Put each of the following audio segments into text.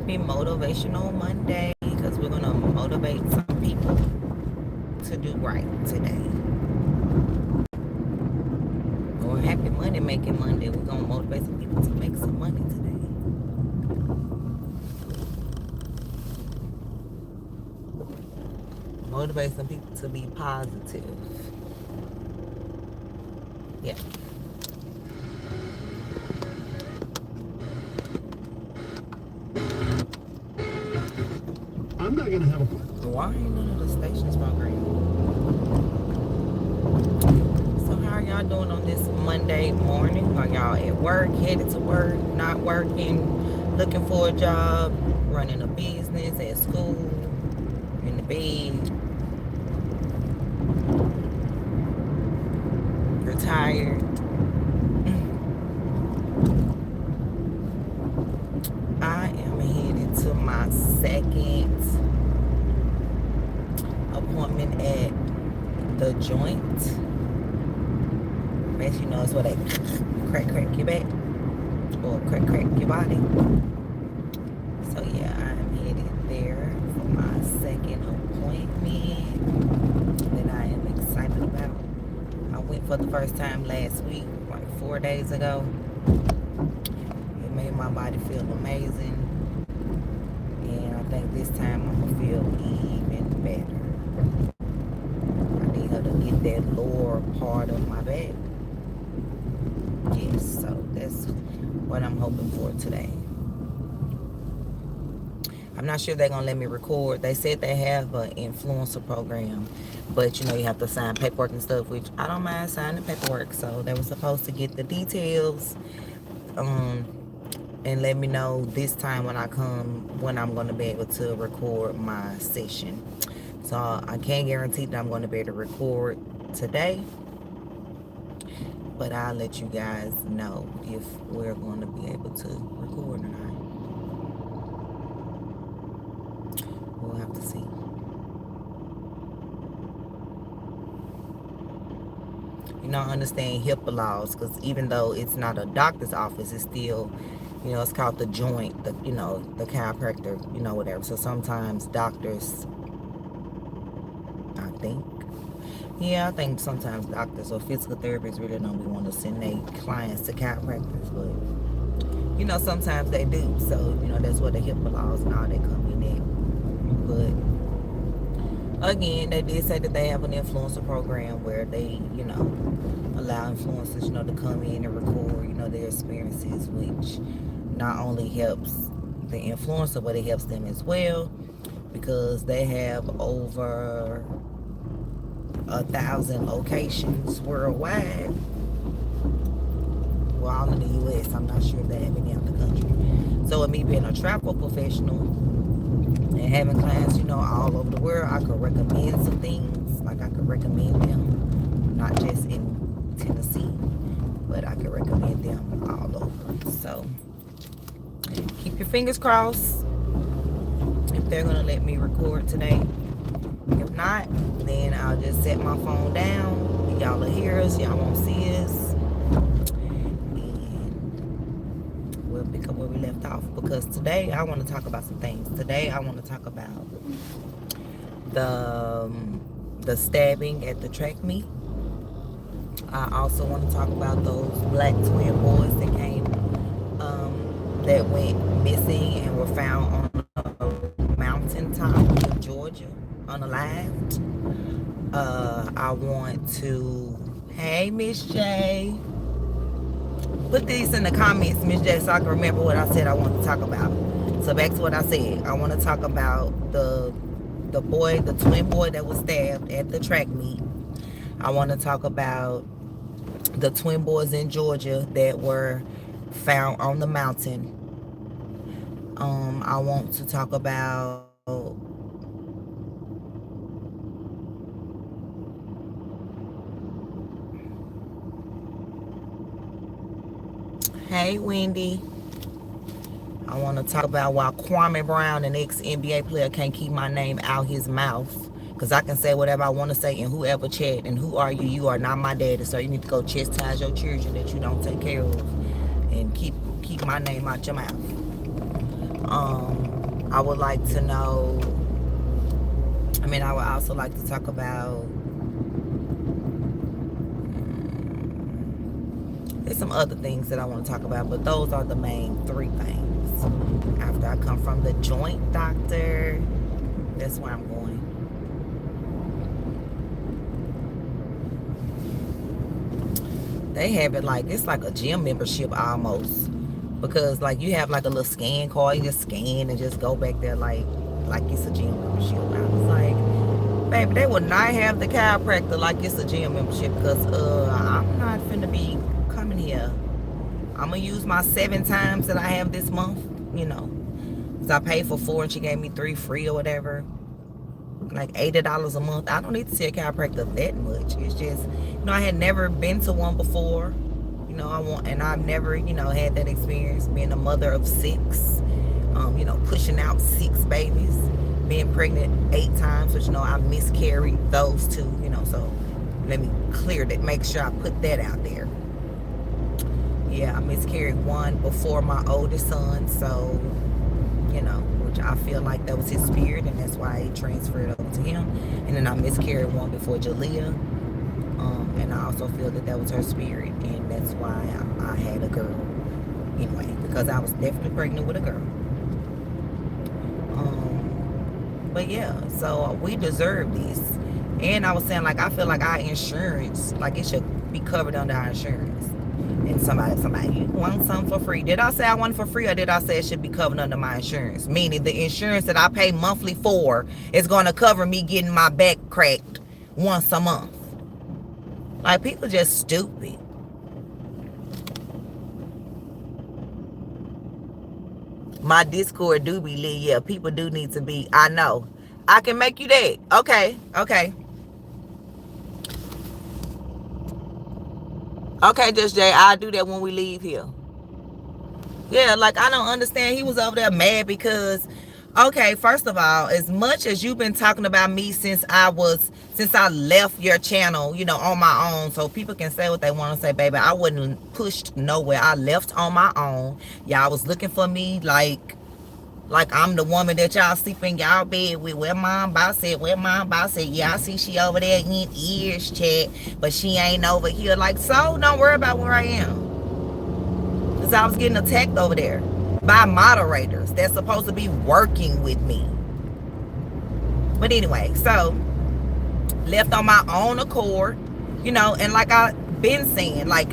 happy Motivational Monday, because we're going to motivate some people to do right today. Or happy money making Monday. We're going to motivate some people to make some money today. Motivate some people to be positive. Yeah. I'm not gonna have a plan. Why ain't none of the stations program? So how are y'all doing on this Monday morning? Are y'all at work, headed to work, not working, looking for a job, running a business, at school, in the bed, retired? I am headed to my second appointment at the joint. As you know, it's where they crack your back or crack your body. So yeah, I'm headed there for my second appointment that I am excited about. I went for the first time last week, like 4 days ago. It made my body feel amazing, and I think this time I'm gonna feel even better. I need her to get that lower part of my back. Yes, so that's what I'm hoping for today. I'm not sure they're gonna let me record. They said they have an influencer program, but you know you have to sign paperwork and stuff, which I don't mind signing paperwork. So they were supposed to get the details and let me know this time when I come when I'm gonna be able to record my session. So I can't guarantee that I'm gonna be able to record today, but I'll let you guys know if we're going to be able to record or not. We'll have to see. You know, I understand HIPAA laws, because even though it's not a doctor's office, it's still, you know, it's called the joint, the, you know, the chiropractor, you know, whatever. So sometimes doctors, I think sometimes doctors or physical therapists really don't be want to send their clients to chiropractors, but you know, sometimes they do. So, you know, that's where the HIPAA laws and all that come in at. But again, they did say that they have an influencer program where they, you know, allow influencers, you know, to come in and record, you know, their experiences, which not only helps the influencer, but it helps them as well, because they have over 1,000 locations worldwide. Well, all in the U.S. I'm not sure if they have any out the country. So with me being a travel professional and having clients, you know, all over the world, I could recommend some things. Like I could recommend them, not just in Tennessee, but I could recommend them all over. So keep your fingers crossed if they're gonna let me record today. If not, then I'll just set my phone down. Y'all will hear us, y'all won't see us, and we'll pick up where we left off. Because today I want to talk about some things. Today I want to talk about the stabbing at the track meet. I also want to talk about those black twin boys that came, that went missing and were found on a mountaintop in Georgia, unalived. I want to, hey Miss J, put these in the comments, Miss J, so I can remember what I said I want to talk about. So back to what I said, I want to talk about the twin boy that was stabbed at the track meet. I want to talk about the twin boys in Georgia that were found on the mountain. I want to talk about hey Wendy. I want to talk about why Kwame Brown, an ex-NBA player, can't keep my name out his mouth. Because I can say whatever I want to say in whoever chat. And who are you? You are not my daddy. So you need to go chastise your children that you don't take care of. And keep my name out your mouth. I would like to know, I would also like to talk about, there's some other things that I want to talk about, but those are the main 3 things. After I come from the joint doctor, that's where I'm going. They have it like, it's like a gym membership almost. Because like you have like a little scan card, you just scan and just go back there like it's a gym membership. I was like, baby, they would not have the chiropractor like it's a gym membership, because I'm not finna be coming here. I'm gonna use my 7 times that I have this month, because I paid for 4 and she gave me 3 free or whatever, like $80 a month. I don't need to see a chiropractor that much. It's just, I had never been to one before. I've never, had that experience being a mother of 6, pushing out 6 babies, being pregnant 8 times, which, I miscarried those 2, so let me clear that, make sure I put that out there. Yeah, I miscarried 1 before my oldest son, so, which I feel like that was his spirit, and that's why he transferred over to him. And then I miscarried 1 before Jalea. And I also feel that was her spirit, and that's why I had a girl anyway, because I was definitely pregnant with a girl. But yeah, so we deserve this. And I was saying, like, I feel like our insurance, like, it should be covered under our insurance. And somebody, you want something for free? Did I say I want it for free, or did I say it should be covered under my insurance? Meaning the insurance that I pay monthly for is going to cover me getting my back cracked once a month. Like, people just stupid. My Discord do be lit. Yeah, people do need to be. I know. I can make you that. Okay. Okay, Just Jay, I'll do that when we leave here. Yeah, like, I don't understand. He was over there mad because, okay, first of all, as much as you've been talking about me since I left your channel, on my own, so people can say what they want to say, baby, I wasn't pushed nowhere. I left on my own. Y'all was looking for me like I'm the woman that y'all sleep in y'all bed with. Where MomBoss said, yeah, I see she over there in ears, chat, but she ain't over here. Like, so don't worry about where I am. Because I was getting attacked over there by moderators that's supposed to be working with me. But anyway, so left on my own accord, and like I've been saying, like,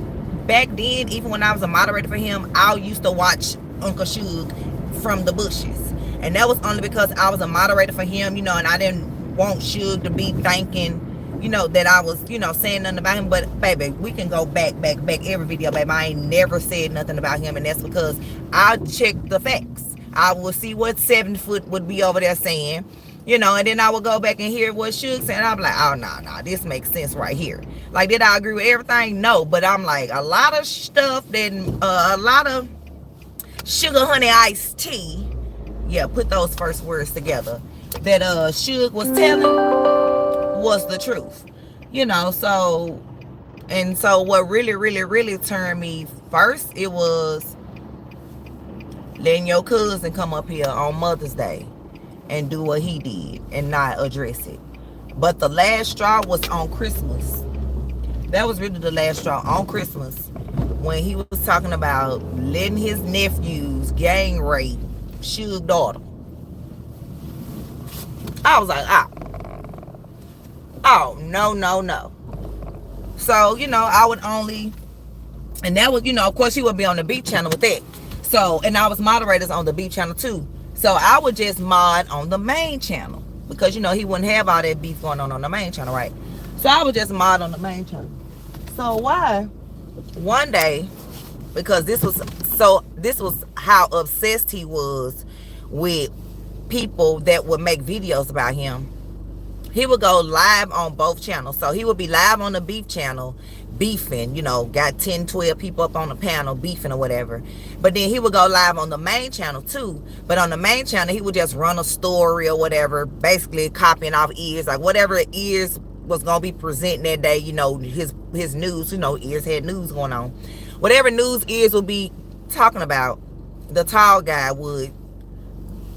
back then, even when I was a moderator for him, I used to watch Uncle Suge from the bushes, and that was only because I was a moderator for him, and I didn't want Suge to be thinking, that I was, saying nothing about him. But baby, we can go back every video, baby. I ain't never said nothing about him, and that's because I checked the facts. I will see what 7 foot would be over there saying, and then I would go back and hear what Suge said, and I'm like, oh, no, this makes sense right here. Like, did I agree with everything? No, but I'm like, a lot of stuff that, a lot of sugar honey iced tea, yeah, put those first words together, that Suge was telling was the truth, so, and so what really turned me first, it was letting your cousin come up here on Mother's Day and do what he did and not address it. But the last straw was on Christmas. That was really the last straw, on Christmas, when he was talking about letting his nephews gang rape Suge's daughter. I was like, oh, no. So, I would only, and that was, of course, he would be on the Beef channel with that. So, and I was moderators on the Beef channel too. So I would just mod on the main channel, because, he wouldn't have all that beef going on the main channel, right? So I would just mod on the main channel. So why, one day, because this was how obsessed he was with people that would make videos about him. He would go live on both channels. So he would be live on the Beef channel, beefing, got 10, 12 people up on the panel beefing or whatever. But then he would go live on the main channel too. But on the main channel, he would just run a story or whatever, basically copying off Ears, like whatever Ears was going to be presenting that day, his news, Ears had news going on. Whatever news Ears would be talking about, the tall guy would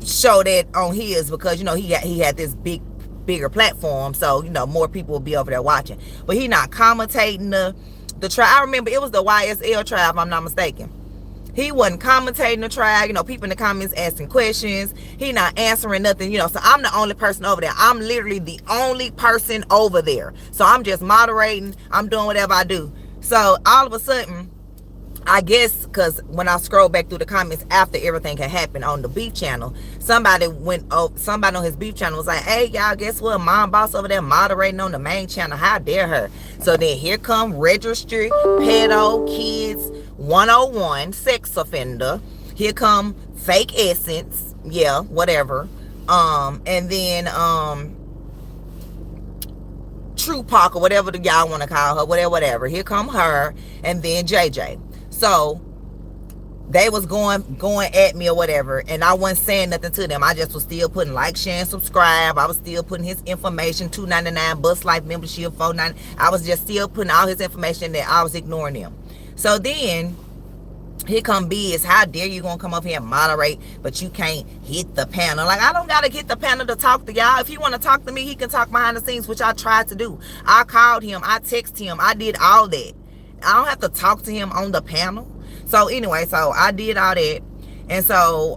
show that on his, because you know he had this bigger platform, so you know more people will be over there watching. But he not commentating the trial. I remember it was the YSL trial, if I'm not mistaken. He wasn't commentating the trial. You know, people in the comments asking questions. He not answering nothing, you know. So I'm the only person over there. I'm literally the only person over there. So I'm just moderating. I'm doing whatever I do. So all of a sudden, I guess because when I scroll back through the comments after everything had happened on the beef channel, somebody on his beef channel was like, hey, y'all, guess what? Mom Boss over there moderating on the main channel. How dare her? So then here come Registry Pedo Kids 101 Sex Offender. Here come Fake Essence. Yeah, whatever. And then True Parker, whatever y'all want to call her, whatever. Here come her, and then JJ. So they was going at me or whatever, and I wasn't saying nothing to them. I just was still putting like, share, and subscribe. I was still putting his information, $2.99 Bus Life membership, $4.99. I was just still putting all his information that I was ignoring them. So then here come Biz. How dare you gonna come up here and moderate, but you can't hit the panel? Like, I don't gotta hit the panel to talk to y'all. If he want to talk to me, he can talk behind the scenes, which I tried to do. I called him, I texted him, I did all that. I don't have to talk to him on the panel. So anyway, so I did all that. And so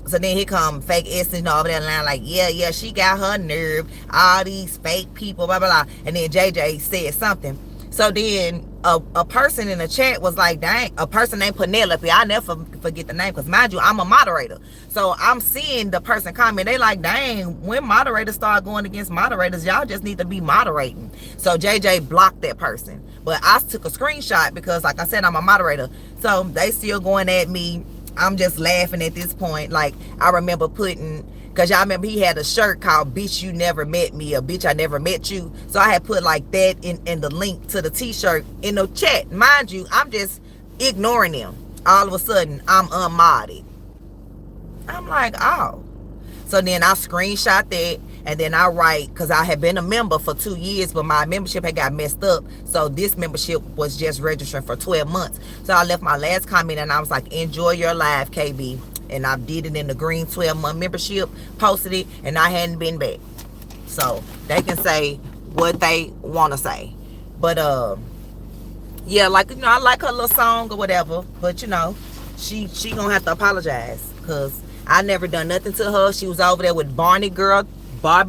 so then here come Fake Essence over there line like, yeah, she got her nerve, all these fake people, blah blah blah. And then JJ said something. So then a person in the chat was like, dang, a person named Penelope. I never forget the name, because mind you, I'm a moderator. So I'm seeing the person comment. They like, dang, when moderators start going against moderators, y'all just need to be moderating. So JJ blocked that person. But I took a screenshot because, like I said, I'm a moderator. So they still going at me. I'm just laughing at this point. Like, I remember putting, because y'all remember he had a shirt called Bitch You Never Met Me, or Bitch I Never Met You. So I had put like that in the link to the t-shirt in the chat. Mind you, I'm just ignoring them. All of a sudden, I'm unmodded. I'm like, oh. So then I screenshot that, and then I write, because I had been a member for 2 years, but my membership had got messed up. So this membership was just registering for 12 months. So I left my last comment, and I was like, enjoy your life, KB. And I did it in the green 12-month membership, posted it, and I hadn't been back. So they can say what they want to say. But yeah, like, you know, I like her little song or whatever, but you know, she gonna have to apologize, because I never done nothing to her. She was over there with Barbie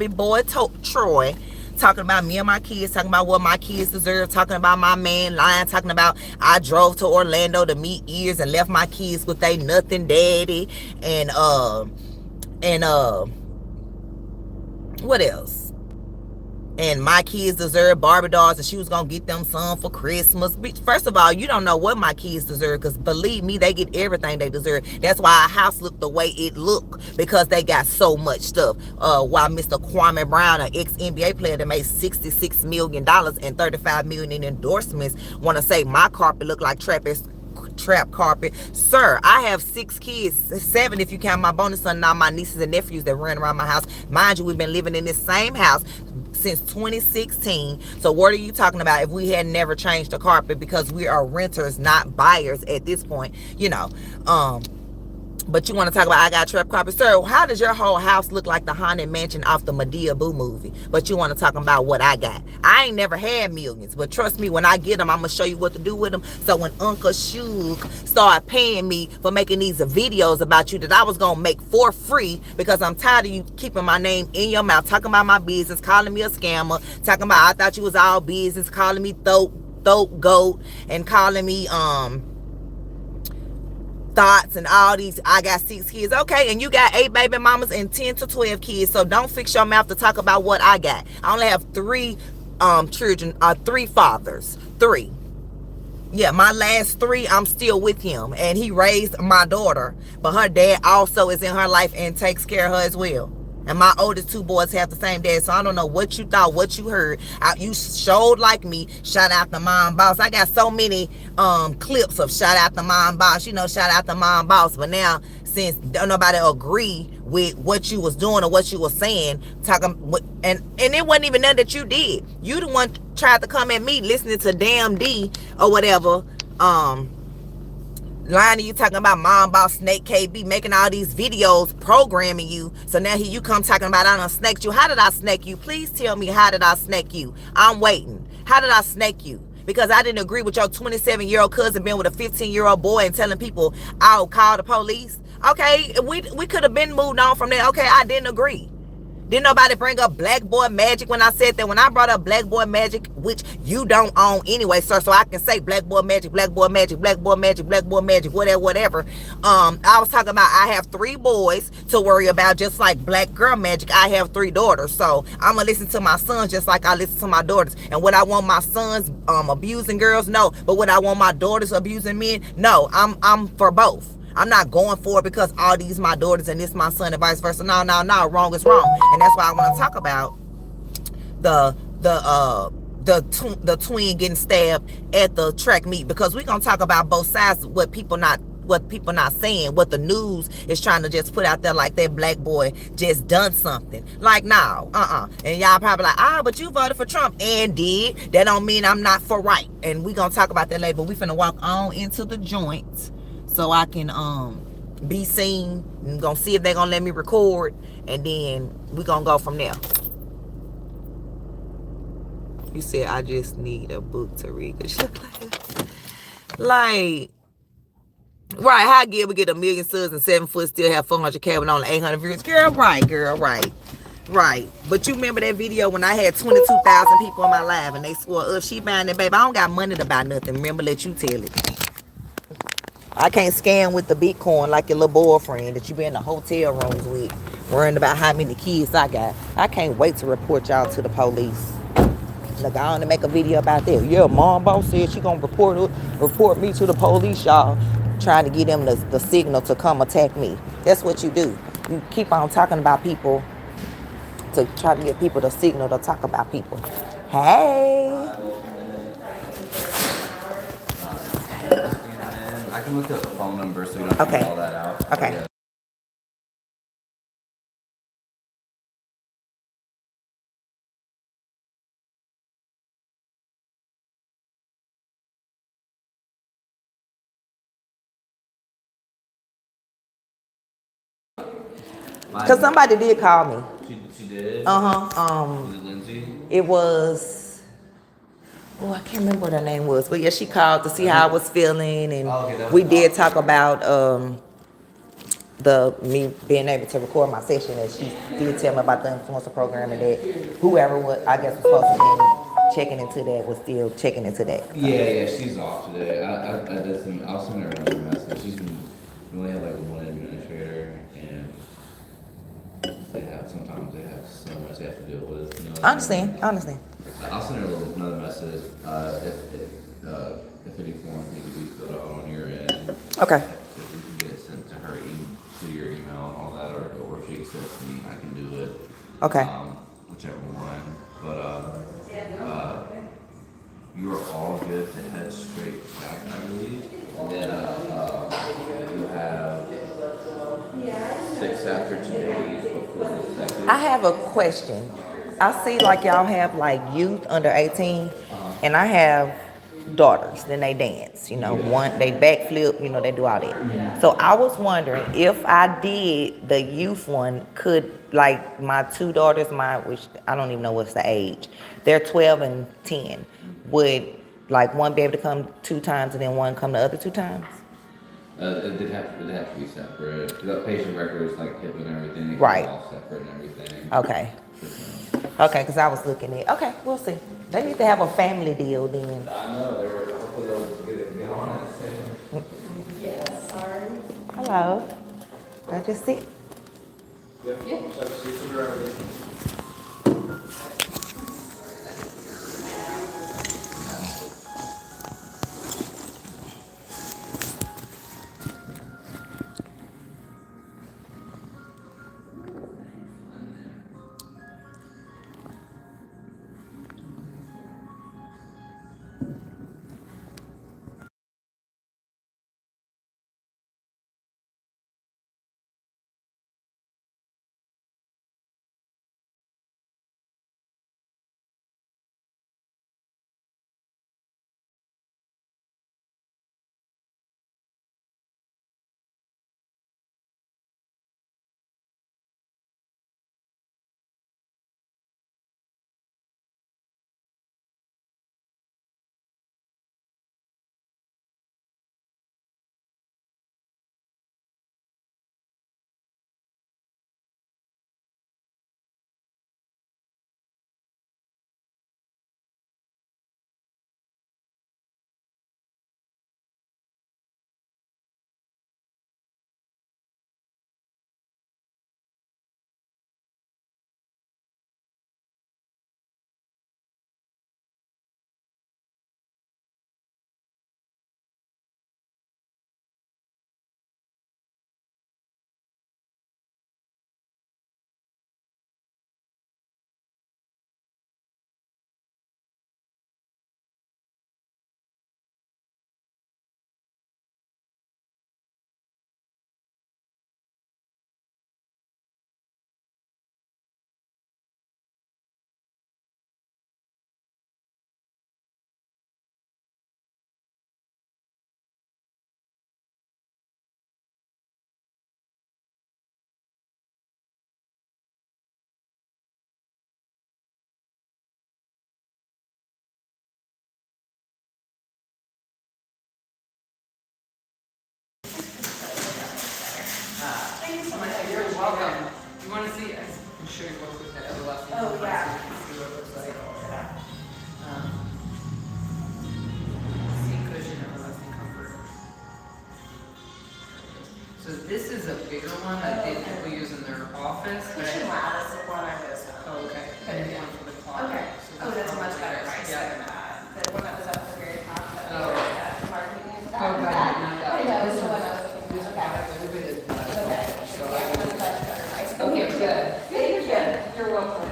boy Troy, talking about me and my kids, talking about what my kids deserve, talking about my man lying, talking about I drove to Orlando to meet Ears and left my kids with they nothing daddy, and what else? And my kids deserve Barbie dolls, and she was gonna get them some for Christmas. First of all, you don't know what my kids deserve, because believe me, they get everything they deserve. That's why our house looked the way it looked, because they got so much stuff. While Mr. Kwame Brown, an ex-NBA player that made $66 million and $35 million in endorsements, want to say my carpet looked like trap carpet. Sir, I have 6 kids, 7 if you count my bonus son and all my nieces and nephews that run around my house. Mind you, we've been living in this same house since 2016. So what are you talking about if we had never changed the carpet? Because we are renters, not buyers at this point, you know. But you want to talk about I got trap carpet. Sir, how does your whole house look like the Haunted Mansion off the Madea Boo movie? But you want to talk about what I got. I ain't never had millions, but trust me, when I get them, I'm going to show you what to do with them. So when Uncle Shug started paying me for making these videos about you that I was going to make for free, because I'm tired of you keeping my name in your mouth, talking about my business, calling me a scammer, talking about I thought you was all business, calling me throat goat, and calling me thoughts and all these. I got 6 kids. Okay, and you got 8 baby mamas and 10 to 12 kids. So don't fix your mouth to talk about what I got. I only have 3 children, 3 fathers. 3. Yeah, my last 3, I'm still with him, and he raised my daughter, but her dad also is in her life and takes care of her as well. And my oldest 2 boys have the same dad, so I don't know what you thought, what you heard. You showed like me. Shout out to Mom Boss. I got so many clips of shout out to Mom Boss. You know, shout out to Mom Boss. But now, since don't nobody agree with what you was doing or what you was saying, and it wasn't even nothing that you did. You the one tried to come at me listening to Damn D or whatever. lying to you, talking about Mom Boss Snake KB, making all these videos, programming you. So now here you come talking about I done snaked you. How did I snake you? Please tell me, how did I snake you? I'm waiting. How did I snake you? Because I didn't agree with your 27-year-old cousin being with a 15-year-old boy and telling people I'll call the police. Okay, we could have been moved on from there. Okay, I didn't agree. Didn't nobody bring up Black Boy Magic when I said that? When I brought up Black Boy Magic, which you don't own anyway, sir, so I can say Black Boy Magic, Black Boy Magic, Black Boy Magic, Black Boy Magic, whatever, whatever. I was talking about I have 3 boys to worry about, just like Black Girl Magic. I have 3 daughters, so I'm gonna listen to my sons just like I listen to my daughters. And what I want my sons abusing girls, no. But what I want my daughters abusing men, no. I'm for both. I'm not going for it because all these my daughters and this my son and vice versa. No, no, no. Wrong is wrong, and that's why I want to talk about the twin getting stabbed at the track meet, because we're gonna talk about both sides. What people not saying, what the news is trying to just put out there, like that black boy just done something. Like, no, and y'all probably like, but you voted for Trump and did. That don't mean I'm not for right, and we gonna talk about that later. But we finna walk on into the joint so I can be seen. I'm gonna see if they're gonna let me record, and then we gonna go from there. You said I just need a book to read. Like, right, how Gil would get 1 million subs and 7 foot still have 400K with only 800 views. Girl, right. Right. But you remember that video when I had 22,000 people on my live and they swore, she buying that, baby. I don't got money to buy nothing. Remember, let you tell it. I can't scam with the Bitcoin like your little boyfriend that you be in the hotel rooms with, worrying about how many kids I got. I can't wait to report y'all to the police. Like, I want to make a video about that. Yeah, Mom Boss said she gonna report me to the police, y'all. Trying to get them the signal to come attack me. That's what you do. You keep on talking about people to try to get people the signal to talk about people. Hey. I can look up the phone number so you don't have to call that out. Okay. Yeah. Because somebody did call me. She did? Was it Lindsay? It was, I can't remember what her name was, but yeah, she called to see how I was feeling, and we did talk about me being able to record my session, and she did tell me about the influencer program, and that whoever I guess was supposed to be checking into that was still checking into that. So. Yeah, she's off today. I'll send her another message. We only have like one administrator, and sometimes they have so much they have to deal with. You know, I understand. I'll send her another message if any forms need to be filled out on your end. Okay. If you can get it sent to her to your email and all that, or if she can send it to me, I can do it. Okay. Whichever one. But you are all good to head straight back, I believe. And then you have 6 after today before the second. I have a question. I see like y'all have like youth under 18, and I have daughters. Then they dance, one they backflip, they do all that. So I was wondering if I did the youth one, could like my 2 daughters, which I don't even know what's the age, they're 12 and 10. Would like one be able to come 2 times and then one come the other 2 times? It did have to be separate. The patient records, like HIP and everything, right, all separate and everything. Okay. Okay, because I was looking at. Okay, we'll see. They need to have a family deal then. I know. Hopefully they'll get on it. Yes, sorry. Hello. Did I just sit? Yeah. you so much. You're welcome. You want to see? I can show you what we've got everlasting. Oh, yeah. So you can see what it looks like. Seat cushion, everlasting comfort. So this is a bigger one that they typically use in their office. But Kitchen loud is the one I was. oh, okay. But And it- one for the closet. Okay. So Oh, that's a much probably better nice. price Yeah. than the one that was up at the very top. That Oh. we were at marketing. Oh, God, not that. I know, this is the one I was looking This for. one, everybody does that. Okay. So Yeah, I it was would- much better price. Okay, good. Thank you. You're welcome.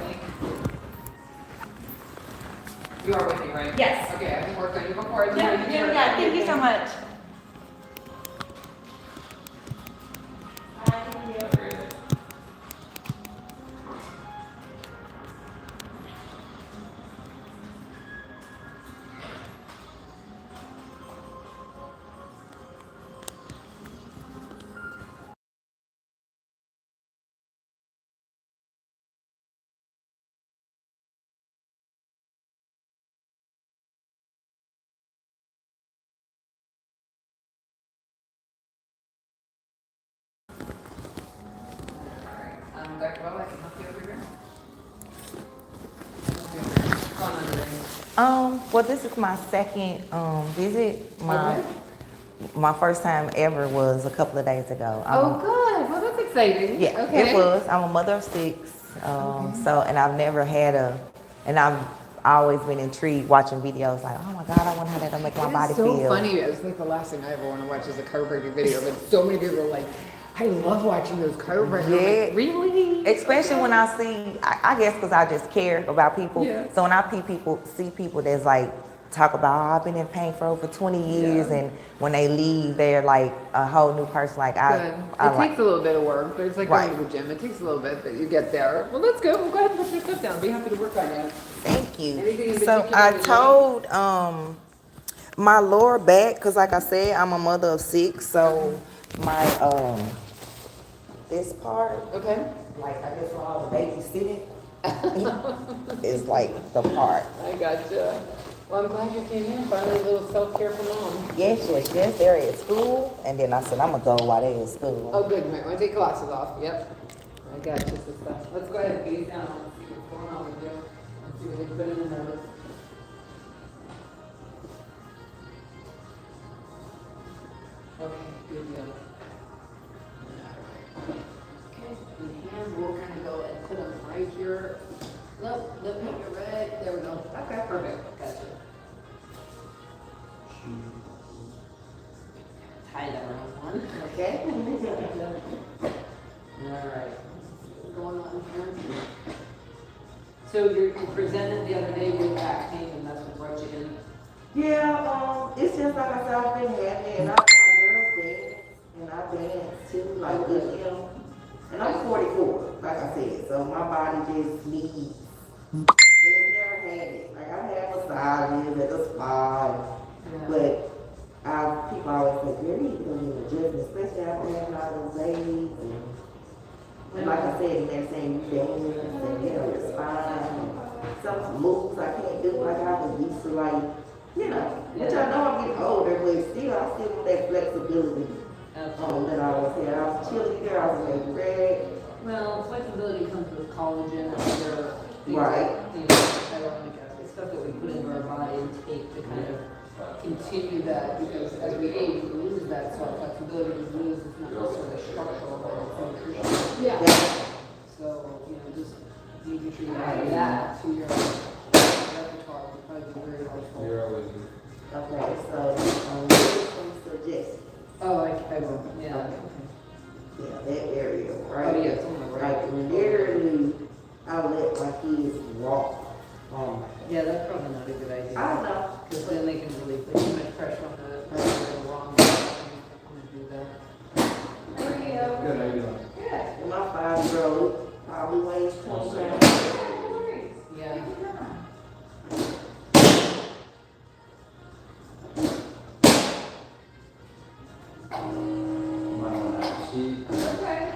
You are with me, right? Yes. Okay, I can work on you before I do Yeah, anything. yeah, thank you so much. Dr. Well, I can help you over here. Go on under there. Well, this is my second visit. Okay. My first time ever was a couple of days ago. Oh, good. Well, that's exciting. Yeah, Okay. it was. I'm a mother of 6. So, and I've never had and I've always been intrigued watching videos like, oh my God, I wonder how that'll make my body It's so feel. funny. It's like the last thing I ever want to watch is a chiropractic video, but so many people are like, I love watching those chiropractors. I'm Yeah. like, really? Especially when I see, I guess because I just care about people. Yeah. So when I see people that's like, talk about, oh, I've been in pain for over 20 years, Yeah. and when they leave, they're like a whole new person. Like, Good. I It like, takes a little bit of work, but it's like Right. going to the gym. It takes a little bit, but you get there. Well, that's good. Well, go ahead and put your stuff down. Be happy to work on you. thank you. Anything in So particular I you told my lower back, because like I said, I'm a mother of 6, so my this part, Okay. like I guess where all the babies sitting, is like the part. I gotcha. Well, I'm glad you came in. Finally, a little self-care for mom. Yes, they're at school, and then I said I'm gonna go while they're in school. Oh, good. You might want to take glasses off. Yep. I got you, sister. Let's go ahead and gaze down and see what's going on with you. Let's see what they put in the notes. Okay, good deal. Okay, good hands. We'll kind of go and put them right here. Nope, nope, make it red. There we go. Okay, perfect. Gotcha. Tie that around one. Okay. All right. What's going on here? So you presented the other day with back pain, and that's what brought you in. Yeah, it's just like I said, I've been happy, and my girls dance, and I dance too, like with them. And I'm 44, like I said, so my body just needs. And it's never had it. Like I had massages at the spa, but people always say, girl, you need to do an adjustment, especially after having all those babies. And like I said, and they're saying you dance, and your spine, some moves I can't do like I was used to, like, which I know I'm getting older, but still, I still want that flexibility. That I always had. I was a cheerleader, I was a red. Well, flexibility comes with collagen and other things Right. like stuff that we put into our body and take to kind of continue that, because as we age, we lose that sort of flexibility. We lose, it's not necessarily structural, but it's nutritional. Yeah. So, just making sure you add that to your repertoire would probably be very helpful. Okay, so, some suggestions. Oh, I will, yeah. Yeah, that area, right? Oh, yeah, it's on the right. Like, literally, I let my kids walk. Yeah, that's probably not a good idea. I don't know. Because then they can really put too much pressure on the wrong way. I'm gonna do that. How are you? Good, how you doing? Good. My 5-year-old probably weighs 20 pounds. Yeah. See? Okay.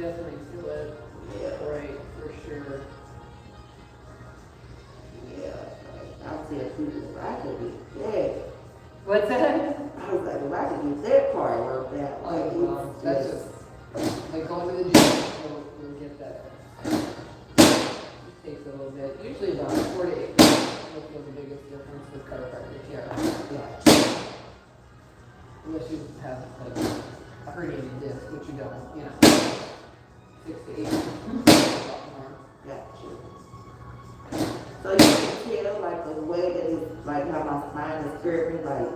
definitely feel it. Yeah. Right, for sure. Yeah. I said, if I could get that. What's that? I was like, if I could get that part worked out, like, it's That's just, just, like going to the gym, you'll get that. It takes a little bit, usually about 4 to 8 weeks. You'll feel the biggest difference with chiropractic care. yeah. Unless you have like a herniated disc, which you don't, 6 to 8 weeks. A lot more. Gotcha. So you can tell, like, the way that it's, like, how my spine is curving, like,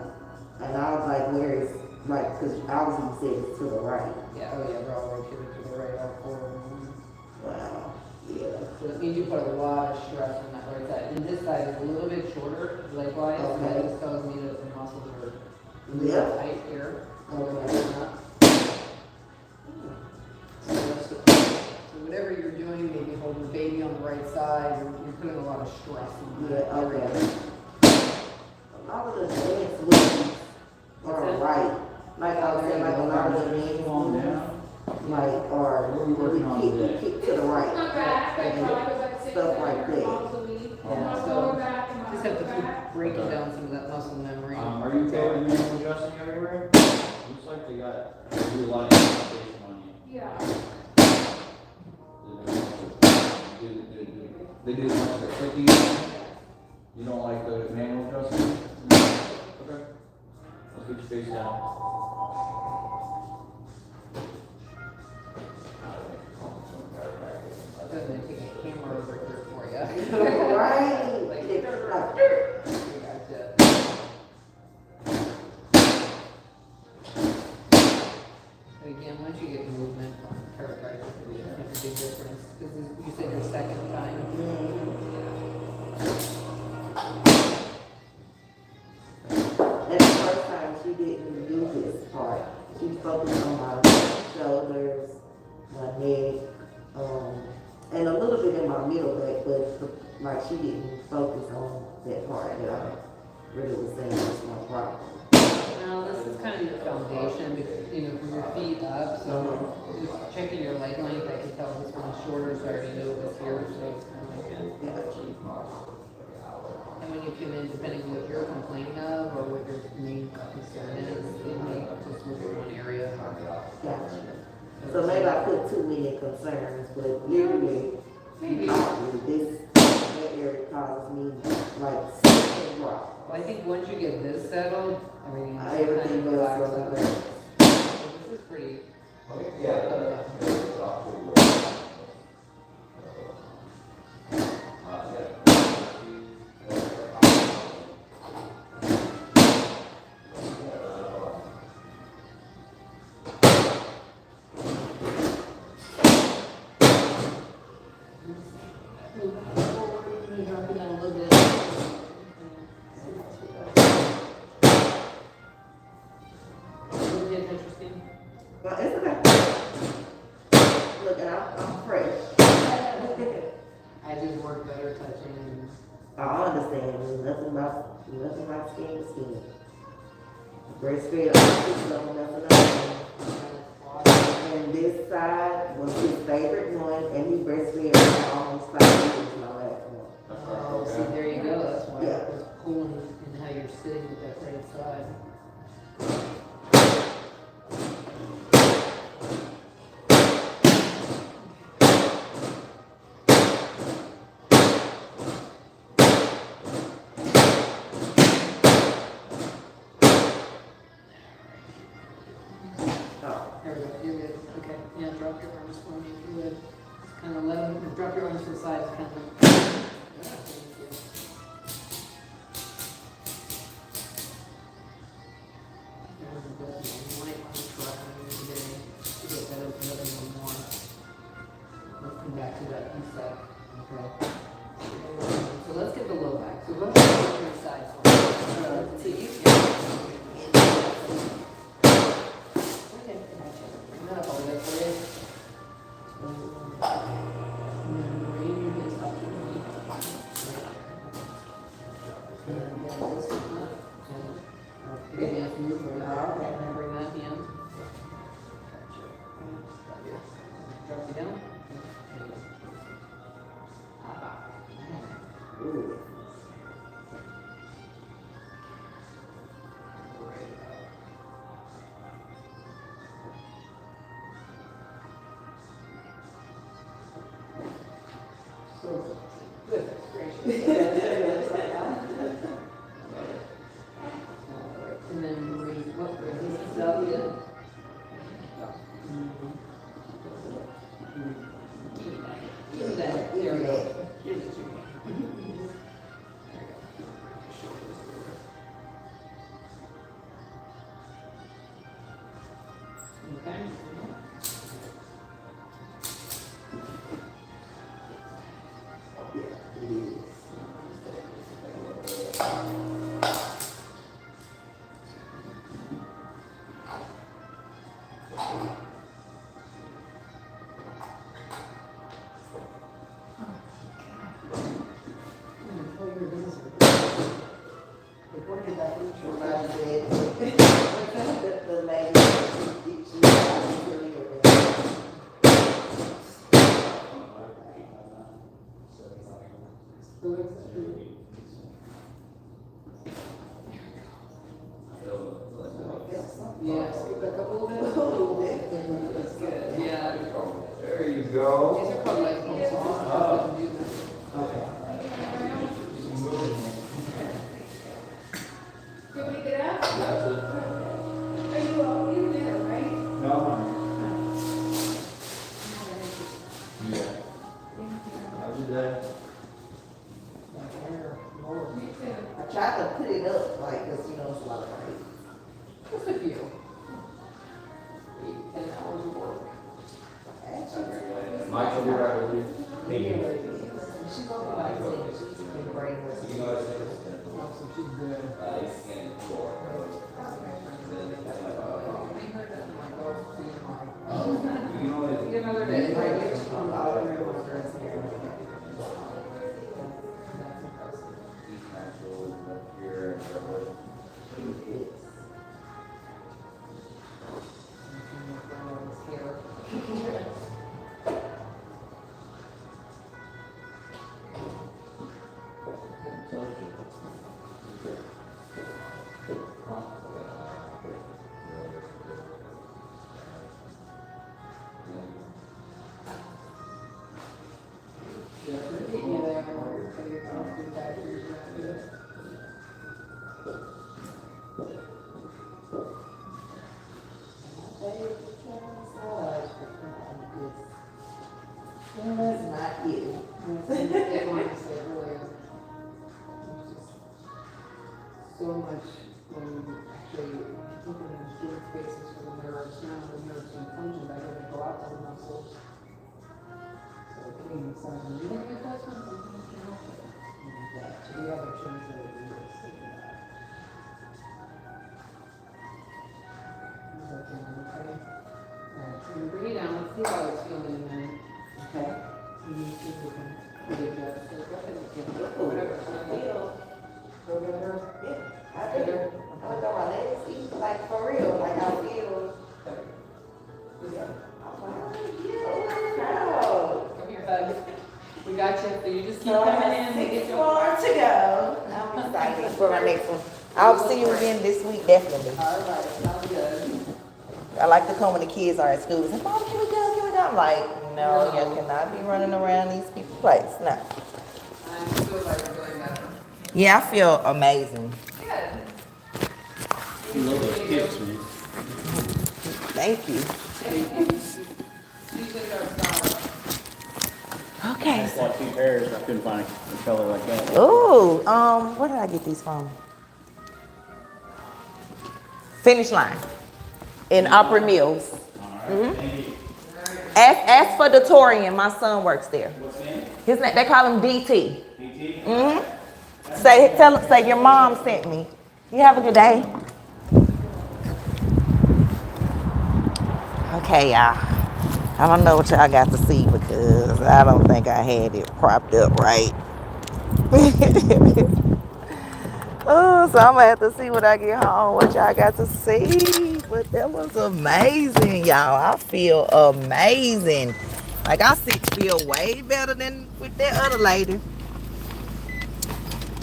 and I was like, where is, like, because I was gonna say it's to the right. Yeah, oh yeah, they're all rotated to the right, all 4 of them. Wow. Yeah. So that means you put a lot of stress on that right side. And this side is a little bit shorter, leg-wise, so that just tells me that the muscles are Yeah. tight here. Okay. So whatever you're doing, maybe holding the baby on the right side, you're putting a lot of stress on that Yeah, area. okay. A lot of the dance moves are right. Like I was saying, like a lot of the dance moves, like, are, we kick to the right. And stuff like that. Yeah, so just have to keep breaking down some of that muscle memory. Are you okay with manual adjusting everywhere? Looks like they do a lot of adjustation on you. Yeah. They do much of the clicking. You don't like the manual adjusting? Okay. Let's get your face down. Then they take a camera over here for you. Right. Like, Like, gotcha. And again, once you get movement on chiropractic, it makes a big difference. Because you said your second time. and the first time she didn't do this part. She focused on my shoulders, my neck, and a little bit in my middle back, but like she didn't focus on that part that I really was saying was my problem. Now, this is kind of your foundation, from your feet up. So just checking your leg length, I can tell this one's shorter, so I already knew it was here. So it's kind of like that. And when you come in, depending on what you're complaining of or what your main concern is, it may just look at one area. Gotcha. So maybe I put too many concerns, but literally, this that area causes me like such a drop. Well, I think once you get this settled, everything Everything kind of goes relaxes. from This is pretty. Drop it down a little bit. Interesting. Well, it's okay. Look, and I'm fresh. I just work better touching. I understand. There's nothing about skin to skin. Breastfeed, don't mess it up. And this side was his favorite one, and he breastfed for almost 5 years my last one. Oh, see, there you go. That's why Yeah. it's cool in how you're sitting with that right side. Oh, There we go. You're good. Okay. Yeah, drop your arms for me if you would. Just kind of let them, drop your arms to the side. Kind of like. Yeah, thank you. There's a good one. You might want to try on you today to get that open up a little more. Let's come back to that east side. Okay. So let's get the low back. So go ahead and get your side for me. So you can. Okay. Bring that up all the way for you. And then raise your hips up to your feet. And then this one up. And give me a move for it. And then bring that hand. Drop down. Good. So, good, gracious. And then raise, what, raise this up, yeah? Give me that, there we go. Here's the two. Okay. It is. Somebody said, the lady, she Yeah, scoop back up a little bit. a little bit. That's good, yeah. There you go. These are called light bulbs, so I'll have to do that. Okay. Can we get up? That's it. Are you all in there, right? No. Yeah. How's your day? Me too. I tried to put it up, like, cause you know, it's a lot of rain. Just a few. 8, 10 hours of work. Actually, Mike, I'll be right with you. she's on the light, she's been brainless. So she's good. Get another day, right? Yeah, so they keep me there, so you don't do that, you're not good. That's not you. Everyone is like, really, it's just so much when you actually open and give spaces for the nerves, now the nerves can function better, they go out to the muscles. So getting some really good adjustments, sometimes can help it. So the other chance that it is taking that. Is that feeling okay? Alright, so you bring it down, let's see how it's feeling in there. Okay. And you see if we can readjust it. Go ahead and get it. Ooh, Whatever. I feel, Go better. yeah, I do. I look at my legs, eat like for real, like I feel. Yeah. I'm like, oh, yeah, Come here, bud. We got you, so you just keep so I coming in. have We 6 get you. more to go. I'm excited for my next one. I'll see you again this week, definitely. All right, sounds good. I like to come when the kids are at school. Say, Mom, can we go? Can we go? I'm like, no, you cannot be running around these people's place. No. I'm so glad you're feeling better. Yeah, I feel amazing. Good. You love those kids, man. Thank you. Usually they're solid. Okay. I bought 2 pairs. I couldn't find a color like that. Ooh, where did I get these from? Finish Line in Opera Mills. Thank you. Ask for Datorian. My son works there. What's the name? His name, they call him DT. PT? Say your mom sent me. You have a good day. Okay, y'all. I don't know what y'all got to see because I don't think I had it propped up right. Oh, so I'm gonna have to see when I get home what y'all got to see. But that was amazing, y'all. I feel amazing. Like, I feel way better than with that other lady.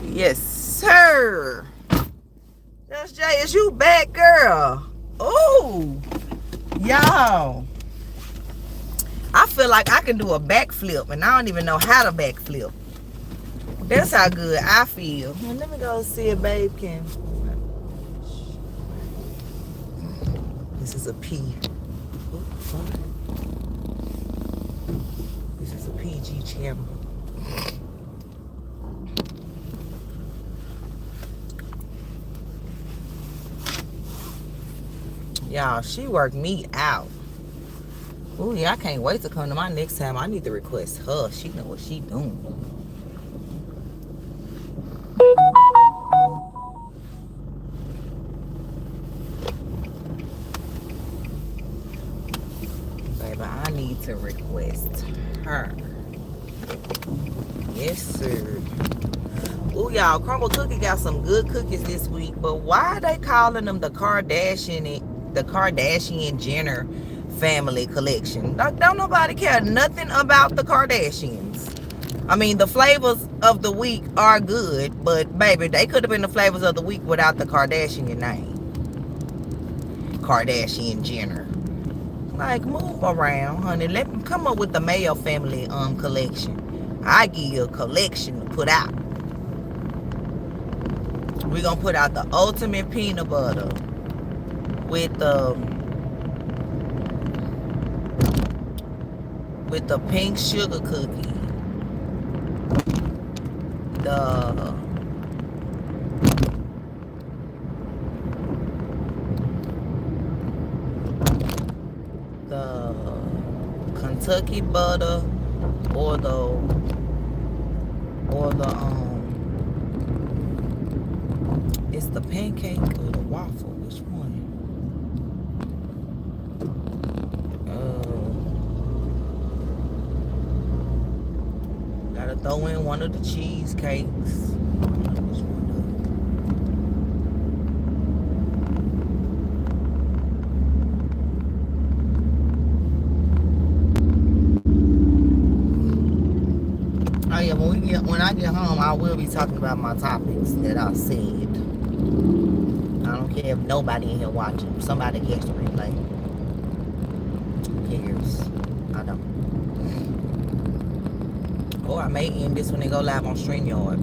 Yes, sir. That's Jay. Is you back, girl? Oh, y'all. I feel like I can do a backflip, and I don't even know how to backflip. That's how good I feel. Well, let me go see if babe can. This is a P. This is a PG channel. Y'all, she worked me out. Ooh, yeah, I can't wait to come to my next time. I need to request her. She know what she doing. Baby, I need to request her. Yes, sir. Ooh, y'all, Crumble Cookie got some good cookies this week, but why are they calling them the Kardashian Jenner family collection? Don't nobody care nothing about the Kardashians. I mean, the flavors of the week are good, but baby, they could have been the flavors of the week without the Kardashian name. Kardashian Jenner. Like, move around, honey. Let me come up with the Mayo family collection. I give you a collection to put out. We're gonna put out the ultimate peanut butter with the pink sugar cookie, the Kentucky butter, or the it's the pancake or the waffle. Which one? Gotta throw in one of the cheesecakes. Which one? Oh yeah, when I get home, I will be talking about my topics that I said. I don't care if nobody in here watching. Somebody catch the replay. Who cares? I don't. Oh, I may end this when they go live on StreamYard.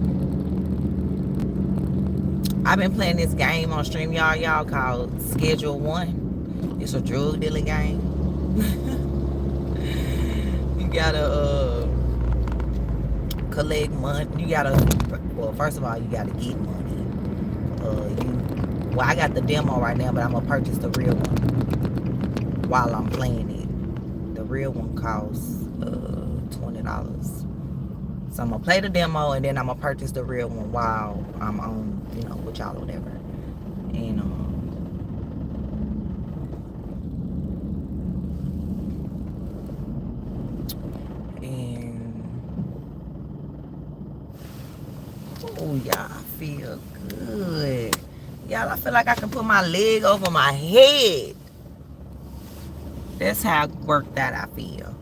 I've been playing this game on StreamYard, y'all, called Schedule 1. It's a drug dealing game. You gotta collect money. You gotta, well, first of all, you gotta get money. Well, I got the demo right now, but I'm gonna purchase the real one while I'm playing it. The real one costs $20. So I'm gonna play the demo, and then I'm gonna purchase the real one while I'm on, with y'all or whatever. And oh, y'all, I feel good. Y'all, I feel like I can put my leg over my head. That's how worked out I feel.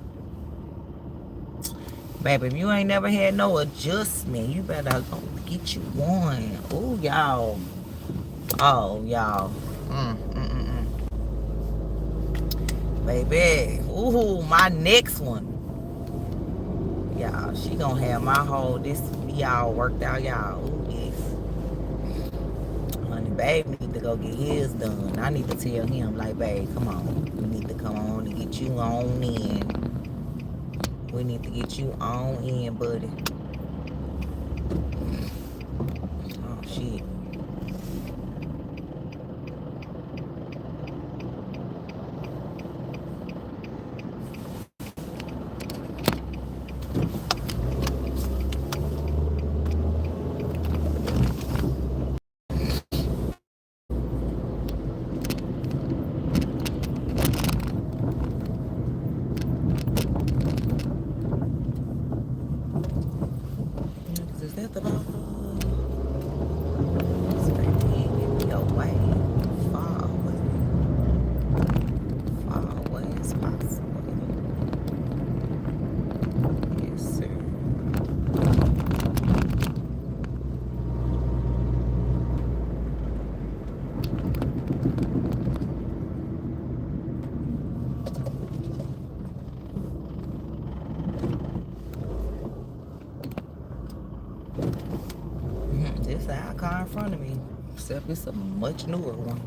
Baby, if you ain't never had no adjustment, you better go get you one. Oh, y'all. Oh, y'all. Baby. Ooh, my next one. Y'all, she gonna have my whole, this be all worked out, y'all. Ooh, yes. Honey, babe need to go get his done. I need to tell him, like, babe, come on. We need to come on and get you on in. We need to get you on in, buddy. Oh, shit. in front of me, except it's a much newer one.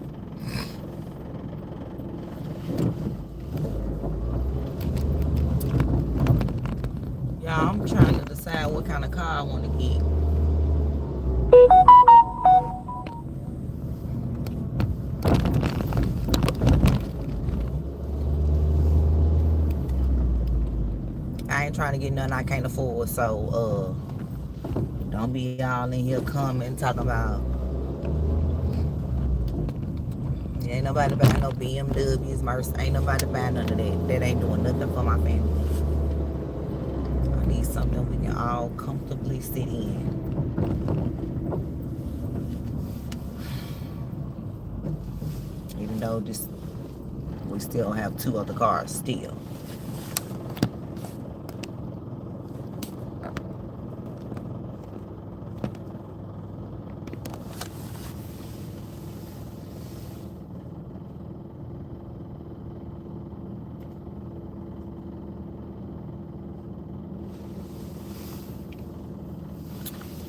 Y'all, I'm trying to decide what kind of car I want to get. I ain't trying to get nothing I can't afford, so don't be all in here coming talking about ain't nobody buying no BMWs, Mercedes, ain't nobody buying none of that. That ain't doing nothing for my family. I need something we can all comfortably sit in. Even though we still have 2 other cars still.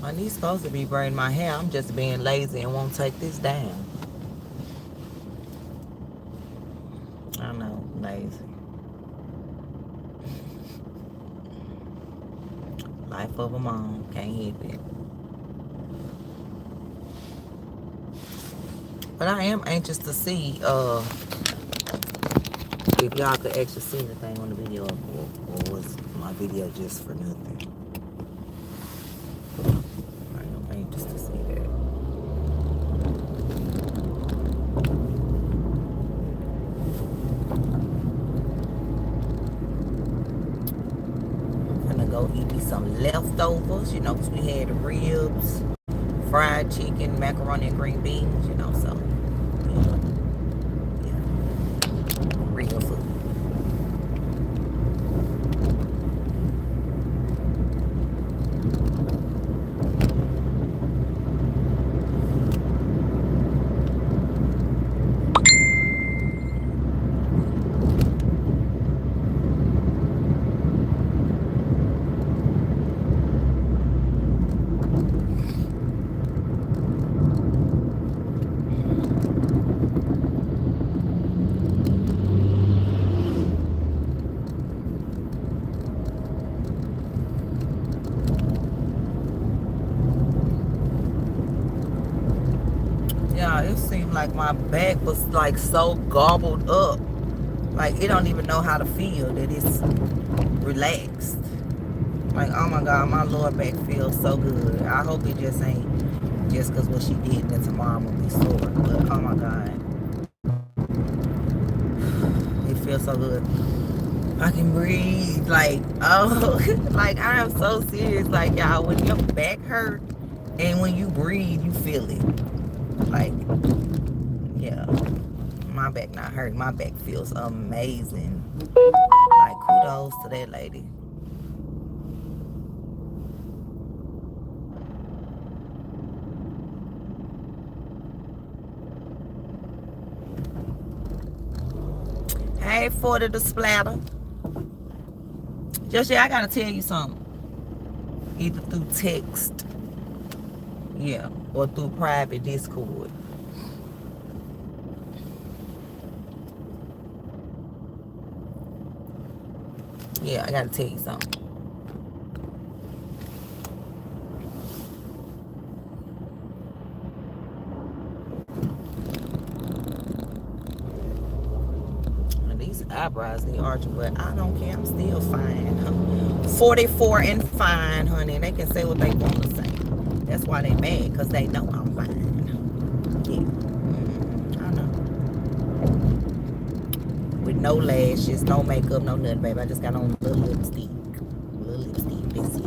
My niece supposed to be braiding my hair. I'm just being lazy and won't take this down. I know, lazy. Life of a mom, can't help it. But I am anxious to see if y'all could actually see anything on the video, or was my video just for nothing. I am anxious to see that. I'm gonna go eat me some leftovers, you know, because we had ribs, fried chicken, macaroni and green beans, you know, so yeah, real food. Yeah, it seemed like my back was like so gobbled up. Like it don't even know how to feel that it's relaxed. Like, oh my God, my lower back feels so good. I hope it just ain't just because what she did, then tomorrow I'm gonna be sore. But oh my God, it feels so good. I can breathe. Like, oh, like I am so serious. Like, y'all, when your back hurt and when you breathe, you feel it. Like, yeah, my back not hurt. My back feels amazing. Like, kudos to that lady. Hey, 40 the splatter. Just yeah, I gotta tell you something. Either through text, yeah, or through private Discord. Yeah, I gotta tell you something. These eyebrows need arching, but I don't care. I'm still fine. 44 and fine, honey. They can say what they want to say. That's why they mad, because they know I'm fine. Yeah. I know. With no lashes, no makeup, no nothing, baby. I just got on a little lipstick. That's it.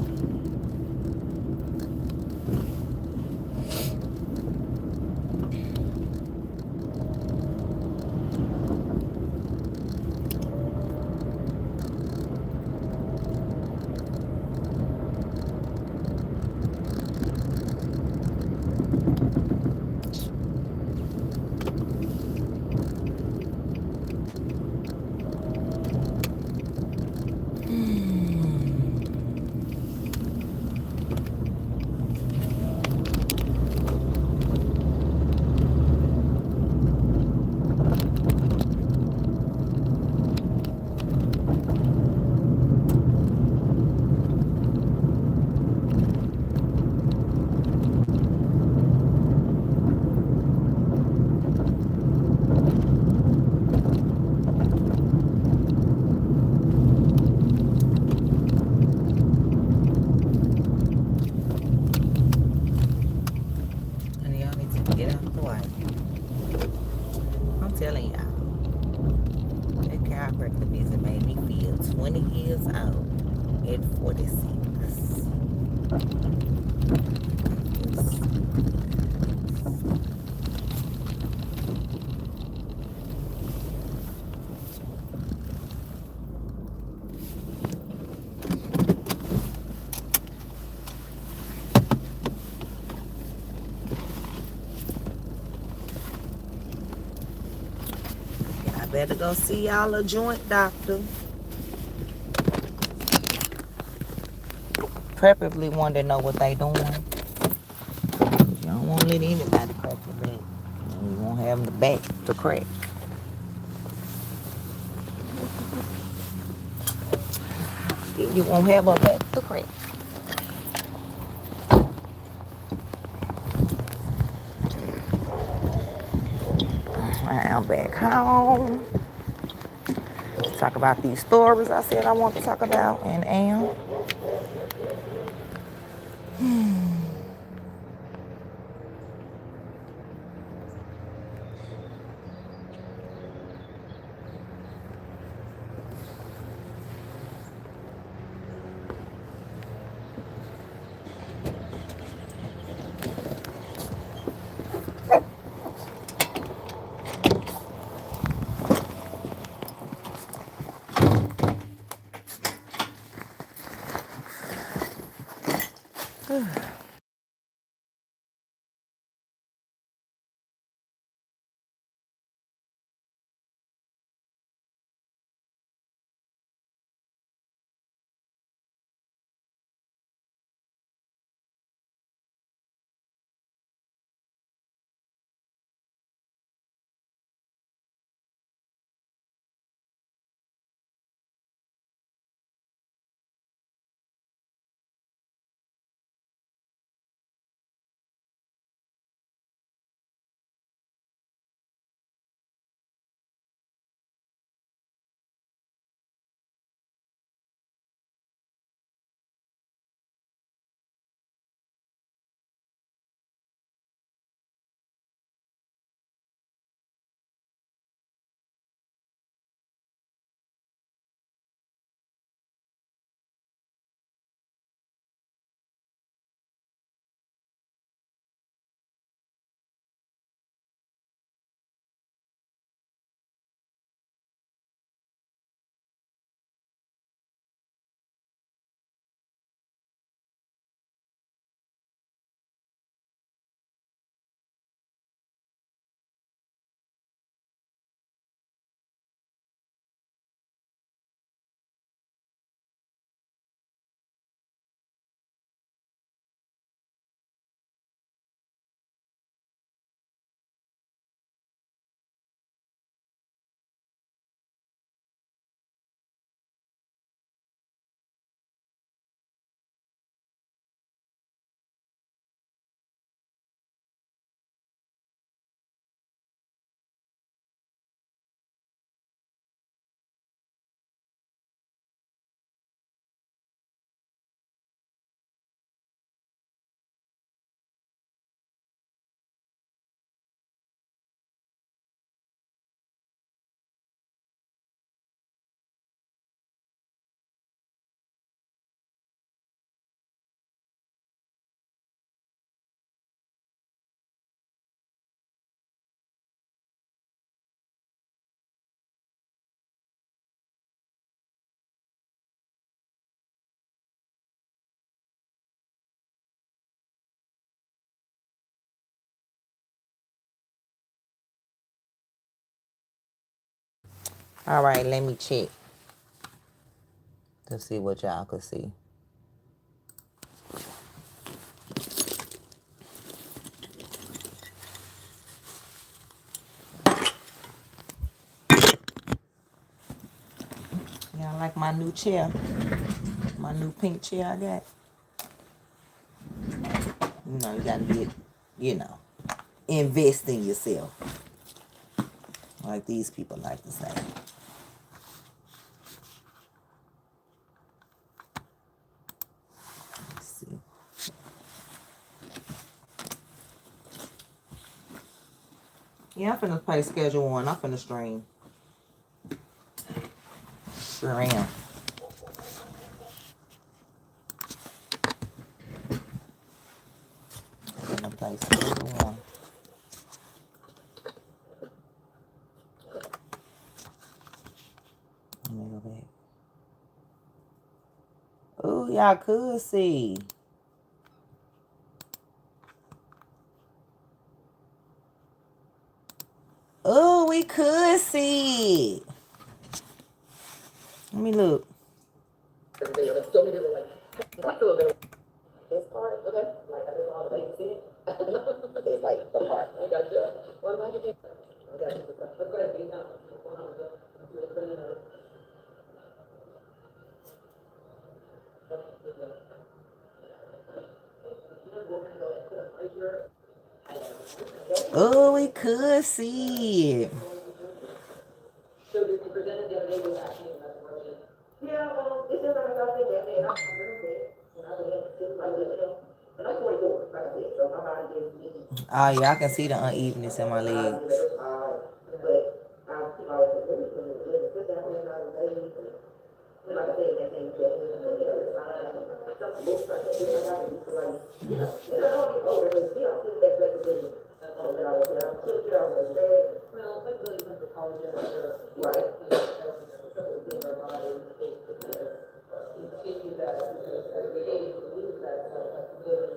20 years old at 46. I better go see y'all a joint doctor. Preferably one that know what they doing. You don't want to let anybody crack your back. You won't have the back to crack. You won't have a back to crack. I'm back home. Talk about these stories I said I want to talk about and am. All right, let me check to see what y'all could see. Y'all like my new chair? My new pink chair I got? You know, you gotta get, invest in yourself. Like these people like to say. Let's see. Yeah, I'm finna play Schedule 1. I'm finna stream. Sure am. Ooh, y'all could see. Oh, we could see. Let me look. Oh, we could see it. Yeah, well, it's just like I said, that man, I'm a little bit, when I was just like, and I'm 44, like I said, so my body is, Oh, yeah, I can see the unevenness in my leg. but I, you know, really sit down and I was lazy, and like I said, that thing, some books I can't do, I gotta do, so like, you know, I don't get older, but still, I feel that repetition. That I was, I'm still sure I was bad. Well, like really, when the college, right. Continue that, because as we age, we lose that flexibility.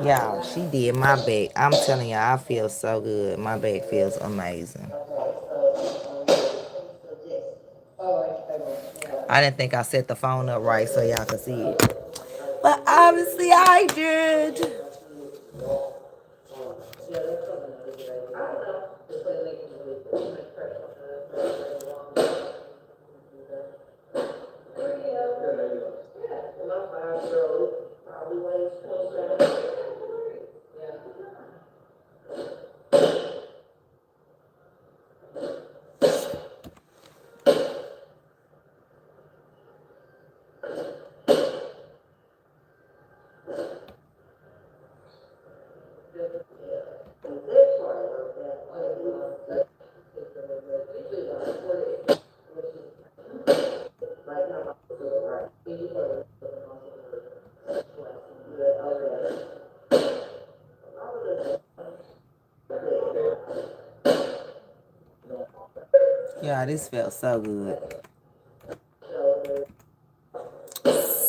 Y'all, she did my back. I'm telling y'all, I feel so good. My back feels amazing. I didn't think I set the phone up right so y'all could see it. But obviously I did. Yeah, this felt so good.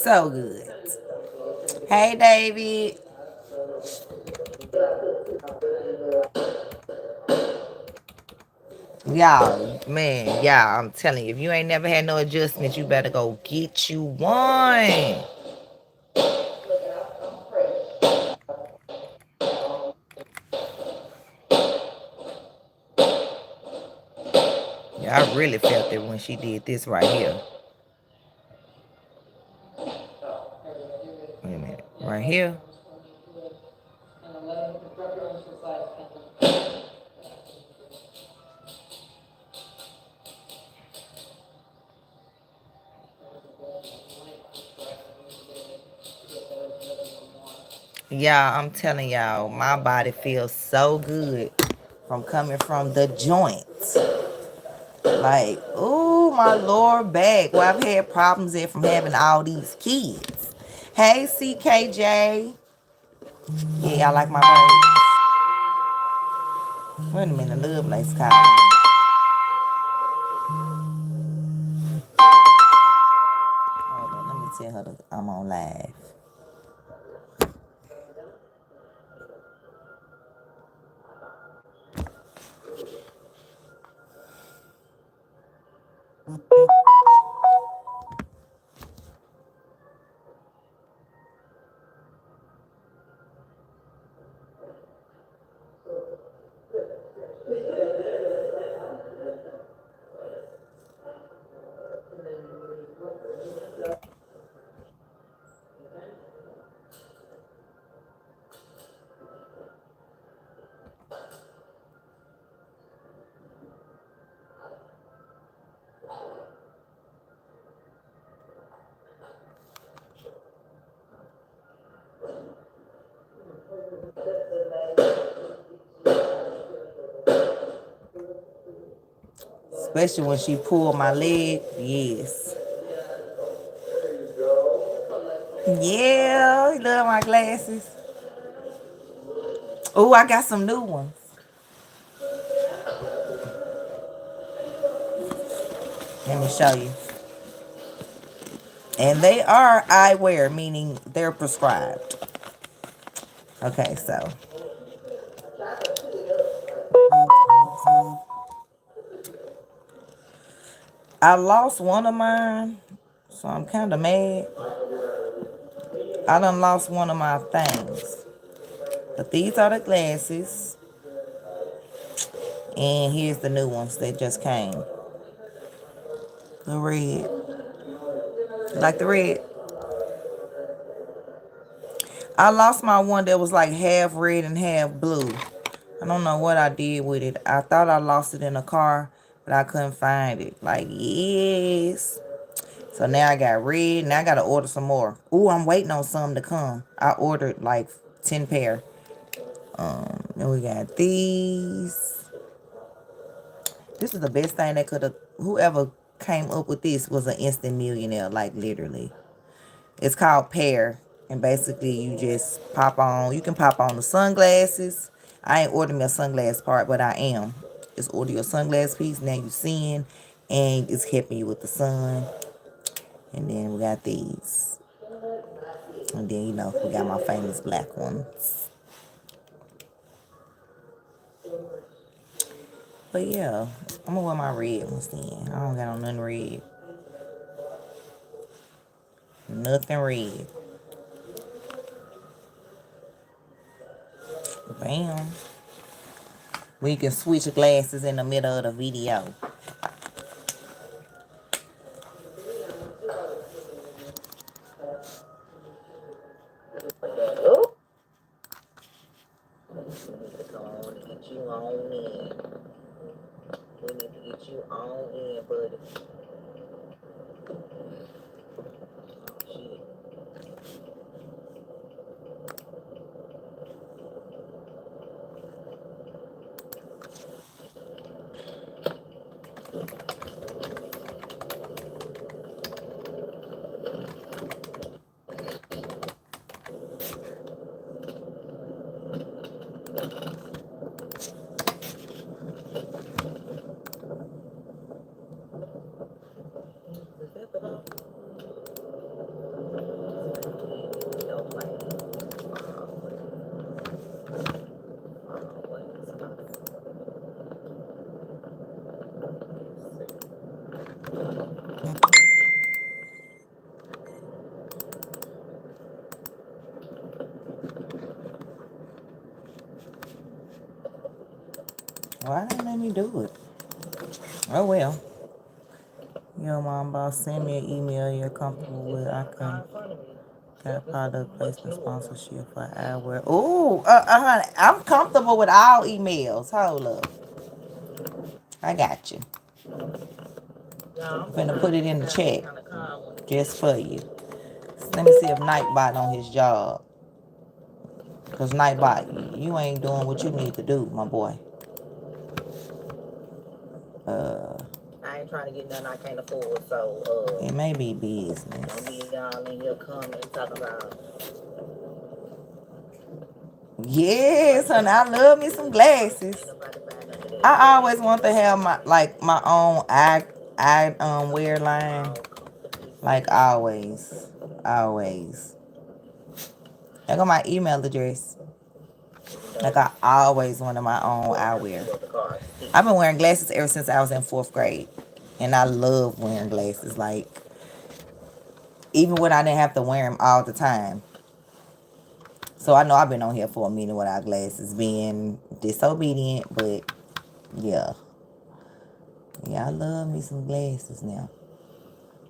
So good. Hey, David. Y'all, man, y'all, I'm telling you, if you ain't never had no adjustments, you better go get you one. Yeah, I really felt it when she did this right here. Wait a minute. Right here. Y'all, I'm telling y'all, my body feels so good from coming from the joints. Like, ooh, my lower back. Well, I've had problems there from having all these kids. Hey, CKJ. Yeah, y'all like my birds? Wait a minute, Love Lace calling me. Hold on, let me tell her that I'm on live. Especially when she pulled my leg. Yes. Yeah, you love my glasses. Oh, I got some new ones. Let me show you. And they are eyewear, meaning they're prescribed. Okay, so I lost one of mine, so I'm kind of mad. I done lost one of my things. But these are the glasses. And here's the new ones that just came. The red. Like the red. I lost my one that was like half red and half blue. I don't know what I did with it. I thought I lost it in a car, but I couldn't find it. Like, yes. So now I got red. Now I got to order some more. Ooh, I'm waiting on some to come. I ordered like 10 pair. Then we got these. This is the best thing that could have, whoever came up with this was an instant millionaire, like literally. It's called Pair. And basically you just pop on, you can pop on the sunglasses. I ain't ordered me a sunglass part, but I am. Just order your sunglass piece. Now you seeing, and it's helping you with the sun. And then we got these. And then, you know, we got my famous black ones. But yeah, I'm gonna wear my red ones then. I don't got on nothing red. Nothing red. Bam. We can switch glasses in the middle of the video. Oh. We need to go on and get you on in. We need to get you on in, buddy. Oh, shit. Is that the dog? Don't play. Why didn't let me do it? Oh well. Yo, mom boss, send me an email you're comfortable with. I can got product placement sponsorship for eyewear. Ooh, honey, I'm comfortable with all emails. Hold up. I got you. I'm finna put it in the chat just for you. Let me see if Nightbot on his job. Cause Nightbot, you ain't doing what you need to do, my boy. I ain't trying to get nothing I can't afford, so it may be business. Don't be y'all in here coming and talking about. Yes, honey, I love me some glasses. I always want to have my own eye wear line. Like always. Always. I got my email address. Like I always wanted my own eyewear. I've been wearing glasses ever since I was in 4th grade. And I love wearing glasses. Like, even when I didn't have to wear them all the time. So I know I've been on here for a minute without glasses, being disobedient, but yeah. Yeah, I love me some glasses now.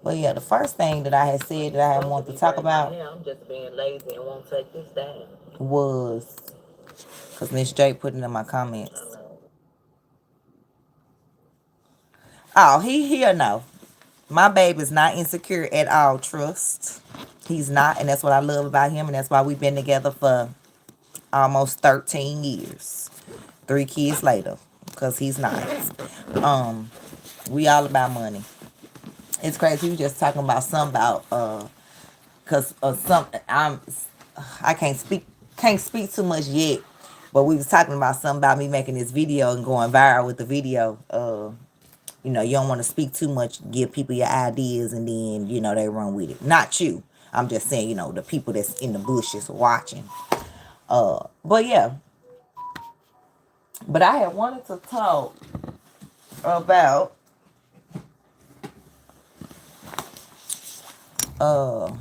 But yeah, the first thing that I had said that I had wanted to talk about, I'm just being lazy and won't take this down, was, because Miss J put it in my comments. Oh, he'll know. My baby's not insecure at all, trust. He's not, and that's what I love about him, and that's why we've been together for almost 13 years. 3 kids later, because he's not. We all about money. It's crazy. We just talking about something about because I can't speak too much yet, but we was talking about something about me making this video and going viral with the video. You don't want to speak too much, give people your ideas, and then, they run with it. Not you. I'm just saying, the people that's in the bushes watching. But yeah. But I had wanted to talk about uh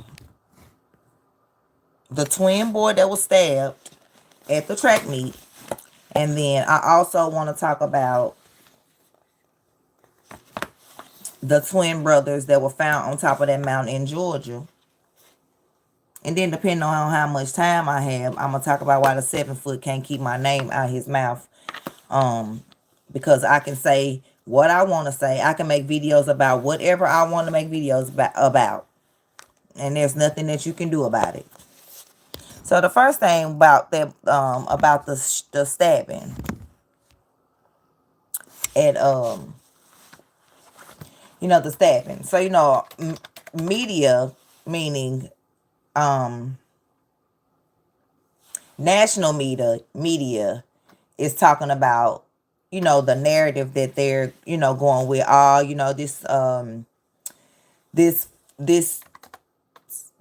the twin boy that was stabbed at the track meet. And then I also want to talk about the twin brothers that were found on top of that mountain in Georgia. And then depending on how much time I have, I'm gonna talk about why the 7-foot can't keep my name out of his mouth. Because I can say what I want to say. I can make videos about whatever I want to make videos about. And there's nothing that you can do about it. So the first thing about the stabbing at the stabbing. So media, meaning national media is talking about the narrative that they're going with. All this this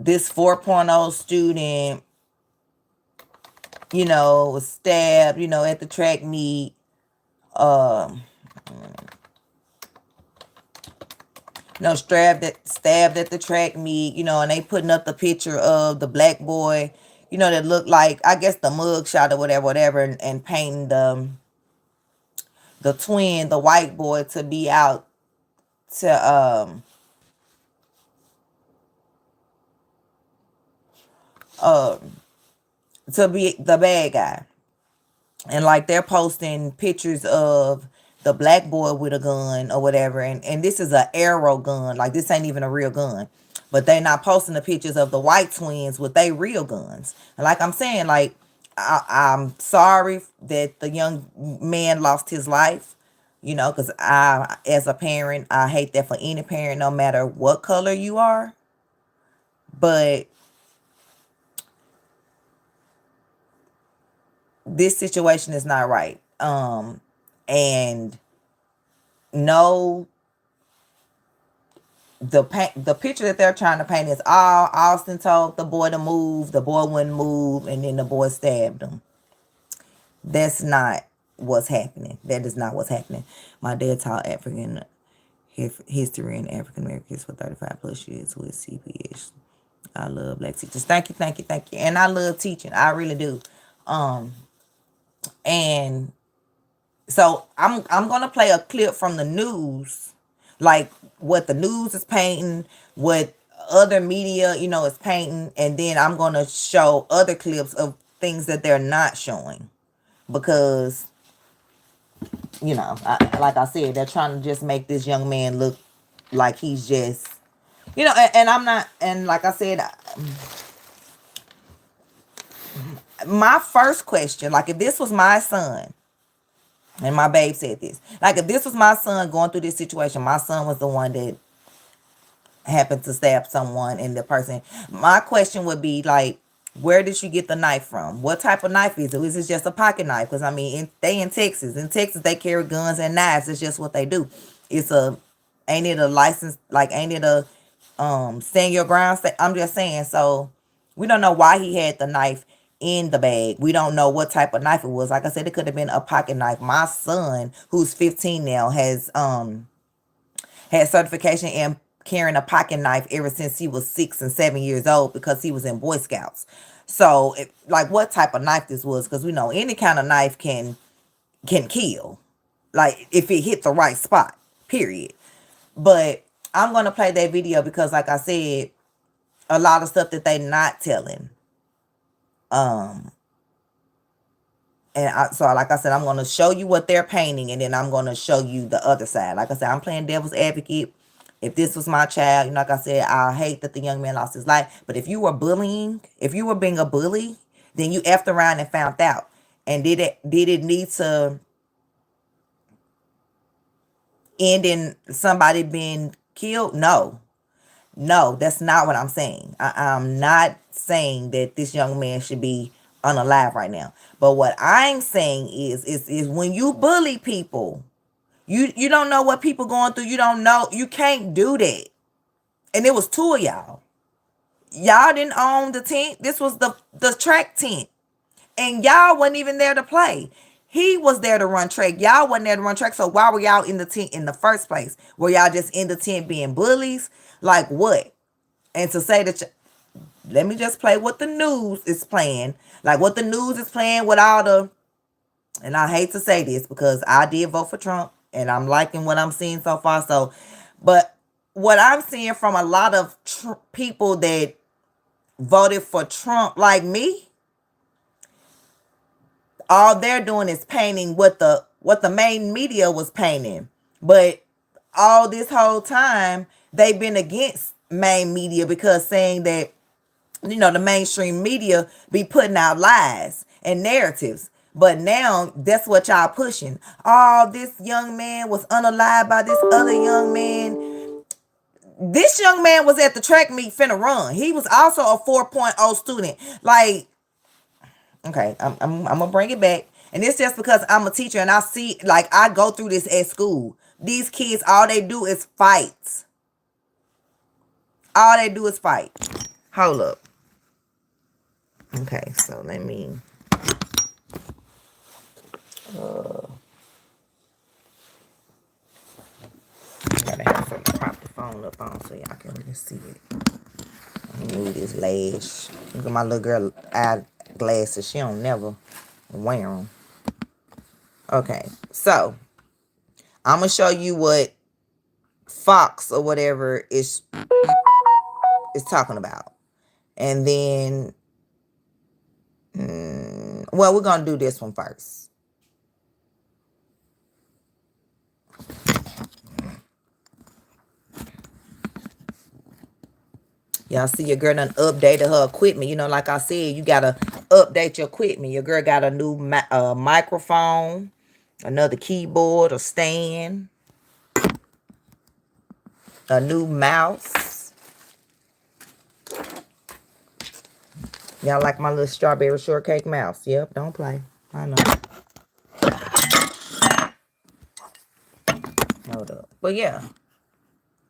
this 4.0 student was stabbed at the track meet. Stabbed at the track meet, and they putting up the picture of the black boy, that looked like, I guess, the mug shot or whatever, and painting the twin, the white boy, to be out uh to be the bad guy. And like they're posting pictures of the black boy with a gun or whatever, and this is an arrow gun, like this ain't even a real gun. But they not posting the pictures of the white twins with their real guns. And like I'm saying, like I'm sorry that the young man lost his life, because as a parent, I hate that for any parent, no matter what color you are. But this situation is not right. And no, the picture that they're trying to paint is all Austin told the boy to move, the boy wouldn't move, and then the boy stabbed him. That's not what's happening. That is not what's happening. My dad taught African history and African Americans for 35 plus years with CPS. I love black teachers. Thank you, thank you, thank you. And I love teaching. I really do. And so I'm gonna play a clip from the news, like what the news is painting, what other media, is painting, and then I'm gonna show other clips of things that they're not showing, because like I said, they're trying to just make this young man look like he's just, and I'm not, and like I said, my first question, like if this was my son, and my babe said this, like if this was my son going through this situation, my son was the one that happened to stab someone, and the person, my question would be like, where did you get the knife from? What type of knife is it? Is it just a pocket knife? Because I mean, they in Texas. In Texas, they carry guns and knives. It's just what they do. Ain't it a license? Like, ain't it a stand your ground? I'm just saying. So we don't know why he had the knife in the bag. We don't know what type of knife it was. Like I said, it could have been a pocket knife. My son, who's 15 now, has had certification in carrying a pocket knife ever since he was 6 and 7 years old, because he was in Boy Scouts. So, like, what type of knife this was, because we know any kind of knife can kill, like if it hit the right spot. Period. But I'm gonna play that video because, like I said, a lot of stuff that they not telling. So like I said, I'm going to show you what they're painting, and then I'm going to show you the other side. Like I said, I'm playing devil's advocate. If this was my child, like I said, I hate that the young man lost his life. But if you were bullying, if you were being a bully, then you effed around and found out. And did it need to end in somebody being killed? No. No, that's not what I'm saying. I'm not saying that this young man should be unalive right now. But what I'm saying is when you bully people, You don't know what people going through. You don't know. You can't do that. And it was two of y'all. Y'all didn't own the tent. This was the track tent. And y'all wasn't even there to play. He was there to run track. Y'all wasn't there to run track. So why were y'all in the tent in the first place? Were y'all just in the tent being bullies? Like what? And to say that, let me just play what the news is playing. Like what the news is playing with all the, and I hate to say this because I did vote for Trump and I'm liking what I'm seeing so far. So, but what I'm seeing from a lot of people that voted for Trump, like me, all they're doing is painting what the main media was painting. But all this whole time, they've been against main media because saying that, the mainstream media be putting out lies and narratives. But now that's what y'all pushing. Oh, this young man was unalived by this other young man. This young man was at the track meet finna run. He was also a 4.0 student. Like, okay, I'm gonna bring it back. And it's just because I'm a teacher and I see, like, I go through this at school. These kids, all they do is fight. All they do is fight. Hold up. Okay, so let me I gotta have something to prop the phone up on so y'all can really see it. I move this lash. Look at my little girl eyeglasses. She don't never wear them. Okay, so I'm gonna show you what Fox or whatever is talking about, and then well, we're gonna do this one first. Y'all see your girl done updated her equipment. Like I said, you gotta update your equipment. Your girl got a new microphone, another keyboard, a stand, a new mouse. Y'all like my little strawberry shortcake mouse? Yep, don't play. I know. Hold up. But yeah,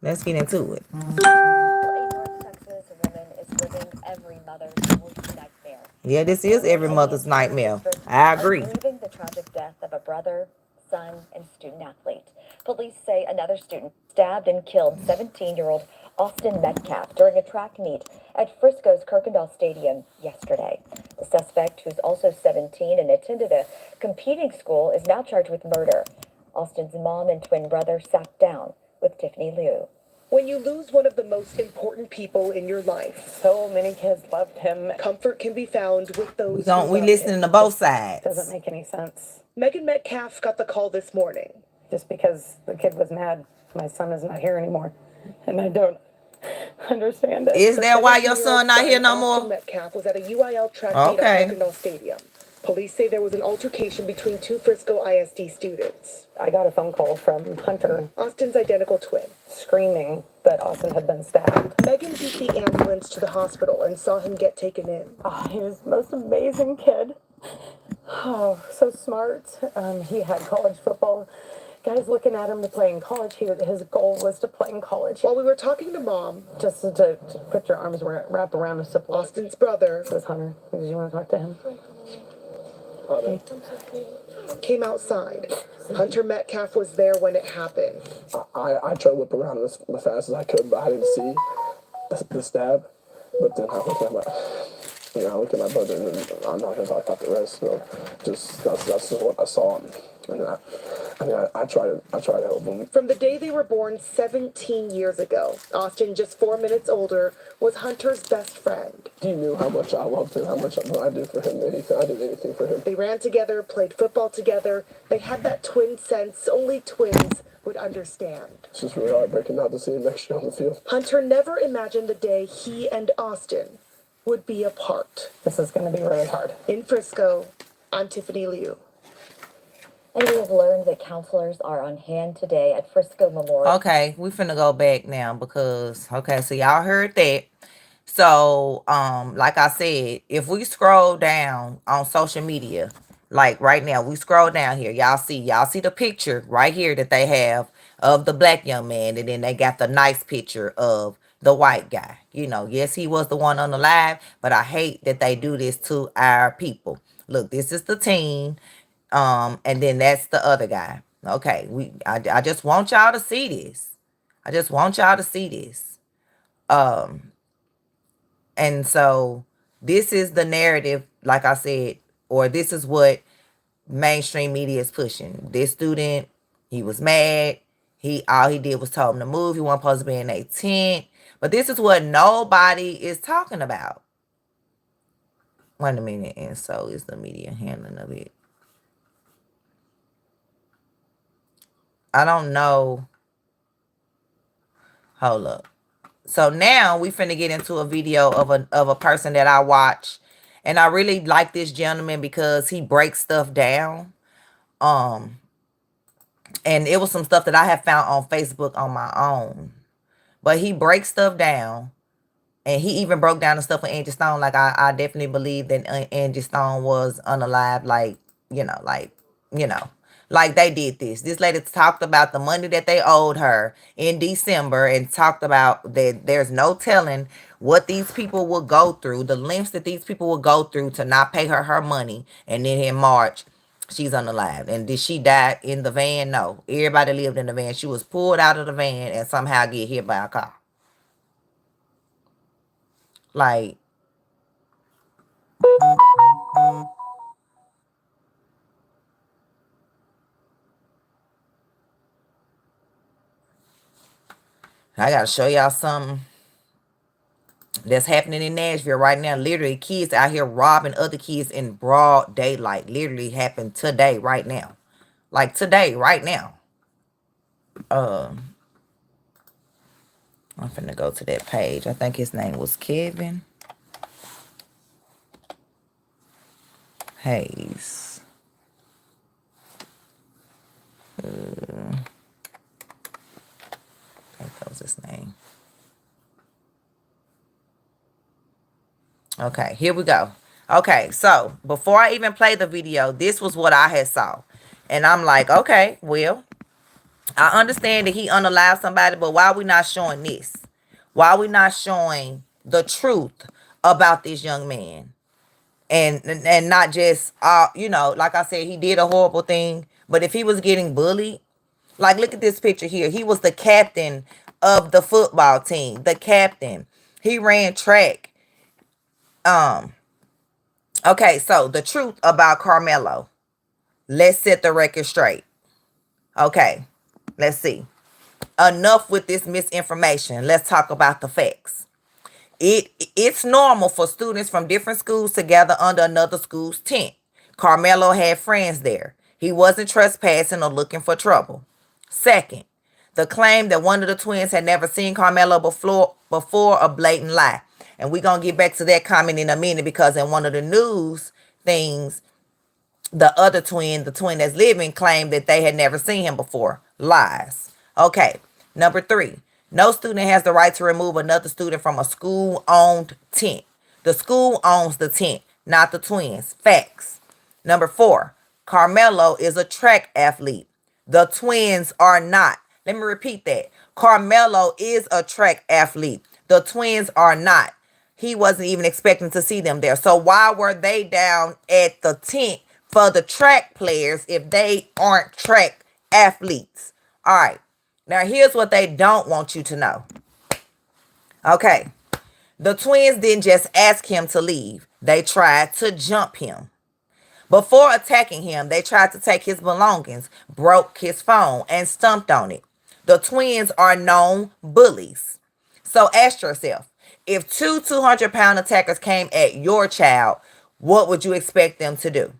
let's get into it. A North Texas woman is living every mother's worst nightmare. Yeah, this is every mother's nightmare. I agree. Grieving the tragic death of a brother, son, and student athlete. Police say another student stabbed and killed 17-year-old Austin Metcalf during a track meet at Frisco's Kirkendall Stadium yesterday. The suspect, who's also 17 and attended a competing school, is now charged with murder. Austin's mom and twin brother sat down with Tiffany Liu. When you lose one of the most important people in your life, so many kids loved him. Comfort can be found with those. We listening to both sides. Doesn't make any sense. Megan Metcalf got the call this morning. Just because the kid was mad, my son is not here anymore, and I don't understand it. Is that why your son not here no more? Metcalf was at a UIL track meet at Kirkendall Stadium. Police say there was an altercation between two Frisco ISD students. I got a phone call from Hunter, Austin's identical twin, screaming that Austin had been stabbed. Megan beat the ambulance to the hospital and saw him get taken in. Oh, he was the most amazing kid. Oh, so smart. He had college football. Guys looking at him to play in college. His goal was to play in college. While we were talking to Mom, just to put your arms wrapped around his support. Austin's brother was Hunter. Did you want to talk to him? Came outside. Hunter Metcalf was there when it happened. I tried to whip around as fast as I could, but I didn't see the stab. But then I looked at my brother, and I'm not going to talk about the rest. So that's what I saw. And I tried to help him. From the day they were born 17 years ago, Austin, just 4 minutes older, was Hunter's best friend. He knew how much I loved him, how much I did for him. I did anything for him. They ran together, played football together. They had that twin sense only twins would understand. It's just really heartbreaking not to see him next year on the field. Hunter never imagined the day he and Austin would be apart. This is going to be really hard. In Frisco, I'm Tiffany Liu. And we have learned that counselors are on hand today at Frisco Memorial. Okay, we finna go back now because, so y'all heard that. So, like I said, if we scroll down on social media, Like right now, we scroll down here. Y'all see the picture right here that they have of the black young man. And then they got the nice picture of the white guy. You know, yes, he was the one on the live, but I hate that they do this to our people. Look, this is the teen. And then that's the other guy. Okay, I just want y'all to see this. I just want y'all to see this. And so this is the narrative, like I said, or this is what mainstream media is pushing. This student, he was mad. All he did was tell him to move. He wasn't supposed to be in a tent. But this is what nobody is talking about. Wait a minute. And so is the media handling of it. I don't know. Hold up. So now we finna get into a video of a person that I watch. And I really like this gentleman because he breaks stuff down. And it was some stuff that I have found on Facebook on my own. But he breaks stuff down. And he even broke down the stuff with Angie Stone. Like, I definitely believe that Angie Stone was unalive. Like they did this. This lady talked about the money that they owed her in December and talked about that there's no telling what these people will go through, the lengths that these people will go through to not pay her money. And then in March, she's unalive. And did she die in the van? No. Everybody lived in the van. She was pulled out of the van and somehow get hit by a car. Like, I gotta show y'all something that's happening in Nashville right now. Literally, kids out here robbing other kids in broad daylight. Literally happened today, right now. Like today, right now. I'm finna go to that page. I think his name was Kevin Hayes. I think that was his name. Okay, here we go. Okay, so before I even play the video, this was what I had saw. And I'm like, okay, well, I understand that he unalived somebody, but why are we not showing this? Why are we not showing the truth about this young man? And not just, like I said, he did a horrible thing. But if he was getting bullied, like, look at this picture here. He was the captain of the football team. The captain. He ran track. Okay, so the truth about Carmelo. Let's set the record straight. Okay, let's see. Enough with this misinformation. Let's talk about the facts. It's normal for students from different schools to gather under another school's tent. Carmelo had friends there. He wasn't trespassing or looking for trouble. Second, the claim that one of the twins had never seen Carmelo before a blatant lie. And we're going to get back to that comment in a minute, because in one of the news things, the other twin, the twin that's living, claimed that they had never seen him before. Lies. Okay. Number 3. No student has the right to remove another student from a school-owned tent. The school owns the tent, not the twins. Facts. Number 4. Carmelo is a track athlete. The twins are not. Let me repeat that. Carmelo is a track athlete. The twins are not. He wasn't even expecting to see them there. So why were they down at the tent for the track players if they aren't track athletes? All right. Now, here's what they don't want you to know. Okay. The twins didn't just ask him to leave. They tried to jump him. Before attacking him, they tried to take his belongings, broke his phone, and stomped on it. The twins are known bullies. So ask yourself, if two 200-pound attackers came at your child, what would you expect them to do?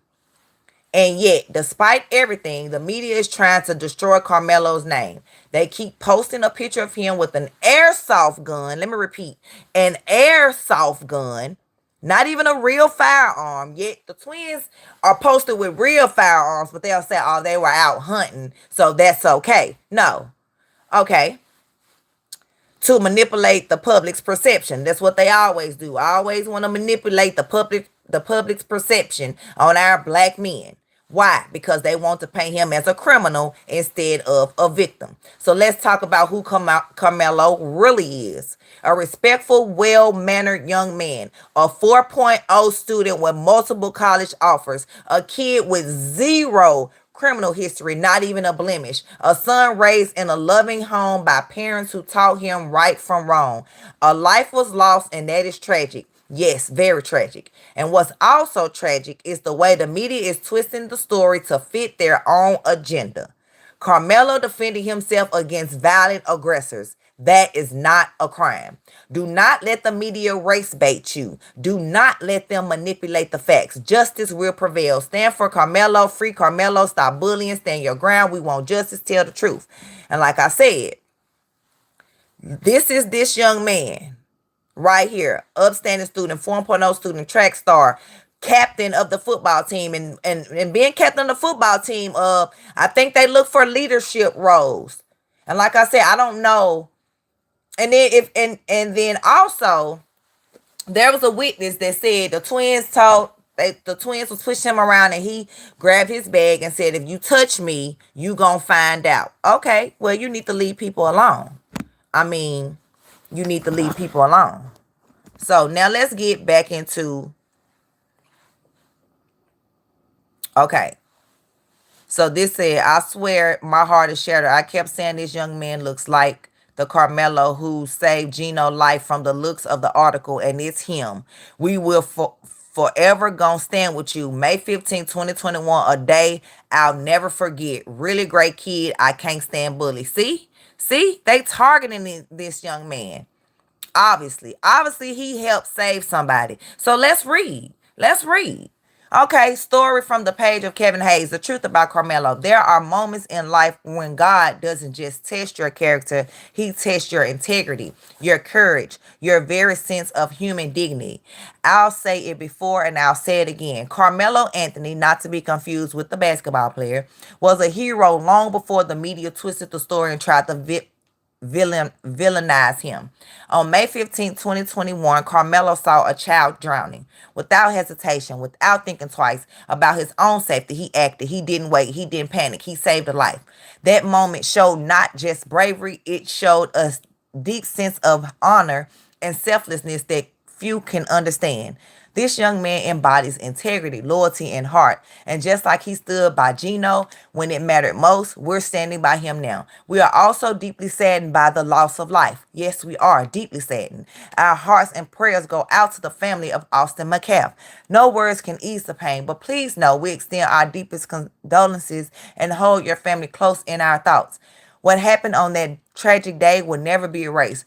And yet, despite everything, the media is trying to destroy Carmelo's name. They keep posting a picture of him with an airsoft gun. Let me repeat, an airsoft gun. Not even a real firearm. Yet the twins are posted with real firearms, but they'll say, oh, they were out hunting, so that's okay. No. Okay. To manipulate the public's perception. That's what they always do. I always want to manipulate the public's perception on our black men. Why? Because they want to paint him as a criminal instead of a victim. So let's talk about who Carmelo really is. A respectful, well-mannered young man, a 4.0 student with multiple college offers, a kid with zero criminal history, not even a blemish, a son raised in a loving home by parents who taught him right from wrong. A life was lost, and that is tragic. Yes, very tragic. And what's also tragic is the way the media is twisting the story to fit their own agenda. Carmelo defended himself against violent aggressors. That is not a crime. Do not let the media race bait you. Do not let them manipulate the facts. Justice will prevail. Stand for Carmelo. Free Carmelo. Stop bullying. Stand your ground. We want justice. Tell the truth. And like I said, this is this young man right here. Upstanding student, 4.0 student, track star, captain of the football team. And being captain of the football team, I think they look for leadership roles. And like I said, I don't know. And then and then also there was a witness that said the twins was pushing him around, and he grabbed his bag and said, if you touch me, you gonna find out. Okay, well, you need to leave people alone. I mean, you need to leave people alone. So now let's get back into, okay. So this said, I swear my heart is shattered. I kept saying this young man looks like the Carmelo who saved Gino's life from the looks of the article, and it's him. We will forever gonna stand with you. May 15, 2021, a day I'll never forget. Really great kid. I can't stand bullies. See, they targeting this young man. Obviously he helped save somebody. So let's read. Okay, story from the page of Kevin Hayes. The truth about Carmelo. There are moments in life when God doesn't just test your character. He tests your integrity, your courage, your very sense of human dignity. I'll say it before and I'll say it again. Carmelo Anthony, not to be confused with the basketball player, was a hero long before the media twisted the story and tried to villainize him. On May 15, 2021, Carmelo saw a child drowning. Without hesitation, without thinking twice about his own safety, he acted. He didn't wait. He didn't panic. He saved a life. That moment showed not just bravery, it showed a deep sense of honor and selflessness that few can understand. This young man embodies integrity, loyalty, and heart. And just like he stood by Gino when it mattered most, we're standing by him now. We are also deeply saddened by the loss of life. Yes, we are deeply saddened. Our hearts and prayers go out to the family of Austin McCaff. No words can ease the pain, but please know we extend our deepest condolences and hold your family close in our thoughts. What happened on that tragic day will never be erased.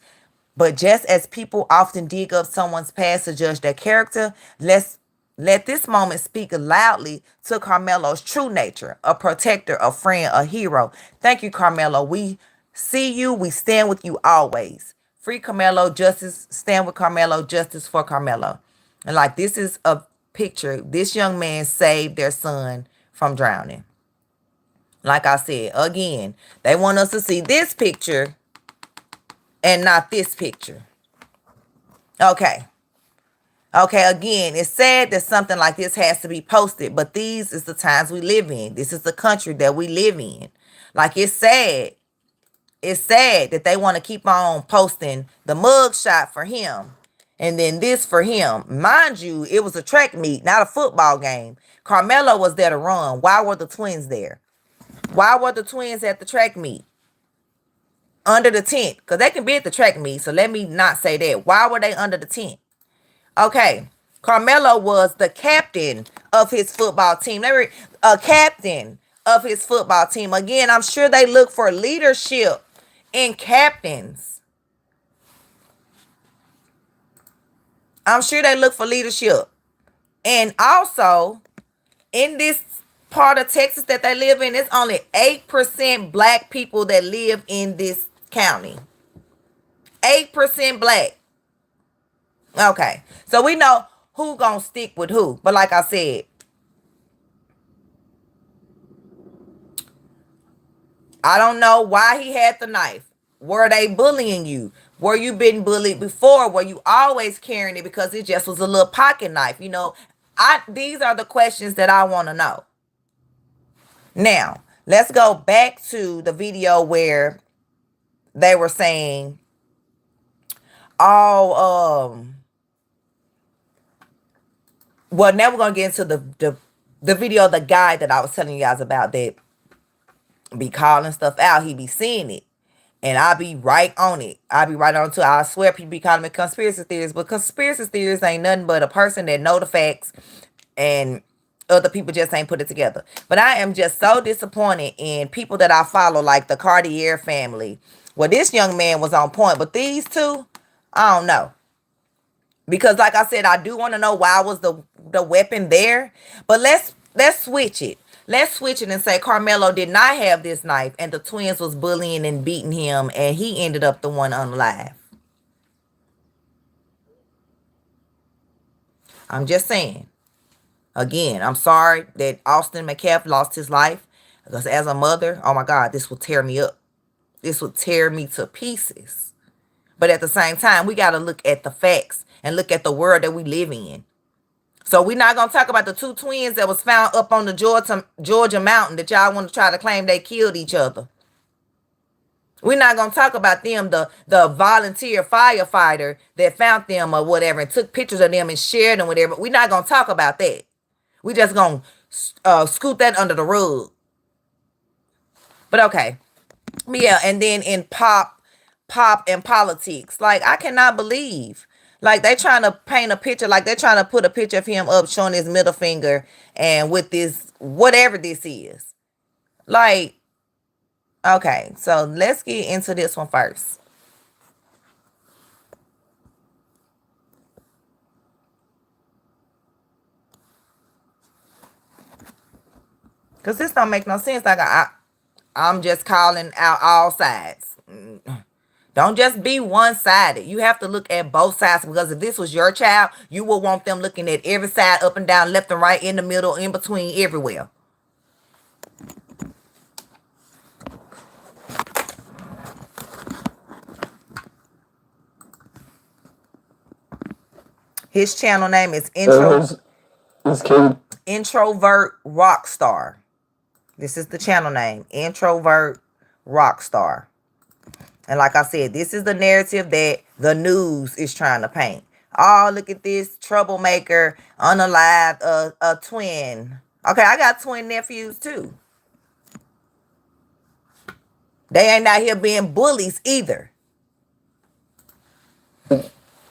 But just as people often dig up someone's past to judge their character, let this moment speak loudly to Carmelo's true nature, a protector, a friend, a hero. Thank you, Carmelo. We see you. We stand with you always. Free Carmelo, justice. Stand with Carmelo, justice for Carmelo. And like, this is a picture. This young man saved their son from drowning. Like I said, again, they want us to see this picture and not this picture. Okay, again, it's sad that something like this has to be posted, but these is the times we live in. This is the country that we live in. Like, it's sad. It's sad that they want to keep on posting the mug shot for him and then this for him. Mind you, it was a track meet, not a football game. Carmelo was there to run. Why were the twins there? Why were the twins at the track meet? Under the tent, because they can be at the track meet, so let me not say that. Why were they under the tent? Okay, Carmelo was the captain of his football team. A captain of his football team. Again, I'm sure they look for leadership in captains. I'm sure they look for leadership. And also, in this part of Texas that they live in, it's only 8% black people that live in this county. 8% black. Okay, so we know who gonna stick with who. But like I said, I don't know why he had the knife. Were they bullying you? Were you been bullied before? Were you always carrying it because it just was a little pocket knife? You know, these are the questions that I want to know. Now, let's go back to the video where they were saying all well, now we're gonna get into the video of the guy that I was telling you guys about that be calling stuff out. He be seeing it. And I be right on it. I be right on it too. I swear people be calling me conspiracy theories. But conspiracy theories ain't nothing but a person that know the facts and other people just ain't put it together. But I am just so disappointed in people that I follow, like the Cartier family. Well, this young man was on point. But these two, I don't know. Because like I said, I do want to know why was the weapon there. But let's switch it. Let's switch it and say Carmelo did not have this knife and the twins was bullying and beating him and he ended up the one unalive. I'm just saying. Again, I'm sorry that Austin McCaff lost his life. Because as a mother, oh my God, this will tear me up. This will tear me to pieces. But at the same time, we got to look at the facts and look at the world that we live in. So we're not going to talk about the two twins that was found up on the Georgia mountain that y'all want to try to claim they killed each other. We're not going to talk about them, the volunteer firefighter that found them or whatever and took pictures of them and shared them, whatever. We're not going to talk about that. We just going to scoot that under the rug. But okay. Yeah, and then in pop and politics. Like, I cannot believe. Like, they trying to paint a picture, like they're trying to put a picture of him up showing his middle finger and with this, whatever this is. Like, okay, so let's get into this one first. Because this don't make no sense. Like, I'm just calling out all sides. Don't just be one-sided. You have to look at both sides, because if this was your child, you will want them looking at every side, up and down, left and right, in the middle, in between, everywhere. His channel name is Introvert Rockstar. This is the channel name, Introvert Rockstar. And like I said, this is the narrative that the news is trying to paint. Oh, look at this troublemaker, unalived, a twin. Okay, I got twin nephews too. They ain't out here being bullies either.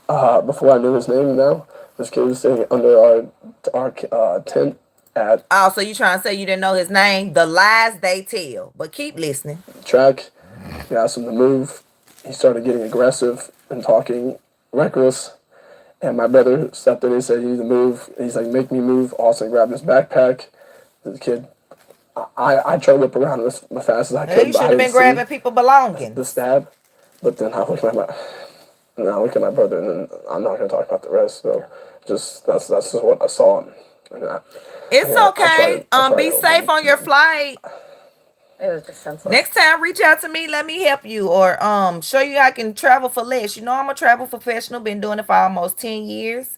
Before I knew his name now, this kid was sitting under our tent at... Oh, so you trying to say you didn't know his name? The lies they tell. But keep listening. Track. He asked him to move. He started getting aggressive and talking reckless. And my brother stepped in and said, "You need to move." And he's like, "Make me move." Austin grabbed his backpack. The kid, I tried to whip around as fast as I could. You should have been grabbing people belongings. The stab. But then I look at my brother, and then I'm not going to talk about the rest. So that's just what I saw. It's okay. Be safe on your flight. It was just senseless. Next time, reach out to me. Let me help you, or show you I can travel for less. You know, I'm a travel professional. Been doing it for almost 10 years.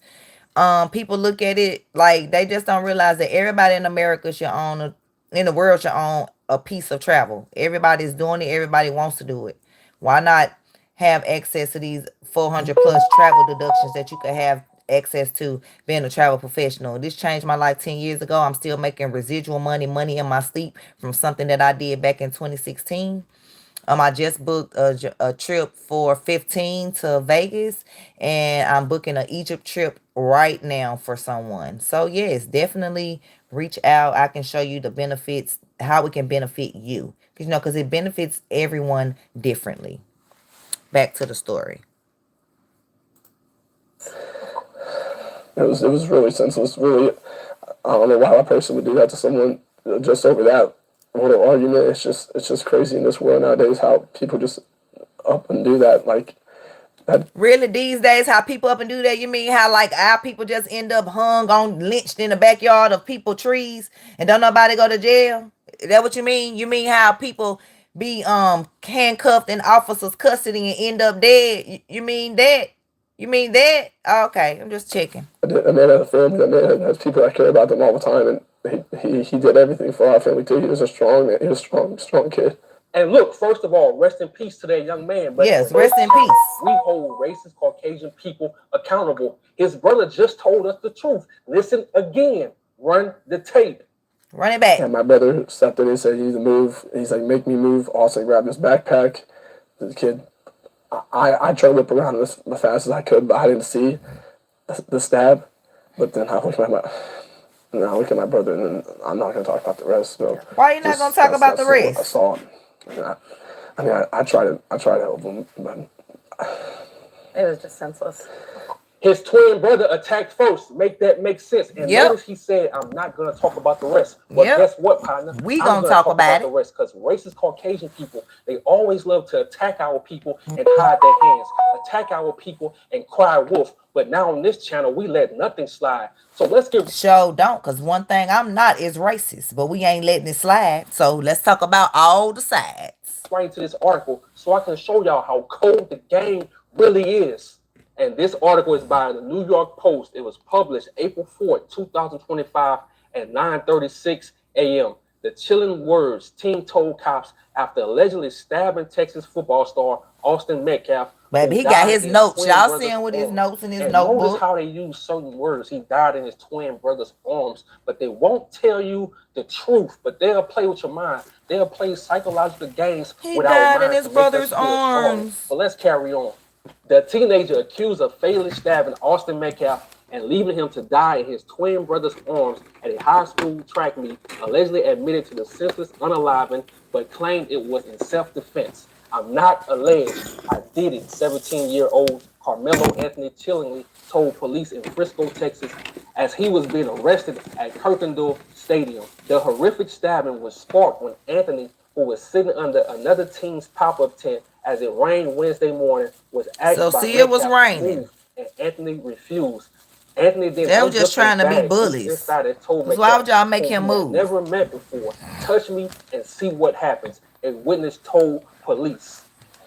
People look at it like they just don't realize that everybody in America should own in the world should own a piece of travel. Everybody's doing it. Everybody wants to do it. Why not have access to these 400 plus travel deductions that you could have access to being a travel professional? This changed my life 10 years ago. I'm still making residual money in my sleep from something that I did back in 2016. I just booked a trip for 15 to Vegas, and I'm booking an Egypt trip right now for someone. So yes, definitely reach out. I can show you the benefits, how it can benefit you. Because it benefits everyone differently. Back to the story. It was really senseless. Really, I don't know why a person would do that to someone just over that little argument. It's just crazy in this world nowadays how people just up and do that. Like that. Really, these days, how people up and do that? You mean how like our people just end up hung on, lynched in the backyard of people trees and don't nobody go to jail? Is that what you mean? You mean how people be handcuffed in officers' custody and end up dead? You mean that? You mean that? Okay, I'm just checking. A man has a family. A man has people that care about them all the time, and he did everything for our family too. He was a strong kid. And look, first of all, rest in peace to that young man. But Yes, rest in peace. we hold racist Caucasian people accountable. His brother just told us the truth. Listen again. Run the tape. Run it back. And my brother stepped in and said, "You need to move." He's like, "Make me move." Austin grabbed his backpack. The kid, I tried to whip around as fast as I could, but I didn't see the stab. But then I looked at my brother, and I'm not going to talk about the rest. So why are you not going to talk about the rest? I saw him. I tried to help him, but It was just senseless. His twin brother attacked first. Make that make sense. And notice he said, "I'm not going to talk about the rest." But guess what, partner? We going to talk about the rest, because racist Caucasian people, they always love to attack our people and hide their hands, attack our people and cry wolf. But now on this channel, we let nothing slide. So let's get don't, because one thing I'm not is racist, but we ain't letting it slide. So let's talk about all the sides. right into this article so I can show y'all how cold the game really is. And this article is by the New York Post. It was published April 4th, 2025 at 9:36 a.m. The chilling words team told cops after allegedly stabbing Texas football star Austin Metcalf. Baby, he got his notes. Y'all seeing with his notes in his notebook. Notice how they use certain words. He died in his twin brother's arms, but they won't tell you the truth. But they'll play with your mind. They'll play psychological games with our minds. He died in his brother's arms. But let's carry on. The teenager accused of fatally stabbing Austin Metcalf and leaving him to die in his twin brother's arms at a high school track meet, allegedly admitted to the senseless unaliving, but claimed it was in self-defense. "I'm not alleged. I did it," 17-year-old Carmelo Anthony chillingly told police in Frisco, Texas, as he was being arrested at Kirkendall Stadium. The horrific stabbing was sparked when Anthony, who was sitting under another team's pop-up tent as it rained Wednesday morning, was asked by it was raining, and Anthony refused. Anthony then they were just trying to be bullies. Why would y'all make him move? Never met before. Touch me and see what happens. A witness told police.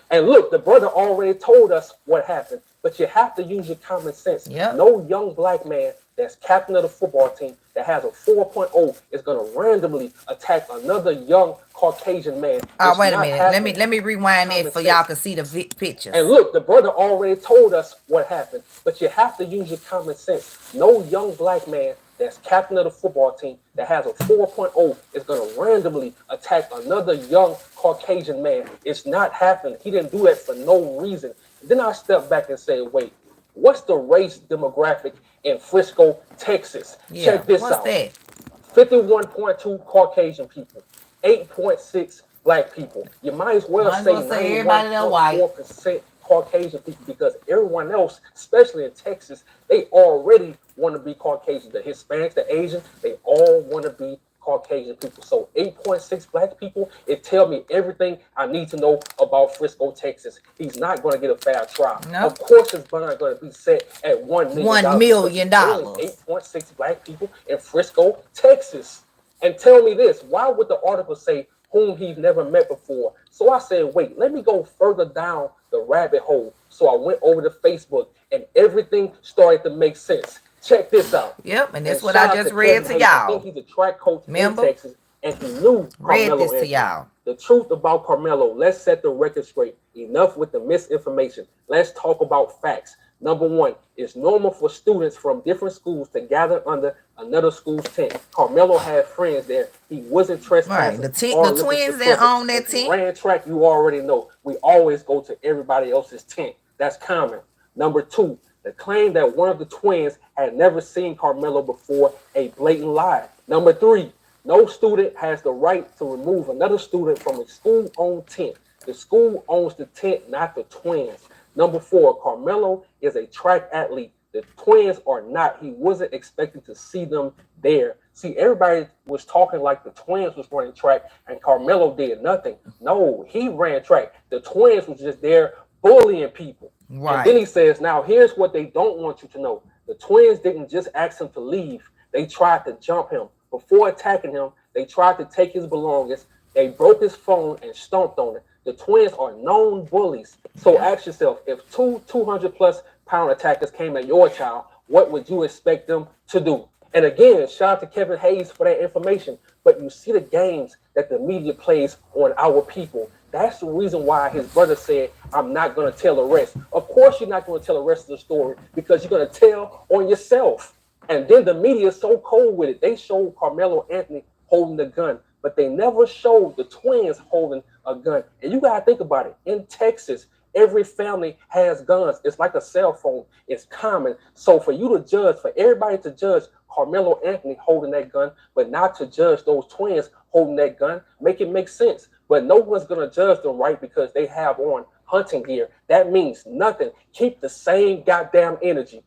And look, the brother already told us what happened, but you have to use your common sense. No young black man that's captain of the football team that has a 4.0 is going to randomly attack another young Caucasian man. Oh, wait a minute. Let me rewind it for y'all can see the pictures. And look, the brother already told us what happened, but you have to use your common sense. No young black man that's captain of the football team that has a 4.0 is going to randomly attack another young Caucasian man. It's not happening. He didn't do that for no reason. Then I step back and say, wait, what's the race demographic in Frisco, Texas? Check this out. 51.2 Caucasian people, 8.6 black people. You might as well say 91.4% Caucasian people, because everyone else, especially in Texas, they already want to be Caucasian. The Hispanics, the Asians, they all want to be Caucasian people. So 8.6 black people, it tells me everything I need to know about Frisco, Texas. He's not going to get a fair trial. Nope. Of course, his bond is going to be set at $1 million. $1 million. 8.6 black people in Frisco, Texas. And tell me this, why would the article say whom he's never met before? So I said, wait, let me go further down the rabbit hole. So I went over to Facebook and everything started to make sense. Check this out. Yep, and that's what I just read to y'all. I think he's a track coach in Texas, and he knew Carmelo. Read this to y'all. The truth about Carmelo. Let's set the record straight. Enough with the misinformation. Let's talk about facts. Number one, it's normal for students from different schools to gather under another school's tent. Carmelo had friends there. He wasn't trespassing. Right. The twins that own that tent. Ran track, you already know. We always go to everybody else's tent. That's common. Number two, the claim that one of the twins had never seen Carmelo before, a blatant lie. Number three, no student has the right to remove another student from a school-owned tent. The school owns the tent, not the twins. Number four, Carmelo is a track athlete. The twins are not. He wasn't expecting to see them there. See, everybody was talking like the twins was running track and Carmelo did nothing. No, he ran track. The twins was just there bullying people. Right. And then he says, now here's what they don't want you to know. The twins didn't just ask him to leave. They tried to jump him. Before attacking him, they tried to take his belongings. They broke his phone and stomped on it. The twins are known bullies. So ask yourself, if two 200-plus-pound attackers came at your child, what would you expect them to do? And again, shout out to Kevin Hayes for that information. But you see the games that the media plays on our people. That's the reason why his brother said, I'm not going to tell the rest. Of course, you're not going to tell the rest of the story because you're going to tell on yourself. And then the media is so cold with it. They showed Carmelo Anthony holding the gun, but they never showed the twins holding a gun. And you got to think about it. In Texas, every family has guns. It's like a cell phone. It's common. So for you to judge, for everybody to judge Carmelo Anthony holding that gun, but not to judge those twins holding that gun, make it make sense. But no one's going to judge them right because they have on hunting gear. That means nothing. Keep the same goddamn energy.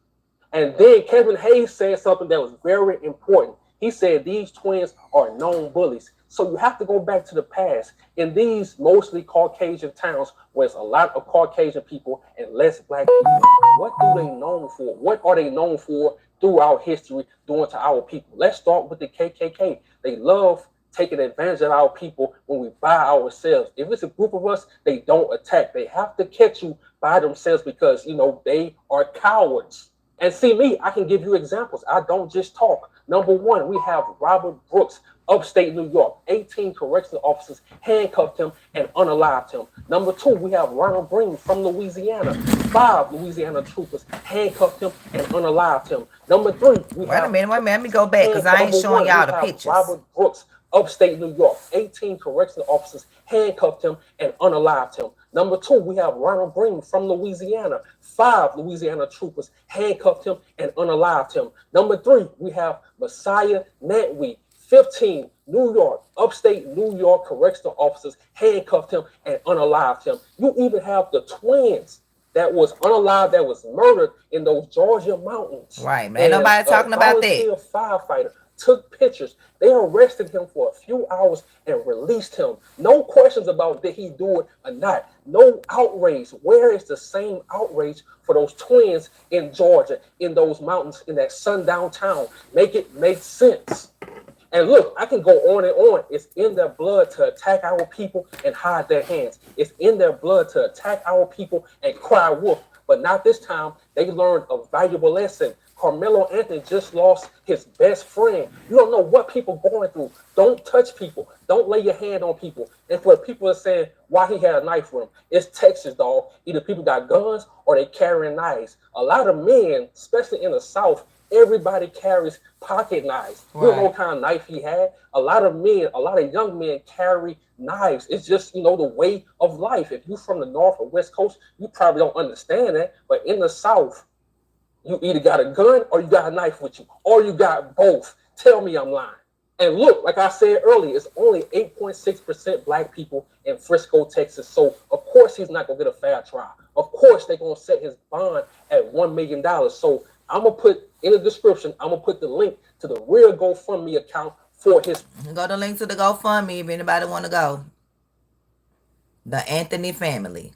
And then Kevin Hayes said something that was very important. He said these twins are known bullies. So you have to go back to the past. In these mostly Caucasian towns where it's a lot of Caucasian people and less black people, what do they known for? What are they known for throughout history doing to our people? Let's start with the KKK. They love taking advantage of our people when we buy ourselves. If it's a group of us, they don't attack. They have to catch you by themselves because, you know, they are cowards. And see me, I can give you examples. I don't just talk. Number one, we have Robert Brooks, upstate New York. 18 correctional officers handcuffed him and unalived him. Number two, we have Ronald Green from Louisiana. 5 Louisiana troopers handcuffed him and unalived him. Number three, we Wait a minute, let me go back because I ain't showing y'all the pictures. Robert Brooks, upstate New York. 18 correctional officers handcuffed him and unalived him. Number two, we have Ronald Green from Louisiana. 5 Louisiana troopers handcuffed him and unalived him. Number three, we have Messiah Nantweek. 15 New York, upstate New York correctional officers handcuffed him and unalived him. You even have the twins that was unalived, that was murdered in those Georgia mountains. Right, man. Ain't nobody talking about that. Firefighter took pictures. They arrested him for a few hours and released him. No questions about did he do it or not. No outrage. Where is the same outrage for those twins in Georgia, in those mountains, in that sundown town? Make it make sense. And look, I can go on and on. It's in their blood to attack our people and hide their hands. It's in their blood to attack our people and cry wolf. But not this time. They learned a valuable lesson. Carmelo Anthony just lost his best friend. You don't know what people are going through. Don't touch people. Don't lay your hand on people. And for people are saying why he had a knife with him, it's Texas, dog. Either people got guns or they carrying knives. A lot of men, especially in the South, everybody carries pocket knives. Right. You don't know what kind of knife he had. A lot of men, a lot of young men carry knives. It's just, you know, the way of life. If you're from the North or West Coast, you probably don't understand that. But in the South, you either got a gun or you got a knife with you, or you got both. Tell me I'm lying. And look, like I said earlier, it's only 8.6% black people in Frisco, Texas. So, of course, he's not going to get a fair trial. Of course, they're going to set his bond at $1 million. So, I'm going to put in the description, I'm going to put the link to the real GoFundMe account for his. Go to the link to the GoFundMe if anybody want to go. The Anthony family.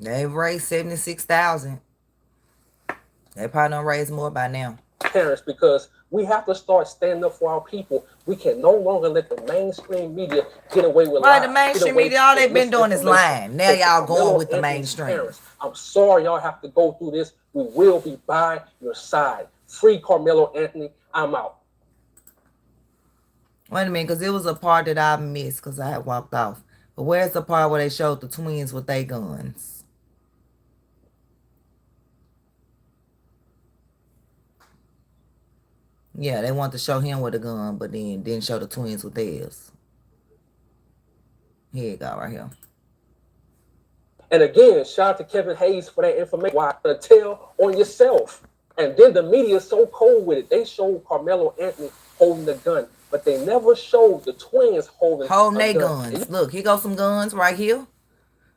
They've raised $76,000. They probably don't raise more by now. Parents, because we have to start standing up for our people. We can no longer let the mainstream media get away with lies. The mainstream media, all they've been doing is lying. Now y'all going with the mainstream. Parents, I'm sorry y'all have to go through this. We will be by your side. Free Carmelo Anthony. I'm out. Wait a minute, because it was a part that I missed because I had walked off. But where's the part where they showed the twins with their guns? Yeah, they want to show him with a gun, but then didn't show the twins with theirs. Here you go, right here. And again, shout out to Kevin Hayes for that information. Why tell on yourself? And then the media is so cold with it. They showed Carmelo Anthony holding the gun, but they never showed the twins holding their guns. Look, here go some guns right here.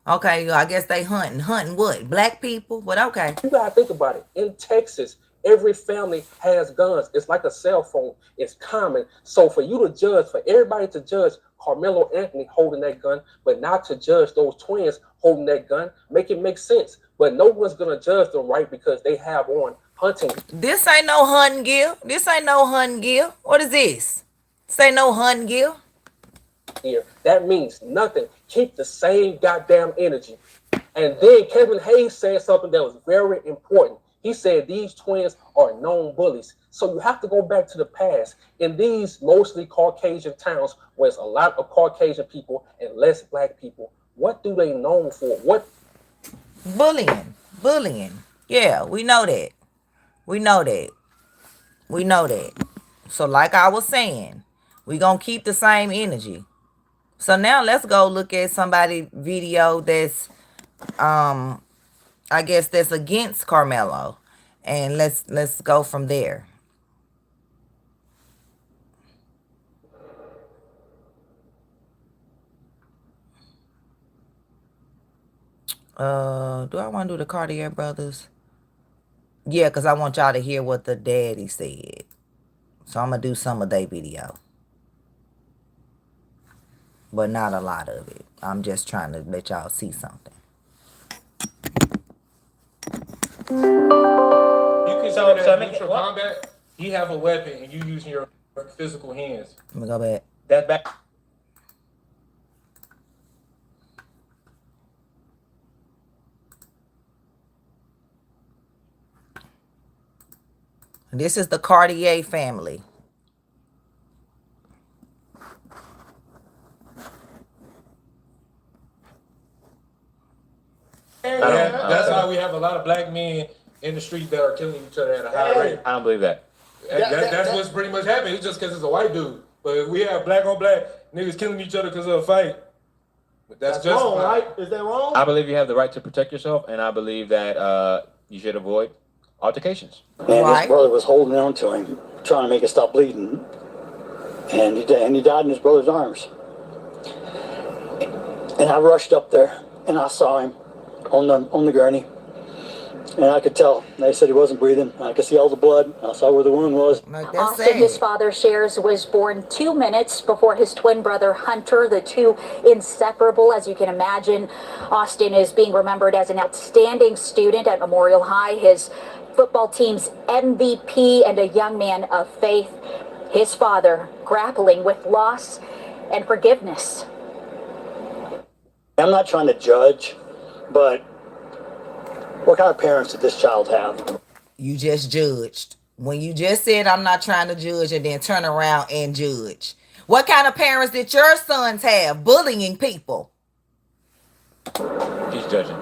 Okay, I guess they hunting. Hunting what? Black people? But okay. You gotta think about it. In Texas, every family has guns. It's like a cell phone. It's common. So for you to judge, for everybody to judge Carmelo Anthony holding that gun, but not to judge those twins holding that gun, make it make sense. But no one's going to judge them right because they have on hunting. This ain't no hunting gear. This ain't no hunting gear. What is this? This ain't no hunting gear. Here, that means nothing. Keep the same goddamn energy. And then Kevin Hayes said something that was very important. He said these twins are known bullies. So you have to go back to the past. In these mostly Caucasian towns where it's a lot of Caucasian people and less black people, what do they known for? What? Bullying. Bullying. Yeah, we know that. We know that. We know that. So like I was saying, we gonna keep the same energy. So now let's go look at somebody video that's I guess that's against Carmelo. And let's go from there. Do I want to do the Cartier brothers? Yeah, because I want y'all to hear what the daddy said. So I'm going to do some of their video. But not a lot of it. I'm just trying to let y'all see something. You can tell that neutral combat, you have a weapon and you using your physical hands. Let me go back. That back. This is the Cartier family. That's how we have a lot of black men in the street that are killing each other at a high rate. I don't believe that. That's what's pretty much happening. It's just because it's a white dude. But we have black on black niggas killing each other because of a fight. But that's just wrong, right? Is that wrong? I believe you have the right to protect yourself, and I believe that you should avoid altercations. And his brother was holding on to him, trying to make it stop bleeding. And he died in his brother's arms. And I rushed up there, and I saw him on the gurney. And I could tell. They said he wasn't breathing. I could see all the blood. I saw where the wound was. Austin, his father shares, was born 2 minutes before his twin brother Hunter, the two inseparable, as you can imagine. Austin is being remembered as an outstanding student at Memorial High, his football team's MVP, and a young man of faith. His father grappling with loss and forgiveness. I'm not trying to judge, but what kind of parents did this child have? You just judged. When you just said, I'm not trying to judge, and then turn around and judge. What kind of parents did your sons have bullying people? He's judging.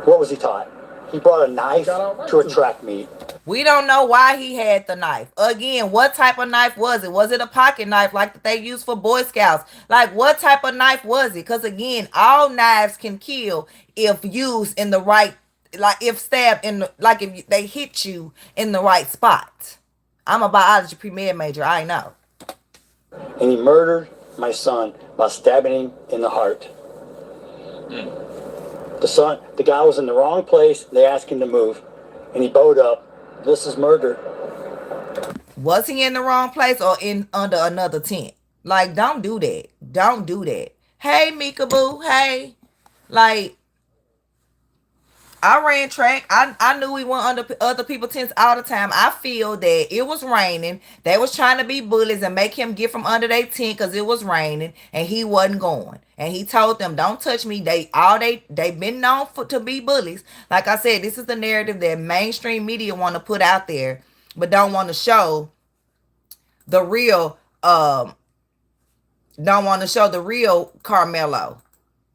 What was he taught? He brought a knife to a track meet. We don't know why he had the knife. Again, what type of knife was it? Was it a pocket knife like that they use for Boy Scouts? Like, what type of knife was it? Because again, all knives can kill if used in the right, like if stabbed in the, like if they hit you in the right spot. I'm a biology pre-med major, I know. And he murdered my son by stabbing him in the heart. The guy was in the wrong place. They asked him to move, and he bowed up. This is murder. Was he in the wrong place or in under another tent? Like, don't do that. Don't do that. Hey, Mika Boo. Hey. Like, I ran track. I knew we went under other people's tents all the time. I feel that it was raining. They was trying to be bullies and make him get from under their tent because it was raining and he wasn't going. And he told them, don't touch me. They've been known to be bullies. Like I said, this is the narrative that mainstream media want to put out there, but don't want to show the real, Carmelo.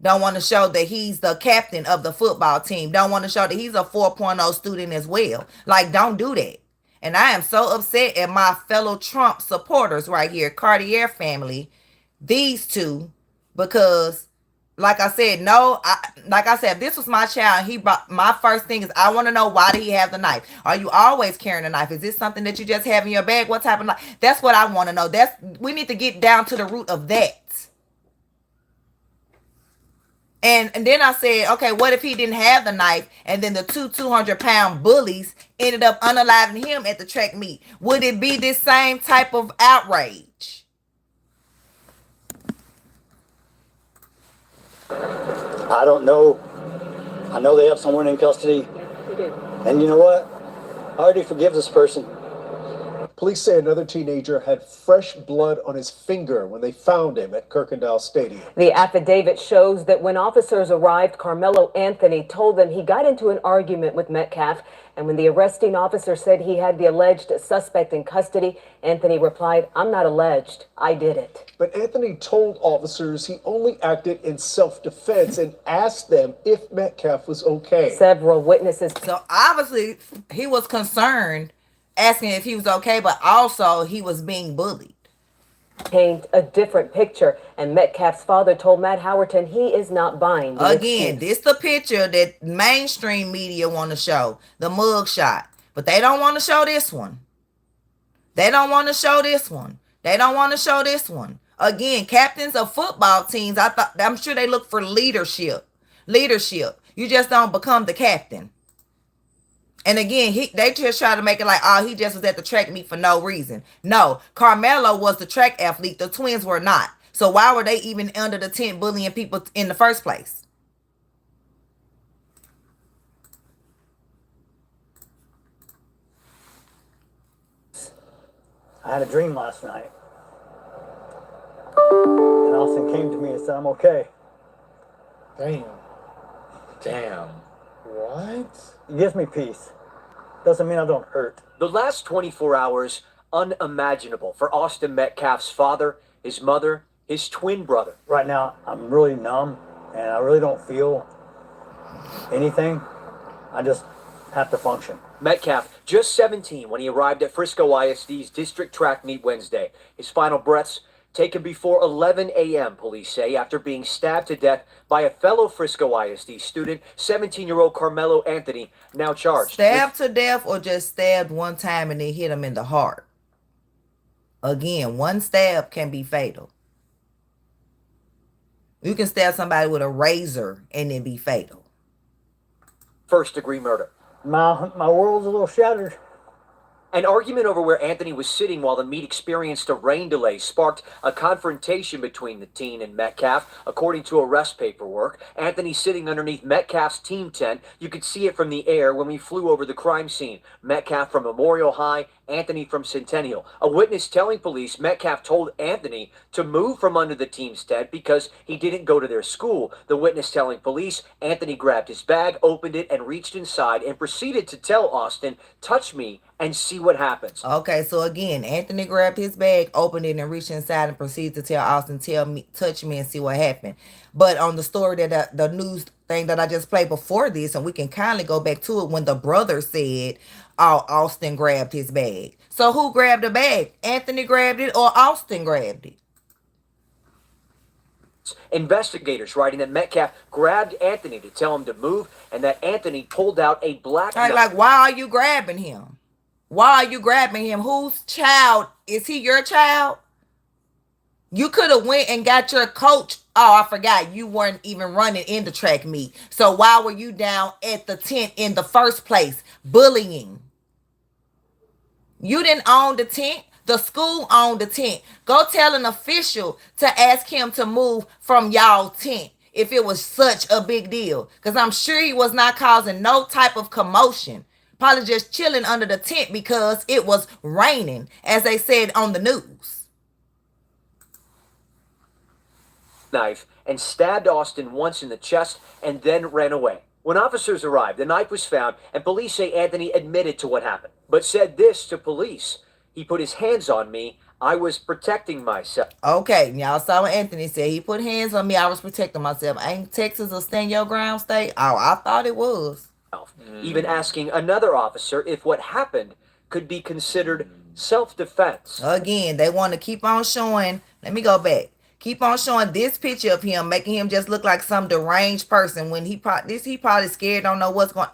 Don't want to show that he's the captain of the football team. Don't want to show that he's a 4.0 student as well. Like, don't do that. And I am so upset at my fellow Trump supporters right here, Cartier family, these two, because like I said, if this was my child, my first thing is I want to know, why did he have the knife? Are you always carrying a knife? Is this something that you just have in your bag? What type of knife? That's what I want to know. We need to get down to the root of that. And then I said, okay, what if he didn't have the knife and then the 200-pound bullies ended up unaliving him at the track meet? Would it be this same type of outrage? I don't know. I know they have someone in custody. And you know what? I already forgive this person. Police say another teenager had fresh blood on his finger when they found him at Kirkendall Stadium. The affidavit shows that when officers arrived, Carmelo Anthony told them he got into an argument with Metcalf, and when the arresting officer said he had the alleged suspect in custody, Anthony replied, "I'm not alleged, I did it." But Anthony told officers he only acted in self-defense and asked them if Metcalf was okay. Several witnesses. So obviously he was concerned, asking if he was okay, but also he was being bullied. Paint a different picture, and Metcalf's father told Matt Howerton he is not buying the Again, excuse. this the picture that mainstream media want to show, the mug shot, but they don't want to show this one. They don't want to show this one. They don't want to show this one. Again, captains of football teams, I'm sure they look for leadership. You just don't become the captain. And again, they just try to make it like, oh, he just was at the track meet for no reason. No, Carmelo was the track athlete. The twins were not. So why were they even under the tent bullying people in the first place? I had a dream last night. And Austin came to me and said, "I'm okay." Damn. What? It gives me peace. Doesn't mean I don't hurt. The last 24 hours, unimaginable for Austin Metcalf's father, his mother, his twin brother. Right now, I'm really numb, and I really don't feel anything. I just have to function. Metcalf, just 17 when he arrived at Frisco ISD's district track meet Wednesday. His final breaths taken before 11 a.m., police say, after being stabbed to death by a fellow Frisco ISD student, 17-year-old Carmelo Anthony, now charged. Stabbed to death or just stabbed one time and then hit him in the heart? Again, one stab can be fatal. You can stab somebody with a razor and then be fatal. First-degree murder. My world's a little shattered. An argument over where Anthony was sitting while the meet experienced a rain delay sparked a confrontation between the teen and Metcalf. According to arrest paperwork, Anthony sitting underneath Metcalf's team tent. You could see it from the air when we flew over the crime scene. Metcalf from Memorial High, Anthony from Centennial. A witness telling police Metcalf told Anthony to move from under the team's tent because he didn't go to their school. The witness telling police Anthony grabbed his bag, opened it, and reached inside and proceeded to tell Austin, "Touch me and see what happens." Okay, so again, Anthony grabbed his bag, opened it, and reached inside and proceeded to tell Austin, touch me and see what happened. But on the story that the news thing that I just played before this, and we can kindly go back to it when the brother said, oh, Austin grabbed his bag. So who grabbed the bag? Anthony grabbed it or Austin grabbed it? Investigators writing that Metcalf grabbed Anthony to tell him to move and that Anthony pulled out a black knife. Like, why are you grabbing him? Why are you grabbing him? Whose child? Is he your child? You could have went and got your coach. Oh, I forgot. You weren't even running in the track meet. So why were you down at the tent in the first place? Bullying. You didn't own the tent. The school owned the tent. Go tell an official to ask him to move from y'all tent if it was such a big deal. Because I'm sure he was not causing no type of commotion. Probably just chilling under the tent because it was raining, as they said on the news. Knife and stabbed Austin once in the chest and then ran away. When officers arrived, the knife was found and police say Anthony admitted to what happened, but said this to police: "He put his hands on me. I was protecting myself." Okay, y'all saw what Anthony said. He put hands on me. I was protecting myself. Ain't Texas a stand your ground state? Oh, I thought it was. Even asking another officer if what happened could be considered self-defense. Again, they want to keep on showing. Let me go back. Keep on showing this picture of him, making him just look like some deranged person when he probably scared, don't know what's going.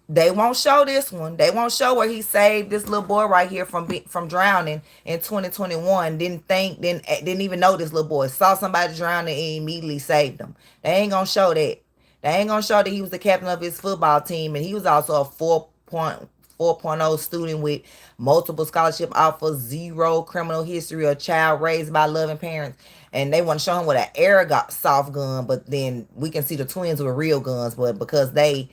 They won't show this one. They won't show where he saved this little boy right here from drowning in 2021. Didn't even know this little boy. Saw somebody drowning and immediately saved him. They ain't gonna show that. They ain't gonna show that he was the captain of his football team and he was also a 4.0 student with multiple scholarship offers, 0 criminal history, a child raised by loving parents. And they want to show him with an airsoft gun, but then we can see the twins with real guns, but because they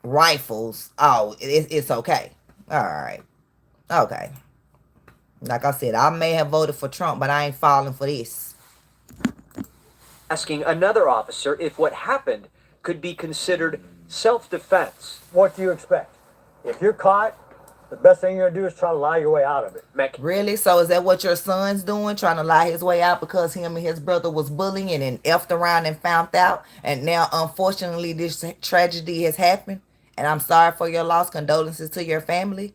rifles, oh, it's okay. All right. Okay. Like I said, I may have voted for Trump, but I ain't falling for this. Asking another officer if what happened could be considered self-defense. What do you expect? If you're caught, the best thing you're gonna do is try to lie your way out of it. Really? So is that what your son's doing? Trying to lie his way out because him and his brother was bullying and then effed around and found out? And now, unfortunately, this tragedy has happened? And I'm sorry for your loss. Condolences to your family.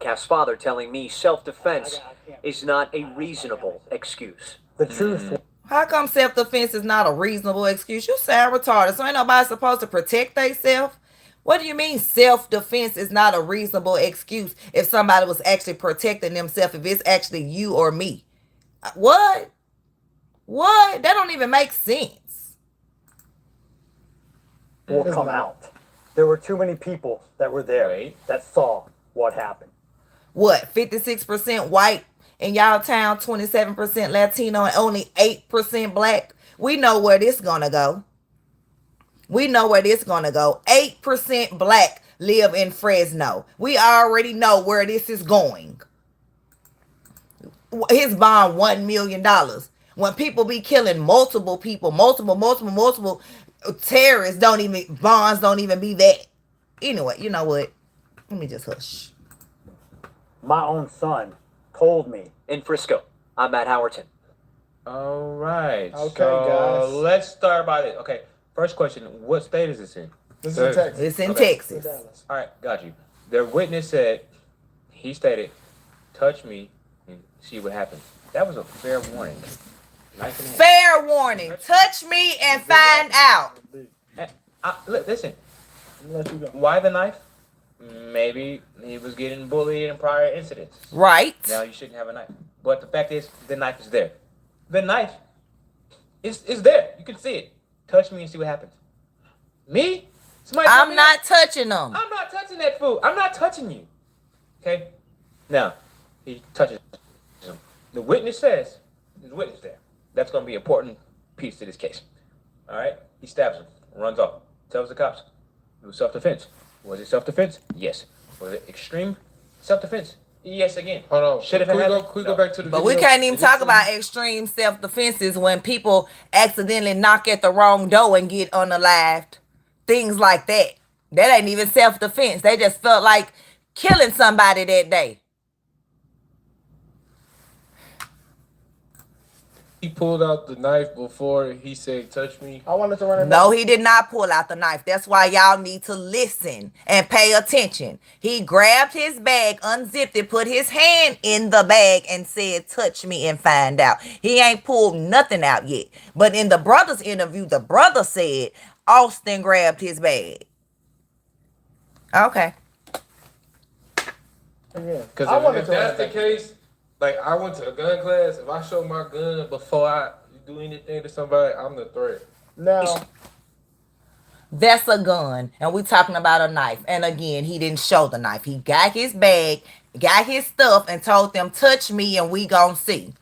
Metcalf's father telling me self-defense is not a reasonable excuse. The truth. How come self-defense is not a reasonable excuse? You sound retarded. So ain't nobody supposed to protect themselves? What do you mean self-defense is not a reasonable excuse if somebody was actually protecting themselves, if it's actually you or me? What? What? That don't even make sense. Will come out. There were too many people that were there that saw what happened. What, 56% white in y'all town, 27% Latino, and only 8% black? We know where this gonna go. We know where this gonna go. 8% black live in Fresno. We already know where this is going. His bond $1 million. When people be killing multiple people, multiple terrorists, bonds don't even be that. Anyway, you know what? Let me just hush. My own son told me. In Frisco, I'm Matt Howerton. All right. Okay, so guys. let's start by this. Okay, first question. What state is this in? This is in Texas. It's in Texas. All right, got you. Their witness said, he stated, touch me and see what happens. That was a fair warning. Fair warning. Touch me and find out. Listen, why the knife? Maybe he was getting bullied in prior incidents. Right. Now you shouldn't have a knife. But the fact is, the knife is there. The knife is there. You can see it. Touch me and see what happens. Me? I'm not touching them. I'm not touching that food. I'm not touching you. Okay? Now, he touches him. The witness says, there's a witness there. That's going to be an important piece to this case. All right? He stabs him, runs off, tells the cops it was self-defense. Was it self-defense? Yes. Was it extreme self-defense? Yes, again. Hold on. Should have Can happened. we go back to the But video? we can't even talk about extreme self-defenses when people accidentally knock at the wrong door and get unalived. Things like that. That ain't even self-defense. They just felt like killing somebody that day. He pulled out the knife before he said, touch me. I wanted to run it No, back. he did not pull out the knife. That's why y'all need to listen and pay attention. He grabbed his bag, unzipped it, put his hand in the bag and said, touch me and find out. He ain't pulled nothing out yet. But in the brother's interview, the brother said Austin grabbed his bag. Okay. Because if that's the case, like I went to a gun class, if I show my gun before I do anything to somebody, I'm the threat. Now, that's a gun, and we talking about a knife. And again, he didn't show the knife. He got his bag, got his stuff, and told them, touch me, and we gonna see.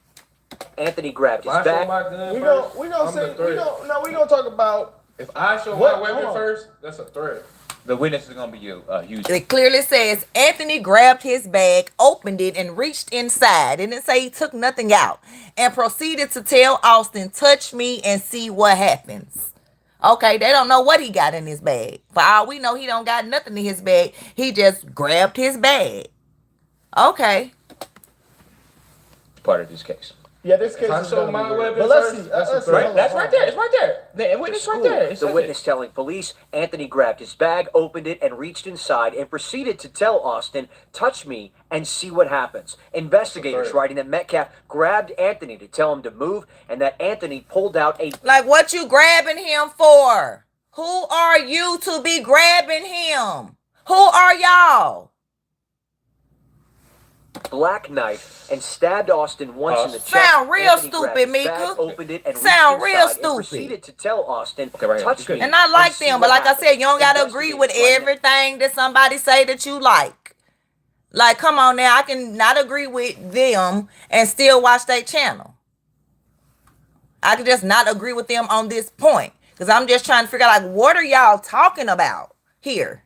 Anthony grabbed his If I show bag. my gun we first, gonna I'm say the threat. we gonna talk about If I show What? my weapon Hold on. first, that's a threat. The witness is going to be used. It clearly says Anthony grabbed his bag, opened it, and reached inside. It didn't say he took nothing out. And proceeded to tell Austin, touch me and see what happens. Okay, they don't know what he got in his bag. For all we know, he don't got nothing in his bag. He just grabbed his bag. Okay. It's part of this case. yeah. This case If I is show gonna my be weird. weapon But let's first, see. that's a let's see. threat. Hold on, That's hold right on. there. It's right there. The witness right there. It The says witness telling police Anthony grabbed his bag, opened it, and reached inside and proceeded to tell Austin, touch me and see what happens. Investigators Right. writing that Metcalf grabbed Anthony to tell him to move and that Anthony pulled out a Like, what you grabbing him for? Who are you to be grabbing him? Who are y'all? black knife and stabbed Austin once in the chest. Sound real Anthony grabbed stupid, his bag, Mika. opened it, and Sound reached real inside and stupid. proceeded to tell Austin, Okay, right here. touch me. And I like see them, but what like I said, you don't happens. gotta agree with Investigators writing everything that somebody say that you like. Like, come on now, I can not agree with them and still watch their channel. I can just not agree with them on this point. Because I'm just trying to figure out, like, what are y'all talking about here?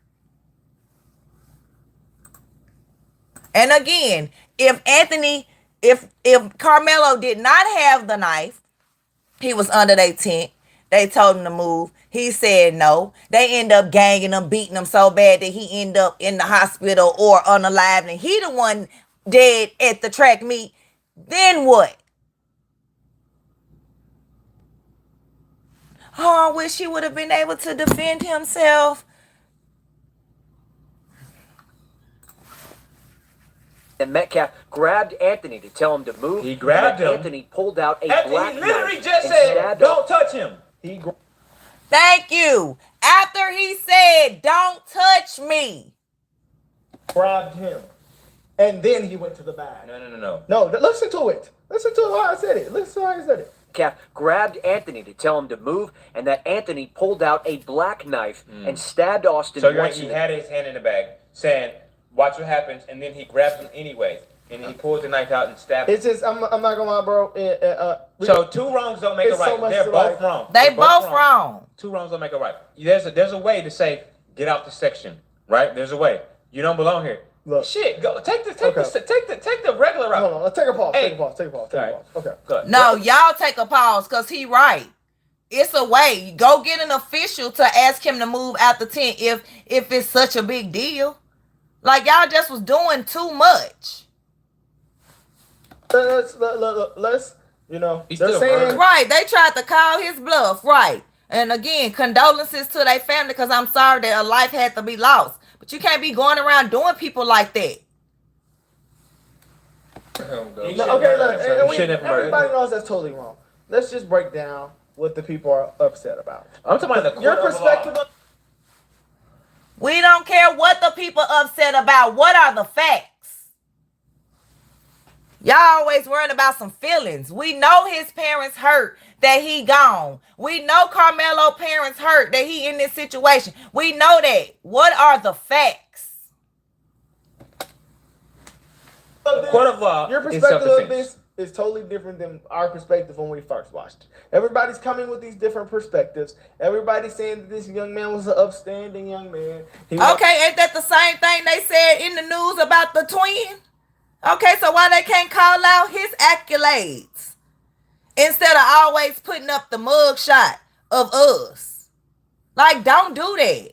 And again, if Carmelo did not have the knife, he was under their tent. They told him to move. He said no. They end up ganging him, beating him so bad that he end up in the hospital or unalived, and he the one dead at the track meet. Then what? Oh, I wish he would have been able to defend himself. And Metcalf grabbed Anthony to tell him to move. He grabbed him. Anthony pulled out a Anthony black literally knife just and said, stabbed "Don't touch him." Thank you. After he said, "Don't touch me," Grabbed him. And then he went to the bag. No. No, listen to it. Listen to how I said it. Listen to how I said it. Metcalf grabbed Anthony to tell him to move, and that Anthony pulled out a black knife and stabbed Austin So once. he had his hand in the bag, saying, "Watch what happens," and then he grabbed him anyway, and he pulled the knife out and stabbed him. It's just, I'm not gonna lie, bro. So two wrongs don't make a it's so right. much They're to both like- wrong. They They're both wrong. Two wrongs don't make a right. There's a way to say, "Get out the section," right? There's a way. You don't belong here. Look. Shit, go take the regular route. Hold on, let's take a pause. Hey. Take a pause. Okay. Good. No, y'all take a pause because he right. It's a way. Go get an official to ask him to move out the tent if it's such a big deal. Like, y'all just was doing too much. Let's you know, He's they're still saying murdered. Right. They tried to call his bluff. Right. And again, condolences to their family because I'm sorry that a life had to be lost. But you can't be going around doing people like that. okay, look, everybody knows that's totally wrong. Let's just break down what the people are upset about. I'm talking about the Your court of perspective law. of We don't care what the people upset about. What are the facts? Y'all always worrying about some feelings. We know his parents hurt that he gone. We know Carmelo parents hurt that he in this situation. We know that. What are the facts? The court of law your is perspective of self-defense. this is totally different than our perspective when we first watched it. Everybody's coming with these different perspectives. Everybody's saying that this young man was an upstanding young man. Okay, ain't that the same thing they said in the news about the twin? Okay, so why they can't call out his accolades instead of always putting up the mugshot of us? Like, don't do that.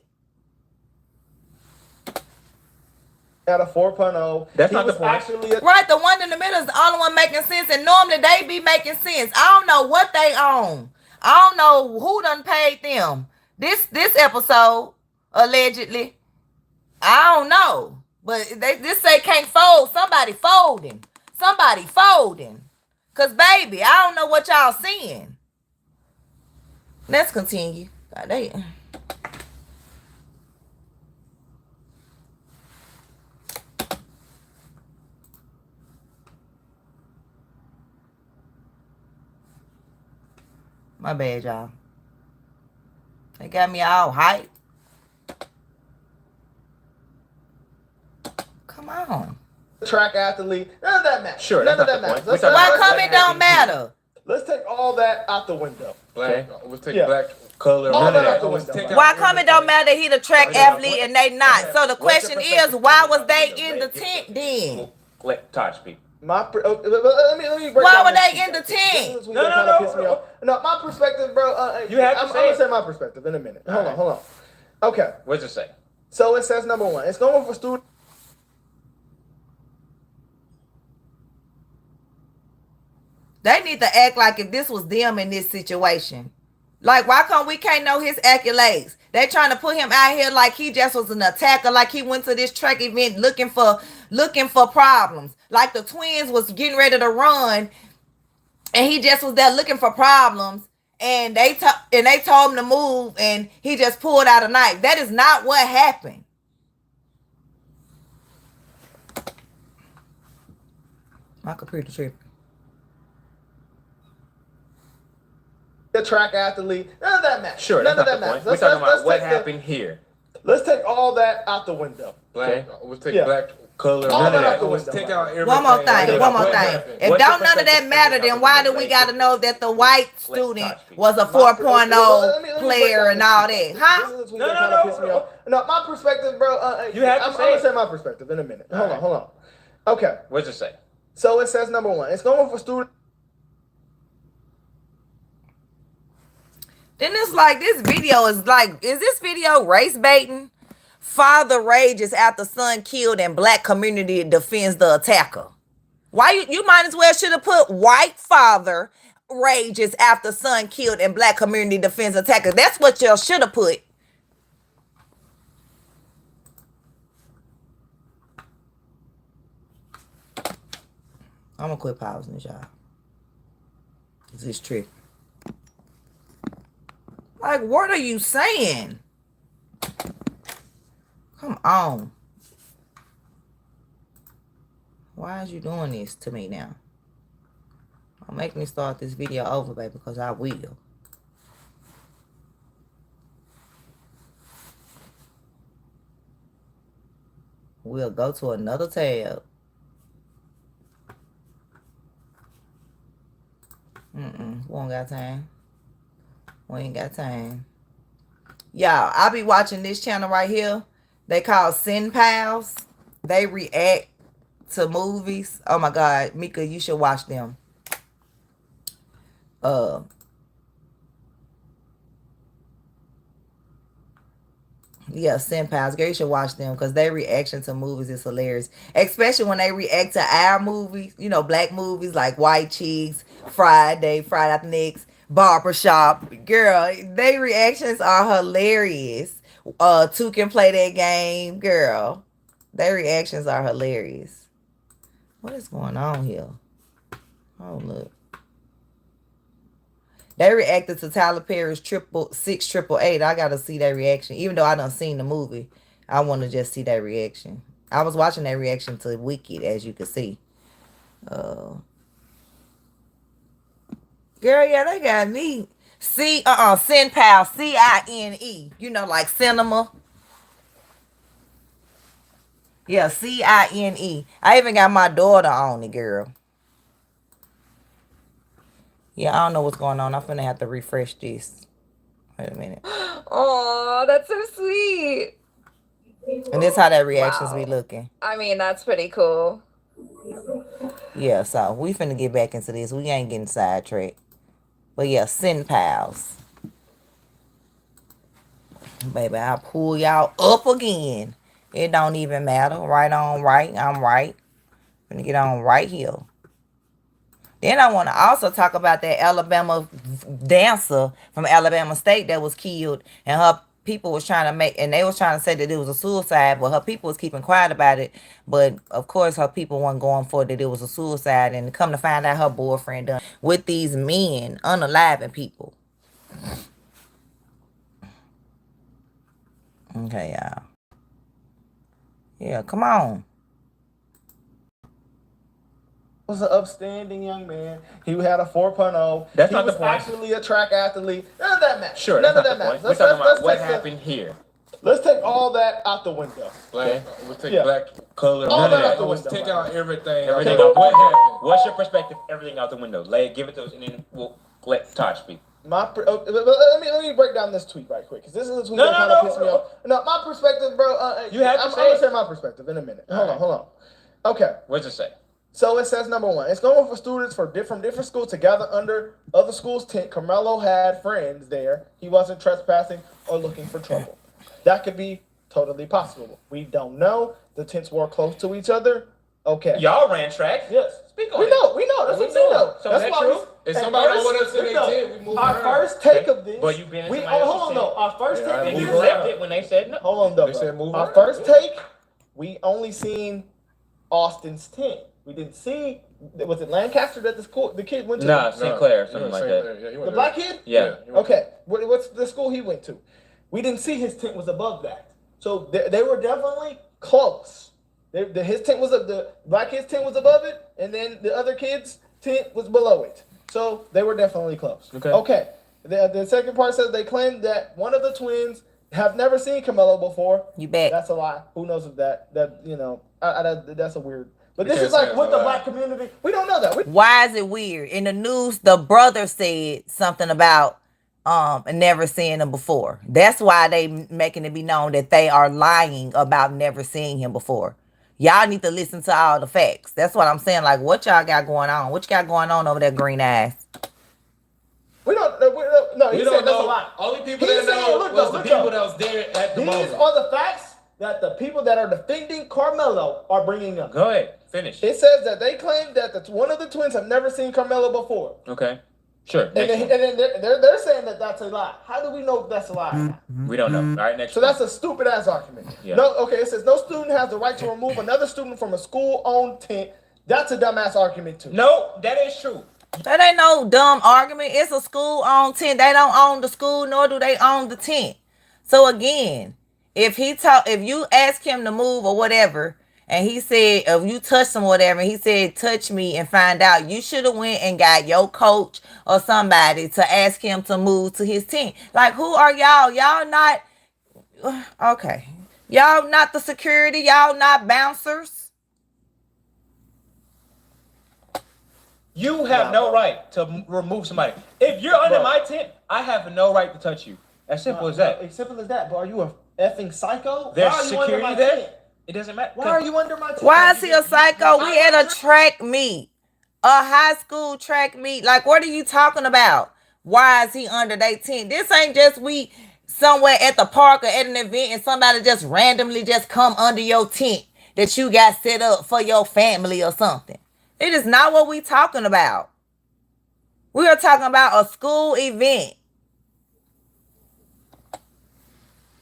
At a 4.0. That's he not the was point. actually Right, the one in the middle is the only one making sense, and normally they be making sense. I don't know what they own. I don't know who done paid them. This episode, allegedly. I don't know. But this say can't fold. Somebody folding. Somebody folding. Cause baby, I don't know what y'all seeing. Let's continue. God damn. My bad, y'all. They got me all hyped. Come on. track athlete. None of that matters. Sure, None that's of that not the matters. point. Why come it don't matter? Let's take all that out the window. Black, we'll take Yeah. black color. All none of that out that. the Let's window. take out- Why come it don't matter that he the track athlete and they not? So the question is, why was they in the tent then? Let Todd speak. Let me break Why down were this they in the perspective. tent? This is what kinda pissed me off. No, my perspective, bro. You have to I'm say gonna it. say my perspective in a minute. Hold on. Okay. What does it say? So it says number one. It's going for student. They need to act like if this was them in this situation. Like, why come we can't know his accolades? They trying to put him out here like he just was an attacker, like he went to this track event looking for problems. Like the twins was getting ready to run, and he just was there looking for problems. And they told him to move, and he just pulled out a knife. That is not what happened. My computer tripping. The track athlete. None of that matters. Sure, None that's of not that the matters. point. We're talking about what take happened here. Let's take all that out the window. Black, we'll take Yeah. black color, All none of that out that. the window. Take out everything. One more thing. One more What thing. happened? If What's don't your none of that perspective matter, taking then out why the do we window? got to know that the white student was a Let 4.0 me break player down and this all tweet. that? Huh? This is the tweet that kind of pissed me off. No, my perspective, bro. You have to I'm say gonna it. say my perspective in a minute. Hold on. Okay. What's it say? So it says number one. It's going for students. Then it's like this video is like, is this video race baiting? Father rages after son killed and black community defends the attacker. Why you might as well should have put white father rages after son killed and black community defends attacker. That's what y'all should have put. I'm gonna quit pausing this, y'all. This is tricky. Like, what are you saying? Come on. Why is you doing this to me now? Don't make me start this video over, baby, because I will. We'll go to another tab. We don't got time. We ain't got time. Y'all, I be watching this channel right here. They call Sin Pals. They react to movies. Oh my God, Mika, you should watch them. Yeah, Sin Pals. Girl, you should watch them because their reaction to movies is hilarious. Especially when they react to our movies, you know, black movies like White Chicks, Friday After Next, Barbershop. Girl, their reactions are hilarious. Two can play that game. Girl, their reactions are hilarious. What is going on here? Oh, look. They reacted to Tyler Perry's 688. I gotta see their reaction. Even though I done seen the movie, I want to just see their reaction. I was watching their reaction to Wicked, as you can see. Girl, yeah, they got me. Sin Pal, C-I-N-E. You know, like cinema. Yeah, C-I-N-E. I even got my daughter on it, girl. Yeah, I don't know what's going on. I'm finna have to refresh this. Wait a minute. Oh, that's so sweet. And this how their reactions be looking. I mean, that's pretty cool. Yeah, so we finna get back into this. We ain't getting sidetracked. But yeah, Sin Pals. Baby, I'll pull y'all up again. It don't even matter. Right on right. I'm right. Finna get on right here. Then I want to also talk about that Alabama dancer from Alabama State that was killed, and her people was trying to they was trying to say that it was a suicide, but her people was keeping quiet about it. But of course, her people weren't going for that it was a suicide, and come to find out her boyfriend done with these men unaliving people. Okay, y'all. Yeah, come on. Was an upstanding young man. He had a 4.0. That's he not was the point. Actually a track athlete. None of that matters. Sure, None of that's that not the matters. point. We're talking about what happened here. Let's take all that out the window. Black, we'll take black color. All None that of out that. the Let's window. take out everything. Everything out. What happened? What's your perspective? Everything out the window. Give it to us, and then we'll let Todd speak. Let me break down this tweet right quick, because this is a tweet that kind of pissed me off. No, my perspective, bro. I'm gonna share my perspective in a minute. Hold on. Okay. What's it say? So it says number one, it's going for students from different schools to gather under other schools' tent. Carmelo had friends there. He wasn't trespassing or looking for trouble. That could be totally possible. We don't know. The tents were close to each other. Okay. Y'all ran track. Yes. Speak on we it. know. That's what we know. So that's is that why true? If somebody don't want us in their tent, we move our around. first take of this. But you been in we somebody else's hold on tent. though. Our first take. And you left it when they said no. Hold on though. They said move our around. first take, we only seen Austin's tent. We didn't see. Was it Lancaster that the kid went to? Nah, St. Clair, something like that. Yeah, the black kid? Yeah. Okay. What's the school he went to? We didn't see his tent was above that. So they were definitely close. His tent was up. The black kid's tent was above it, and then the other kid's tent was below it. So they were definitely close. Okay. The second part says they claimed that one of the twins have never seen Carmelo before. You bet. That's a lie. Who knows if that That's a weird. But this is like with the black community. We don't know that. Why is it weird? In the news, the brother said something about never seeing him before. That's why they making it be known that they are lying about never seeing him before. Y'all need to listen to all the facts. That's what I'm saying. Like, what y'all got going on? What you got going on over there, green ass? We don't know. He said that's a lie. Only people that know was the people that was there at the moment. These are the facts that the people that are defending Carmelo are bringing up. Go ahead, finish. It says that they claim that one of the twins have never seen Carmelo before. Okay, sure. And then they're saying that that's a lie. How do we know that's a lie? We don't know. All right, next. So that's a stupid ass argument. Yeah. No, okay. It says no student has the right to remove another student from a school-owned tent. That's a dumbass argument too. No, that is true. That ain't no dumb argument. It's a school-owned tent. They don't own the school, nor do they own the tent. So again, if you ask him to move or whatever, and he said, if you touch him or whatever, and he said, touch me and find out, you should have went and got your coach or somebody to ask him to move to his tent. Like, who are y'all? Y'all not, okay. Y'all not the security. Y'all not bouncers. You have no right to remove somebody. If you're under my tent, I have no right to touch you. As simple as that. As simple as that. But are you a effing psycho? There's Why are you security under my there. tent? It doesn't matter. Why are you under my tent? Why is he a psycho? We at a track meet, a high school track meet. Like, what are you talking about? Why is he under their tent? This ain't just we somewhere at the park or at an event and somebody just randomly just come under your tent that you got set up for your family or something. It is not what we talking about. We are talking about a school event.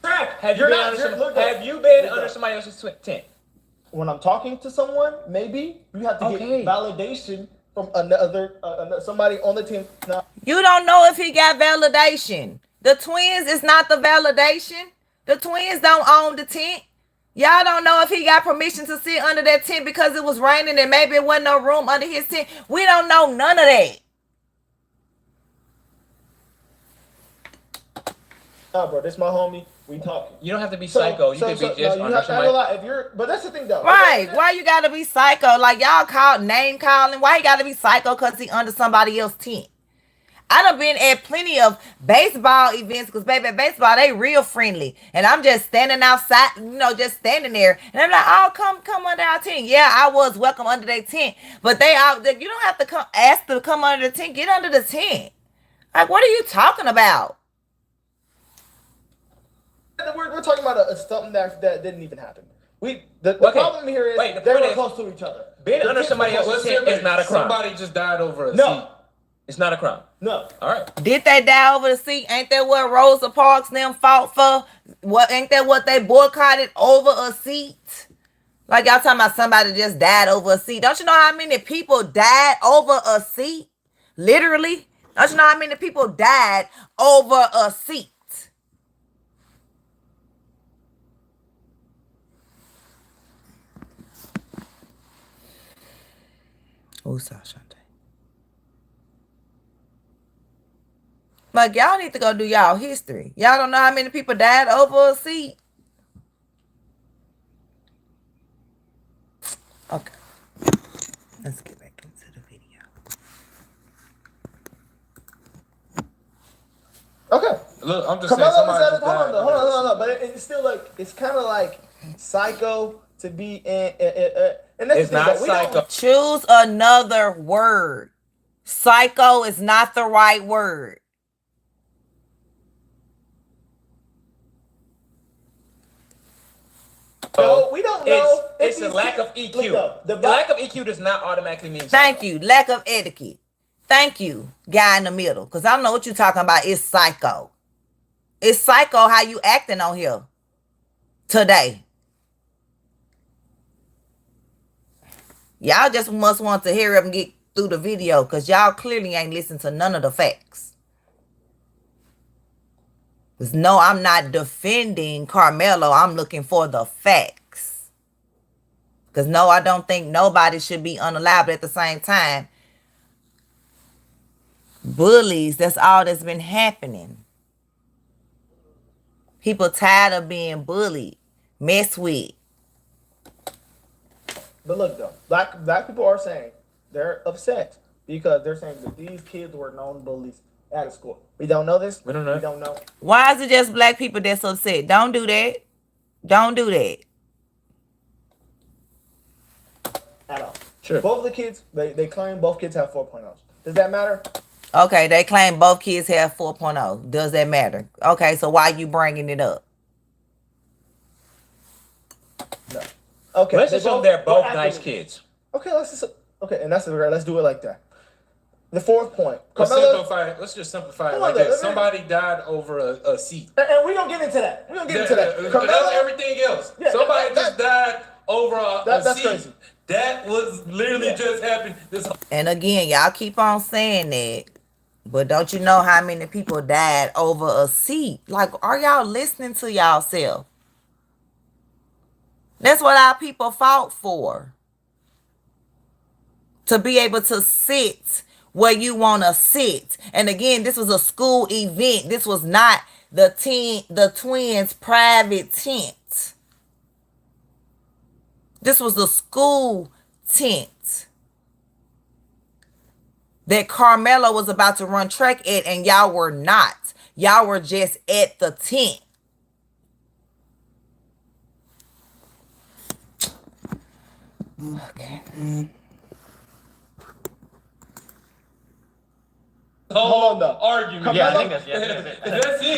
Have you been under somebody else's tent? When I'm talking to someone, maybe you have to get validation from another somebody on the team. No. You don't know if he got validation. The twins is not the validation. The twins don't own the tent. Y'all don't know if he got permission to sit under that tent because it was raining and maybe it wasn't no room under his tent. We don't know none of that. Nah, bro, this my homie. We talking. You don't have to be psycho. You can be just under somebody. But that's the thing, though. Right. Why you gotta be psycho? Like, y'all name calling. Why you gotta be psycho because he under somebody else's tent? I done been at plenty of baseball events because, baby, at baseball, they real friendly. And I'm just standing outside, just standing there. And I'm like, oh, come under our tent. Yeah, I was welcome under their tent. But you don't have to ask to come under the tent. Get under the tent. Like, what are you talking about? We're talking about something that didn't even happen. The problem here is they were close to each other. Being under somebody else's tent is not a crime. Somebody just died over a seat. It's not a crime. No. All right. Did they die over the seat? Ain't that what Rosa Parks and them fought for? Ain't that what they boycotted over a seat? Like, y'all talking about somebody just died over a seat. Don't you know how many people died over a seat? Literally. Don't you know how many people died over a seat? Who's Sasha? Like, y'all need to go do y'all history. Y'all don't know how many people died over a seat. Okay. Let's get back into the video. Okay. Look, I'm just saying somebody just died. Hold on. But it's still like, it's kind of like psycho to be in. And that's it's not psycho. Choose another word. Psycho is not the right word. No, we don't know. It's a lack of EQ. The lack of EQ does not automatically mean psycho. Thank you. Lack of etiquette. Thank you, guy in the middle. Because I don't know what you're talking about. It's psycho. It's psycho how you acting on here today. Y'all just must want to hurry up and get through the video because y'all clearly ain't listened to none of the facts. Because no, I'm not defending Carmelo. I'm looking for the facts. Because no, I don't think nobody should be unalive. But at the same time, bullies, that's all that's been happening. People tired of being bullied, messed with. But look though, black people are saying they're upset because they're saying that these kids were known bullies at a school. We don't know this. We don't know. We don't know. Why is it just black people that's upset? Don't do that. Don't do that. At all. Sure. Both of the kids, they claim both kids have 4.0s. Does that matter? Okay, they claim both kids have 4.0. Does that matter? Okay, so why you bringing it up? No. Okay. Let's assume they're both nice kids. Okay, and let's do it like that. The fourth point. Let's just simplify it like this. Somebody died over a seat. And we don't get into that. That's everything else. Yeah, Somebody just died over a that's seat. crazy. That was literally just happened. And again, y'all keep on saying that, but don't you know how many people died over a seat? Like, are y'all listening to y'allself? That's what our people fought for. To be able to sit where you want to sit. And again, this was a school event. This was not the twins' private tent. This was the school tent that Carmelo was about to run track at, and y'all were not. Y'all were just at the tent. Okay. Hold on though. Argument. Yeah, I think that's it.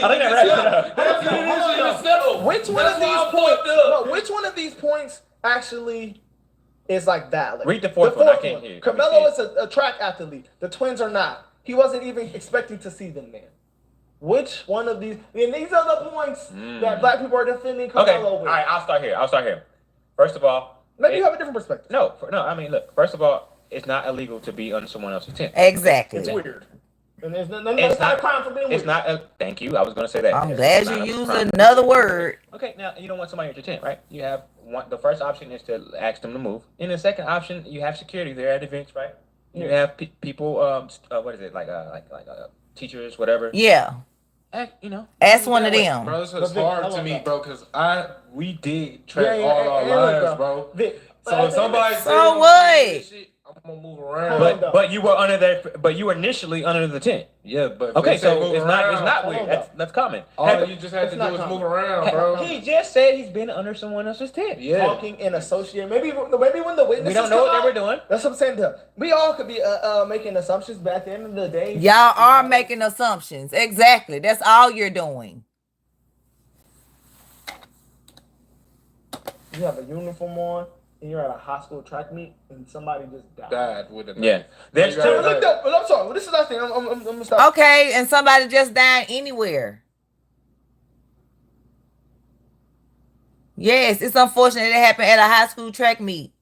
I think that wraps it up. Which one of these points actually is like valid? Read the fourth one. I can't hear you. Carmelo is a track athlete. The twins are not. He wasn't even expecting to see them there. Which one of these? And these are the points that black people are defending Carmelo with. All right, I'll start here. First of all, maybe you have a different perspective. No. I mean, look. First of all, it's not illegal to be on someone else's tent. Exactly. It's weird. And there's not a crime for being weird. It's not. Thank you. I was going to say that. I'm glad you used another word. Okay, now you don't want somebody at your tent, right? You have one. The first option is to ask them to move. In the second option, you have security there at events, right? You have people. What is it like teachers, whatever. Yeah. Ask one of them. Bro, this is hard to me, bro, because we did track all our lives, bro. So if somebody so what? I'm gonna move around. But you were under there. But you were initially under the tent. Yeah, but okay, so it's not weird. That's common. All you just had to do was move around, bro. He just said he's been under someone else's tent. Yeah. Talking and associating. Maybe when the witnesses we don't know what they were doing. That's what I'm saying. We all could be making assumptions, but at the end of the day, y'all are making assumptions. Exactly. That's all you're doing. You have a uniform on. And you're at a high school track meet and somebody just died with it. Yeah. There's I'm sorry. This is last thing. I'm gonna stop. Okay, and somebody just died anywhere. Yes, it's unfortunate it happened at a high school track meet.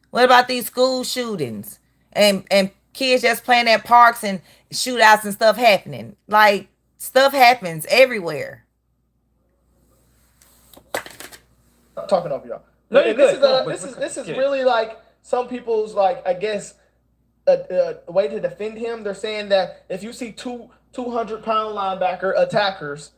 What about these school shootings and kids just playing at parks and shootouts and stuff happening? Like, stuff happens everywhere. I'm talking over y'all. No, this is really like some people's, like, I guess a way to defend him. They're saying that if you see 200-pound linebacker attackers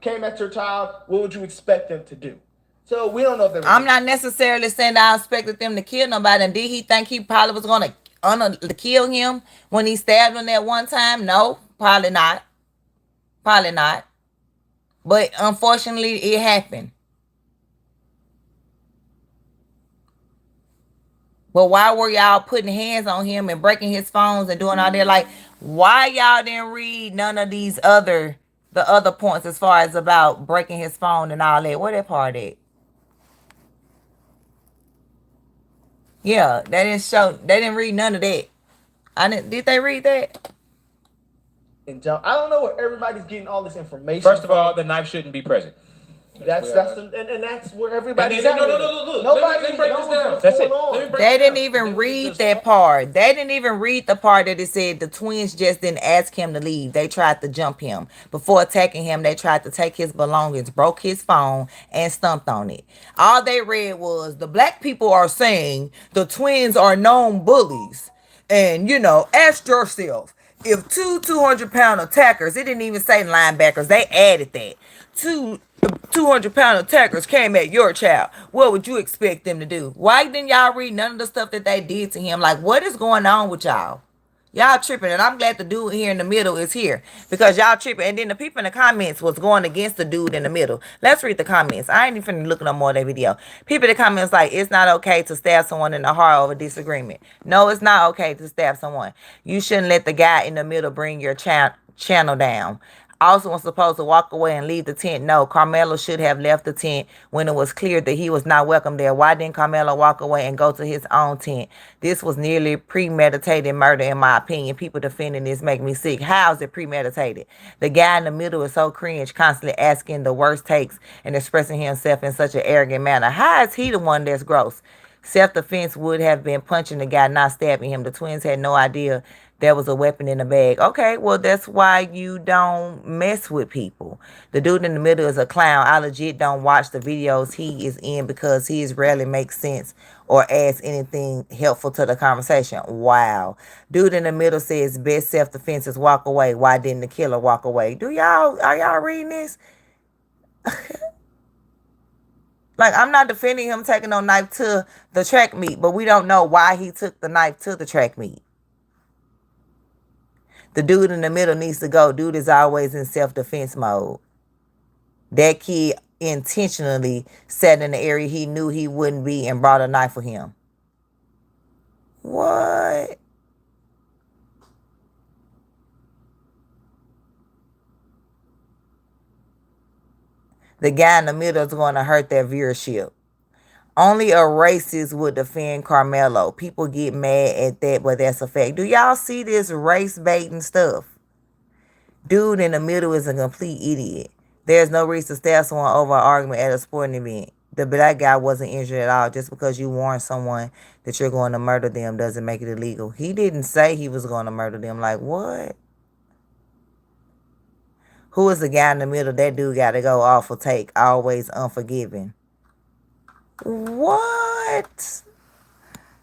came at your child, what would you expect them to do? So we don't know if they. I'm not necessarily saying that I expected them to kill nobody. And did he think he probably was going to kill him when he stabbed him that one time? No, probably not. Probably not. But unfortunately, it happened. But why were y'all putting hands on him and breaking his phones and doing all that? Like, why y'all didn't read none of the other points as far as about breaking his phone and all that? Where that part at? Yeah, they didn't read none of that. Did they read that? And John, I don't know where everybody's getting all this information. First of all, the knife shouldn't be present. That's where everybody's at. No. Nobody break this down. That's it. They didn't even read that part. They didn't even read the part that it said the twins just didn't ask him to leave. They tried to jump him. Before attacking him, they tried to take his belongings, broke his phone, and stomped on it. All they read was, the black people are saying the twins are known bullies. And, ask yourself, if two 200-pound attackers, it didn't even say linebackers, they added that. Two 200-pound attackers came at your child, what would you expect them to do? Why didn't y'all read none of the stuff that they did to him? Like, what is going on with y'all? Y'all tripping, and I'm glad the dude here in the middle is here because y'all tripping. And then the people in the comments was going against the dude in the middle. Let's read the comments. I ain't even looking no more of that video. People in the comments like, it's not okay to stab someone in the heart over disagreement. No, it's not okay to stab someone. You shouldn't let the guy in the middle bring your channel down. Also was supposed to walk away and leave the tent. No, Carmelo should have left the tent when it was clear that he was not welcome there. Why didn't Carmelo walk away and go to his own tent? This was nearly premeditated murder, in my opinion. People defending this make me sick. How is it premeditated? The guy in the middle is so cringe, constantly asking the worst takes and expressing himself in such an arrogant manner. How is he the one that's gross? Self-defense would have been punching the guy, not stabbing him. The twins had no idea there was a weapon in the bag. Okay, well, that's why you don't mess with people. The dude in the middle is a clown. I legit don't watch the videos he is in because he rarely makes sense or adds anything helpful to the conversation. Wow. Dude in the middle says best self-defense is walk away. Why didn't the killer walk away? Are y'all reading this? Like, I'm not defending him taking no knife to the track meet, but we don't know why he took the knife to the track meet. The dude in the middle needs to go. Dude is always in self-defense mode. That kid intentionally sat in the area he knew he wouldn't be and brought a knife for him. What? The guy in the middle is going to hurt their viewership. Only a racist would defend Carmelo. People get mad at that, but that's a fact. Do y'all see this race baiting stuff? Dude in the middle is a complete idiot. There's no reason to stab someone over an argument at a sporting event. The black guy wasn't injured at all. Just because you warn someone that you're going to murder them doesn't make it illegal. He didn't say he was going to murder them. Like, what? Who is the guy in the middle? That dude got to go off for take. Always unforgiving. What?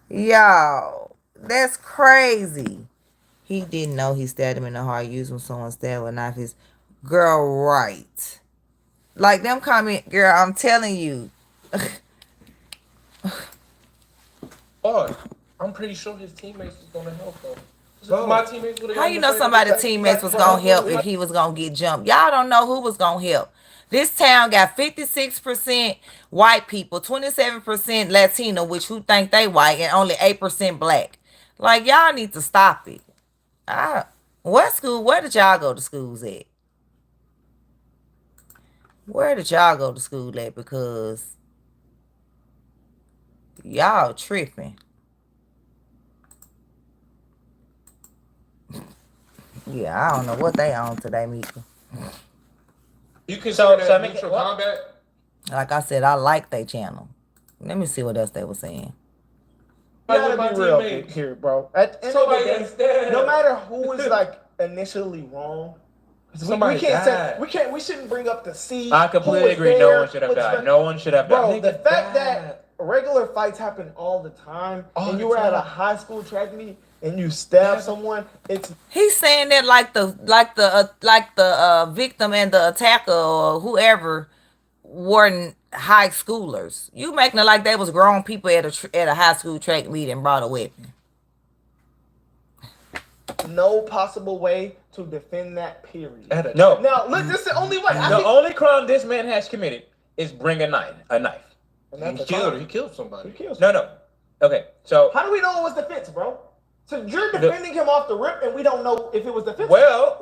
Y'all, that's crazy. He didn't know he stabbed him in the heart. Using someone stabbed with a knife. His girl, right? Like them comment, girl. I'm telling you. But I'm pretty sure his teammates was gonna help him. My teammates would have. How you know somebody's teammates was gonna help if he was gonna get jumped? Y'all don't know who was gonna help. This town got 56% white people, 27% Latino, which who think they white, and only 8% black. Like, y'all need to stop it. Where did y'all go to schools at? Where did y'all go to school at? Because y'all tripping. Yeah, I don't know what they on today, Mika. You consider that neutral combat? Like I said, I like their channel. Let me see what else they were saying. You gotta be real here, bro. At the end of the day, no matter who is like initially wrong, we shouldn't bring up the C. I completely agree. No one should have died. No one should have died. Bro, the fact that regular fights happen all the time, and you were at a high school track meet and you stab someone, he's saying that like the victim and the attacker or whoever weren't high schoolers. You making it like they was grown people at a high school track meet and brought a weapon. No possible way to defend that, period. No. Now, look, this is the only way. The only crime this man has committed is bring a knife. He killed somebody. No. Okay, so how do we know it was defense, bro? So you're defending him off the rip, and we don't know if it was defense. Well,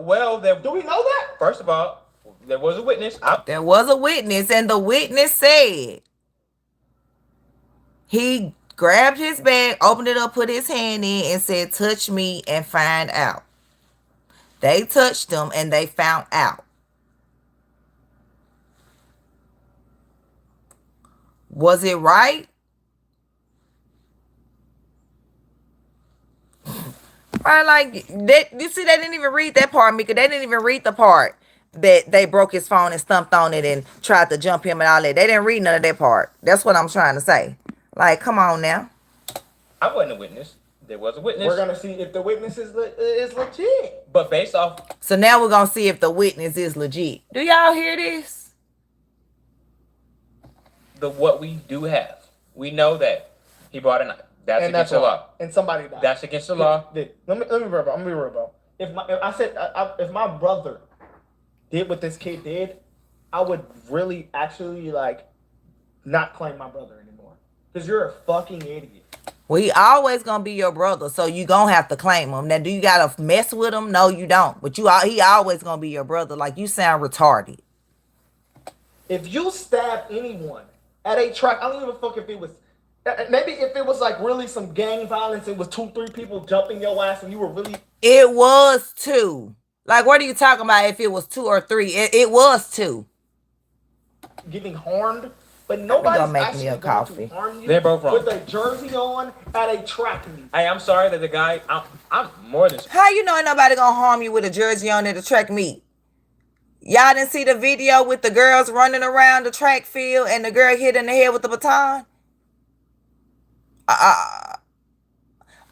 do we know that? First of all, there was a witness. There was a witness, and the witness said he grabbed his bag, opened it up, put his hand in, and said, "Touch me and find out." They touched him, and they found out. Was it right? Right, like that. You see, they didn't even read that part, Mika. They didn't even read the part that they broke his phone and stumped on it and tried to jump him and all that. They didn't read none of that part. That's what I'm trying to say. Like, come on now. I wasn't a witness. There was a witness. We're gonna see if the witness is legit. But based off. So now we're gonna see if the witness is legit. Do y'all hear this? what we do have. We know that he brought a knife. That's against the law. And somebody died. That's against the law. Let me be real, bro. I'm gonna be real, bro. If my brother did what this kid did, I would really actually like not claim my brother anymore. Because you're a fucking idiot. Well, he always gonna be your brother, so you gonna have to claim him. Now, do you gotta mess with him? No, you don't. But he always gonna be your brother. Like, you sound retarded. If you stab anyone at a track, I don't give a fuck if it was, maybe if it was like really some gang violence, it was 2-3 people jumping your ass and you were really. It was 2. Like, what are you talking about if it was 2 or 3? It was 2. Getting harmed, but nobody's gonna make actually me a coffee. going to harm you They're both wrong. with a jersey on at a track meet. Hey, I'm sorry that the guy, I'm more than. How you know ain't nobody gonna harm you with a jersey on at the track meet? Y'all didn't see the video with the girls running around the track field and the girl hit in the head with the baton?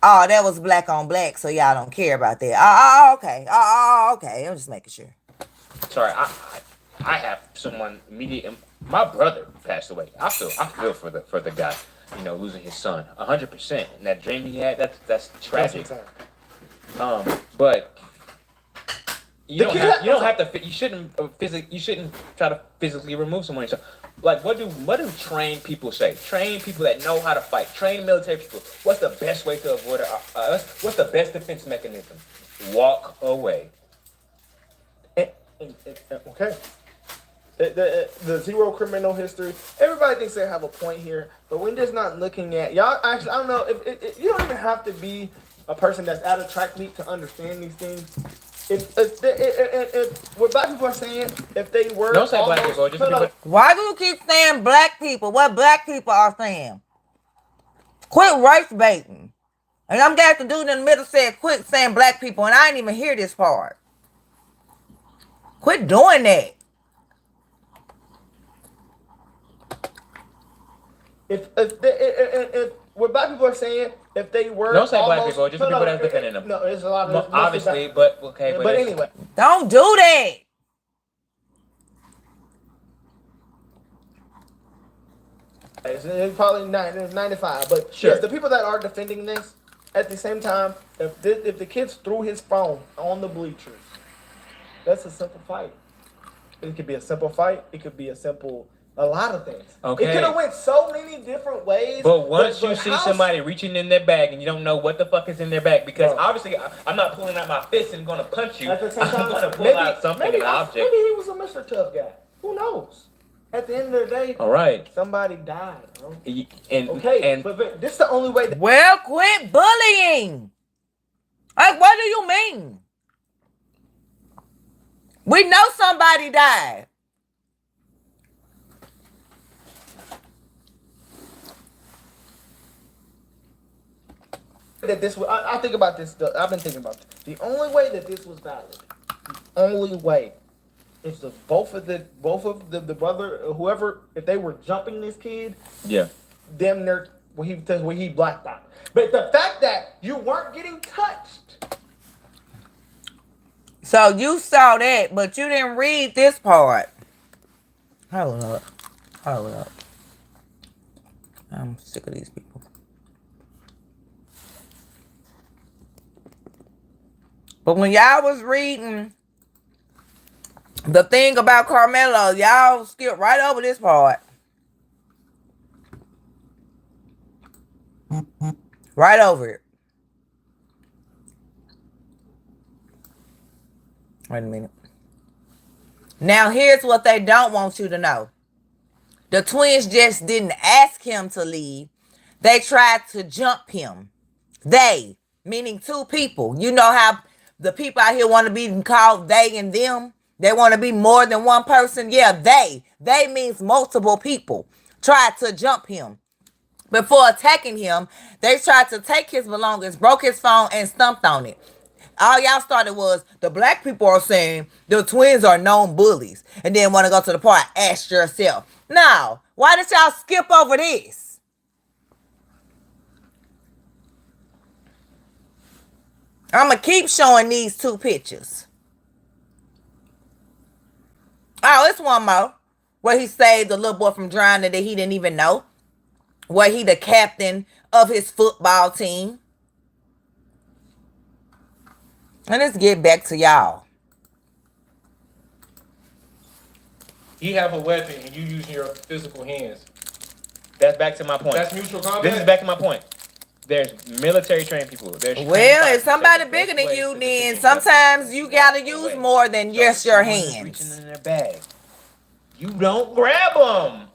Oh, that was black on black, so y'all don't care about that. Okay. Okay. I'm just making sure. Sorry, I have someone immediate. My brother passed away. I feel for the guy, losing his son, 100%. And that dream he had, that's tragic. But you shouldn't try to physically remove someone. So, like, what do trained people say? Trained people that know how to fight, trained military people. What's the best way to avoid what's the best defense mechanism? Walk away. Okay. The zero criminal history. Everybody thinks they have a point here, but we're just not looking at y'all. Actually, I don't know if you don't even have to be a person that's at a track meet to understand these things. If what black people are saying, if they were don't say black people. Just people. Why do you keep saying black people? What black people are saying? Quit race baiting. And I'm glad the dude in the middle said quit saying black people, and I didn't even hear this part. Quit doing that. If what black people are saying, if they were don't say black people, just people that's defending them. No, there's a lot of obviously, but okay, but anyway, don't do that. It's probably 95, but sure. Yes, the people that are defending this, at the same time, if the kids threw his phone on the bleachers, that's a simple fight. It could be a simple fight. It could be a lot of things. Okay. It could have went so many different ways. But once you see somebody reaching in their bag and you don't know what the fuck is in their bag, because obviously I'm not pulling out my fist and gonna punch you. At the same time, I'm gonna pull out something, an object. Maybe he was a Mr. Tough guy. Who knows? At the end of the day, all right, somebody died, bro. And but this is the only way. Well, quit bullying. Like, what do you mean? We know somebody died. That this, I think about this. I've been thinking about this. The only way that this was valid, the only way, is both of the brother, whoever, if they were jumping this kid, them there when he blacked out. But the fact that you weren't getting touched. So you saw that, but you didn't read this part. Hold up. I'm sick of these people. But when y'all was reading the thing about Carmelo, y'all skipped right over this part. Right over it. Wait a minute. Now, here's what they don't want you to know. The twins just didn't ask him to leave. They tried to jump him. They, meaning 2 people. You know how the people out here want to be called they and them? They want to be more than one person? Yeah, they. They means multiple people. Tried to jump him. Before attacking him, they tried to take his belongings, broke his phone, and stumped on it. All y'all started was, the black people are saying the twins are known bullies. And then want to go to the part, ask yourself. Now, why did y'all skip over this? I'm going to keep showing these 2 pictures. Oh, it's one more. where he saved the little boy from drowning that he didn't even know, where he the captain of his football team. And let's get back to y'all. He have a weapon and you using your physical hands. That's back to my point. That's mutual combat. This is back to my point. There's military trained people. There's Well, if somebody bigger than you, then sometimes you gotta use more than just your hands. Reaching in their bag. You don't grab them.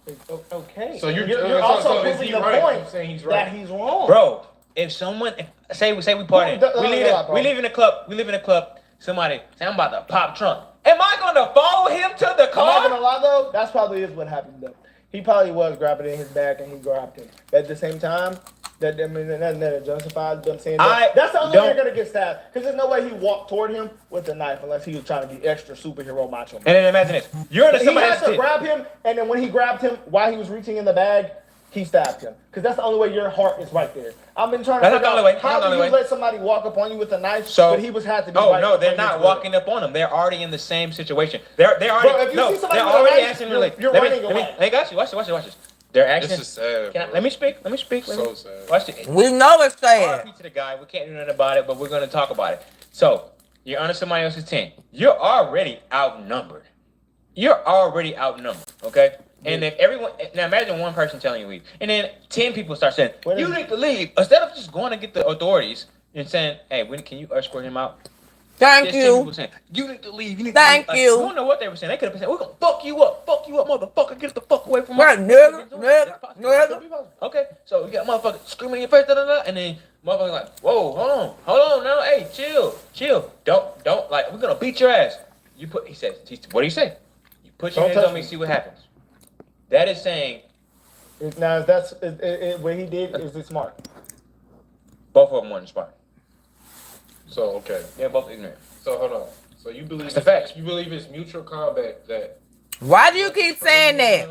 Okay. So you're also is proving he the right? point I'm saying he's that right. he's wrong. Bro, if someone say we partying, we live in a club. Somebody say I'm about to pop Trump. Am I gonna follow him to the car? I'm not gonna lie though, that's probably is what happened though. He probably was grabbing it in his bag and he grabbed him. At the same time, that justifies them saying that. That's the only way you're gonna get stabbed. Because there's no way he walked toward him with a knife unless he was trying to be extra superhero macho. And then imagine this. You're in He had to grab him, and then when he grabbed him while he was reaching in the bag, he stabbed him. Because that's the only way your heart is right there. I've been trying to figure out how do you let somebody walk up on you with a knife, but he had to be right. No, they're not walking up on him. They're already in the same situation. They're already. Bro, if you see somebody they're with a already knife, acting you're running away. I got you. Watch this. They're acting. This is sad. Let me speak. So sad. Watch it. We know it's sad. RP to the guy. We can't do nothing about it, but we're gonna talk about it. So you're under somebody else's tent. You're already outnumbered. Okay. And if everyone, now imagine one person telling you to leave, and then 10 people start saying, you need to leave. Instead of just going to get the authorities and saying, hey, can you escort him out? Thank There's 10 you. people saying, you need to leave. Thank you. You don't know what they were saying. They could have been saying, we're going to fuck you up, motherfucker. Get the fuck away from Right, us. nigga. Okay, so you got motherfucker screaming in your face, and then motherfucker like, whoa, hold on now. Hey, chill. Don't, like, we're going to beat your ass. What do you say? You put your hands on me, see what happens. That is saying. Now, that's what he did. Is it smart? Both of them weren't smart. So okay. They're both ignorant. So hold on. So you believe the facts? You believe it's mutual combat that? Why do you keep saying that?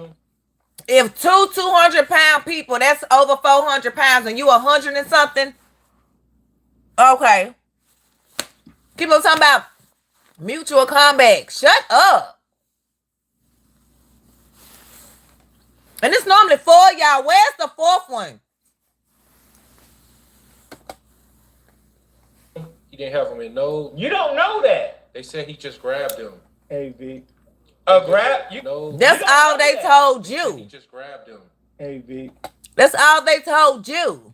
If 200-pound people, that's over 400 pounds, and you 100 and something. Okay. Keep on talking about mutual combat. Shut up. And it's normally 4 of y'all. Where's the 4th one? He didn't have him in no. You don't know that. They said he just grabbed him. AV. Grab? That's all they told you. He just grabbed him. AV. That's all they told you.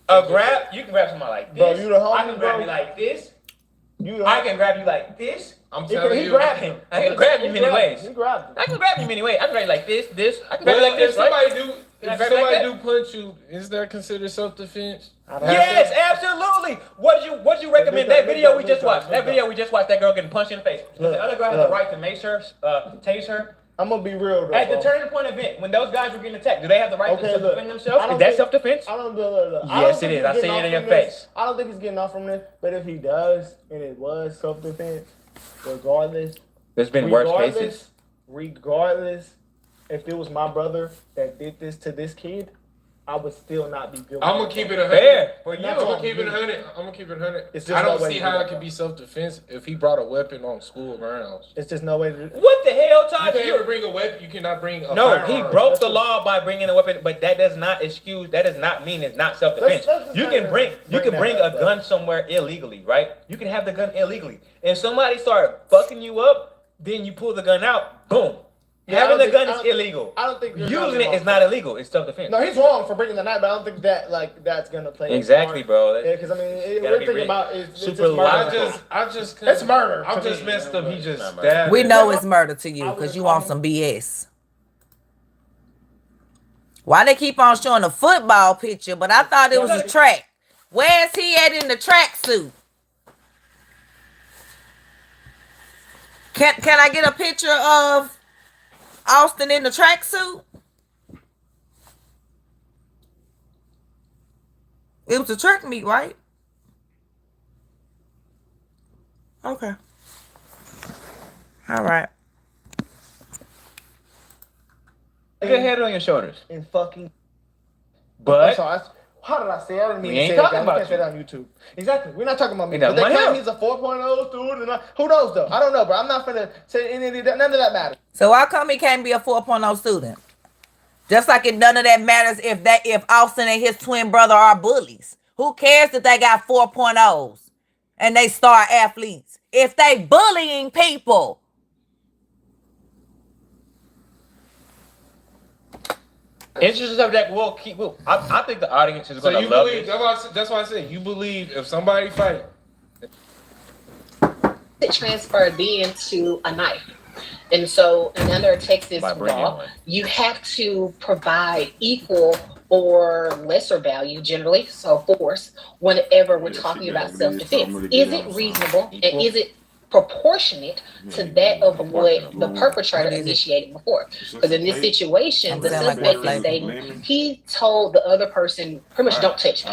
Grab? You can grab somebody like this. Bro, you the homie, I can grab you like this. I can grab you like this. I'm telling you. He grabbed him. I can grab you many ways. He grabbed him. I can grab you many ways. I can grab you like this. I can grab you like this. If somebody do like punch you, is that considered self-defense? Yes, absolutely. What did you recommend? That video we just watched. That girl getting punched in the face. The other girl had the right to mace her, tase her. I'm gonna be real though. At the turning point event, when those guys were getting attacked, do they have the right to defend themselves? Is that self-defense? Yes, it is. I see it in your face. I don't think he's getting off from this, but if he does, and it was self-defense, regardless. There's been worse cases. Regardless, if it was my brother that did this to this kid, I would still not be guilty. I'm gonna keep it 100. Fair for you. I'm gonna keep it 100. It's I just don't no way see to how do it could be self-defense if he brought a weapon on school grounds. It's just no way to do. What the hell, Todd? You can't even bring a weapon. You cannot bring a No, firearm. he broke the law by bringing a weapon, but that does not mean it's not self-defense. You can bring a gun somewhere illegally, right? You can have the gun illegally. And somebody start fucking you up, then you pull the gun out, boom. Having the gun is illegal. I don't think using it is not illegal. It's self-defense. No, he's wrong for bringing the knife, but I don't think that's gonna play. Exactly, bro. Because we're thinking about it's super murder. It's murder. I'm just messed up. He just stabbed. We know it's murder to you because you want some BS. Why they keep on showing a football picture, but I thought it was a track. Where's he at in the track suit? Can I get a picture of Austin in the tracksuit? It was a track meet, right? Okay. All right. Good head on your shoulders. And fucking. But I'm sorry, how did I say it? I didn't mean We to ain't say it, talking guys. We about can't say that on YouTube. Exactly. We're not talking about me. Ain't that But they my claim hell? he's a 4.0 student. And who knows, though? I don't know, bro. I'm not finna say any of that. None of that matters. So how come he can't be a 4.0 student? Just like it none of that matters if Austin and his twin brother are bullies. Who cares that they got 4.0s and they star athletes? If they bullying people. Interesting subject. I think the audience is So gonna you love believe this. that's why I said you believe if somebody fight. It transferred then to a knife. And so, and under Texas By bringing law, one. you have to provide equal or lesser value, generally, so force, whenever we're talking about self-defense. Is it reasonable and is it proportionate to that of what the perpetrator initiated before? Because in this situation, the suspect is stating he told the other person pretty much don't touch me.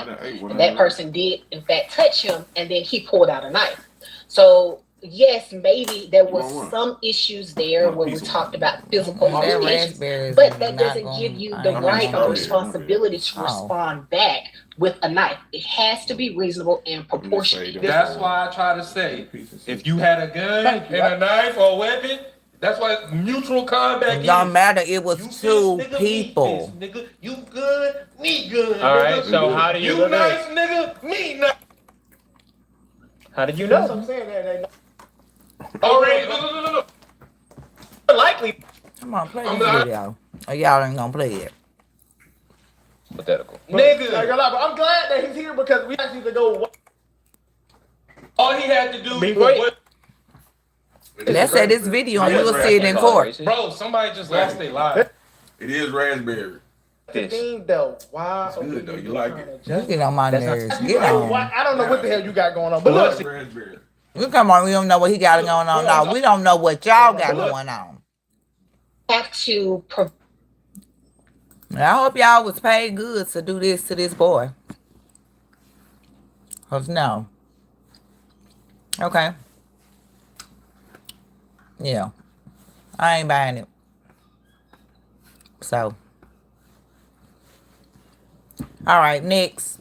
And that person did, in fact, touch him, and then he pulled out a knife. So yes, maybe there was some issues there where we talked about physical altercations, but that doesn't give you the right or responsibility to respond back with a knife. It has to be reasonable and proportionate. That's why I try to say, if you had a gun and a knife or a weapon, that's why neutral combat. It don't matter. It was two people. Nigga, you good, me good. All right. Nigga. So how do you look nice, at it? nigga, me nice. How did you That's what know? I'm saying. That Already, look. Likely. Come on, play this video. Or y'all ain't gonna play it. Pathetical. Nigga. Like, I'm glad that he's here because we actually could go. All he had to do Wait. was Let's say this video and you will see it in court. Bro, somebody just lost their life. It is raspberry. The thing though, why? It's good though. You like it? You get on my nerves. Get on. I don't know what the hell you got going on, but look. Raspberry. We come on. We don't know what he got going on. No, we don't know what y'all got going on. Have to I hope y'all was paid good to do this to this boy. Cause no. Okay. Yeah. I ain't buying it. So. All right, next.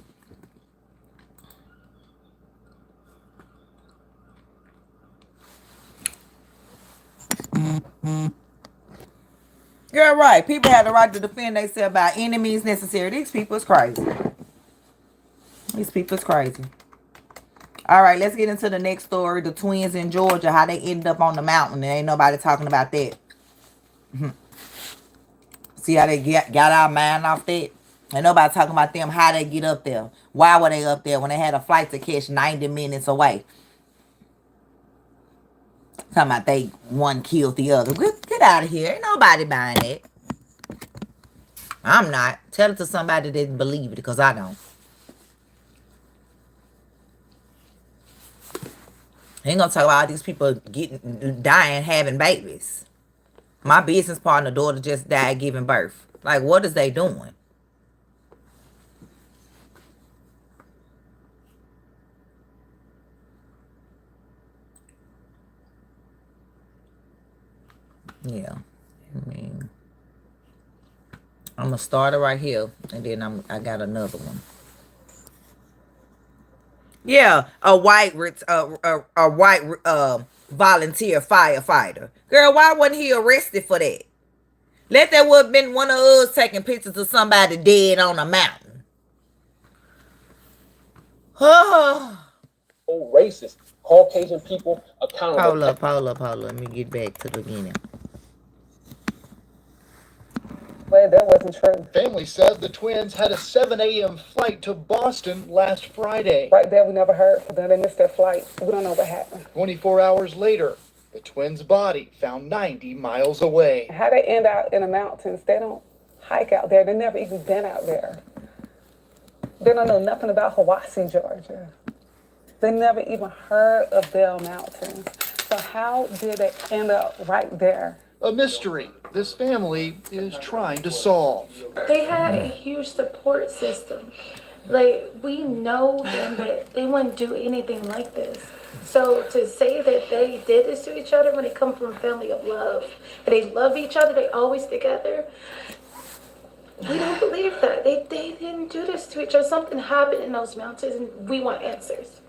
You're right. People have the right to defend themselves by any means necessary. These people is crazy. These people is crazy. All right, let's get into the next story. The twins in Georgia, how they ended up on the mountain. There ain't nobody talking about that. See how they got our mind off that? Ain't nobody talking about them, how they get up there. Why were they up there when they had a flight to catch 90 minutes away? Talking about they one killed the other. Get out of here. Ain't nobody buying it. I'm not. Tell it to somebody that believe it, because I don't. Ain't gonna talk about all these people dying, having babies. My business partner daughter just died giving birth. Like, what is they doing? Yeah, I mean, I'm gonna start it right here, and then I got another one. Yeah, a white volunteer firefighter. Girl, why wasn't he arrested for that? Let that would have been one of us taking pictures of somebody dead on a mountain. Racist, Caucasian people accountable. Hold up. Let me get back to the beginning. Well, that wasn't true. Family says the twins had a 7 a.m. flight to Boston last Friday. Right there, we never heard from them. They missed their flight. We don't know what happened. 24 hours later, the twins' body found 90 miles away. How they end out in the mountains, they don't hike out there. They never even been out there. They don't know nothing about Hiwassee, Georgia. They never even heard of Bell Mountains. So how did they end up right there? A mystery this family is trying to solve. They had a huge support system. Like, we know them, but they wouldn't do anything like this. So to say that they did this to each other when they come from a family of love, and they love each other, they always together, We don't believe that. They didn't do this to each other. Something happened in those mountains, and we want answers.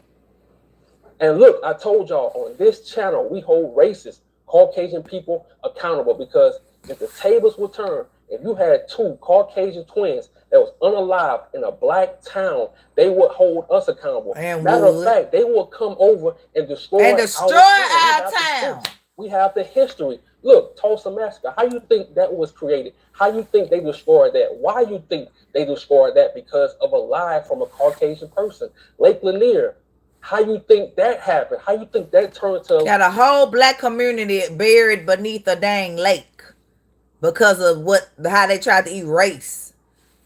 And look, I told y'all on this channel, we hold racist Caucasian people accountable, because if the tables were turned, if you had two Caucasian twins that was unalive in a black town, they would hold us accountable. And Matter of fact, they would come over and destroy our town. We have the history. Look, Tulsa Massacre. How you think that was created? How you think they destroyed that? Why you think they destroyed that? Because of a lie from a Caucasian person. Lake Lanier. How you think that happened? How you think that turned to... Got a whole black community buried beneath a dang lake because of how they tried to erase.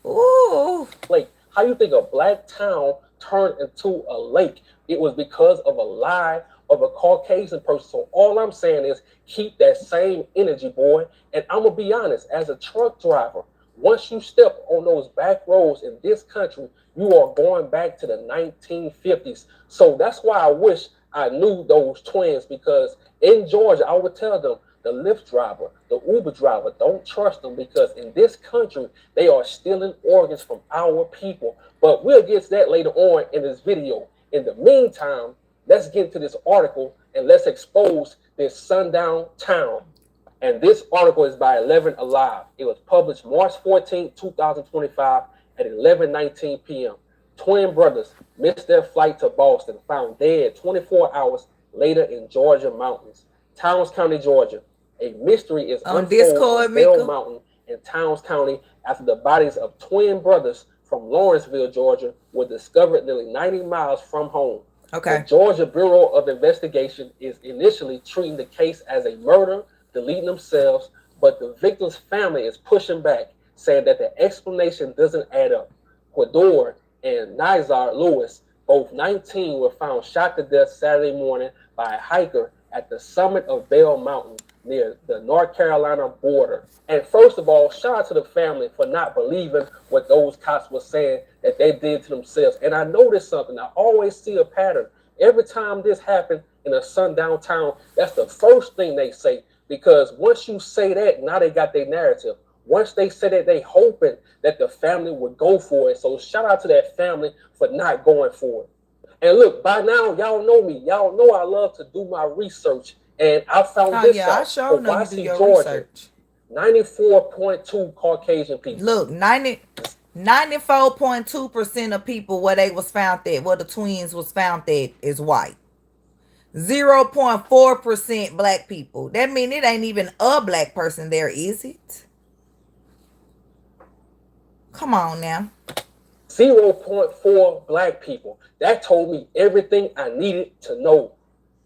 Ooh. Lake. How you think a black town turned into a lake? It was because of a lie of a Caucasian person. So all I'm saying is keep that same energy, boy. And I'm going to be honest, as a truck driver, once you step on those back roads in this country, you are going back to the 1950s. So that's why I wish I knew those twins, because in Georgia, I would tell them, the Lyft driver, the Uber driver, don't trust them, because in this country, they are stealing organs from our people. But we'll get to that later on in this video. In the meantime, let's get into this article and let's expose this sundown town. And this article is by 11 Alive. It was published March 14, 2025 at 11:19 p.m. Twin brothers missed their flight to Boston, found dead 24 hours later in Georgia mountains. Towns County, Georgia. A mystery is on Discord, on Bell Mountain in Towns County after the bodies of twin brothers from Lawrenceville, Georgia, were discovered nearly 90 miles from home. Okay. The Georgia Bureau of Investigation is initially treating the case as a murder, deleting themselves, but the victim's family is pushing back, saying that the explanation doesn't add up. Quador and Nizar Lewis, both 19, were found shot to death Saturday morning by a hiker at the summit of Bell Mountain near the North Carolina border. And first of all, shout out to the family for not believing what those cops were saying that they did to themselves. And I noticed something. I always see a pattern. Every time this happened in a sundown town, that's the first thing they say. Because once you say that, now they got their narrative. Once they say that, they hoping that the family would go for it. So shout out to that family for not going for it. And look, by now, y'all know me. Y'all know I love to do my research. And I found this out. I sure know you do your research. 94.2 Caucasian people. Look, 94.2% of people where they was found at, where the twins was found at, is white. 0.4% black people. That means it ain't even a black person there, is it? Come on now. 0.4 black people. That told me everything I needed to know.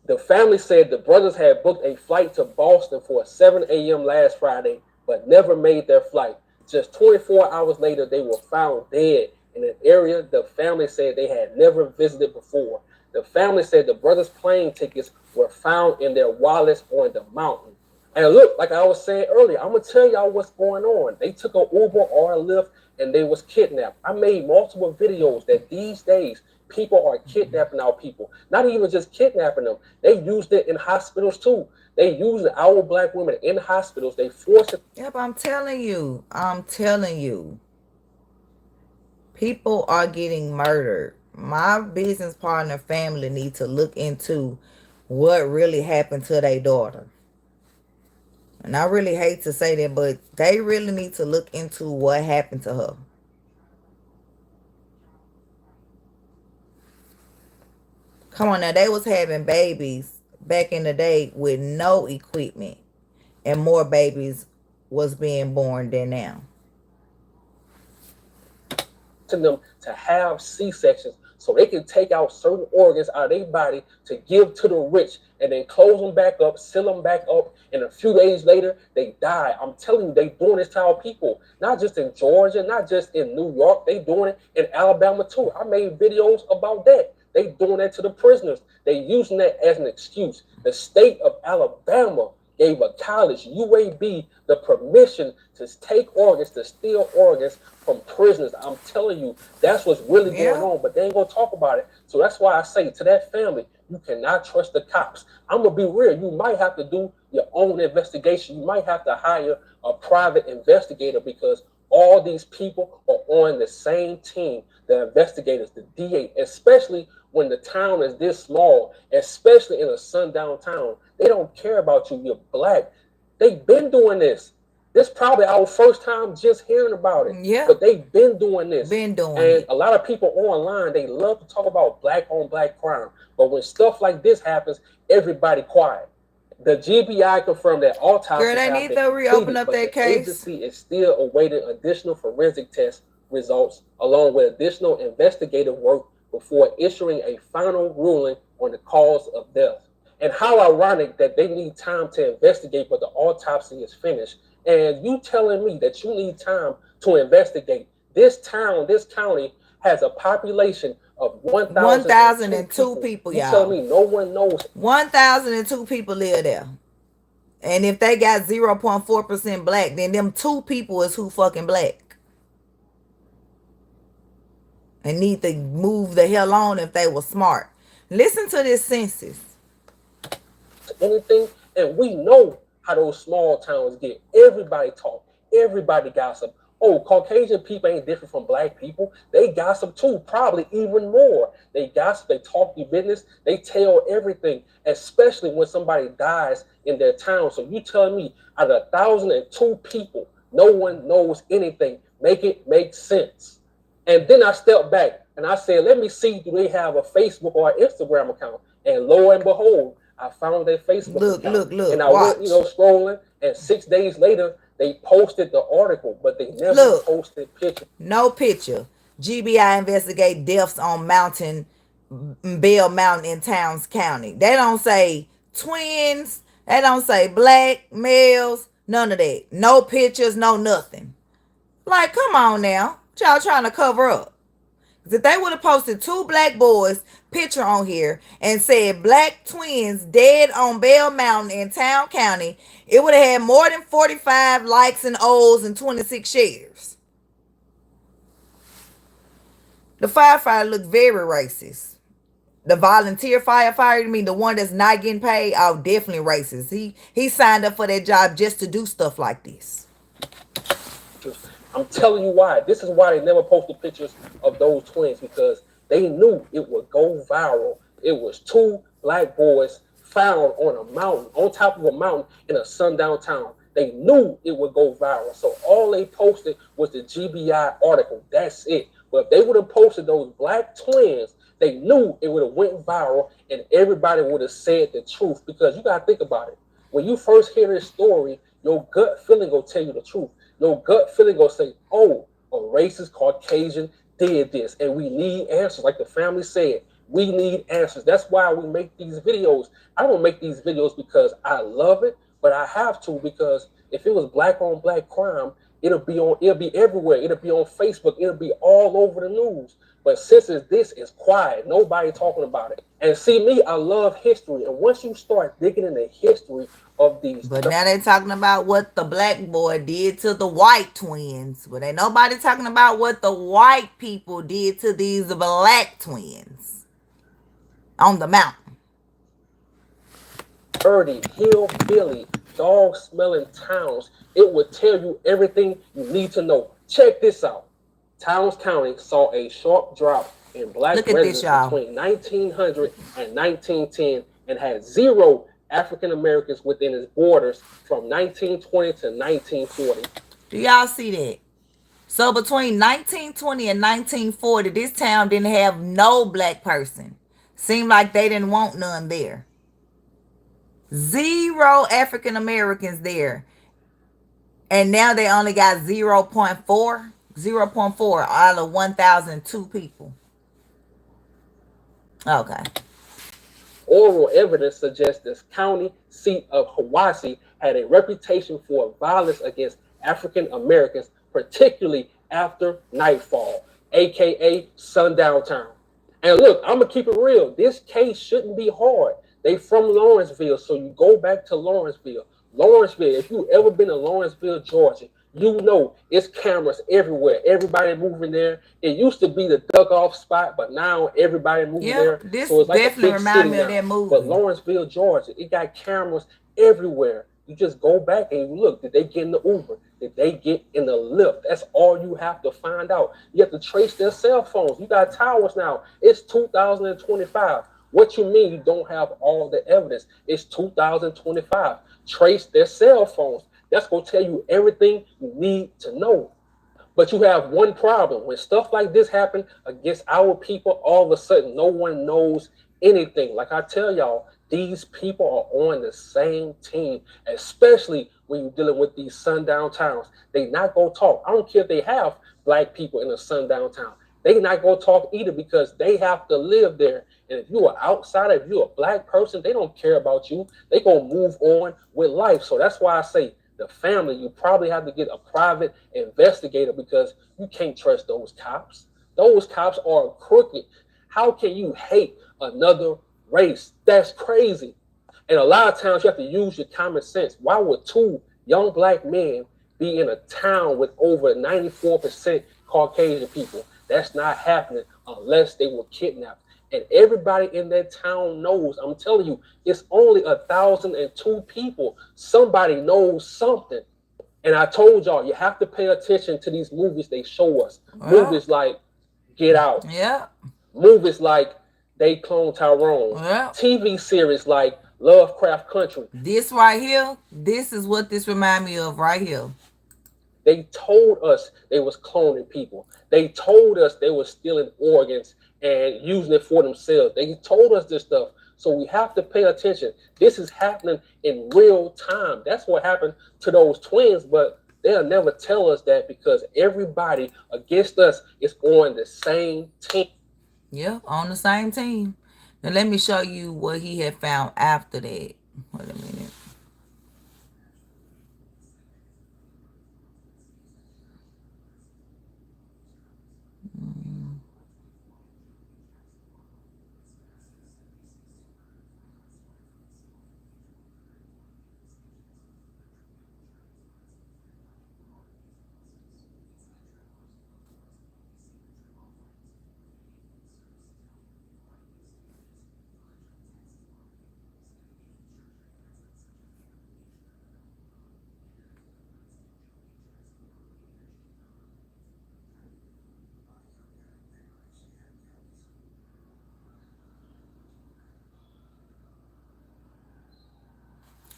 The family said the brothers had booked a flight to Boston for 7 a.m. last Friday, but never made their flight. Just 24 hours later, they were found dead in an area the family said they had never visited before. The family said the brothers' plane tickets were found in their wallets on the mountain. And look, like I was saying earlier, I'm going to tell y'all what's going on. They took an Uber or a Lyft and they was kidnapped. I made multiple videos that these days people are kidnapping our people. Not even just kidnapping them. They used it in hospitals too. They used our black women in hospitals. They forced it. Yep, I'm telling you. People are getting murdered. My business partner family need to look into what really happened to their daughter. And I really hate to say that, but they really need to look into what happened to her. Come on now, they was having babies back in the day with no equipment. And more babies was being born than now. To them to have C-sections so they can take out certain organs out of their body to give to the rich and then close them back up, seal them back up, and a few days later they die. I'm telling you, they doing this to our people. Not just in Georgia, not just in New York, they doing it in Alabama too. I made videos about that. They doing that to the prisoners. They using that as an excuse. The state of Alabama gave a college, UAB, the permission to take organs, to steal organs from prisoners. I'm telling you, that's what's really going on, but they ain't gonna talk about it. So that's why I say to that family, you cannot trust the cops. I'm gonna be real. You might have to do your own investigation. You might have to hire a private investigator, because all these people are on the same team. The investigators, the DA, especially when the town is this small, especially in a sundown town. They don't care about you. You're black. They've been doing this. This probably our first time just hearing about it. Yeah. But they've been doing this. Been doing and it. a lot of people online, they love to talk about black on black crime. But when stuff like this happens, everybody quiet. The GBI confirmed that autopsy Girl, they have need been to reopen completed, up but that the case. agency is still awaiting additional forensic test results along with additional investigative work before issuing a final ruling on the cause of death. And how ironic that they need time to investigate, but the autopsy is finished. And you telling me that you need time to investigate. This town, this county has a population of 1,002 people, You y'all. telling me no one knows? 1,002 people live there. And if they got 0.4% black, then them 2 people is who fucking black. And need to move the hell on if they were smart. Listen to this census. Anything, and we know how those small towns get. Everybody talk, everybody gossip. Oh, Caucasian people ain't different from black people. They gossip too, probably even more. They gossip, they talk your business, they tell everything, especially when somebody dies in their town. So you telling me out of 1,002 people, no one knows anything. Make it make sense. And then I stepped back and I said, let me see, do they have a Facebook or an Instagram account? And lo and behold, I found their Facebook account. Look, and I watch. went, scrolling, and 6 days later, they posted the article, but they never posted pictures. No picture. GBI investigate deaths on Bell Mountain in Towns County. They don't say twins. They don't say black males. None of that. No pictures, no nothing. Like, come on now. What y'all trying to cover up? If they would have posted 2 black boys picture on here and said black twins dead on Bell Mountain in Town County, it would have had more than 45 likes and O's and 26 shares. The firefighter looked very racist. The volunteer firefighter, I mean the one that's not getting paid, oh, definitely racist. He signed up for that job just to do stuff like this. I'm telling you why. This is why they never posted pictures of those twins, because they knew it would go viral. It was 2 black boys found on a mountain, on top of a mountain in a sundown town. They knew it would go viral. So all they posted was the GBI article. That's it. But if they would have posted those black twins, they knew it would have went viral and everybody would have said the truth. Because you got to think about it. When you first hear this story, your gut feeling will tell you the truth. Your gut feeling gonna say, oh, a racist Caucasian did this, and we need answers. Like the family said, we need answers. That's why we make these videos. I don't make these videos because I love it, but I have to, because if it was black on black crime, it'll be everywhere. It'll be on Facebook. It'll be all over the news. But since this is quiet, nobody talking about it. And see me, I love history. And once you start digging into history of these, but now they talking about what the black boy did to the white twins. But ain't nobody talking about what the white people did to these black twins on the mountain. Dirty, hillbilly, dog-smelling towns. It would tell you everything you need to know. Check this out. Towns County saw a sharp drop in black residents between 1900 and 1910 and had 0 African Americans within its borders from 1920 to 1940. Do y'all see that? So between 1920 and 1940, this town didn't have no black person. Seemed like they didn't want none there. 0 African Americans there. And now they only got 0.4 out of 1,002 people. Okay. Oral evidence suggests this county seat of Hiwassee had a reputation for violence against African Americans, particularly after nightfall, aka sundown town. And look, I'm gonna keep it real. This case shouldn't be hard. They from Lawrenceville, so you go back to Lawrenceville. Lawrenceville, if you ever been to Lawrenceville, Georgia, you know it's cameras everywhere. Everybody moving there. It used to be the duck off spot, but now everybody moving there. This so it's like definitely reminds me of that movie. But Lawrenceville, Georgia, it got cameras everywhere. You just go back and you look, did they get in the Uber? Did they get in the Lyft? That's all you have to find out. You have to trace their cell phones. You got towers now. It's 2025. What you mean you don't have all the evidence? It's 2025. Trace their cell phones. That's going to tell you everything you need to know. But you have one problem. When stuff like this happen against our people, all of a sudden, no one knows anything. Like I tell y'all, these people are on the same team, especially when you're dealing with these sundown towns. They not going to talk. I don't care if they have black people in a sundown town. They not going to talk either because they have to live there. And if you're an outsider, if you're a black person, they don't care about you. They going to move on with life. So that's why I say, the family, you probably have to get a private investigator because you can't trust those cops. Those cops are crooked. How can you hate another race? That's crazy. And a lot of times you have to use your common sense. Why would two young black men be in a town with over 94% Caucasian people? That's not happening unless they were kidnapped. And everybody in that town knows. I'm telling you, it's only 1,002 people. Somebody knows something. And I told y'all, you have to pay attention to these movies they show us. Movies like Get Out. Yeah. Movies like They Clone Tyrone. Yeah. TV series like Lovecraft Country. This right here, this is what this remind me of right here. They told us they was cloning people. They told us they were stealing organs and using it for themselves. They told us this stuff. So we have to pay attention. This is happening in real time. That's what happened to those twins, but they'll never tell us that because everybody against us is on the same team. Yeah, on the same team. Now let me show you what he had found after that. Wait a minute.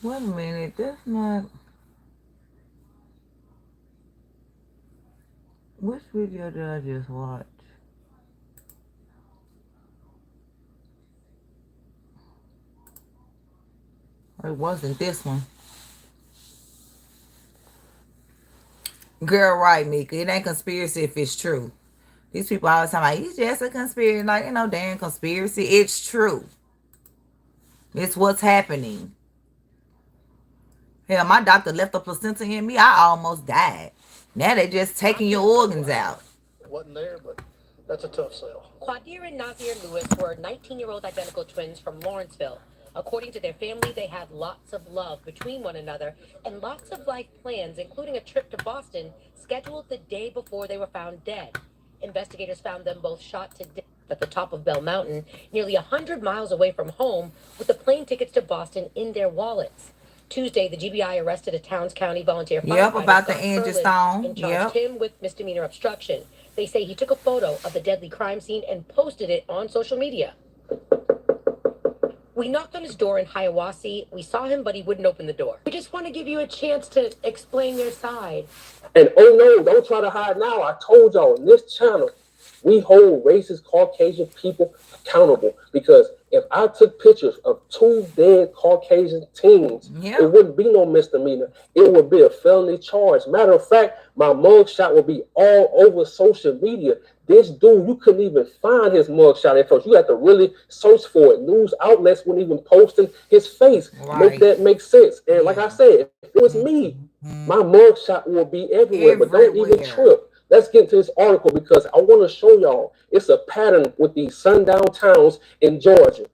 Wait a minute, that's not... Which video did I just watch? It wasn't this one. Girl, right, Mika. It ain't conspiracy if it's true. These people all the time like, it's just a conspiracy. Like, you know, damn conspiracy. It's true. It's what's happening. Hell, my doctor left a placenta in me. I almost died. Now they just taking your organs out. It wasn't there, but that's a tough sell. Quadir and Nazir Lewis were 19-year-old identical twins from Lawrenceville. According to their family, they had lots of love between one another and lots of life plans, including a trip to Boston scheduled the day before they were found dead. Investigators found them both shot to death at the top of Bell Mountain, nearly 100 miles away from home, with the plane tickets to Boston in their wallets. Tuesday, the GBI arrested a Towns County volunteer firefighter. Yep, about the Scott Angie Furlan, Stone. and charged him with misdemeanor obstruction. They say he took a photo of the deadly crime scene and posted it on social media. We knocked on his door in Hiawassee. We saw him, but he wouldn't open the door. We just want to give you a chance to explain your side. And oh no, don't try to hide now. I told y'all in this channel, we hold racist Caucasian people accountable because if I took pictures of two dead Caucasian teens, it wouldn't be no misdemeanor. It would be a felony charge. Matter of fact, my mugshot would be all over social media. This dude, you couldn't even find his mugshot at first. You had to really search for it. News outlets weren't even posting his face. Make that make sense. And like I said, if it was me, my mugshot would be everywhere. But don't even trip. Let's get into this article because I want to show y'all it's a pattern with these sundown towns in Georgia.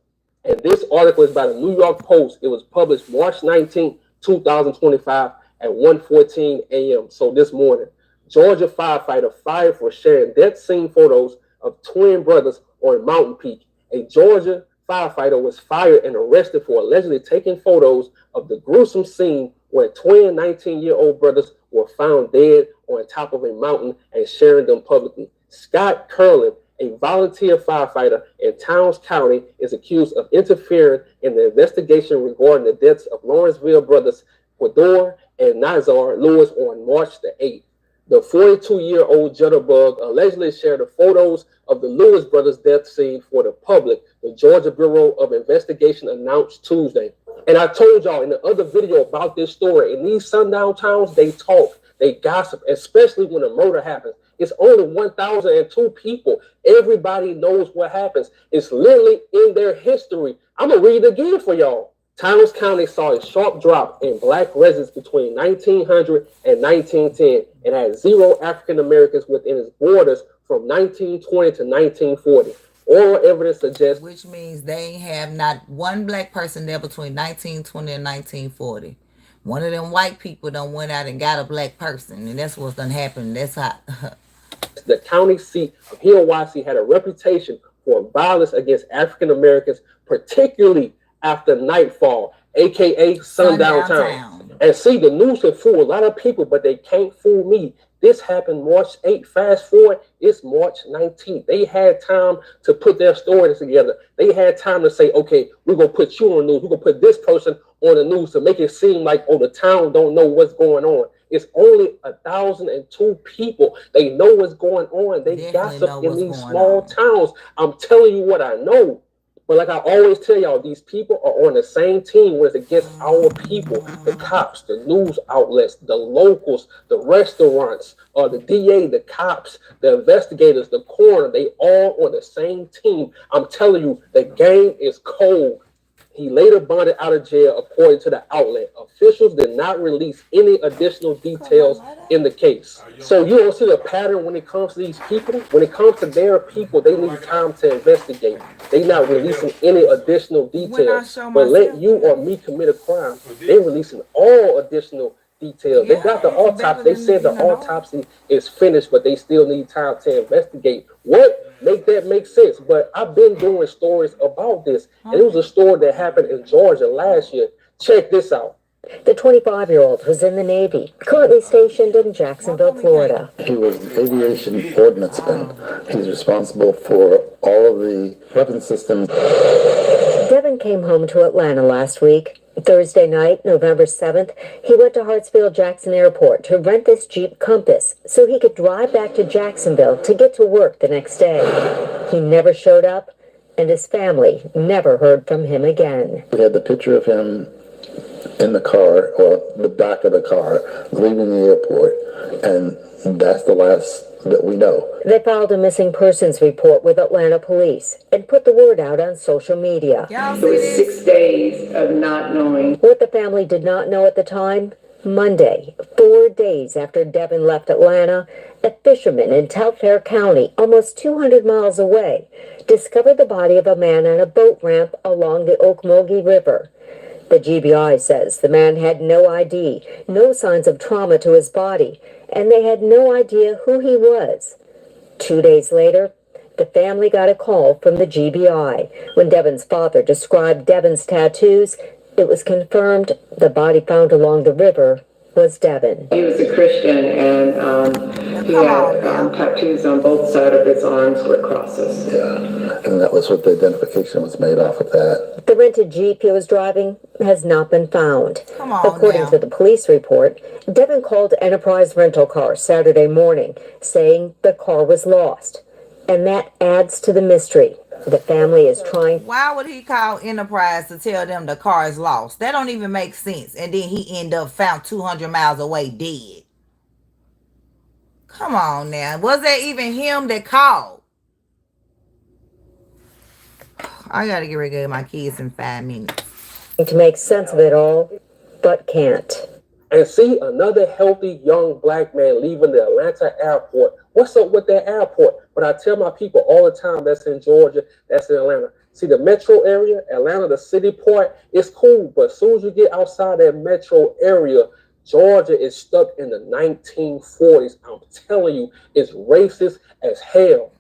And this article is by the New York Post. It was published March 19, 2025 at 1:14 a.m. So this morning, Georgia firefighter fired for sharing death scene photos of twin brothers on Mountain Peak. A Georgia firefighter was fired and arrested for allegedly taking photos of the gruesome scene where twin 19-year-old brothers were found dead on top of a mountain and sharing them publicly. Scott Curlin, a volunteer firefighter in Towns County, is accused of interfering in the investigation regarding the deaths of Lawrenceville brothers Quador and Nazar Lewis on March the 8th. The 42-year-old Jitterbug allegedly shared the photos of the Lewis brothers' death scene for the public, the Georgia Bureau of Investigation announced Tuesday. And I told y'all in the other video about this story, in these sundown towns, they talk, they gossip, especially when a murder happens. It's only 1,002 people. Everybody knows what happens. It's literally in their history. I'm going to read it again for y'all. Towns County saw a sharp drop in black residents between 1900 and 1910 and had 0 African Americans within its borders from 1920 to 1940. Oral evidence suggests... Which means they ain't have not one black person there between 1920 and 1940. One of them white people done went out and got a black person, and that's what's done happened. That's how... The county seat of Hiawassee had a reputation for violence against African Americans, particularly after nightfall, aka sundown time. And see, the news can fool a lot of people, but they can't fool me. This happened March 8th. Fast forward, it's March 19th. They had time to put their stories together. They had time to say, okay, we're going to put you on the news. We're going to put this person on the news to make it seem like, oh, the town don't know what's going on. It's only 1,002 people. They know what's going on. They gossip in these small towns. I'm telling you what I know. But like I always tell y'all, these people are on the same team when it's against our people, the cops, the news outlets, the locals, the restaurants, the DA, the cops, the investigators, the coroner. They all on the same team. I'm telling you, the game is cold. He later bonded out of jail, according to the outlet. Officials did not release any additional details in the case. So you don't see the pattern when it comes to these people. When it comes to their people, they need time to investigate. They're not releasing any additional details. But let you or me commit a crime, they're releasing all additional details. They got the autopsy. They said the autopsy is finished, but they still need time to investigate. What? Make that make sense. But I've been doing stories about this, and it was a story that happened in Georgia last year. Check this out. The 25-year-old was in the Navy, currently stationed in Jacksonville, Florida. He was an aviation ordnanceman. He's responsible for all of the weapon systems. Devin came home to Atlanta last week. Thursday night, November 7th, he went to Hartsfield-Jackson Airport to rent this Jeep Compass so he could drive back to Jacksonville to get to work the next day. He never showed up, and his family never heard from him again. We had the picture of him in the car, or the back of the car, leaving the airport, and that's the last that we know. They filed a missing persons report with Atlanta police and put the word out on social media. It was 6 days of not knowing. What the family did not know at the time, Monday, 4 days after Devin left Atlanta, a fisherman in Telfair County, almost 200 miles away, discovered the body of a man on a boat ramp along the Ocmulgee River. The GBI says the man had no ID, no signs of trauma to his body, and they had no idea who he was. 2 days later, the family got a call from the GBI. When Devin's father described Devin's tattoos, it was confirmed the body found along the river was Devin. He was a Christian, and he had tattoos on both sides of his arms with crosses. Yeah, and that was what the identification was made off of that. The rented Jeep he was driving has not been found. According to the police report, Devin called Enterprise Rental Car Saturday morning, saying the car was lost. And that adds to the mystery. The family is trying... Why would he call Enterprise to tell them the car is lost? That don't even make sense. And then he end up found 200 miles away dead. Come on now. Was that even him that called? I gotta get rid of my kids in 5 minutes. To make sense of it all, but can't. And see another healthy young black man leaving the Atlanta airport. What's up with that airport? But I tell my people all the time, that's in Georgia, that's in Atlanta. See, the metro area, Atlanta, the city part, it's cool. But as soon as you get outside that metro area, Georgia is stuck in the 1940s. I'm telling you, it's racist as hell.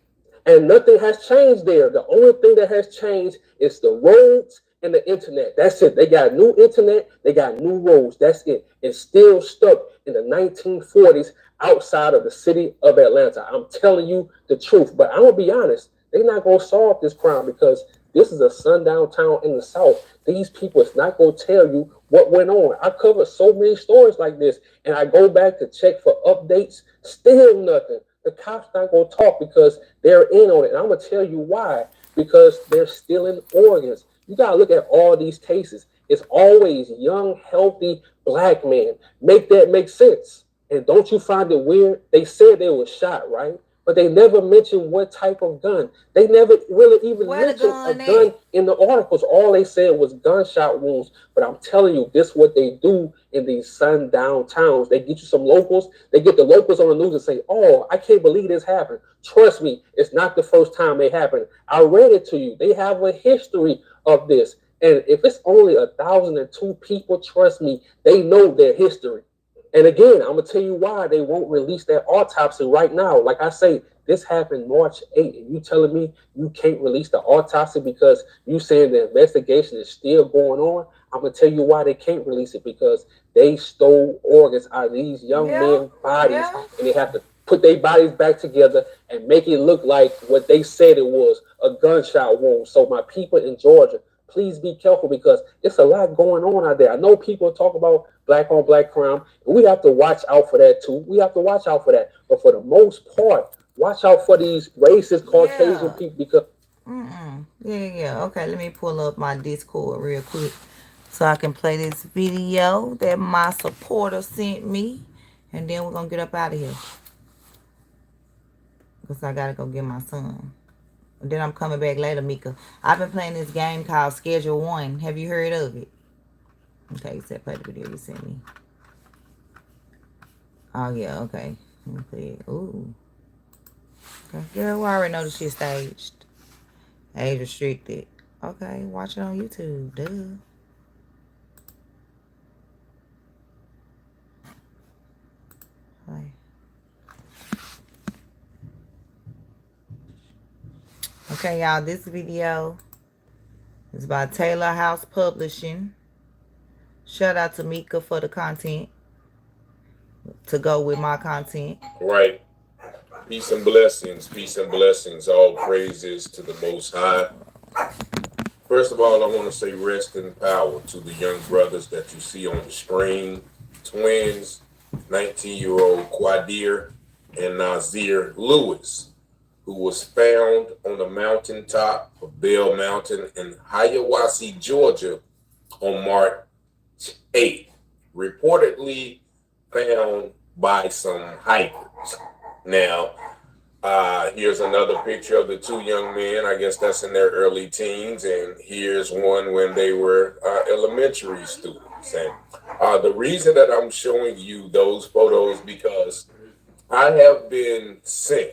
And nothing has changed there. The only thing that has changed is the roads and the internet. That's it. They got new internet. They got new roads. That's it. It's still stuck in the 1940s outside of the city of Atlanta. I'm telling you the truth. But I'm going to be honest. They're not going to solve this crime because this is a sundown town in the South. These people is not going to tell you what went on. I covered so many stories like this, and I go back to check for updates. Still nothing. The cops not going to talk because they're in on it. And I'm going to tell you why. Because they're stealing organs. You got to look at all these cases. It's always young, healthy black men. Make that make sense. And don't you find it weird? They said they were shot, right? But they never mentioned what type of gun. They never really even mentioned a gun in the articles. All they said was gunshot wounds. But I'm telling you, this is what they do in these sundown towns. They get you some locals. They get the locals on the news and say, oh, I can't believe this happened. Trust me, it's not the first time it happened. I read it to you. They have a history of this. And if it's only 1,002 people, trust me, they know their history. And again, I'm going to tell you why they won't release that autopsy right now. Like I say, this happened March 8th, and you telling me you can't release the autopsy because you saying the investigation is still going on? I'm going to tell you why they can't release it, because they stole organs out of these young men's bodies, and they have to put their bodies back together and make it look like what they said it was, a gunshot wound. So my people in Georgia, please be careful because it's a lot going on out there. I know people talk about black on black crime, and we have to watch out for that too. We have to watch out for that. But for the most part, watch out for these racist Caucasian people because. Yeah. Okay, let me pull up my Discord real quick so I can play this video that my supporter sent me, and then we're gonna get up out of here because I gotta go get my son. And then I'm coming back later, Mika. I've been playing this game called Schedule 1. Have you heard of it? Okay, you said play the video you sent me. Oh, yeah, okay. Let me play it. Ooh. Okay, girl, we already know the shit staged. Age restricted. Okay, watch it on YouTube. Duh. Hi. Okay, y'all, this video is by Taylor House Publishing. Shout out to Mika for the content to go with my content. Right. Peace and blessings. Peace and blessings. All praises to the Most High. First of all, I want to say rest in power to the young brothers that you see on the screen. Twins, 19-year-old Quadir and Nazir Lewis, who was found on the mountaintop of Bell Mountain in Hiawassee, Georgia on March 8th. Reportedly found by some hikers. Now, here's another picture of the two young men. I guess that's in their early teens. And here's one when they were elementary students. And the reason that I'm showing you those photos because I have been sent.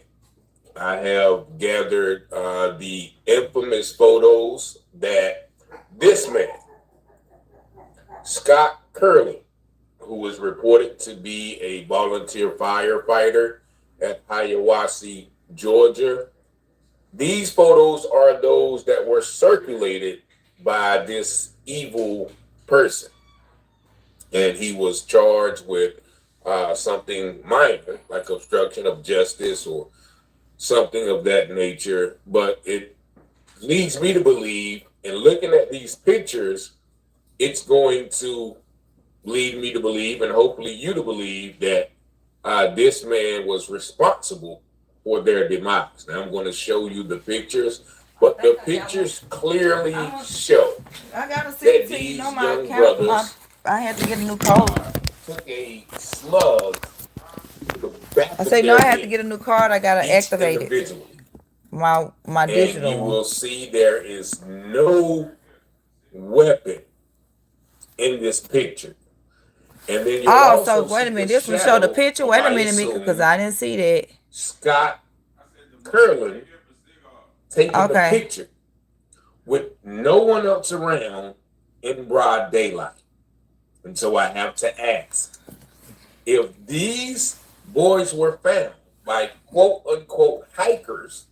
I have gathered the infamous photos that this man, Scott Curley, who was reported to be a volunteer firefighter at Hiawassee, Georgia. These photos are those that were circulated by this evil person. And he was charged with something minor, like obstruction of justice or something of that nature. But it leads me to believe, in looking at these pictures, it's going to lead me to believe, and hopefully you to believe, that this man was responsible for their demise. Now I'm going to show you the pictures, but the pictures clearly show that these young brothers I had to get a new card. took a slug to the back I say no, I had to get a new card. I gotta activate it. My digital. And you will see there is no weapon in this picture. And then you also so wait a minute. This one show the picture. Wait a minute, Mika, because I didn't see that. Scott Curley taking the picture with no one else around in broad daylight. And so I have to ask, if these boys were found by quote unquote hikers,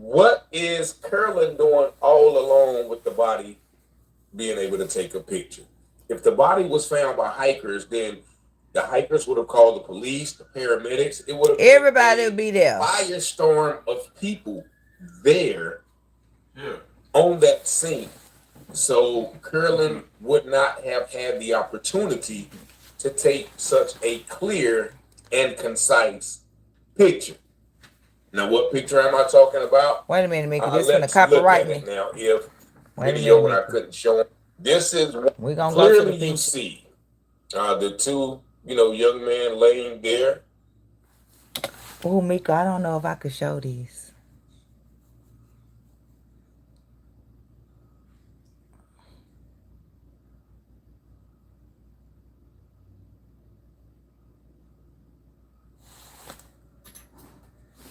what is Curlin doing all alone with the body being able to take a picture? If the body was found by hikers, then the hikers would have called the police, the paramedics. It would have been Everybody would be there. firestorm of people there on that scene. So Curlin would not have had the opportunity to take such a clear and concise picture. Now, what picture am I talking about? Wait a minute, Mickey. This is gonna copyright me. Now, if Wait a video minute, when I couldn't show it, this is we gonna go to the clearly picture. you see the two, young men laying there. Oh, Mika, I don't know if I could show these.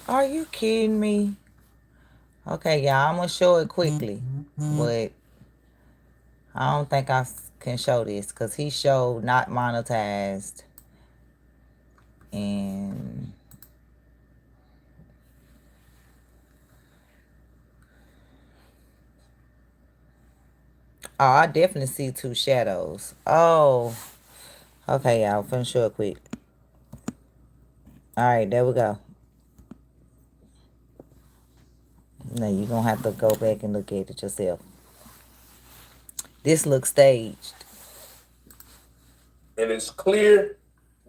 Are you kidding me? Okay, y'all, I'm gonna show it quickly, but I don't think I can show this because he showed not monetized. And oh, I definitely see two shadows. Oh, okay, y'all, I'm finna show it quick. All right, there we go. Now you're gonna have to go back and look at it yourself. This looks staged. And it's clear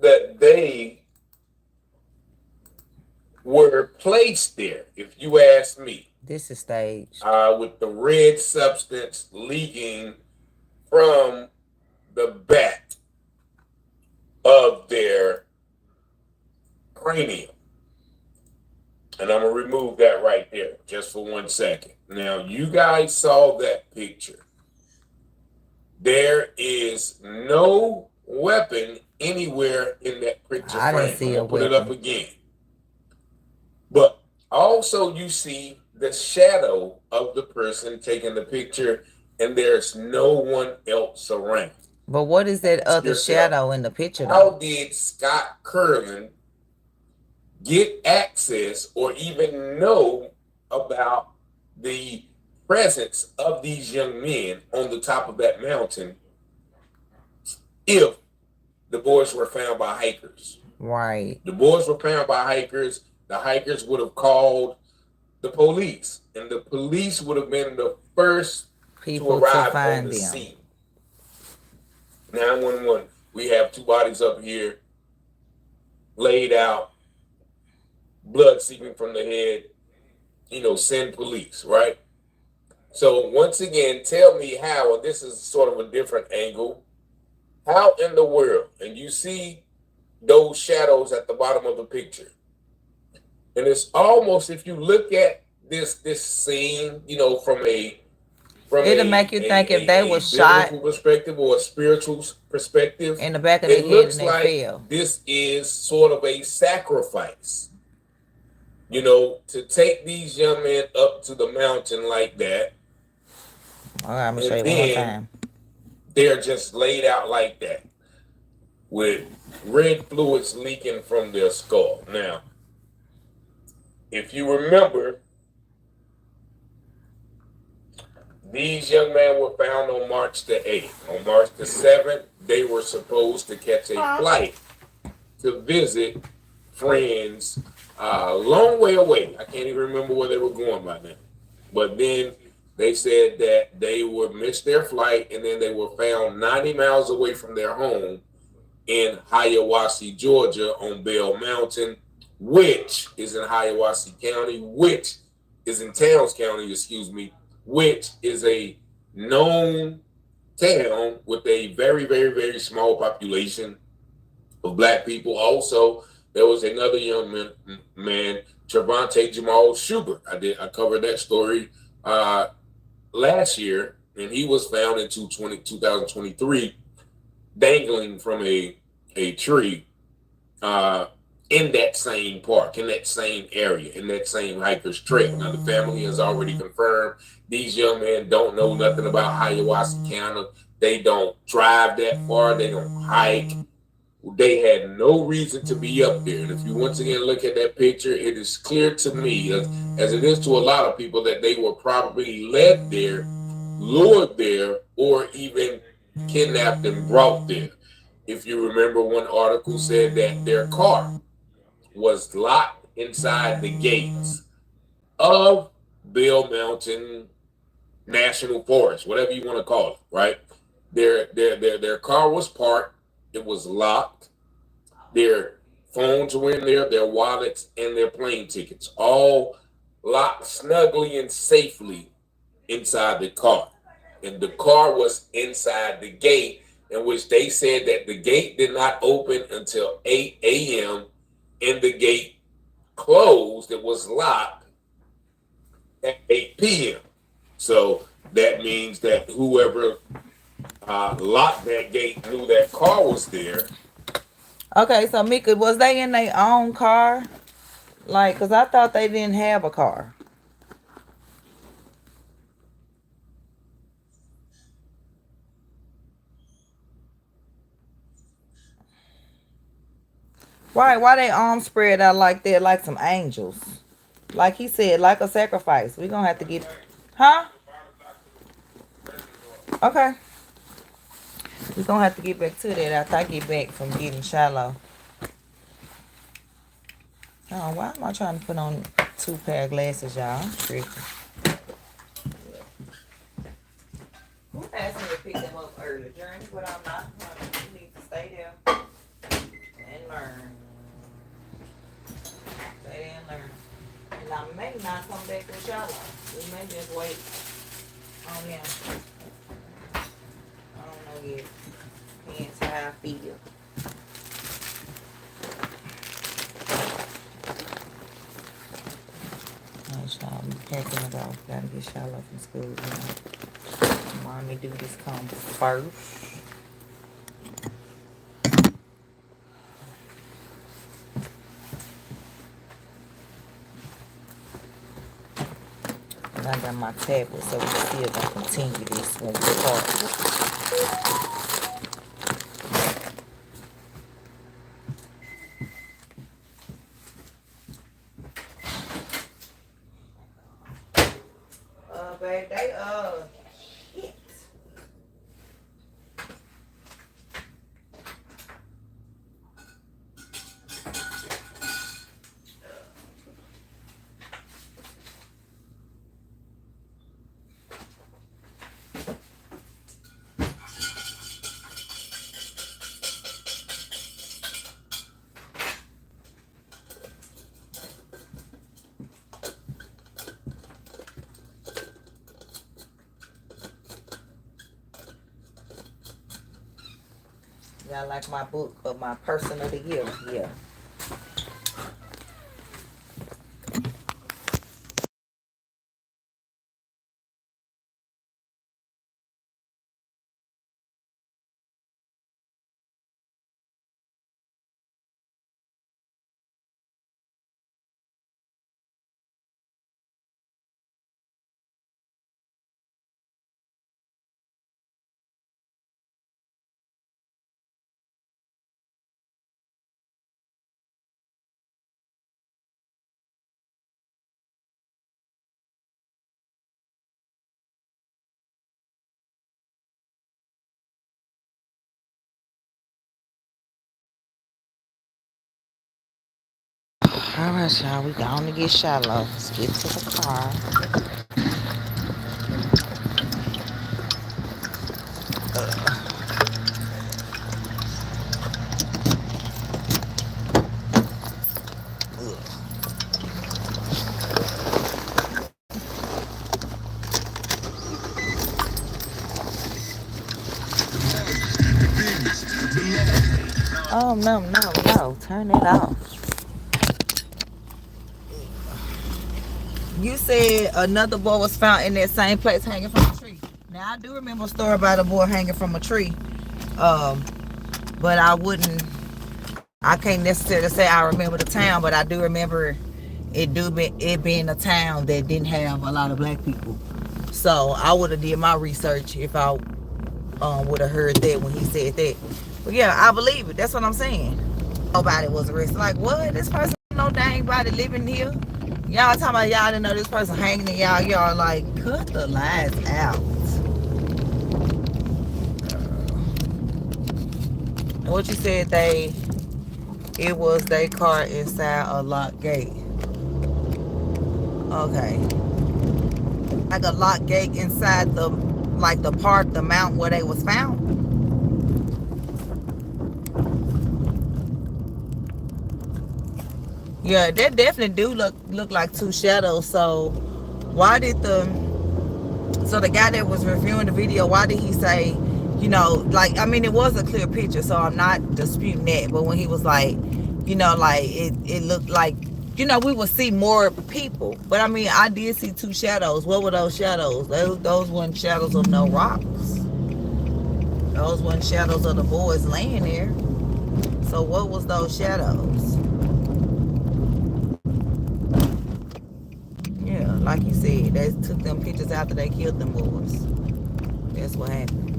that they were placed there, if you ask me. This is staged. With the red substance leaking from the back of their cranium. And I'm going to remove that right there just for 1 second. Now, you guys saw that picture. There is no weapon anywhere in that picture I frame. didn't see a Put it weapon. up again. But also you see the shadow of the person taking the picture, and there's no one else around. But what is that other Yourself. shadow in the picture, How though? did Scott Curlin get access or even know about the presence of these young men on the top of that mountain if the boys were found by hikers? Right. The boys were found by hikers. The hikers would have called the police, and the police would have been the first people to arrive to find on the them. scene. 911. We have two bodies up here, laid out, blood seeping from the head. Send police, right? So once again, tell me how, and this is sort of a different angle, how in the world, and you see those shadows at the bottom of the picture, and it's almost, if you look at this scene, It'll make you think if they were shot perspective or a spiritual perspective in the back of it their head looks and they like fell. this is sort of a sacrifice, to take these young men up to the mountain like that. All right, I'm gonna And show you one more then time. they're just laid out like that with red fluids leaking from their skull. Now, if you remember, these young men were found on March the 8th. On March the 7th, they were supposed to catch a flight to visit friends a long way away. I can't even remember where they were going by then. But then they said that they would miss their flight, and then they were found 90 miles away from their home in Hiawassee, Georgia, on Bell Mountain, which is in Hiawassee County, which is in Towns County, which is a known town with a very, very, very small population of Black people. Also, there was another young man, Trevante Jamal Schubert. I covered that story last year, and he was found in 2023 dangling from a tree in that same park, in that same area, in that same hiker's trail. Now, the family has already confirmed these young men don't know nothing about Hiawassee County. They don't drive that far. They don't hike. They had no reason to be up there. And if you once again look at that picture, it is clear to me, as it is to a lot of people, that they were probably led there, lured there, or even kidnapped and brought there. If you remember, one article said that their car was locked inside the gates of Bill Mountain National Forest, whatever you want to call it, right? Their car was parked, it was locked, their phones were in there, their wallets, and their plane tickets, all locked snugly and safely inside the car. And the car was inside the gate, in which they said that the gate did not open until 8 a.m. and the gate closed, it was locked at 8 p.m. So that means that whoever locked that gate knew that car was there. Okay, so Mika, was they in their own car? Like, because I thought they didn't have a car. Right, why they arms spread out like that, like some angels? Like he said, like a sacrifice. We're going to have to get... Huh? Okay. We're going to have to get back to that after I get back from getting shallow. Oh, why am I trying to put on 2 pair of glasses, y'all? I'm tripping. Who asked me to pick them up early, Journey? But I'm not. You need to stay there and learn. Stay there and learn. And I may not come back with y'all. We may just wait on them. I don't know yet. Depends how I feel. I'm packing it off. Gotta get Shiloh from school. Mommy do this come first. And I got my tablet, so we still gonna continue this when we start. Babe, they shit. Y'all like my book of my person of the year? Yeah. All right, y'all. We going to get Shiloh. Let's get to the car. Oh, no. Turn it off. You said another boy was found in that same place hanging from a tree. Now, I do remember a story about a boy hanging from a tree. But I can't necessarily say I remember the town, but I do remember it being a town that didn't have a lot of black people. So I would have did my research if I would have heard that when he said that. But yeah, I believe it. That's what I'm saying. Nobody was arrested. Like, what? This person, no dang body living here. Y'all talking about y'all didn't know this person hanging in y'all yard. Like, cut the lies out. And what you said, it was their car inside a locked gate. Okay. Like a locked gate inside the park, the mountain where they was found. Yeah, that definitely do look like two shadows. So why did the guy that was reviewing the video, why did he say, you know, like, I mean, it was a clear picture, so I'm not disputing that, but when he was like, you know, like it looked like, you know, we would see more people, but I mean, I did see two shadows. What were those shadows? Those weren't shadows of no rocks. Those weren't shadows of the boys laying there. So what was those shadows? Yeah, like you said, they took them pictures after they killed them boys. That's what happened.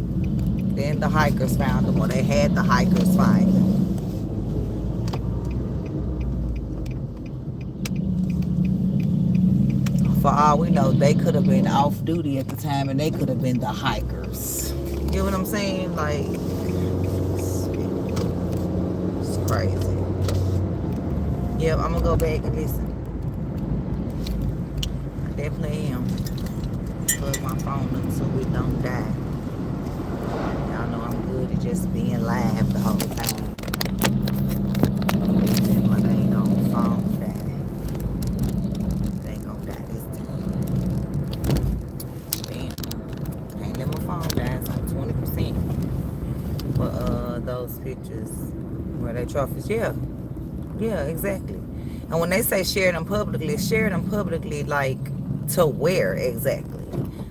Then the hikers found them, or they had the hikers find them. For all we know, they could have been off duty at the time, and they could have been the hikers. You get what I'm saying? Like, it's crazy. Yep, I'm gonna go back and listen. I definitely am. Plug my phone up so we don't die. Y'all know I'm good at just being live the whole time. When I ain't on the phone, die. They ain't gonna die this time. Damn. Can't let my phone die. It's on 20%. For those pictures where they trophies. Yeah. Yeah, exactly. And when they say share them publicly like to where exactly?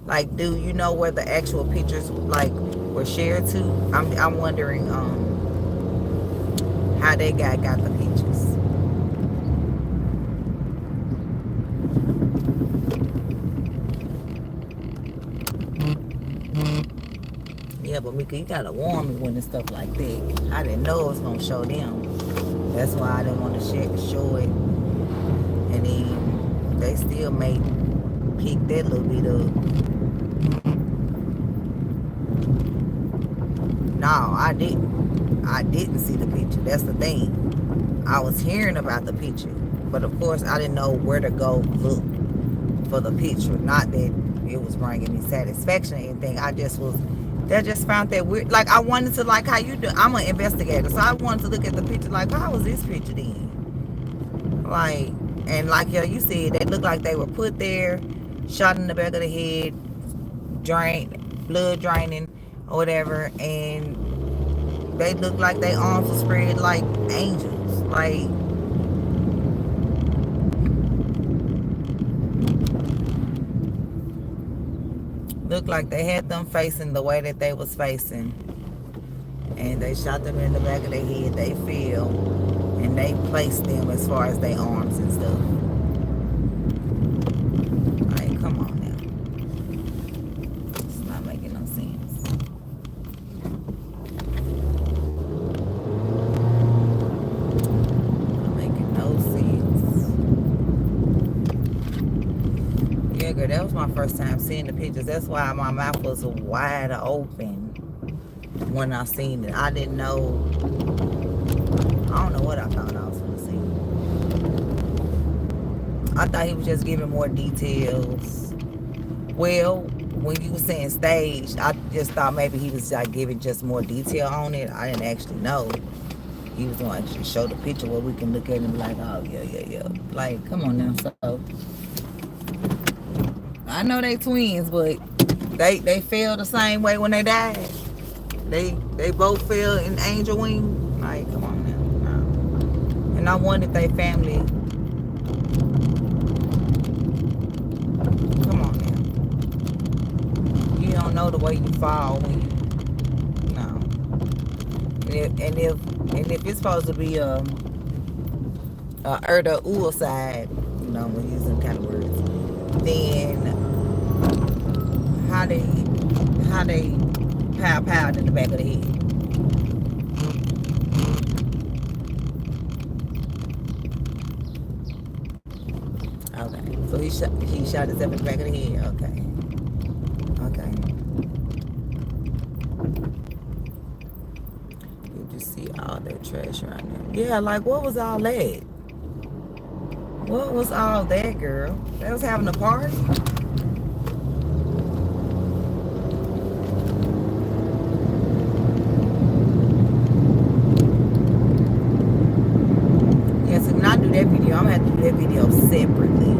Like, do you know where the actual pictures like were shared to? I'm wondering how they got the pictures. Yeah, but Mika, you gotta warn me when it's stuff like that. I didn't know it was gonna show them. That's why I didn't want to show it. And then they still may pick that little bit up. No, I didn't see the picture. That's the thing. I was hearing about the picture, but of course I didn't know where to go look for the picture. Not that it was bringing me satisfaction or anything. I just found that weird. Like, I wanted to, like how you do. I'm an investigator, so I wanted to look at the picture. Like, how was this picture then? Like, and like you said, they looked like they were put there, shot in the back of the head, blood draining or whatever, and they looked like their arms were spread like angels. Like, looked like they had them facing the way that they was facing, and they shot them in the back of their head. They fell, and they placed them as far as their arms and stuff. Like, come on now. It's not making no sense. Not making no sense. Yeah, girl, that was my first time seeing the pictures. That's why my mouth was wide open when I seen it. I didn't know. I don't know what I thought I was going to see. I thought he was just giving more details. Well, when you were saying staged, I just thought maybe he was like giving just more detail on it. I didn't actually know he was going to actually show the picture where we can look at it and be like, oh, yeah. Like, come on now. So, I know they twins, but they fell the same way when they died. They both fell in angel wing. Like, come on now. No. And I wonder if they family. Come on now. You don't know the way you fall when you. No. And if it's supposed to be a Erda Ul side, you know, we're using kind of words, then how they pow in the back of the head. So he shot himself in the back of the head. Okay. Okay. You just see all that trash right now. Yeah, like what was all that? What was all that, girl? They was having a party? Yes, and when I do that video, I'm gonna have to do that video separately.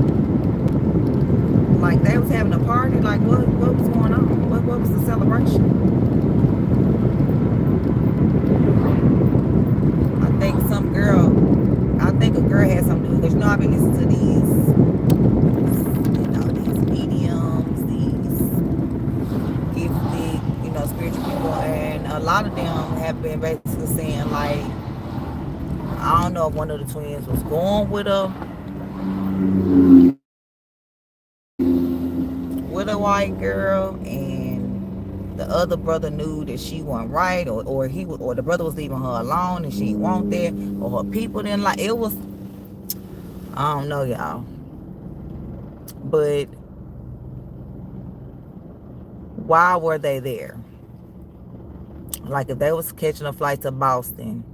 Like they was having a party, like what was going on? What was the celebration? I think a girl had something to do with it. You know, I've been listening to these, these mediums, these gifted, spiritual people, and a lot of them have been basically saying like, I don't know if one of the twins was going with a white girl, and the other brother knew that she wasn't right, or the brother was leaving her alone and she didn't want that, or her people didn't like it. Was, I don't know, y'all, but why were they there? Like if they was catching a flight to Boston,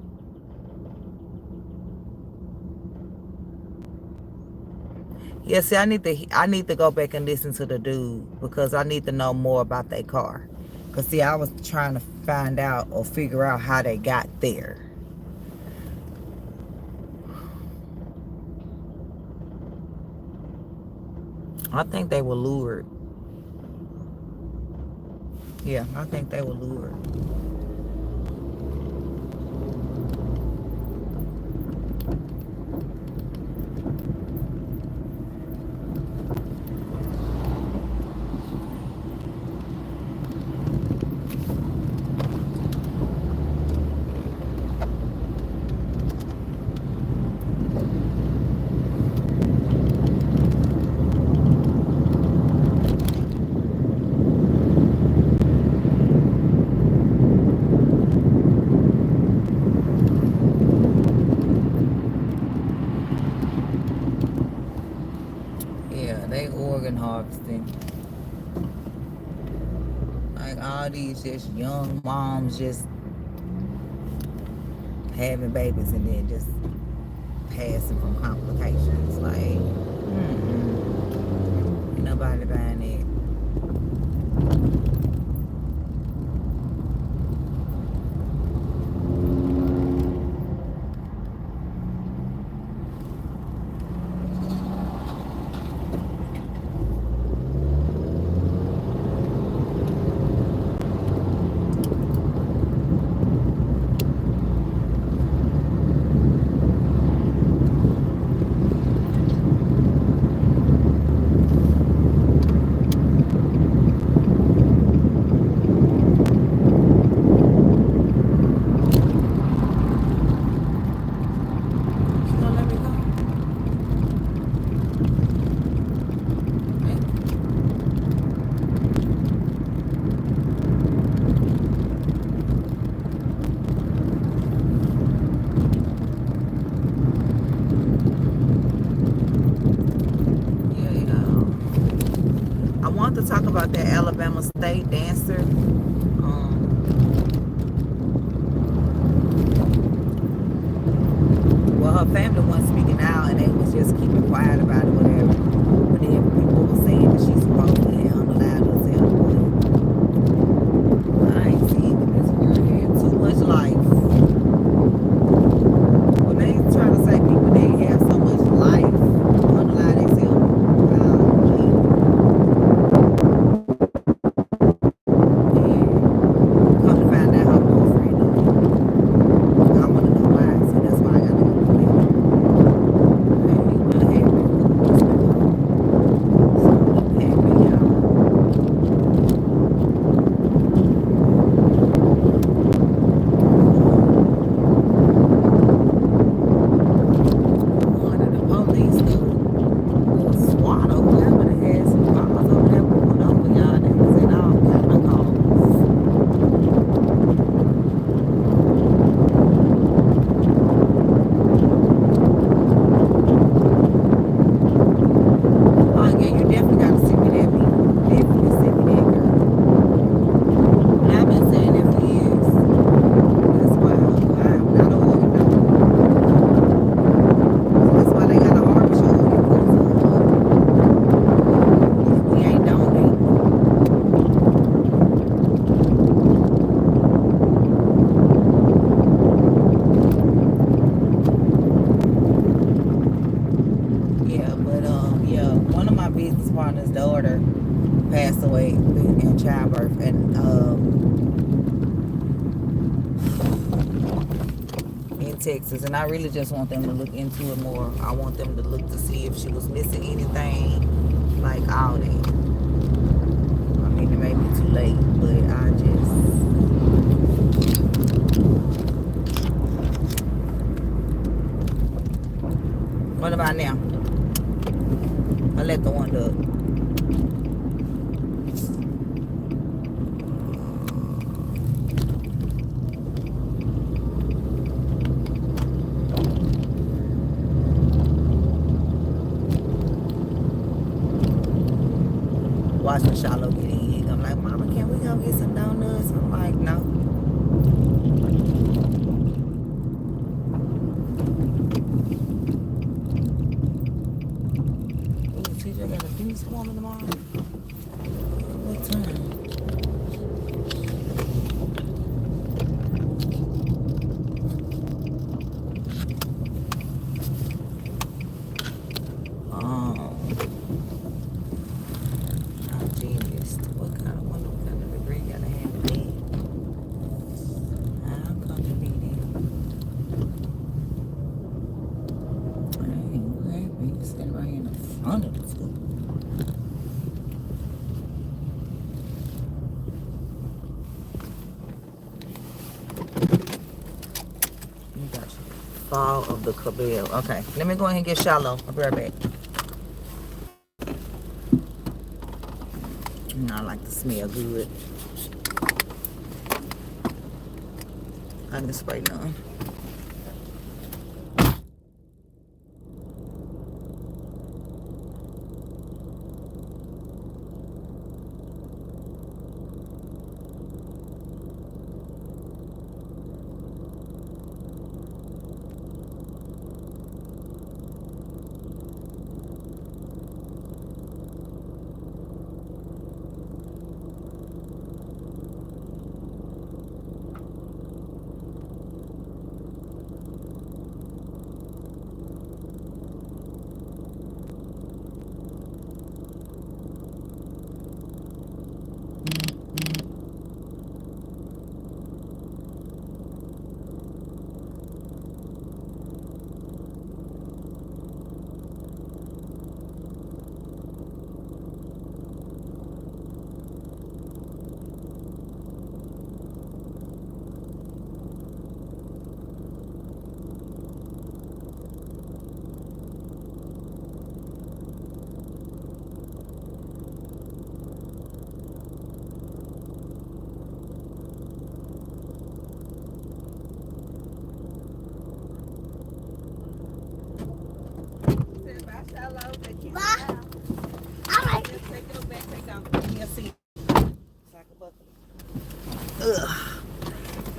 yeah, see, I need to go back and listen to the dude, because I need to know more about that car. Cause see, I was trying to find out or figure out how they got there. I think they were lured. Yeah, I think they were lured. Yeah, they organ harvesting. Like all these just young moms just having babies and then just passing from complications. Like, ain't nobody buying it. I want to talk about that Alabama State dancer. Well, her family wasn't speaking out, and they was just keeping quiet about it, whatever. But then people were saying that she's supposed to have unalive herself. But I ain't seen that this girl had too much life. When they try to say people they have so much life, unalive themselves, come to find out her boyfriend knew. I want to know why, so that's why I got to go look at it. business partner's daughter passed away in childbirth, and in Texas. And I really just want them to look into it more. I want them to look to see if she was missing anything, like all that. I mean, it may be too late, but I just... What about now? I let the window up. Watching Shiloh get in. I'm like, Mama, can we go get some donuts? I'm like, no. Ooh, TJ got a finish woman tomorrow. What time? Fall of the Cabell. Okay, let me go ahead and get Shiloh. I'll be right back. You know, I like to smell good. I can spray none.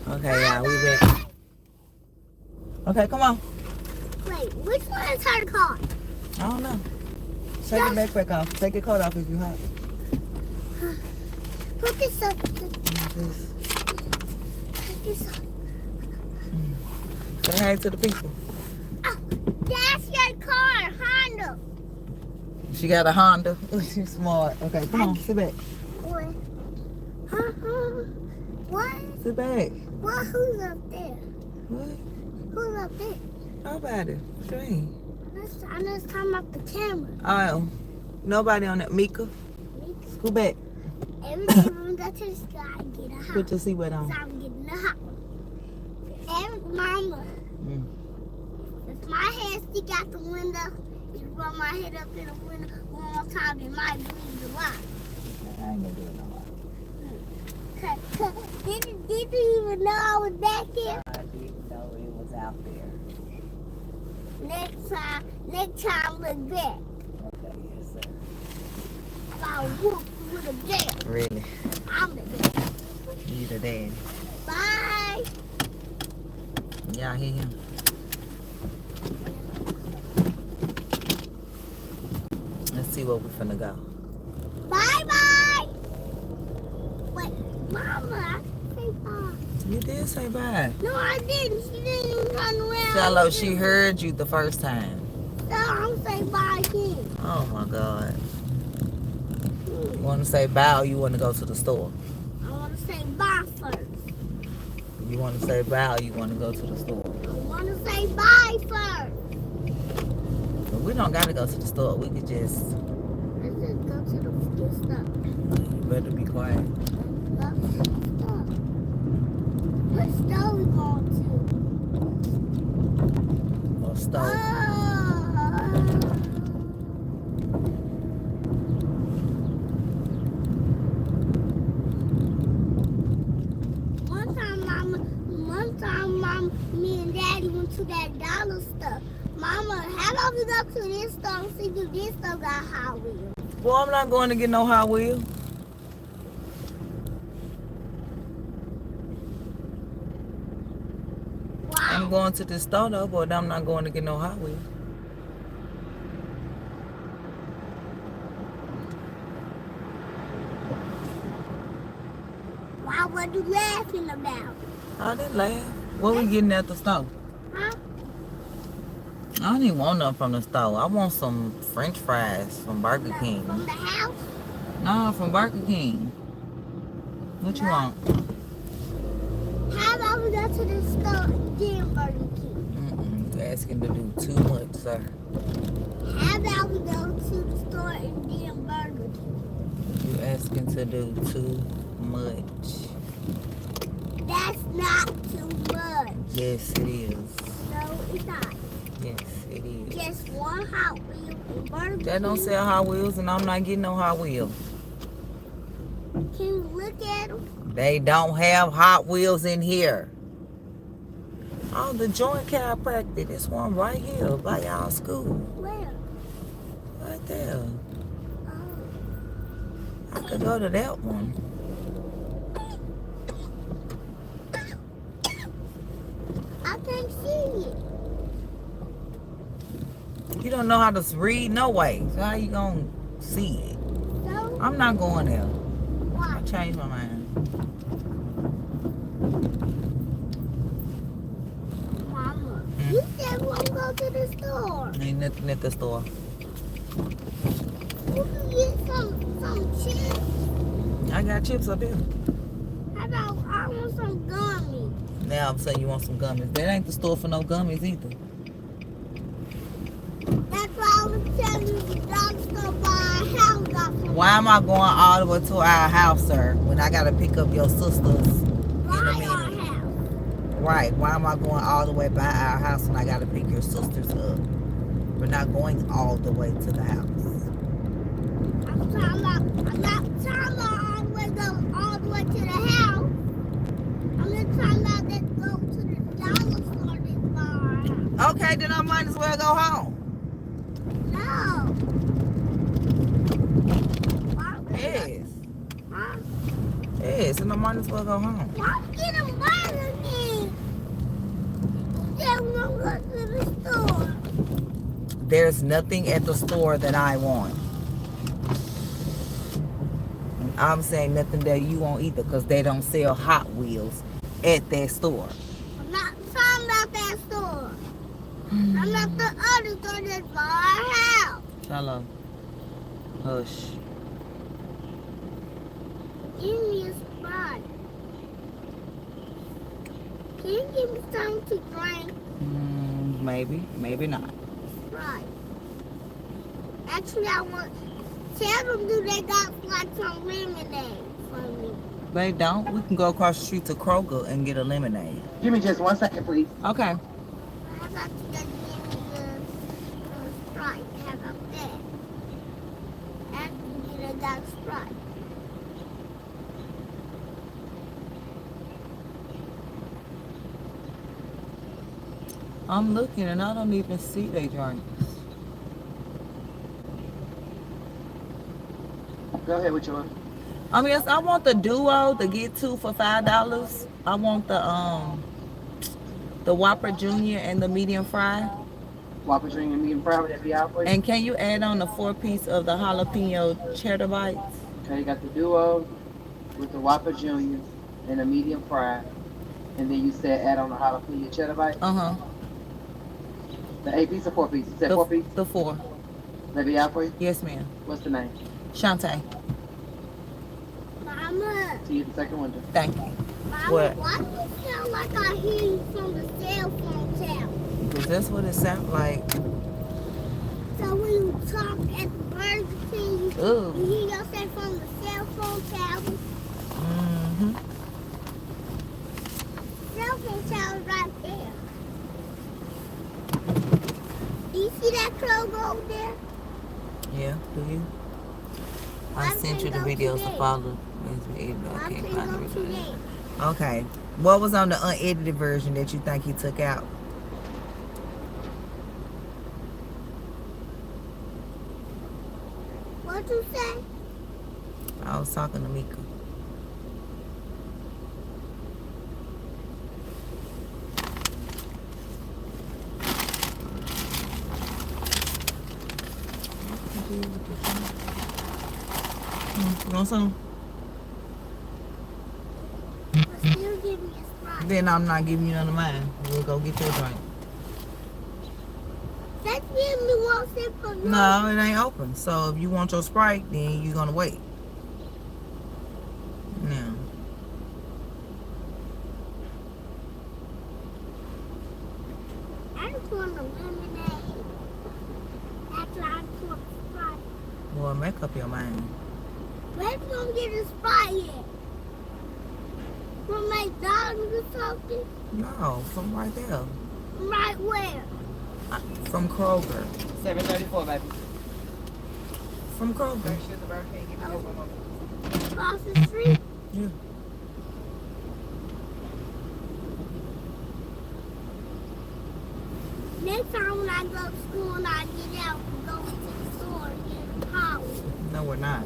Okay, yeah, we back. Okay, come on. Wait, which one is her car? I don't know. Take your backpack off. Take your coat off if you hot. Put this up. Put this up. Say hi to the people. Oh, that's your car, Honda. She got a Honda. She's smart. Okay, come on, sit back. What? What? Sit back. What? Who's up there? What? Who's up there? Nobody. What you mean? I'm just talking about the camera. Oh, nobody on that. Mika. Go back. Every day when we go to the sky, I get a hot. Put your seatbelt on. So I'm getting a hot one. Every mama, if my head stick out the window, if you run my head up in the window one more time, it might bleed a lot. I ain't gonna do it no more. Did you even know I was back there? I didn't know it was out there. Next time look back. Okay, yes, sir. I'll whoop with a dad. Really? I'm the dad. You the daddy. Bye. Y'all hear him? Let's see where we finna go. Bye bye. Wait, Mama, I say bye. You did say bye. No, I didn't. She didn't even turn around. Shallow, she heard you the first time. So I'm saying bye again. Oh my God. want to say bye or you want to go to the store? I want to say bye first. You want to say bye or you want to go to the store? I want to say bye first. But we don't got to go to the store. We could just... Let's just go to the store. You better be quiet. Let's go to the store. What store we going to? Or store. One time, me and Daddy went to that dollar store. Mama, how about we go to this store and see if this store got Hot Wheels? Well, I'm not going to get no Hot Wheels. Why? I'm going to the store though, but I'm not going to get no Hot Wheels. Why? What you laughing about? I didn't laugh. What we getting at the store? Huh? I don't even want nothing from the store. I want some French fries from Burger King. From the house? No, from Burger King. What you want? How about we go to the store and get Burger King? You're asking to do too much, sir. How about we go to the store and get Burger King? You're asking to do too much. That's not too much. Yes, it is. No, it's not. Yes, it is. Just one Hot Wheel and Burger King. That don't sell Hot Wheels, and I'm not getting no Hot Wheels. Can you look at them? They don't have Hot Wheels in here. Oh, the joint chiropractic. This one right here by y'all school. Where? Right there. I could go to that one. I can't see it. You don't know how to read? No way. So how you gonna see it? No? I'm not going there. Why? I changed my mind. Mama, you said we won't go to the store. Ain't nothing at the store. We can get some chips. I got chips up here. How about I want some gummies? Now I'm saying you want some gummies. That ain't the store for no gummies either. That's why I was telling you the dollar store by our house got some. Why am I going all the way to our house, sir, when I gotta pick up your sisters in a minute? Right. Why am I going all the way by our house when I gotta pick your sisters up? We're not going all the way to the house. I'm not talking about all the way to the house. I'm just talking about let's go to the dollar store that's by our house. Okay, then I might as well go home. No. Yes. Huh? Yes, and I might as well go home. Why get a Burger King? Yeah, we won't go to the store. There's nothing at the store that I want. I'm saying nothing that you won't either, because they don't sell Hot Wheels at that store. I'm not talking about that store. I'm not the other store that's by our house. Hello. Hush. Give me a Sprite. Can you give me something to drink? Maybe, maybe not. Sprite. Actually, I want. Tell them do they got like some lemonade for me. They don't. We can go across the street to Kroger and get a lemonade. Give me just 1 second, please. Okay. How about you just give me the Sprite? How about that? After they got Sprite. I'm looking and I don't even see they drinks. Go ahead with your order. I mean, I want the duo to get two for $5. I want the Whopper Junior and the medium fry. Whopper Junior medium fry, would that be out for you? And can you add on the 4-piece of the jalapeno cheddar bites? Okay, you got the duo with the Whopper Junior and a medium fry. And then you said add on the jalapeno cheddar bite? Uh-huh. The 8-piece or 4-piece? You said 4-piece? The 4. That be out for you? Yes, ma'am. What's the name? Shantae. Mama. See you at the second window. Thank you. Mama, What? why do it sound like I hear you from the cell phone tower? Because that's what it sounds like. So when you talk at the Burger King, you hear yourself from the cell phone tower? Mm-hmm. Cell phone tower right there. Do you see that logo over there? Yeah, do you? I sent you the videos to follow. I can't find the video. Okay. What was on the unedited version that you think he took out? What you say? I was talking to Mika. You want some? Still give me a Sprite. Then I'm not giving you none of mine. We'll go get your drink. That's give me one sip of No, it ain't open. So if you want your Sprite, then you're gonna wait. Now. I just want a lemonade. After I pour Sprite. Well, make up your mind. Where's gonna get a Sprite yet? From McDonald's or something? No, from right there. Right where? From Kroger. 734, baby. From Kroger. Across the street? Yeah. Next time when I go to school and I get out and go to the store and get a power. No, we're not.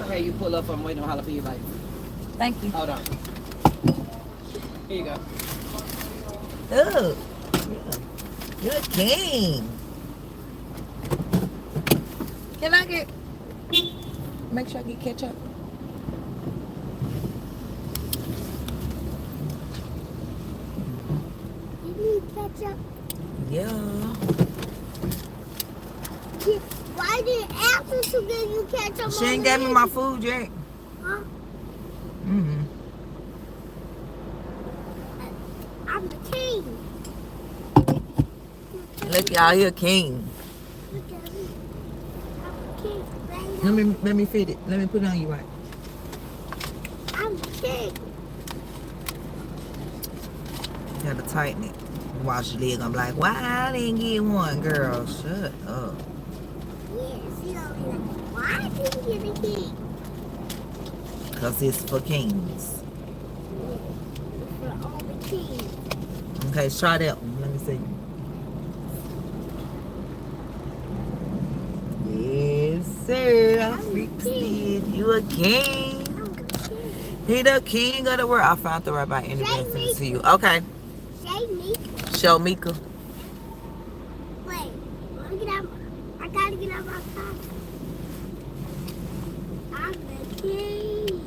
Okay, you pull up. I'm waiting on jalapeno light. Thank you. Hold on. Here you go. Oh, you're a king. Can I get? Make sure I get ketchup. You need ketchup? Yeah. Why didn't ask her to give you ketchup? She ain't gave me my food yet. Huh? Mm-hmm. I'm the king. Look, y'all, you're a king. Look at me. I'm the king. Let me fit it. Let me put it on you right. I'm the king. You gotta tighten it. Wash your leg. I'm like, why I didn't get one, girl? Shut up. Yeah, she don't be like, why didn't you get a king? Cause it's for kings. For all the kings. Okay, try that one. Let me see. Yes, sir. I fixed it. You a king. He the king of the world. I found the right by introducing it to you. Okay. Say Mika. Show Mika. Wait, let me get out. I gotta get out my car. I'm the king.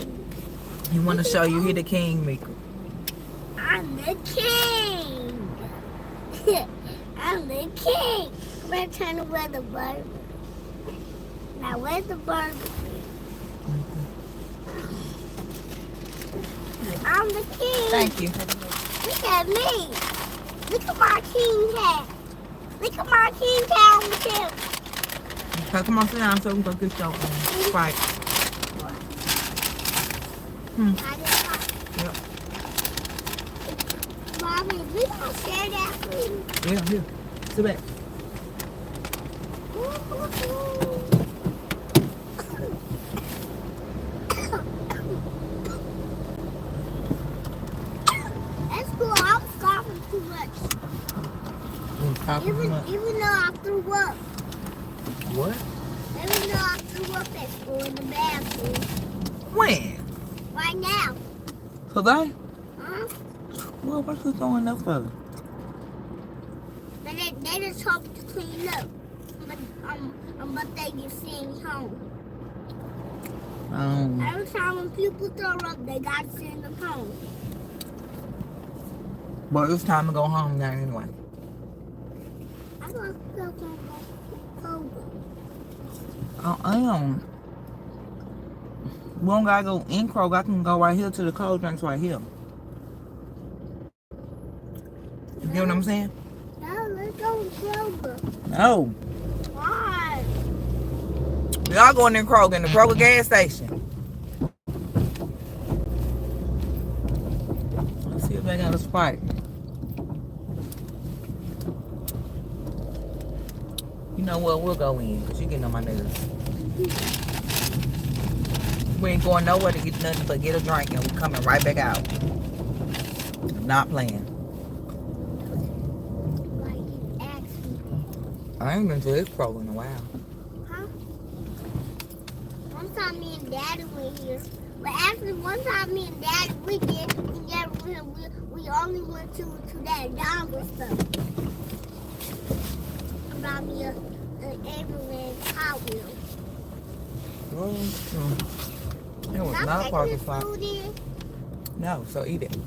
He want to show you he the king, Mika. I'm the king. I'm the king. We're trying to wear the burger. Now where's the burger? I'm the king. Thank you. Look at me. Look at my king hat. Look at my king hat on the table. Okay, come on, sit down so we can go get your Sprite. Yep. Mommy, we gonna share that food. Yeah, here. Sit back. That's cool. I'm coughing too much. Even though I threw up. What? Even though I threw up at school in the bathroom. When? Right now. Today? Huh? Well, what's you throwing up for? But they just told me to clean up. But they get sent home. Every time when people throw up, they got to send them home. But it's time to go home now anyway. I want to go to Kroger. I am. We don't gotta go in Kroger. I can go right here to the cold drinks right here. You get what I'm saying? No, let's go to Kroger. No. Why? Y'all going in Kroger, in the Kroger gas station. Let's see if they got a Sprite. You know what? We'll go in because you're getting on my nerves. We ain't going nowhere to get nothing but get a drink and we coming right back out. Not playing. I ain't been to this Kroger in a while. Huh? One time me and Daddy went here. But actually one time me and Daddy we only went to that dollar stuff. About me an ambulance Hot Wheel. It was not a parking spot. No, so eat it.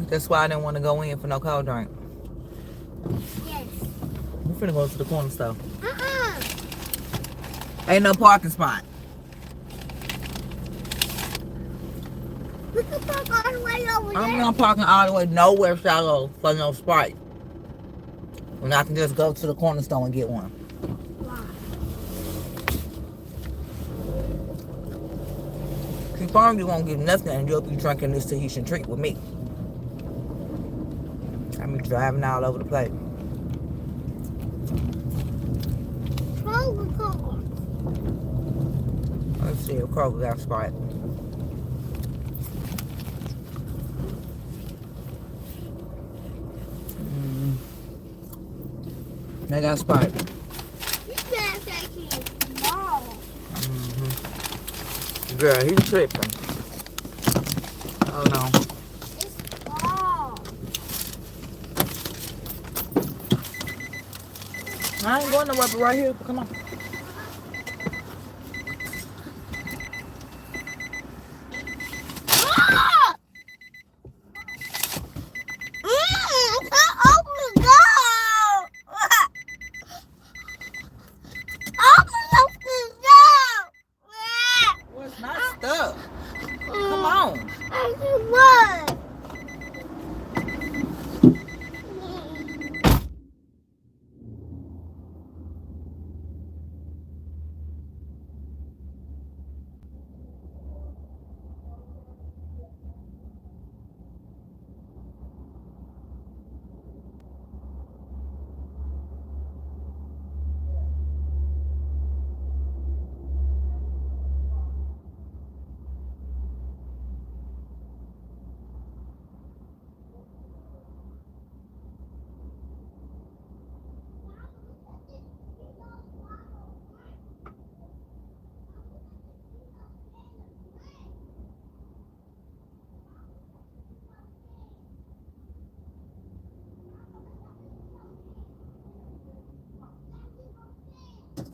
That's why I didn't want to go in for no cold drink. Yes. We're finna go to the corner store. Ain't no parking spot. We can park all the way over there. I'm not parking all the way nowhere shallow for no Sprite. When I can just go to the corner store and get one. Confirmed you won't get nothing and you'll be drinking this Tahitian treat with me. I be driving all over the place. Kroger car. Let's see if Kroger got Sprite. They got Sprite. This gas station is small. Girl, he's tripping. Oh no. It's small. I ain't going nowhere but right here. Come on.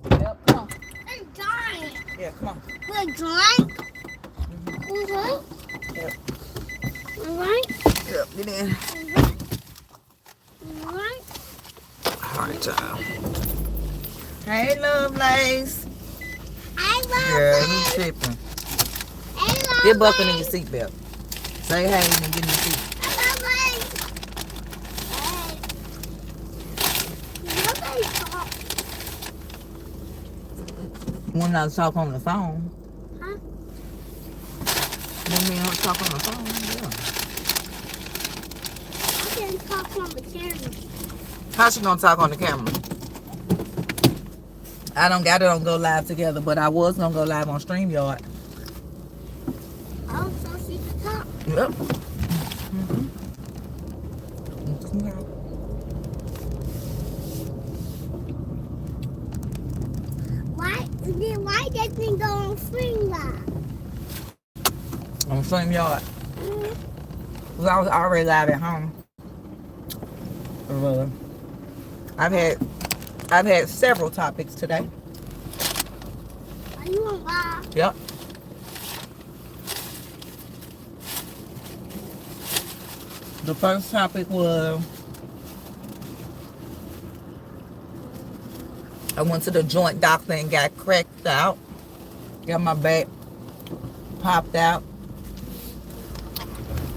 Yep, come on. It's giant. Yeah, come on. We're giant. Okay. Yep. Alright. Yep, get in. Alright. Alright, child. Hey, Lovelace. Hey, Girl, he's tripping. Hey, Get buckled in your seatbelt. Say hey and get in your seat. When I talk on the phone. Huh? When we don't talk on the phone, yeah. I can talk on the camera. How she gonna talk on the camera? I don't got it on Go Live Together, but I was gonna go live on StreamYard. Oh, so she can talk. Yep. Why that thing go on StreamYard? On StreamYard. Cause I was already live at home. I've had several topics today. Are you on live? Yep. The first topic was I went to the joint doctor and got cracked out. Got my back popped out.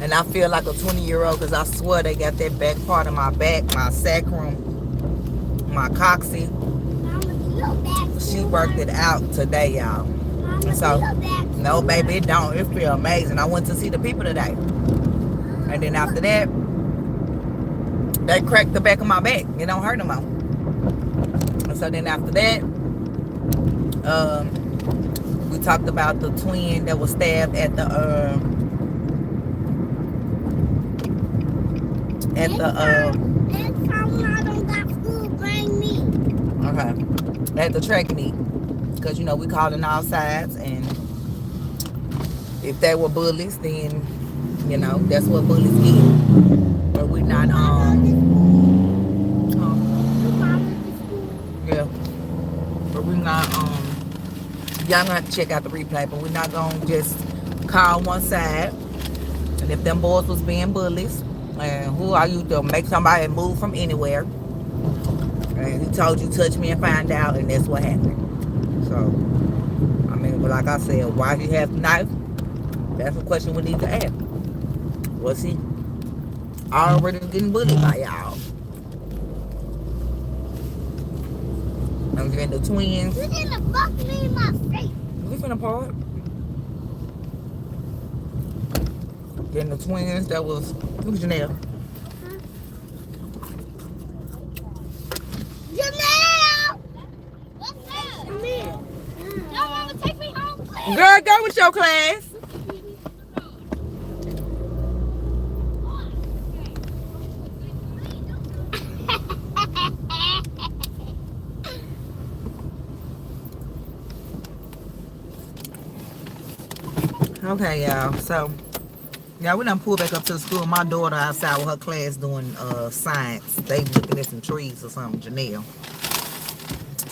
And I feel like a 20-year-old because I swear they got that back part of my back, my sacrum, my coccyx. She worked it out today, y'all. And so, no, baby, it don't. It feel amazing. I went to see the people today. And then after that, they cracked the back of my back. It don't hurt no more. And so then after that, we talked about the twin that was stabbed at the Next time when I don't got school, bring me. okay, at the track meet, because you know we calling all sides, and if they were bullies, then you know that's what bullies get. But we're not yeah, but we're not y'all gonna have to check out the replay, but we're not gonna just call one side. And if them boys was being bullies, and who are you to make somebody move from anywhere? And he told you touch me and find out, and that's what happened. So, I mean, but like I said, why he have the knife? That's a question we need to ask. Was he already getting bullied by y'all? And then the twins. You didn't fuck me in my face. We finna part. Then the twins that was Janelle. Janelle! What's up? Come here. Y'all want to take me home, please? Girl, go with your class. Okay, y'all. So, yeah, we done pulled back up to the school. My daughter outside with her class doing science. They looking at some trees or something, Janelle.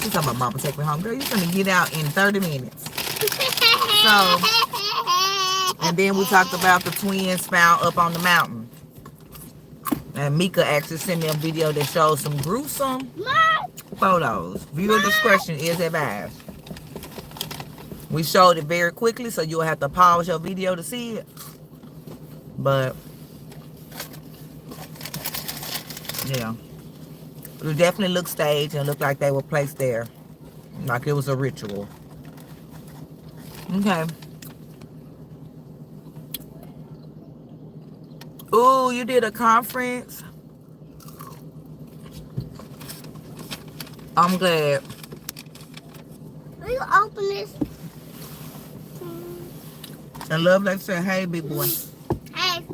She's talking about mama take me home. Girl, you're gonna get out in 30 minutes. So, and then we talked about the twins found up on the mountain. And Mika actually sent me a video that shows some gruesome photos. Viewer discretion is advised. We showed it very quickly, so you'll have to pause your video to see it. But, yeah. It definitely looked staged and looked like they were placed there. Like it was a ritual. Okay. Ooh, you did a conference? I'm glad. Will you open this? And Love like said, hey, big boy. Hey.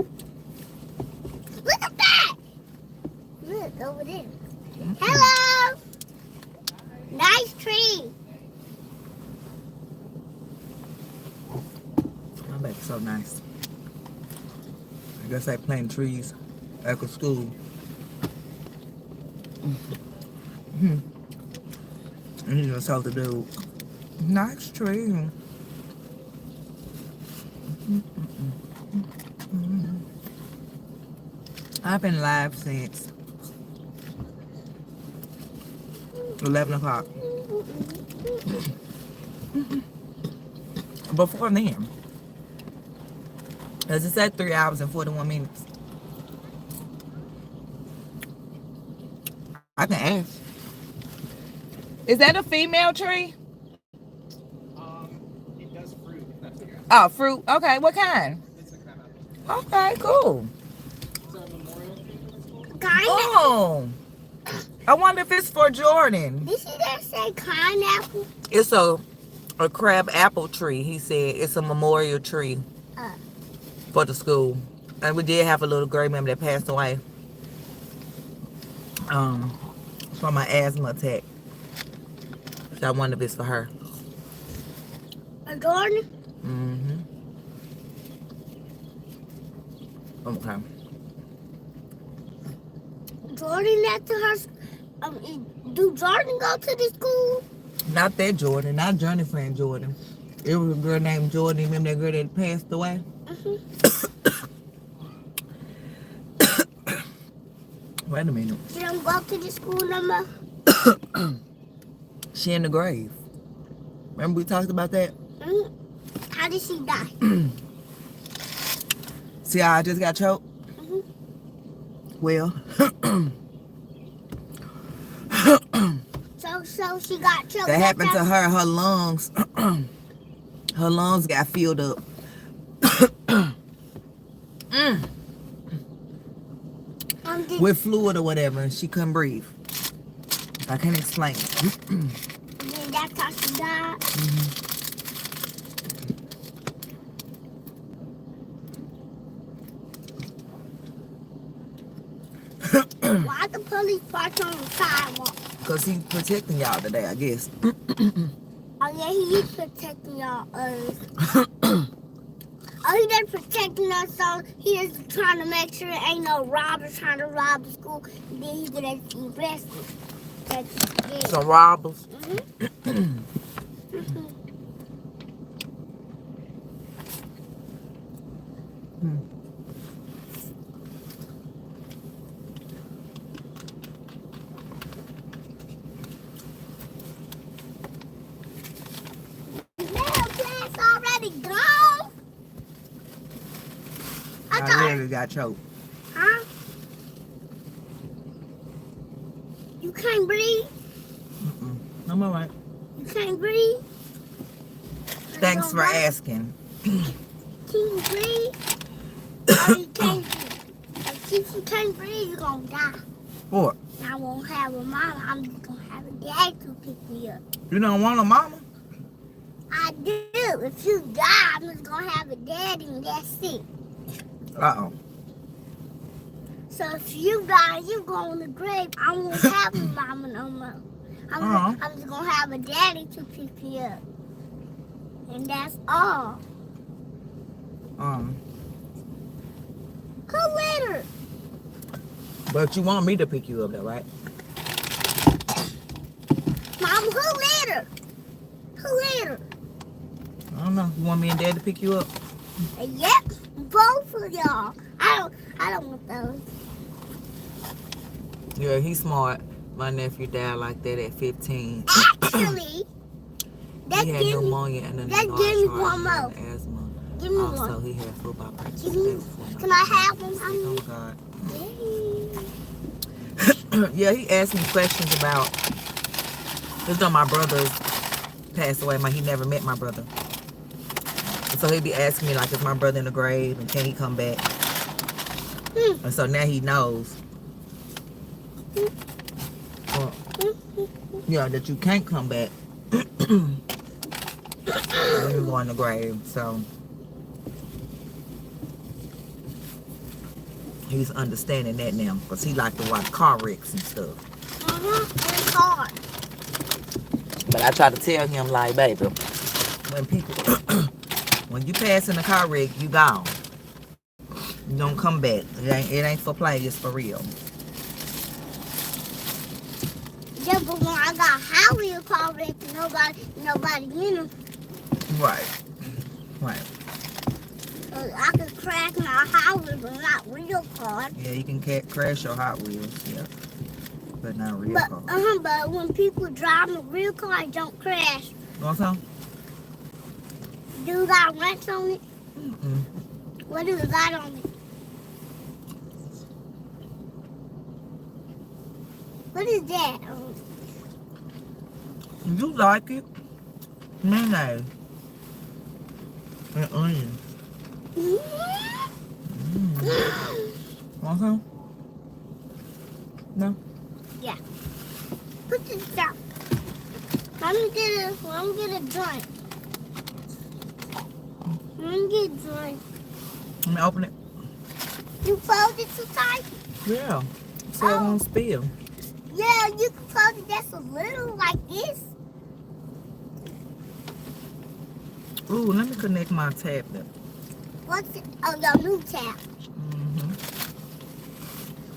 Look at that. Look over there. Hello. Nice tree. My back's so nice. I guess I plant trees at the school. And he just told the dude, nice tree. I've been live since 11 o'clock. Before then, as it said, 3 hours and 41 minutes. I can ask. Is that a female tree? It does fruit. Oh, fruit. Okay, what kind? Okay, cool. Oh, I wonder if it's for Jordan. Did she just say pineapple? It's a crab apple tree. He said it's a memorial tree for the school. And we did have a little girl member that passed away from an asthma attack. So I wonder if it's for her. A Jordan? Mm-hmm. Okay. Jordan at her. Do Jordan go to the school? Not that Jordan, not Journey friend Jordan. It was a girl named Jordan. Remember that girl that passed away? Wait a minute. She don't go to the school no more? She in the grave. Remember we talked about that? How did she die? See how I just got choked? Well, so she got choked. that happened to her. Her lungs, her lungs got filled up. With fluid or whatever, and she couldn't breathe. I can't explain it. And then that's how she died. Why the police parked on the sidewalk? Because he's protecting y'all today, I guess. Oh yeah, he is protecting y'all. Oh, he just protecting us, so he is trying to make sure there ain't no robbers trying to rob the school. And then he gonna arrest us. Some robbers. Already gone? I literally got choked. Huh? You can't breathe? I'm alright. You can't breathe? Thanks for asking. Can you breathe? Or you can't breathe? If you can't breathe, you're gonna die. What? I won't have a mama. I'm just gonna have a dad to pick me up. You don't want a mama? I do. If you die, I'm just gonna have a daddy and that's it. Uh-oh. So if you die, you go in the grave. I won't have a mama no more. I'm just gonna have a daddy to pick me up. And that's all. Who later? But you want me to pick you up though, right? Mom, who later? Who later? I don't know. You want me and Dad to pick you up? Yep, both of y'all. I don't want those. Yeah, he's smart. My nephew died like that at 15. Actually, he had pneumonia and then give me one more. asthma. Give me Also, one. he had football practice. Can I have one? Oh God. Yeah, he asked me questions about. This though my brother's passed away. He never met my brother. So he'd be asking me like, is my brother in the grave and can he come back? And so now he knows. Yeah, that you can't come back when you go in the grave. So he's understanding that now because he like to watch car wrecks and stuff. It's hard. But I try to tell him like, baby, when people, when you pass in a car wreck, you gone. You don't come back. It ain't for play. It's for real. Yeah, but when I got Hot Wheels car wreck, nobody in them. Right. Right. I could crash my Hot Wheels, but not real cars. Yeah, you can crash your Hot Wheels. Yeah. But not real cars. But when people drive a real car, it don't crash. What's up? Do that wrench on it? Mm-mm. What is that on it? What is that? You like it? Mayonnaise. And onion. Want some? No? Yeah. Put this down. Let me get a drink. Let me get a drink. Let me open it. You fold it too tight? Yeah. So it won't spill. Yeah, you can fold it just a little like this. Ooh, let me connect my tablet. What's it? Oh, your new tab.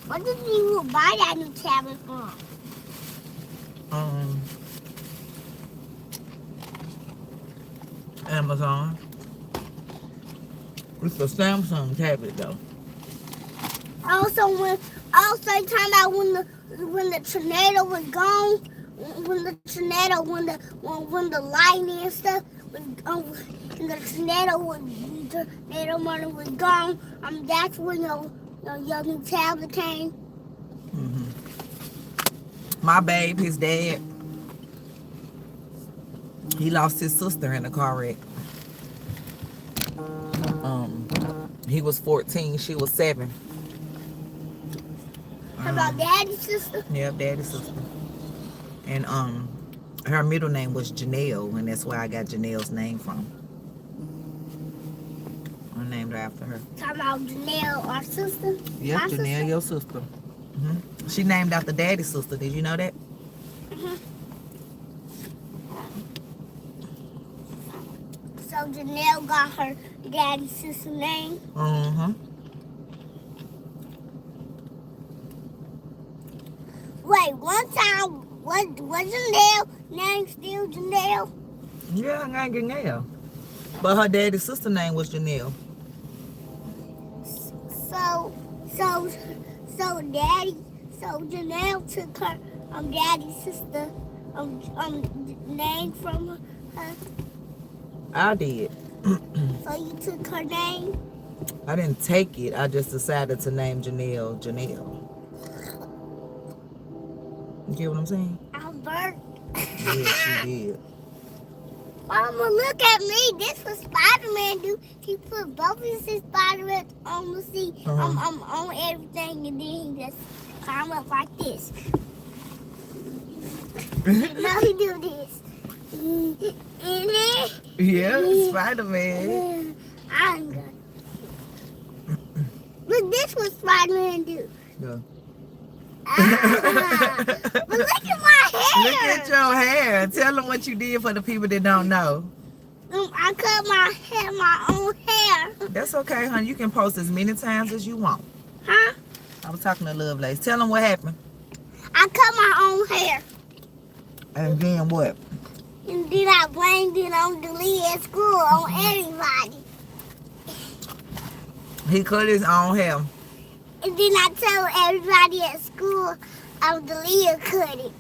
What did you buy that new tablet from? Amazon. It's a Samsung tablet though. Also, talking about when the tornado was gone, when the lightning and stuff was, and the tornado money was gone. That's when your new tablet came. My babe, his dad, he lost his sister in a car wreck. He was 14, she was 7. How about Daddy's sister? Yeah, Daddy's sister. And her middle name was Janelle, and that's where I got Janelle's name from. I named her after her. Talking about Janelle, our sister? Yeah, My Janelle, sister? your sister. She named after Daddy's sister. Did you know that? So Janelle got her daddy's sister name. Wait, one time was Janelle name still Janelle? Yeah, I got Janelle. But her daddy's sister name was Janelle. So Janelle took her daddy's sister name from her. I did. So you took her name? I didn't take it. I just decided to name Janelle Janelle. You get what I'm saying? Albert. Yeah, she did. Mama, look at me. This was Spider-Man do. He put both of his Spider-Man on the seat, on everything, and then he just climb up like this. Now he do this. And then, Yeah, Spider-Man. I'm good. Look, this was Spider-Man do. Yeah. But look at my hair. Look at your hair. Tell them what you did for the people that don't know. I cut my own hair. That's okay, honey. You can post as many times as you want. Huh? I was talking to Lovelace. Tell them what happened. I cut my own hair. And then what? And then I blamed it on the lead at school, on everybody. He cut his own hair. And then I told everybody at school Jalea cut it.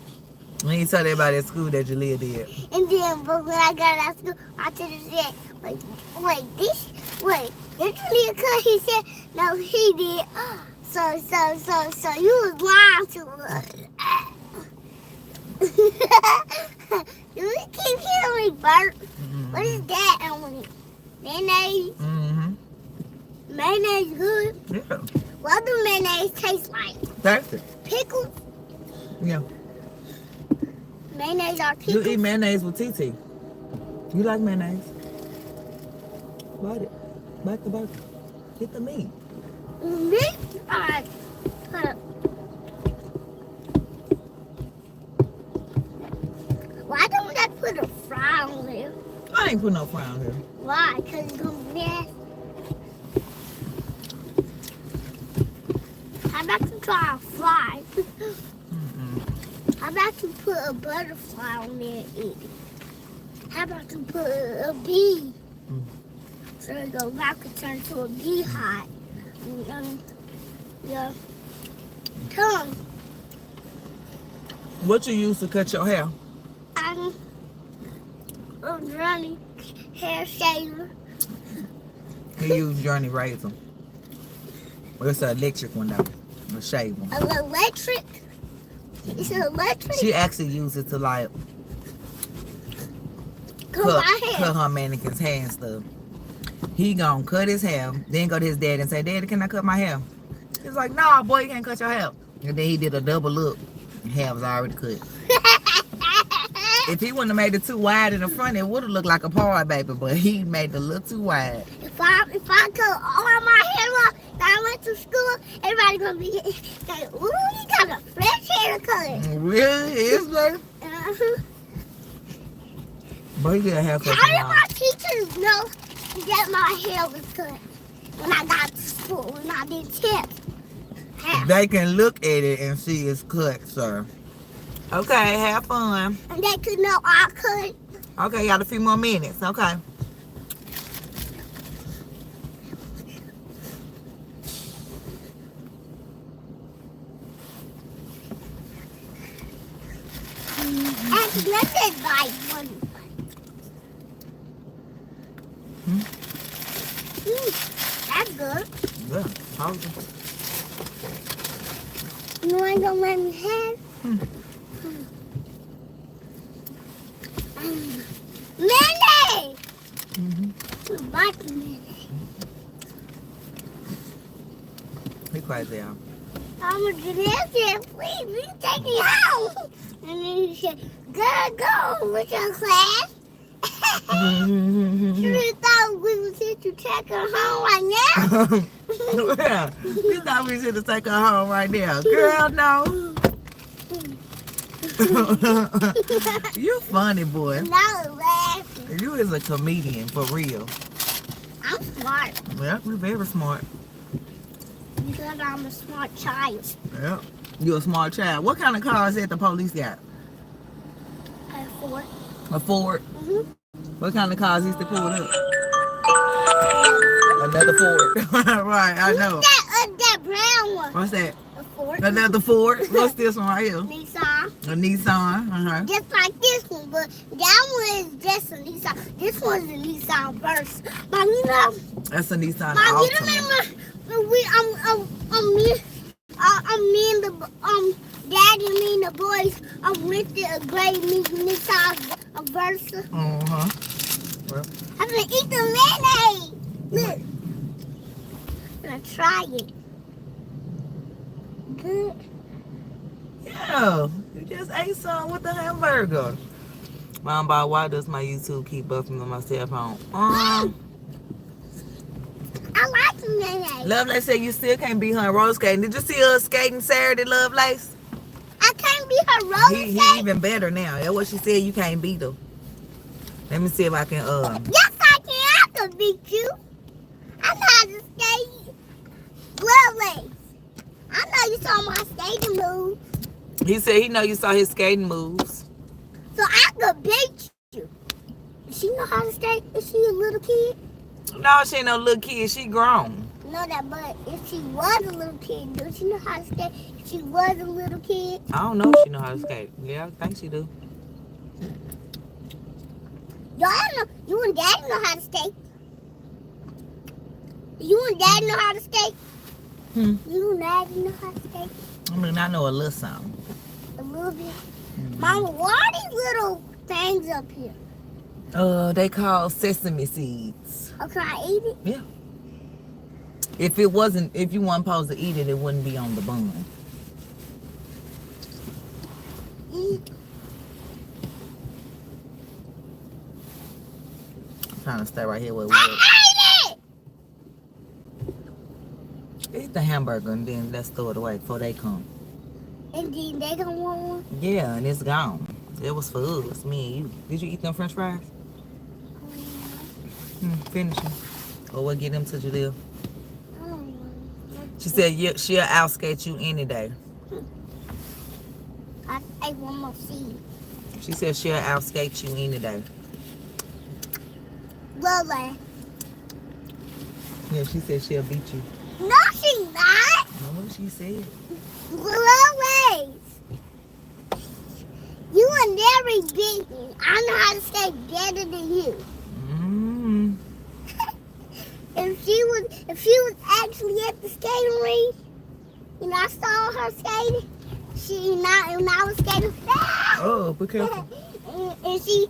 When you told everybody at school that Jalea did. And then, but when I got out of school, I told him, said, wait, did Jalea cut? He said, no, he did. So you was lying to us. You keep hearing me burp. What is that on it? Mayonnaise? Mayonnaise good? Yeah. What do mayonnaise taste like? That's it. Pickles? Yeah. Mayonnaise or You pickles? eat mayonnaise with TT. You like mayonnaise? Bite it. Bite the burger. Get the meat. Meat? Alright. Hold up. Why don't I put a fry on there? I ain't put no fry on here. Why? Because it's going to be nasty. How about you try a fly? How about you put a butterfly on there and eat it? How about you put a bee? So it goes back and turn to a beehive. Your tongue. What you use to cut your hair? A Johnny hair shaver. You use Johnny razor. Well, it's an electric one though. A shave one. An electric? It's an electric? She actually used it to like my hair. cut her mannequin's hair and stuff. He gonna cut his hair, then go to his dad and say, Daddy, can I cut my hair? He's like, nah, boy, you can't cut your hair. And then he did a double look. Hair was already cut. If he wouldn't have made it too wide in the front, it would have looked like a party baby, but he made it a little too wide. If I cut all my hair off and I went to school, everybody gonna be like, ooh, you got a fresh haircut. Really? It's like, but he did a haircut. How did my teachers know that my hair was cut when I got to school, when I did tips? They can look at it and see it's cut, sir. Okay, have fun. And they could know I cut. Okay, got a few more minutes. Okay. Let's just buy one. That's good. Yeah, awesome. You ain't gonna let me have? Mayonnaise! Like mayonnaise. Be quiet there. I'm a delicious. Please, we take me home. And then he said, "Girl, go with your class." You thought we was here to take her home right now? Yeah, you thought we should have taken her home right now. Girl, no. You funny, boy. No, laughing. You is a comedian, for real. I'm smart. Yeah, we're very smart. Because I'm a smart child. Yeah, you a smart child. What kind of car is that the police got? A Ford. A Ford? What kind of cars used to pull up? Another Ford. Right, I know. That brown one. What's that? A Ford. Another Ford. What's this one right here? Nissan. A Nissan. Just like this one, but that one is just a Nissan. This one's a Nissan Versa. Mom, you know. That's a Nissan Mom, you Altima. remember me and the Daddy and me and the boys rented a gray Nissan Versa. Well, I'm gonna eat the mayonnaise. Look. I'm gonna try it. Good. yeah, you just ate some with the hamburger. Mom, why does my YouTube keep buffing on my cell phone? I like the mayonnaise. Lovelace said you still can't beat her in roller skating. Did you see her skating Saturday, Lovelace? I can't beat her roller skating. He even better now. That's what she said. You can't beat her. Let me see if I can. Yes, I can. I can beat you. I know how to skate. Lovelace. I know you saw my skating moves. He said he know you saw his skating moves. So I could beat you. Does she know how to skate? Is she a little kid? No, she ain't no little kid. She grown. No, that, but if she was a little kid, does she know how to skate? If she was a little kid? I don't know if she know how to skate. Yeah, I think she do. Y'all know, you and Daddy know how to skate. You and Daddy know how to skate. You and Daddy know how to skate. I mean, I know a little something. A little bit. Mama, what are these little things up here? They call sesame seeds. Oh, can I eat it? Yeah. If you wasn't supposed to eat it, it wouldn't be on the bun. I'm trying to stay right here where we I at. ate it! Eat the hamburger and then let's throw it away before they come. And then they gonna want one? Yeah, and it's gone. It was for us, me and you. Did you eat them French fries? Finish them. Or we'll get them to Jaleel. She said she'll outskate you any day. I ate one more seed. She said she'll outskate you any day. Lola. Yeah, she said she'll beat you. No, she's not. Know what she said. Lola. You will never beat me. I know how to skate better than you. If she was actually at the skating rink, and I saw her skating, and I was skating fast. Oh, be careful. And she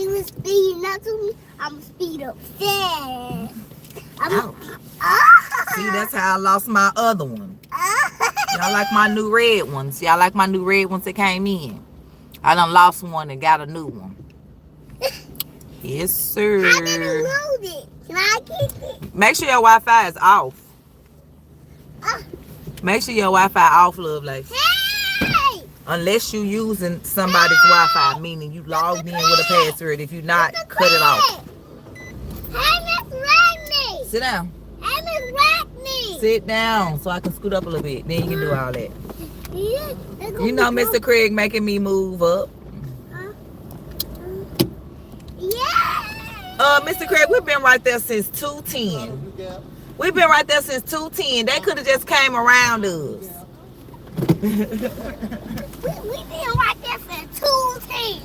was speeding up to me. I'm speed up fast. See, that's how I lost my other one. Y'all like my new red ones? Y'all like my new red ones that came in? I done lost one and got a new one. Yes, sir. I didn't lose it. Can I keep it? Make sure your Wi-Fi is off. Make sure your Wi-Fi off, Lovelace. Hey! Unless you using somebody's Wi-Fi, meaning you logged in with a password. If you not, cut it off. Hey, Miss Rodney! Sit down. Hey, Miss Rodney! Sit down so I can scoot up a little bit. Then you can do all that. Yeah, You know Mr. Craig making me move up. Mr. Craig, we've been right there since 2:10. We've been right there since 2:10. They could have just came around us. We been right there since 2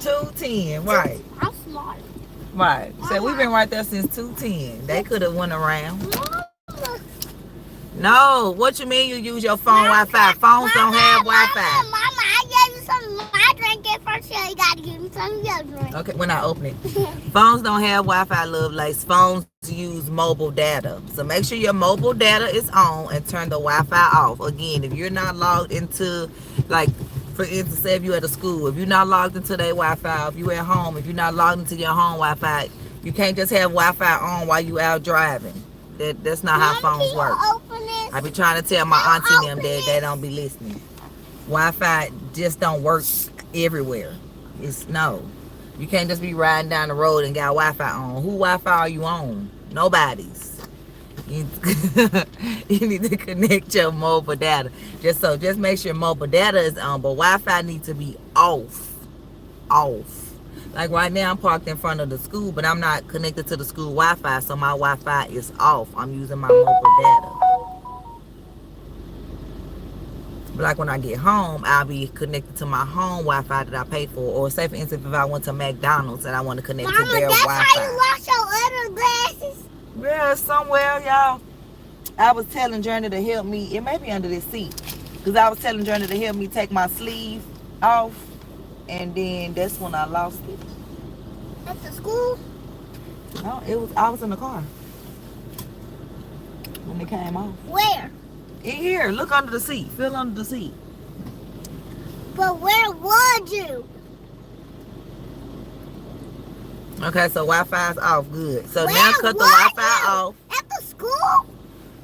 210, right. I'm smart. Right. So we've been right there since 210. They could have went around. No, what you mean you use your phone Wi-Fi? Phones don't have Wi-Fi. Mama, I gave you some of my drink at first. So you gotta give me some of your drink. Okay, when I open it. Phones don't have Wi-Fi, love. Like phones use mobile data. So make sure your mobile data is on and turn the Wi-Fi off. Again, if you're not logged into, like, for instance, say if you're at a school, if you're not logged into their Wi-Fi, if you're at home, if you're not logged into your home Wi-Fi, you can't just have Wi-Fi on while you out driving. That's not how phones work. I be trying to tell my auntie and them that they don't be listening. Wi-Fi just don't work everywhere. No. You can't just be riding down the road and got Wi-Fi on. Who Wi-Fi are you on? Nobody's. You need to connect your mobile data. Just make sure mobile data is on, but Wi-Fi needs to be off. Like right now, I'm parked in front of the school, but I'm not connected to the school Wi-Fi, so my Wi-Fi is off. I'm using my mobile data. But like when I get home, I'll be connected to my home Wi-Fi that I pay for. Or say, for instance, if I went to McDonald's and I want to connect to their Wi-Fi. Mama, that's how you wash your other glasses? Yeah, somewhere, y'all. I was telling Journey to help me. It may be under this seat. Because I was telling Journey to help me take my sleeve off. And then that's when I lost it. At the school? No, I was in the car when it came off. Where? In here. Look under the seat. Feel under the seat. But where would you? Okay, so Wi-Fi's off. Good. So now cut the Wi-Fi off. At the school?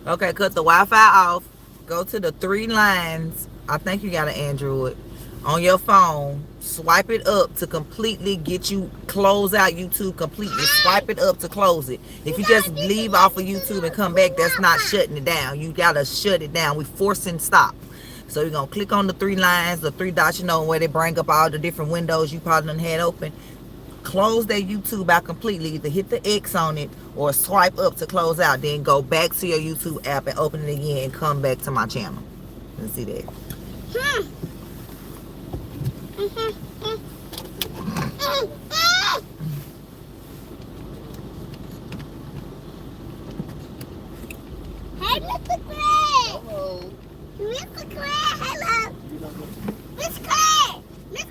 Okay, cut the Wi-Fi off. Go to the 3 lines. I think you got an Android. On your phone, swipe it up to completely get you, close out YouTube completely. Swipe it up to close it. If you just leave off of YouTube and come back, that's not shutting it down. You gotta shut it down. We forcing stop. So you're gonna click on the 3 lines, the 3 dots, you know, where they bring up all the different windows you probably done had open. Close that YouTube out completely. Either hit the X on it or swipe up to close out. Then go back to your YouTube app and open it again and come back to my channel. Let's see that. Hey, Mr. Craig. Hello. Mr. Craig, hello. Miss Craig.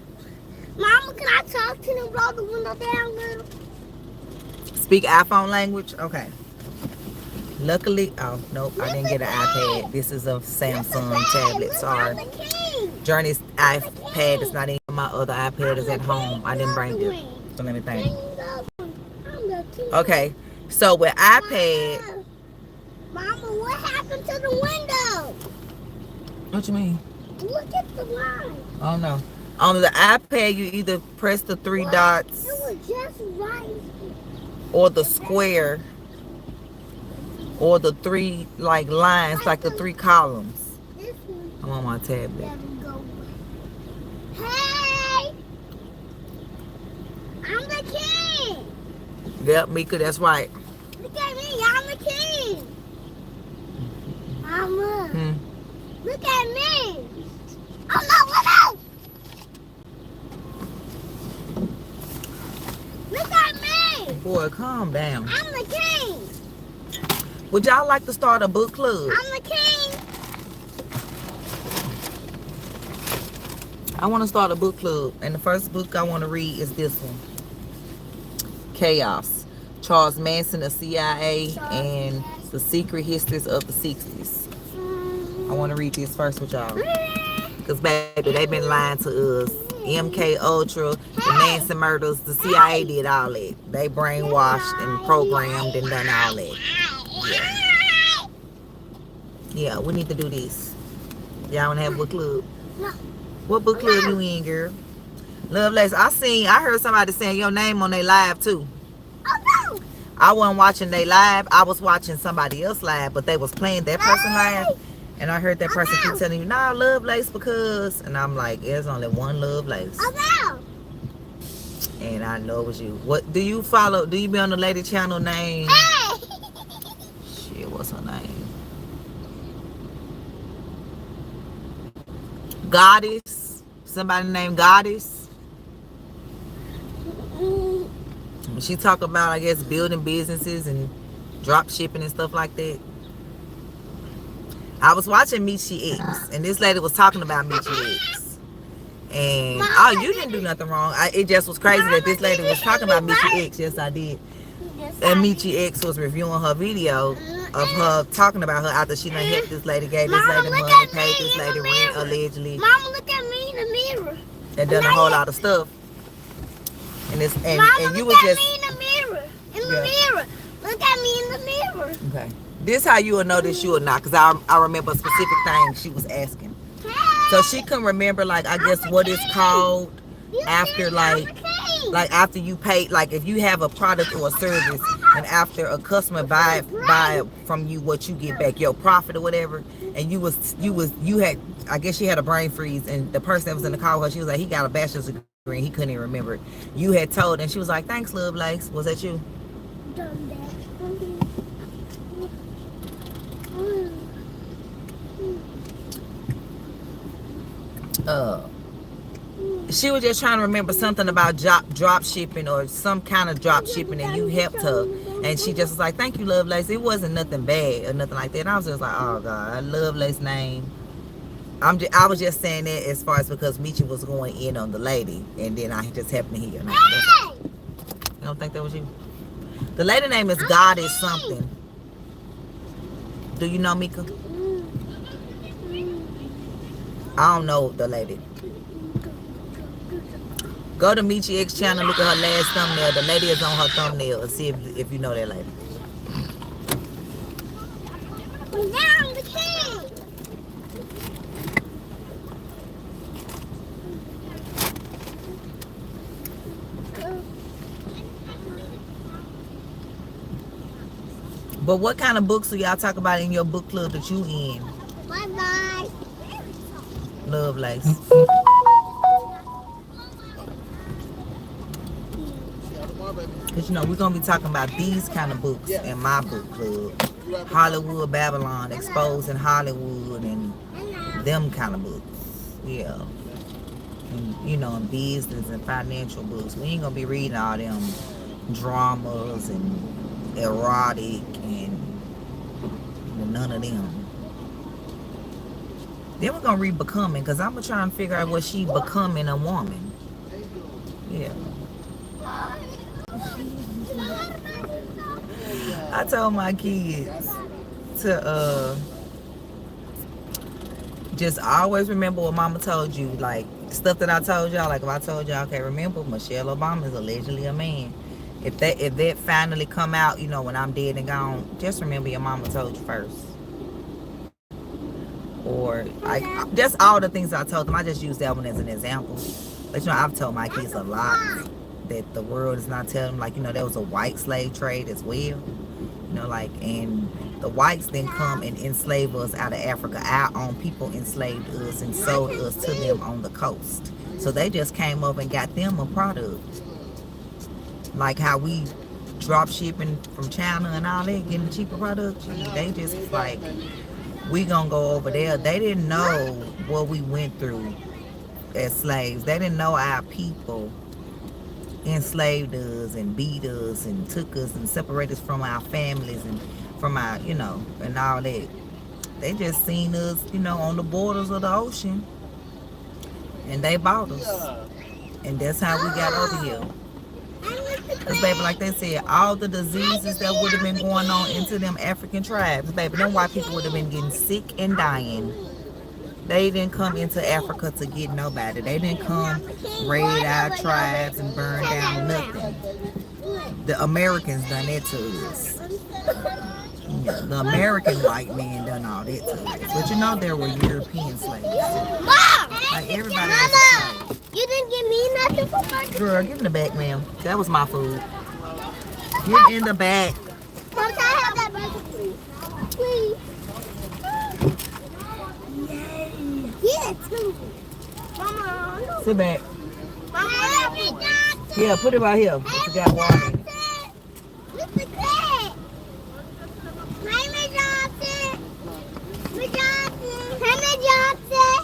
Mama, can I talk to them? Roll the window down, little. Speak iPhone language? Okay. Luckily, oh, nope, I didn't get an iPad. This is a Samsung tablet, sorry. Journey's iPad is not in my other iPad is at home. I didn't bring it. So let me think. Okay, so with iPad. Mama, what happened to the window? What you mean? Look at the line. Oh no. On the iPad, you either press the 3 dots. It was just right. Or the square. Or the 3 like lines, like the 3 columns. I'm on my tablet. Hey! I'm the king! Yep, Mika, that's right. Look at me, I'm the king! Mama, look at me! Oh no, look at me! Boy, calm down. I'm the king! Would y'all like to start a book club? I'm the king! I want to start a book club, and the first book I want to read is this one, Chaos. Charles Manson, the CIA, and the Secret Histories of the 60s. I want to read this first with y'all. Because, baby, they've been lying to us. MK Ultra, the Manson murders, the CIA did all that. They brainwashed and programmed and done all that. Yeah, we need to do this. Y'all want to have a book club? No. What book club you in, girl? Lovelace, I heard somebody saying your name on their live too. Oh no! I wasn't watching they live. I was watching somebody else live, but they was playing that person live. And I heard that person keep telling you, nah, Lovelace because. And I'm like, there's only one Lovelace. Oh no! And I know it was you. What do you follow? Do you be on the lady channel name? Hey! Shit, what's her name? Goddess. Somebody named Goddess. She talk about, I guess, building businesses and drop shipping and stuff like that. I was watching Michi X, and this lady was talking about Michi X. And, oh, you didn't do nothing wrong. It just was crazy that this lady was talking about Michi X. Yes, I did. And Michi X was reviewing her video of her talking about her after she done helped this lady, gave this lady money, paid this lady rent, allegedly. Mama, look at me in the mirror. And done a whole lot of stuff. And it's and you was just in the mirror. In the mirror. Look at me in the mirror. okay. This how you will know that you or not, because I remember a specific thing she was asking. So she couldn't remember, like, I guess what it's called after, like after you pay, like if you have a product or a service and after a customer buy from you, what you get back, your profit or whatever. And you had, I guess she had a brain freeze, and the person that was in the car with her, she was like, he got a bachelor's degree and he couldn't even remember it. You had told, and she was like, thanks, Love Lace. Was that you? She was just trying to remember something about drop shipping or some kind of drop shipping, and you helped her, and she just was like, thank you, Love Lace. It wasn't nothing bad or nothing like that. And I was just like, oh God, I love Lace name. I was just saying that as far as because Michi was going in on the lady, and then I just happened to hear. I don't think that was you. The lady name is Goddess something. Do you know Mika? I don't know the lady. Go to Michi X channel, look at her last thumbnail. The lady is on her thumbnail, and see if you know that lady. Down the king. But what kind of books do y'all talk about in your book club that you in? Bye-bye. Love Lace. Because, you know, we're going to be talking about these kind of books in my book club. Hollywood Babylon, Exposing Hollywood, and them kind of books. Yeah. And, you know, and business and financial books. We ain't going to be reading all them dramas and erotic and none of them. Then we're going to read Becoming, because I'm going to try and figure out what she becoming a woman. Yeah. I told my kids to just always remember what Mama told you, like stuff that I told y'all. Like if I told y'all, okay, remember Michelle Obama is allegedly a man. If that finally come out, you know, when I'm dead and gone, just remember your mama told you first. Or just all the things I told them. I just use that one as an example. But you know, I've told my kids a lot that the world is not telling them. Like, you know, there was a white slave trade as well. You know, like, and the whites then come and enslave us out of Africa. Our own people enslaved us and sold us to them on the coast. So they just came up and got them a product. Like how we drop shipping from China and all that, getting the cheaper products. They just like, we gonna go over there. They didn't know what we went through as slaves. They didn't know our people enslaved us and beat us and took us and separated us from our families and from our, you know, and all that. They just seen us, you know, on the borders of the ocean, and they bought us. And that's how we got over here. Because, baby, like they said, all the diseases that would have been going on into them African tribes, baby, them white people would have been getting sick and dying. They didn't come into Africa to get nobody. They didn't come raid our tribes and burn down nothing. The Americans done that to us. Yeah, the American white man done all that to us. But you know there were European slaves. Like everybody was a slave. You didn't give me nothing for my Girl, get in the back, ma'am. That was my food. Get in the back. Mom, can I have that burger, please? Please. Yeah, too. Mama. Sit back. Mama, Yeah, put it right here. You got water. what's the cat? Hi, Miss Johnson. Miss Johnson. Hi, Miss Johnson.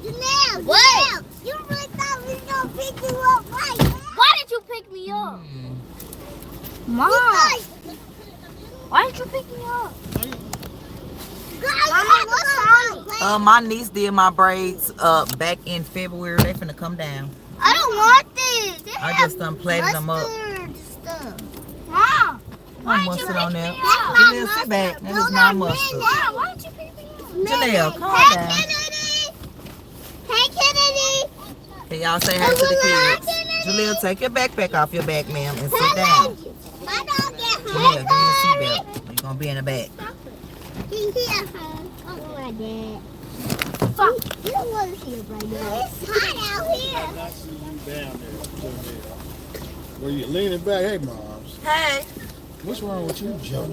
Janelle. What? You really thought we was going to pick you up, right? Why did you pick me up? Mom, why didn't you pick me up? My niece did my braids back in February. They finna come down. I don't want this. I just done plaited them up. Mom, I mustard on there. Janelle, sit back. That is not mustard. Mom, why didn't you pick me up? Janelle, calm down. Hey, Kennedy. Can y'all say hi to the kids? Jaleel, take your backpack off your back, ma'am, and sit down. Janelle, give me your seatbelt. You're gonna be in the back. He's here, home. Oh, my dad. Fuck, you don't want to see it right now. It's hot out here. I see you down there. Where you leaning back? Hey, moms. Hey. What's wrong with you, Joe?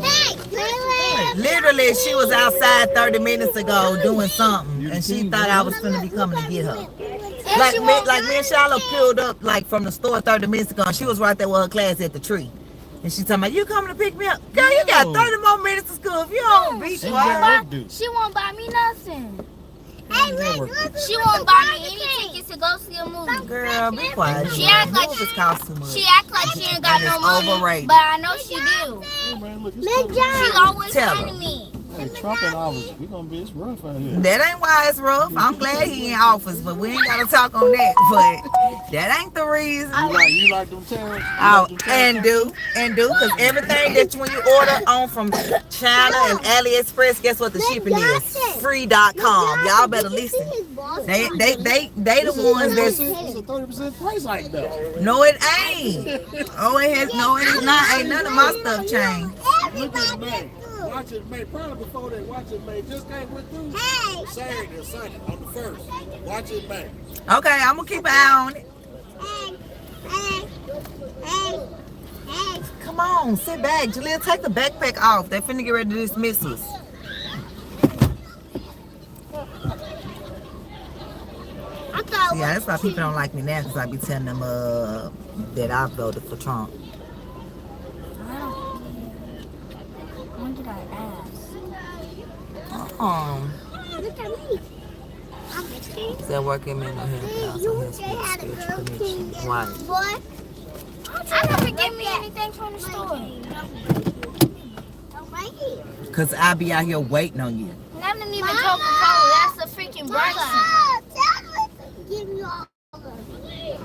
Literally, she was outside 30 minutes ago doing something, and she thought I was finna be coming to get her. Like me and Shiloh peeled up like from the store 30 minutes ago, and she was right there with her class at the tree. And she talking about, you coming to pick me up? Girl, you got 30 more minutes to school. If you don't be quiet. She won't buy me nothing. She won't buy me any tickets to go see a movie. Girl, be quiet. She act like she ain't got no money, overrated. but I know she do. She always Tell telling her. me. Hey, Trump in office. We gonna be, it's rough out here. That ain't why it's rough. I'm glad he in office, but we ain't gotta talk on that. But that ain't the reason. You like them tariffs? And do, cause everything that when you order on from China and AliExpress, guess what the shipping is? Free.com. Y'all better listen. They the ones that's. It's a 30% price hike though. No, it ain't. Oh, it has. No, it is not. Ain't none of my stuff changed. Look at May. Watch it, May. Probably before that, watch it, May. Just came with through. Saturday or Sunday on the 1st. Watch it, May. Okay, I'm gonna keep an eye on it. Come on, sit back. Jaleel, take the backpack off. They finna get ready to dismiss us. Yeah, that's why people don't like me now, because I be telling them that I voted for Trump. Look at me. I'm experienced. They're working mental health. You would say I had a girl thing. Why? Boy, I never get me anything from the store. Right here. Because I be out here waiting on you. That didn't even Coca-Cola. That's a freaking Bryson. Give me all of it.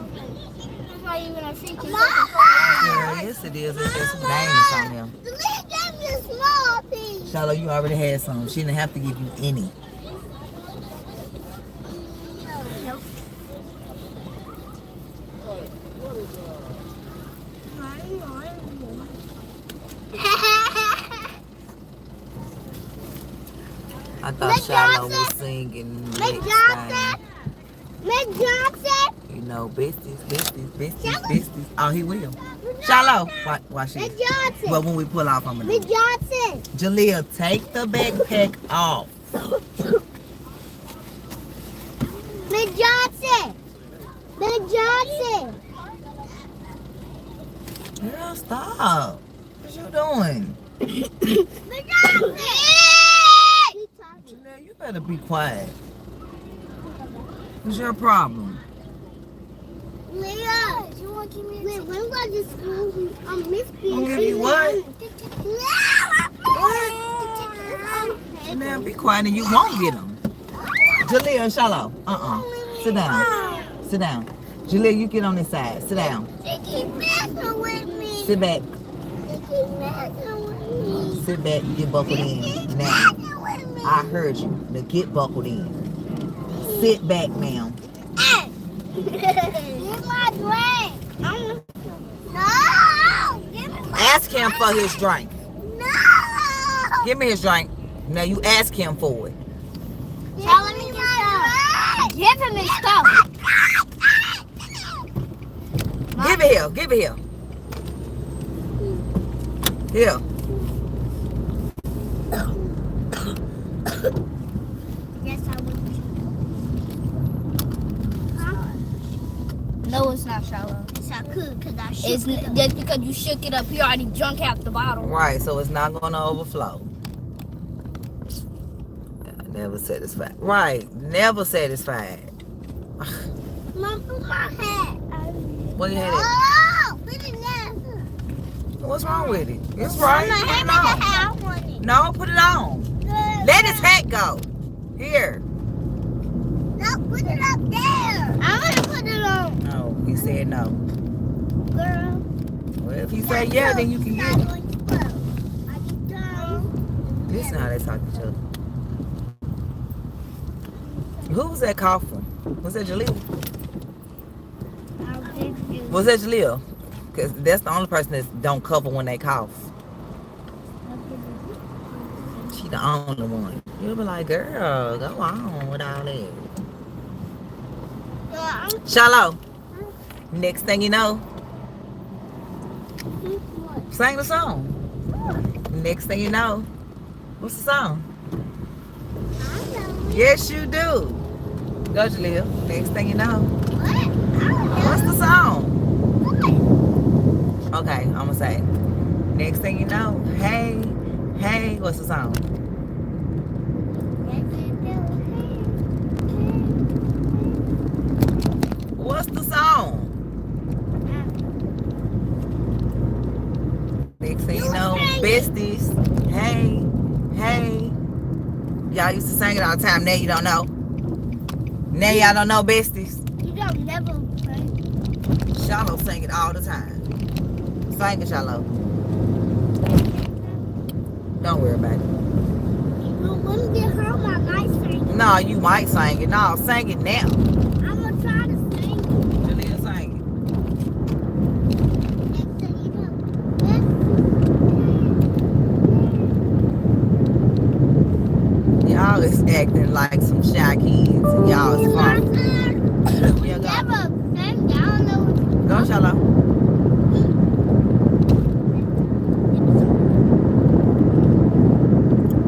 That's not even a freaking Coca-Cola. Yeah, yes it is. There's some names on them. The lid gave me a small piece. Shiloh, you already had some. She didn't have to give you any. Nope. I thought Shiloh was singing next time. Miss Johnson. You know, besties. Oh, he will. Shiloh, watch Miss it. Johnson. Well, when we pull off, I'm gonna Miss do it. Johnson. Jaleel, take the backpack off. Miss Johnson. Miss Johnson. Girl, stop. What you doing? Miss Johnson. Janelle, you better be quiet. What's your problem? Leah, you want to give me a when was the school? I'm Miss B. I'm gonna give you what? Janelle, be quiet and you won't get them. Jaleel, Shiloh, sit down. Sit down. Jaleel, you get on this side. Sit down. They keep messing with me. Sit back. They keep messing with me. Sit back and get buckled in. Now, I heard you. Now get buckled in. Sit back now. Give my drink. No. Give me my Ask him for his drink. No. Give me his drink. Now you ask him for it. Tell him his stuff. Give him his stuff. Give it here. Give it here. Here. Yes, I would. No, it's not shallow. Yes, I could, because I shook it up. Just because you shook it up, you already drunk half the bottle. Right, so it's not going to overflow. Never satisfied. Right, never satisfied. Mom, put my hat. What you had? Oh, put it down. What's wrong with it? It's right. Put it on. No, put it on. Let his hat go. Here. No, put it up there. I want to put it on. No, he said no. Girl. Well, if he say yeah, then you can get it. Listen how they talk to each other. Who was that coughing? Was that Jaleel? Was that Jaleel? Because that's the only person that don't cover when they cough. She the only one. You'll be like, girl, go on with all that. Shallow. Next thing you know, sing the song. Next thing you know, what's the song? Yes, you do. Go, Jaleel. Next thing you know. What's the song? Okay, I'm gonna say. Next thing you know, hey, hey, what's the song? What's the song? Next thing you know, besties, hey, hey. Y'all used to sing it all the time. Now you don't know. Now y'all don't know besties. You don't never sing. Shallow sing it all the time. Sing it, Shallow. Don't worry about it. Well, when we get home, I might sing it. No, you might sing it. No, sing it now. I'm going to try to sing it. Jaleel, sing it. Y'all is acting like some shy kids. Y'all is fun. Yeah, never sang. Y'all know. Go, Shallow.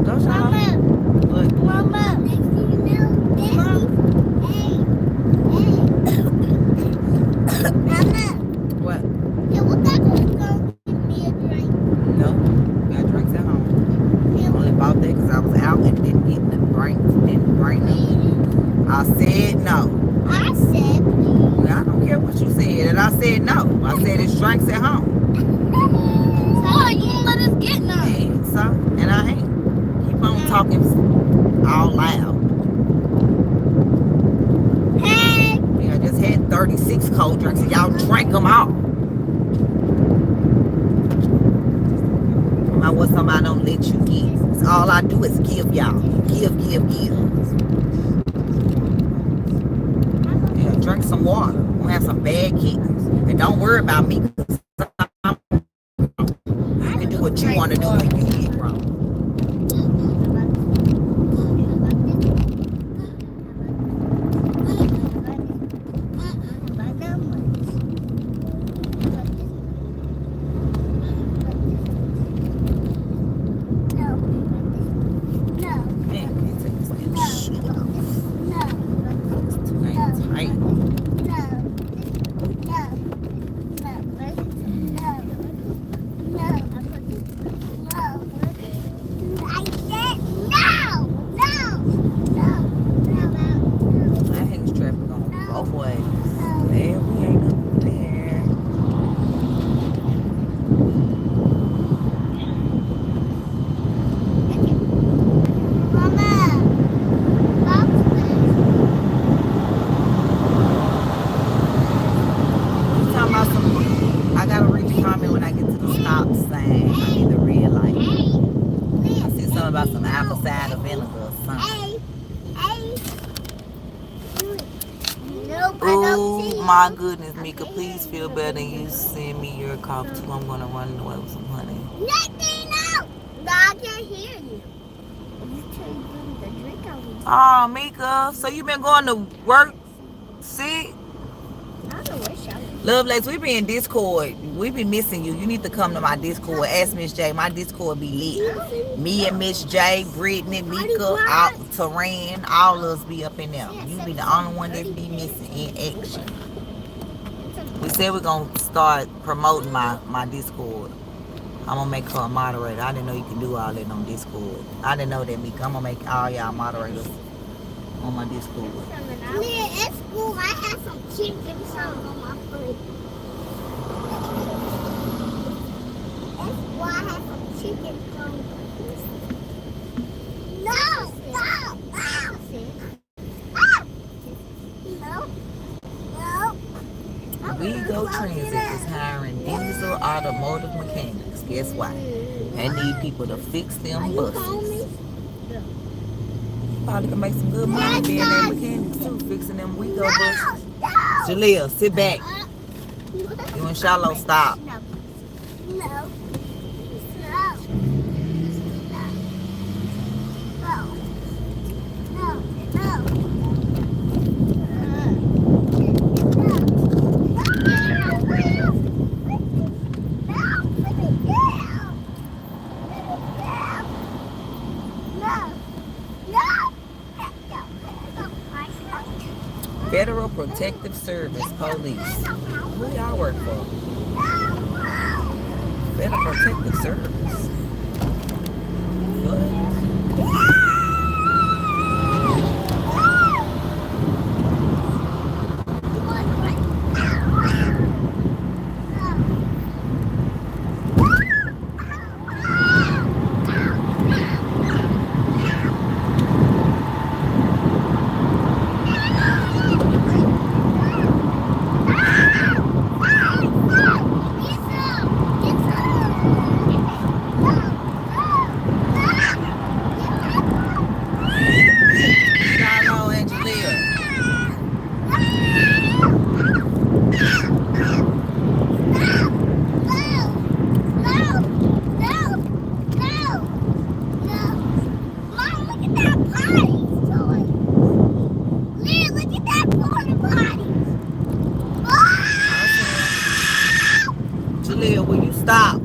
Go, Shallow. What? Mama. Next thing you know, Mama. What? Yeah, what that is going to be a drink? No, got drinks at home. Only bought that because I was out and didn't get the drink. Didn't bring them. I said no. I said please. I don't care what you said, and I said no. I said it's drinks at home. So you let us get none. And so, and I ain't. Keep on talking all loud. Hey. Yeah, I just had 36 cold drinks and y'all drank them all. I want somebody don't let you get. So all I do is give y'all. Give. Yeah, drink some water. We'll have some bad kittens. And don't worry about me. You can do what you want to do when you get wrong. My goodness, Mika, please feel better and you send me your cough too. I'm gonna run away with some honey. Nothing out. No, I can't hear you. Oh, Mika, so you been going to work sick? Lovelace, we be in Discord. We be missing you. You need to come to my Discord. Ask Miss J. My Discord be lit. Me and Miss J, Brittany, Mika, Taran, all of us be up in there. You be the only one that be missing in action. We said we're going to start promoting my Discord. I'm going to make her a moderator. I didn't know you can do all that on Discord. I didn't know that, Mika. I'm going to make all y'all moderators on my Discord. Yeah, at school, I had some chicken songs on my plate. have some chicken from No! WeGo Transit is hiring diesel automotive mechanics. Guess why? They need people to fix them buses. Probably can make some good money being that mechanics too, fixing them WeGo buses. Jaleel, sit back. You and Shallow, stop. No. Federal Protective Service Police. Who y'all work for? Federal Protective Service. What? Jaleel, will you stop?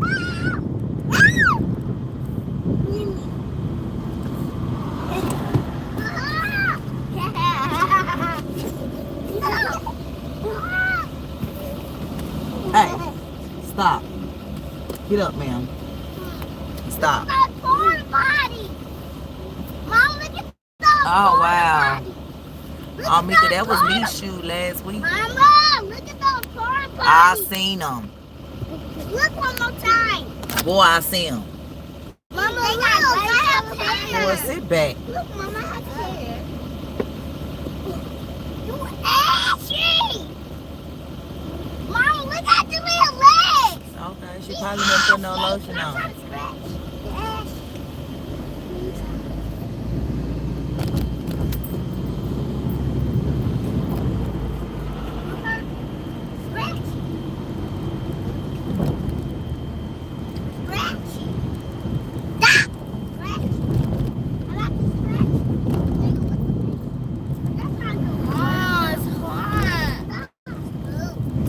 Hey, stop. Get up, ma'am. Stop. Oh, wow. Oh, Mika, that was me's shoe last week. Mama, look at those porn bodies. I seen them. Look one more time. Boy, I see them. Mama, they have hair. Boy, sit back. Look, Mama has hair. You ashy. Mama, look at your little legs. Okay, she probably didn't put no lotion on.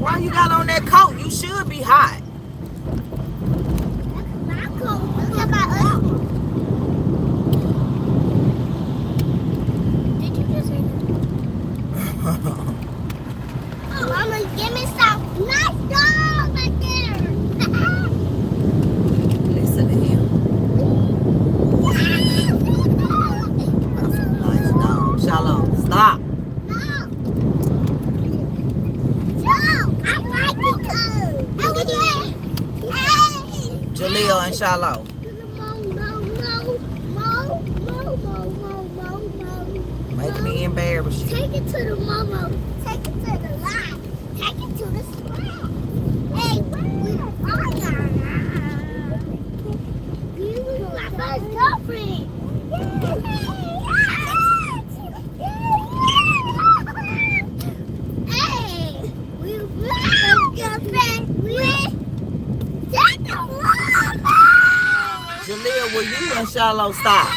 Why you got on that coat? You should be hot. Did you just say that? Mama, give me some nice dogs right there. Listen to him. Nice dog. Shallow, stop. Jaleel and Shallow. Make me embarrass you. Take it to the mama. Take it to the lot. Take it to the swamp. Hey, we are you my first girlfriend. Hey, we were first girlfriend. Jaleel, will you and Shallow stop?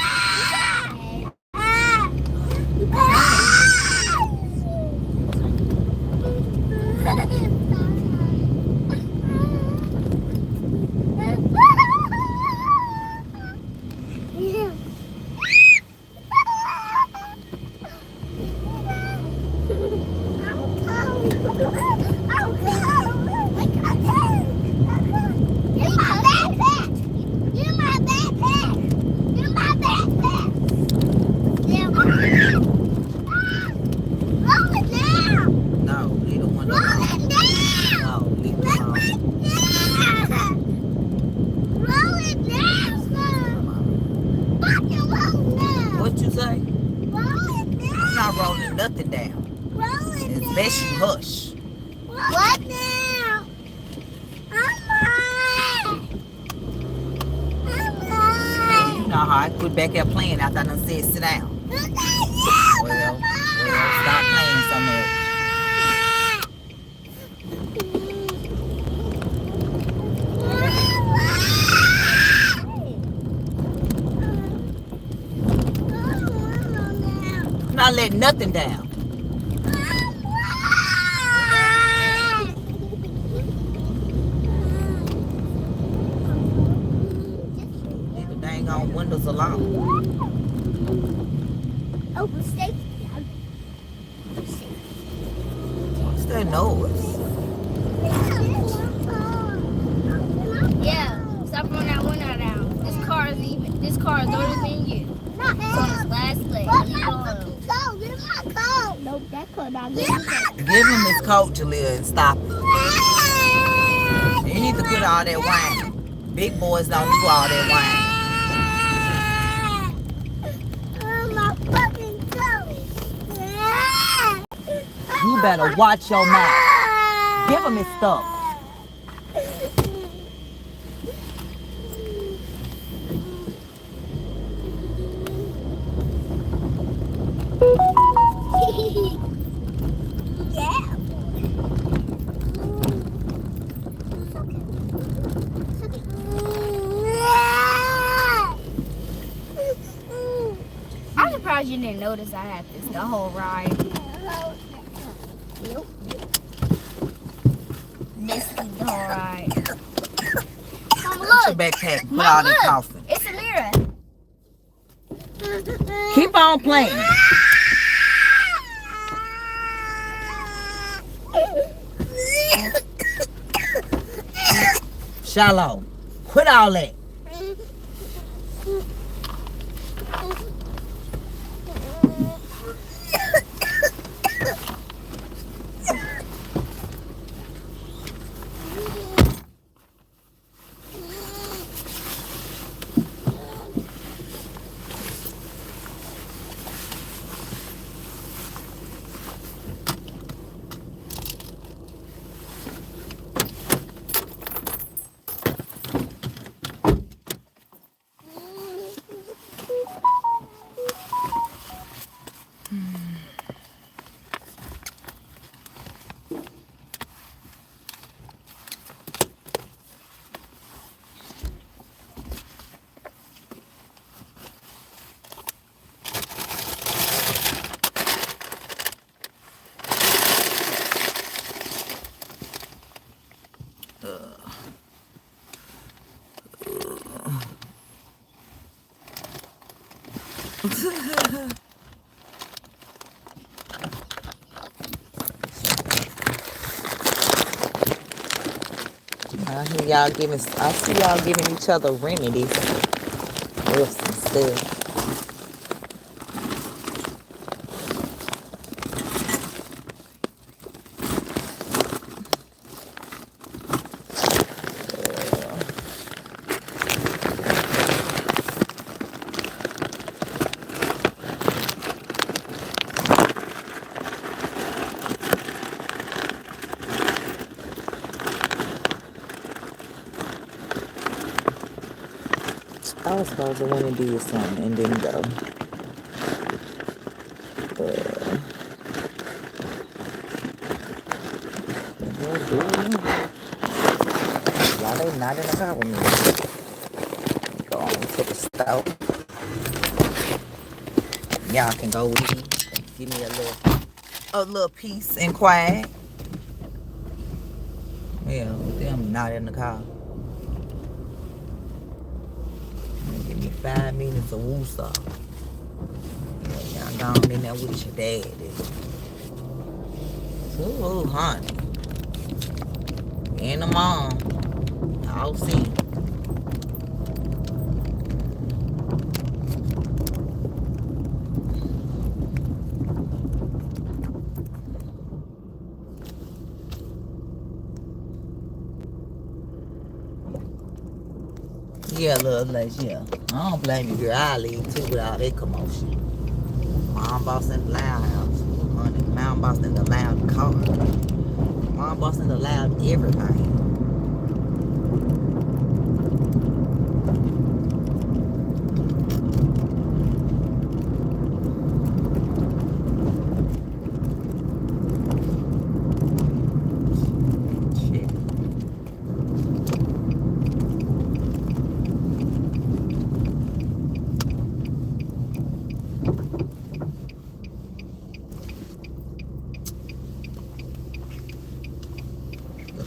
Give my backpack. say? I'm not rolling nothing down. Especially hush. What now? You know how I quit back here playing after I done said sit down. Well, stop playing so much. I'm not letting nothing down. Nigga, dang on windows alone. Open state. What's that noise? Yeah, stop running that window down. This car is older than you. It's on its last leg. Give him my coat. Nope, that coat not good. Give him his coat, Jaleel, and stop it. You need to quit all that whining. Big boys don't do all that whining. My fucking coat. You better watch your mouth. Give him his stuff. I'm surprised you didn't notice I had this the whole ride. Missed the whole ride. Mom, Put look. your backpack. Put Mom, all that look. coughing. It's a mirror. Keep on playing. Shalom. Quit all that. I see y'all giving each other remedies with some stuff. I was supposed to went and did something and didn't go. Y'all they not in the car with me. Go on to the store. Y'all can go with me. Give me a little peace and quiet. Yeah, them not in the car. Give me 5 minutes of woosah. Y'all gone in there with your daddy. Ooh, honey. And the mom. I'll see. Yeah, little less, yeah. I don't blame you, girl. I leave too with all that commotion. Mom Boss in the loud house. Mom Boss in the loud car. Mom Boss in the loud everything.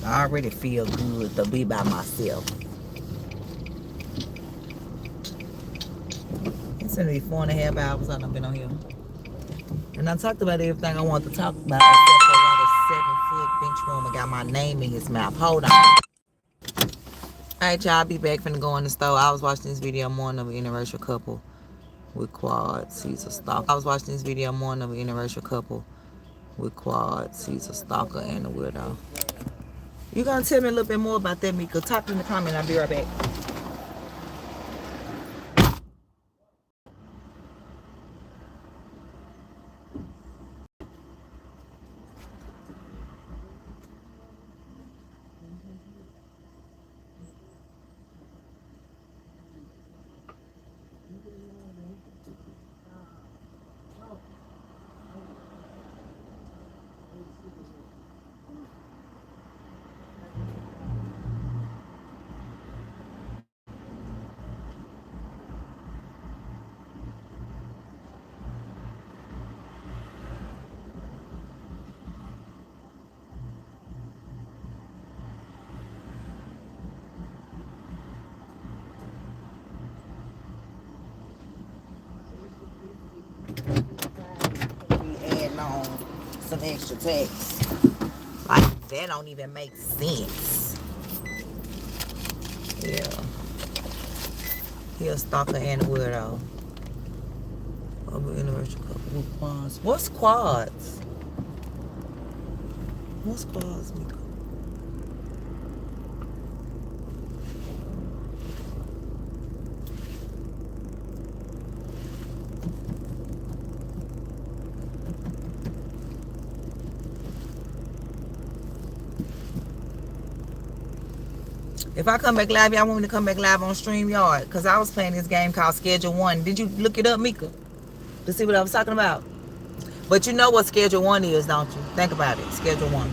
I already feel good to be by myself. It's gonna be 4.5 hours I've been on here. And I talked about everything I want to talk about except for why the 7-foot bench woman got my name in his mouth. Hold on. Alright, y'all, I'll be back finna go in the store. I was watching this video morning of an interracial couple with quads. He's a stalker. I was watching this video morning of an interracial couple with quads. He's a stalker and a weirdo. You gonna tell me a little bit more about that, Mika? Talk in the comment. I'll be right back. Adding on some extra text. Like, that don't even make sense. Yeah. He a stalker and a weirdo. Quads. What's quads? What's quads, Mika? If I come back live, y'all want me to come back live on StreamYard? Because I was playing this game called Schedule 1. Did you look it up, Mika? To see what I was talking about? But you know what Schedule 1 is, don't you? Think about it. Schedule 1.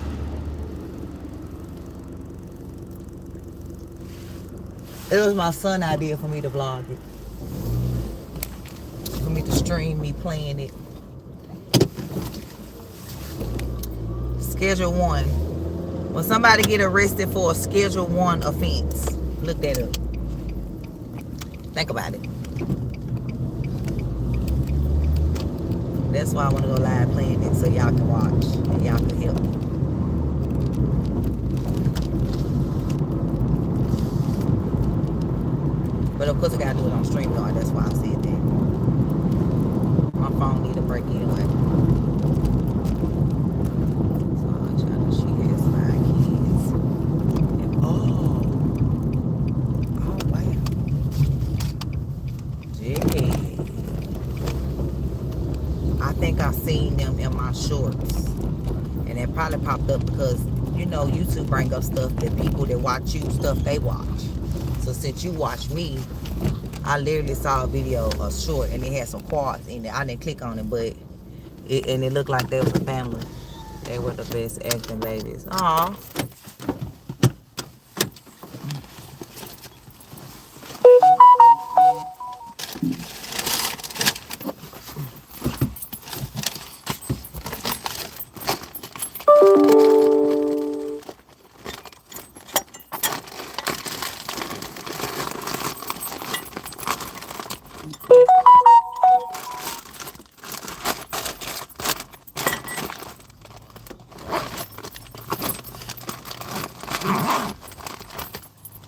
It was my son's idea for me to vlog it. For me to stream me playing it. Schedule 1. When somebody get arrested for a Schedule 1 offense, look that up. Think about it. That's why I want to go live playing it so y'all can watch and y'all can help me. But of course I gotta do it on StreamYard. That's why I said that. My phone need a break anyway. I seen them in my shorts, and it probably popped up because you know YouTube bring up stuff that people that watch you stuff they watch. So since you watch me, I literally saw a video, a short, and it had some quads in it. I didn't click on it, but it looked like they was a family. They were the best acting babies. Aww.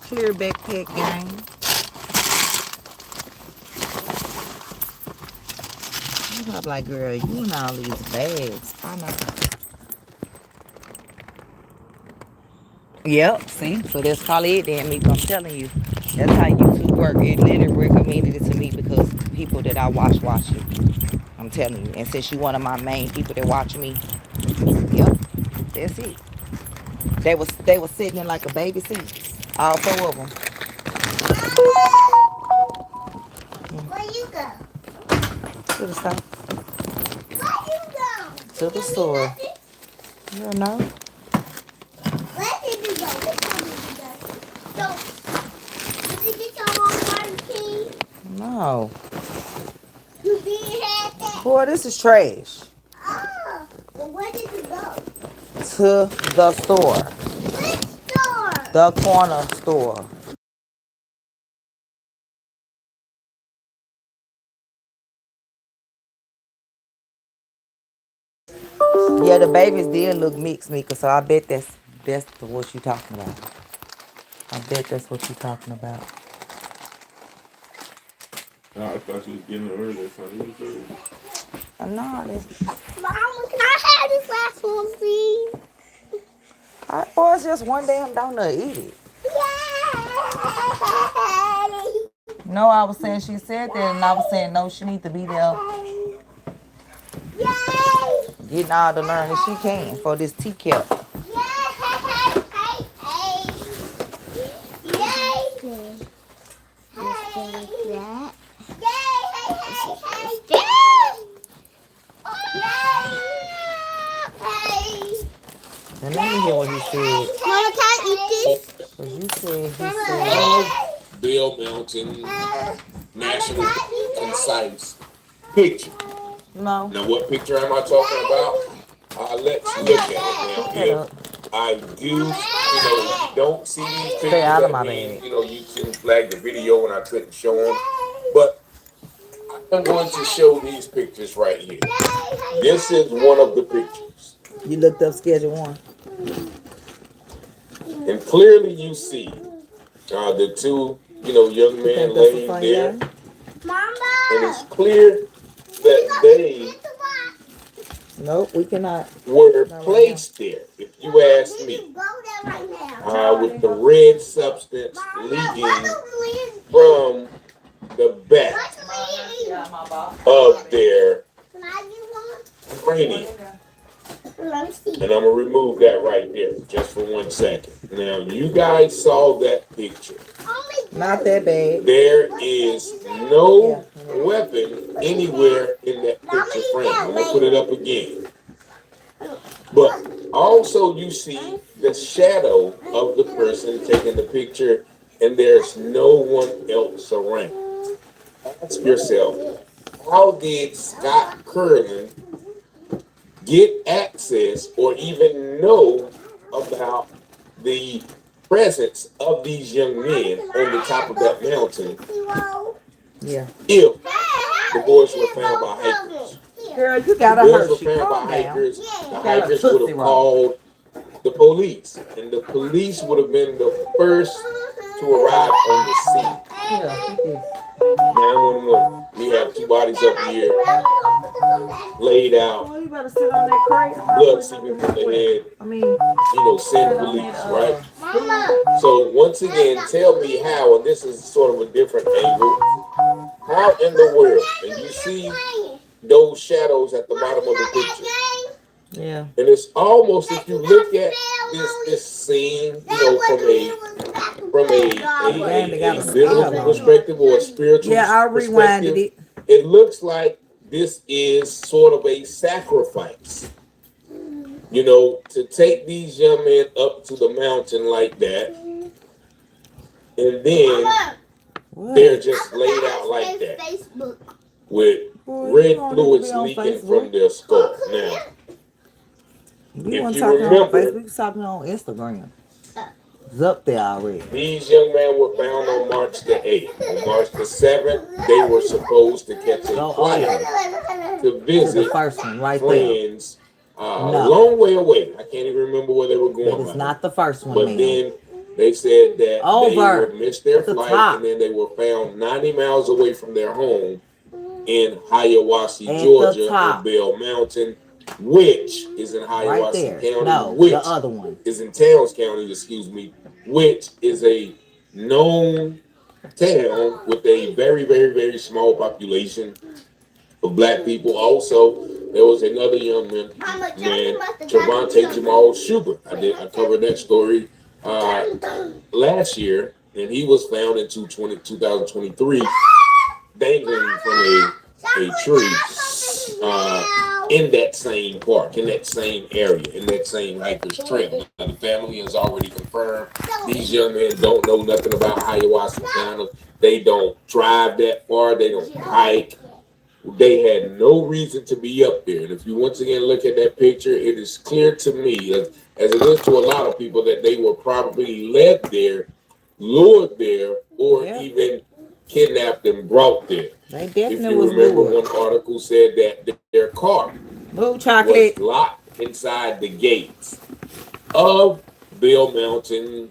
Clear backpack gang. I'm like, girl, you and all these bags. I know. Yep, see? So that's probably it then, Mika. I'm telling you. That's how YouTube work. It literally recommended it to me because people that I watch it. I'm telling you. And since you one of my main people that watch me, yep, that's it. They was sitting in like a baby seat, all four of them. Where you go? To the store. Where you go? To the store. You don't know. Where did you go? Which one did you go? So, did you get your own water key? No. You did have that? Boy, this is trash. Oh, well, where did you go? To the store. Which store? The corner store. Yeah, the babies did look mixed, Mika, so I bet that's what you talking about. I bet that's what you talking about. I thought you was getting it earlier, so you was early. No, Mama, can I have this last one, please? Boy, it's just one damn donut. Eat it. Yay! No, I was saying she said that, and I was saying no, she need to be there Yay! getting all the learning she can for this tea kettle. And let me hear what he said. Mama, can I eat this? Cause you said he said Bell Mountain National Concise picture. no. Now, what picture am I talking about? Let's look at it now. If I do, you don't see these pictures, stay out of my means, bag. YouTube flagged the video and I couldn't show them. But I'm going to show these pictures right here. This is one of the pictures. You looked up schedule 1. And clearly you see the two, young men laying there. And it's clear that they we cannot. Were placed there, if you ask me, with the red substance leaking from the back of their cranium. And I'm going to remove that right there just for 1 second. Now, you guys saw that picture. Not that bad. There is no weapon anywhere in that picture frame. I'm going to put it up again. But also you see the shadow of the person taking the picture, and there's no one else around. Ask yourself, how did Scott Curlin get access or even know about the presence of these young men on the top of that mountain? Yeah. If the boys were found by hikers. Girl, you gotta hurt you. Calm down. The hikers would have called the police, and the police would have been the first to arrive on the scene. 911. We have 2 bodies up here, laid out, You better sit on that crate. blood seeping from the head. Send police, right? So once again, tell me how, and this is sort of a different angle. How in the world, and you see those shadows at the bottom of the picture. Yeah. And it's almost, if you look at this scene, from a biblical perspective or a spiritual perspective. I rewinded it. It looks like this is sort of a sacrifice. To take these young men up to the mountain like that, and then they're just laid out like that with red fluids leaking from their skull. Now, You want to talk on Facebook? You talking on Instagram? It's up there already. These young men were found on March the 8th. On March the 7th, they were supposed to catch a flight to visit the first one right friends a long way away. I can't even remember where they were going. But it's not the first one, But then they said that they would miss their flight, and then they were found 90 miles away from their home in Hiawassee, Georgia, in Bell Mountain, which is in Hiawassee County, which the other one is in Towns County, which is a known town with a very, very, very small population. of black people. Also, there was another young man, Trevante Jamal Schubert. I covered that story last year, and he was found in 2023 dangling from a tree in that same park, in that same area, in that same hiker's trail. Now, the family has already confirmed these young men don't know nothing about ayahuasca County. They don't drive that far. They don't hike. They had no reason to be up there. And if you once again look at that picture, it is clear to me, as it is to a lot of people, that they were probably led there, lured there, or even kidnapped and brought there. They definitely if you was remember, lured. one article said that their car chocolate was locked inside the gates of Bill Mountain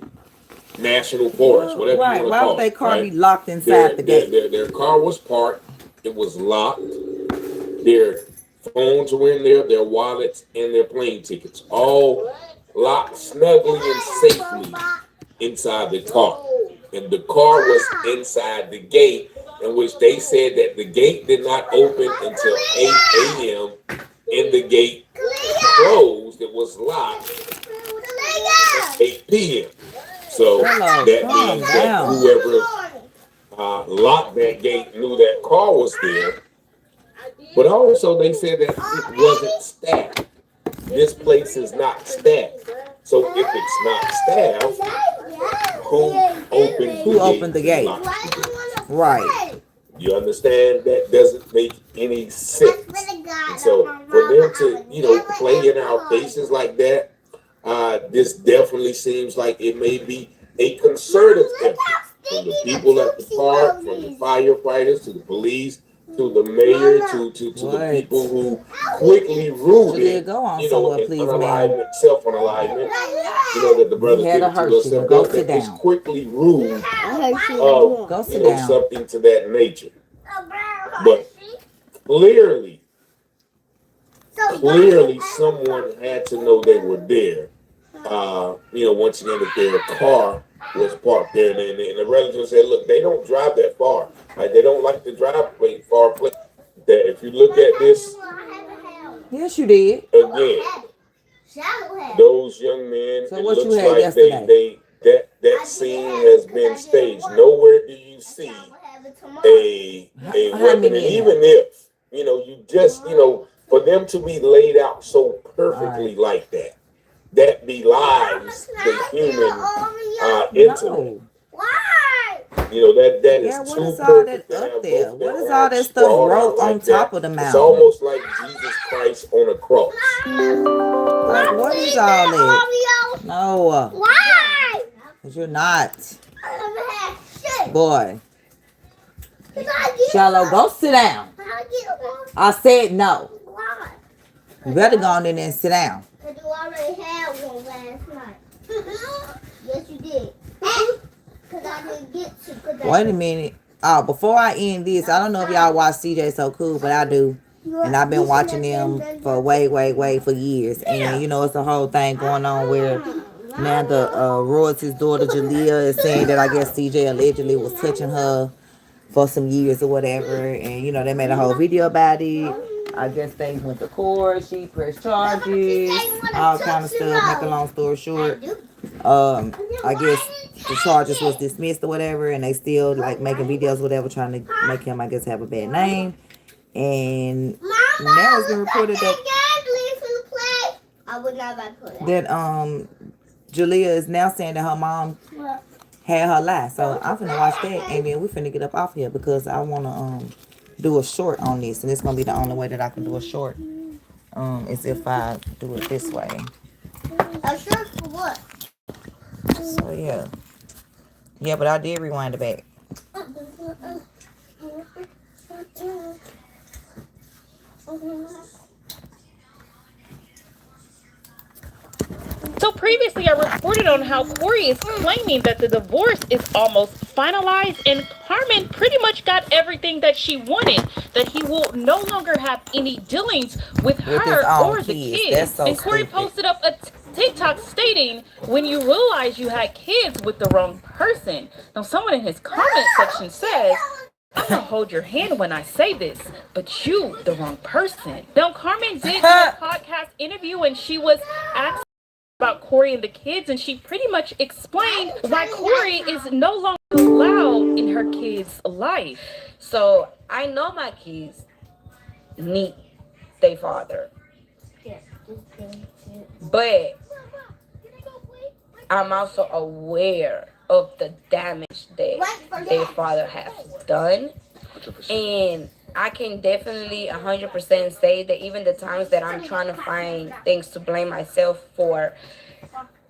National Forest, whatever Right. you want to Why call would their it. car be Right? locked inside the gate? Their car was parked. It was locked. Their phones were in there, their wallets, and their plane tickets, all locked snugly and safely inside the car. And the car was inside the gate, in which they said that the gate did not open until 8 a.m. and the gate closed. It was locked at 8 p.m. So that means that whoever locked that gate knew that car was there. But also they said that it wasn't staffed. This place is not staffed. So if it's not staffed, who opened the gate? Right. You understand? That doesn't make any sense. And so for them to, play in our faces like that, this definitely seems like it may be a concerted effort from the people at the park, from the firefighters to the police, to the mayor, to the people who quickly ruled it, unalignment, self-unalignment, that the brother did to yourself, that is quickly ruled of, something to that nature. But clearly someone had to know they were there. Once again, that their car was parked there, and the relatives said, look, they don't drive that far. Like, they don't like to drive far. That if you look at this, yes, you did. Again, those young men, so it what looks you had like yesterday? that scene has been staged. Nowhere do you see a weapon, and even if you just for them to be laid out so perfectly like that, that belies the human intellect. That is too perfect to have both what is their all that arms stuff sprawled wrote out like on top that. of the mountain? It's almost like Jesus Christ on a cross. Like, what is all that? No. Why? Because you're not. Boy. Shallow, go sit down. I said no. Why? You better go on in there and sit down. Because you already had one last night. Yes, you did. Because I didn't get to. Wait a minute. Oh, before I end this, I don't know if y'all watch CJ So Cool, but I do. And I've been watching them for way for years. And, it's a whole thing going on where now the Royalty's daughter, Jalea, is saying that I guess CJ allegedly was touching her for some years or whatever. And, they made a whole video about it. I guess they went to court. She pressed charges. All kind of stuff. Make a long story short. I guess the charges was dismissed or whatever, and they still like making videos, whatever, trying to make him, I guess, have a bad name. And now it's been reported that Jalea is now saying that her mom had her lie. So I'm finna watch that, and then we finna get up off here because I wanna do a short on this, and it's gonna be the only way that I can do a short. Is if I do it this way. A short for what? So yeah. Yeah, but I did rewind it back. So previously I reported on how Corey is claiming that the divorce is almost finalized and Carmen pretty much got everything that she wanted, that he will no longer have any dealings with her or the kids. So and Corey posted up a TikTok stating, when you realize you had kids with the wrong person. Now someone in his comment section says, I'm gonna hold your hand when I say this, but you the wrong person. Now, Carmen did do a podcast interview and she was asked about Corey and the kids, and she pretty much explained why Corey is no longer allowed in her kids' life. So I know my kids need their father, but I'm also aware of the damage that their father has done. 100%. And I can definitely 100% say that even the times that I'm trying to find things to blame myself for,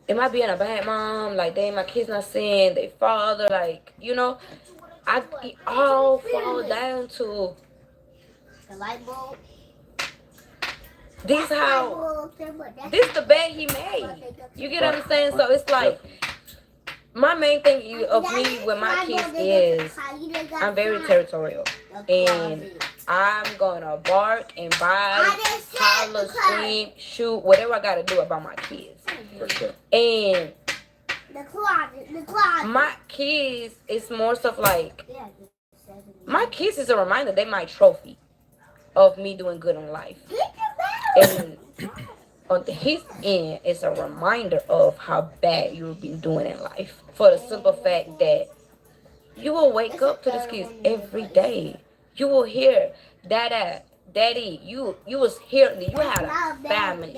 am I being a bad mom? Like, dang, my kids not seeing their father. Like, you know, it all fall down to the light bulb. This the bed he made. You get what I'm saying? So it's like, my main thing of me with my kids is I'm very territorial. And I'm gonna bark and bite, holler, scream, shoot, whatever I gotta do about my kids. For sure. And my kids, it's more stuff like, my kids is a reminder, they my trophy of me doing good in life. And on his end, it's a reminder of how bad you've been doing in life. For the simple fact that you will wake up to these kids every day. You will hear, Dada, Daddy, you was here, you had a family.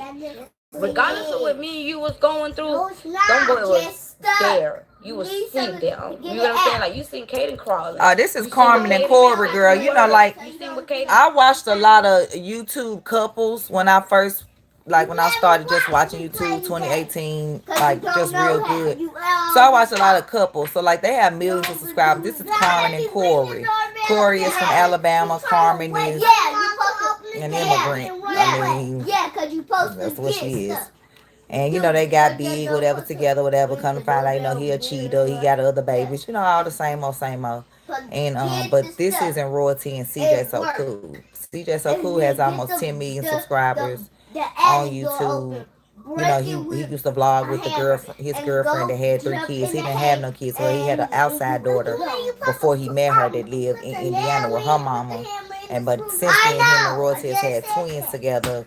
Regardless of what me and you was going through, them boy was there. You was see them. You know what I'm saying? Like, you seen Kaden crawling. This is Carmen and Corey, girl. You know, like, I watched a lot of YouTube couples when I first, like, when I started just watching YouTube 2018, like, just real good. So I watched a lot of couples. So, like, they have millions of subscribers. This is Carmen and Corey. Corey is from Alabama. Carmen is an immigrant. I mean, that's what she is. And, you know, they got big, whatever, together, whatever. Come to find out, you know, he a cheater. He got other babies. You know, all the same old, same old. And, but this isn't Royalty and CJ So Cool. CJ So Cool has almost 10 million subscribers on YouTube. You know, he used to vlog with his girlfriend that had 3 kids. He didn't have no kids, so he had an outside daughter before he met her that lived in Indiana with her mama. But since then, him and Royalty has had twins together.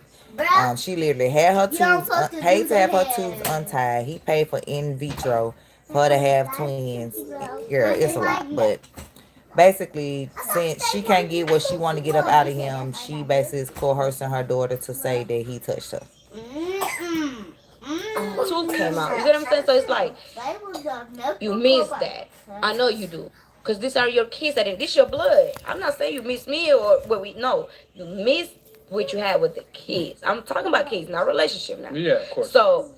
She literally had her tubes, paid to have her tubes untied. He paid for in vitro for her to have twins. Girl, it's a lot. But basically, since she can't get what she want to get up out of him, she basically is coercing her daughter to say that he touched her. Tooth came out. You get what I'm saying? So it's like, you miss that. I know you do. Because these are your kids. This your blood. I'm not saying you miss me or what we know. You miss what you had with the kids. I'm talking about kids, not relationship now. Yeah, of course. So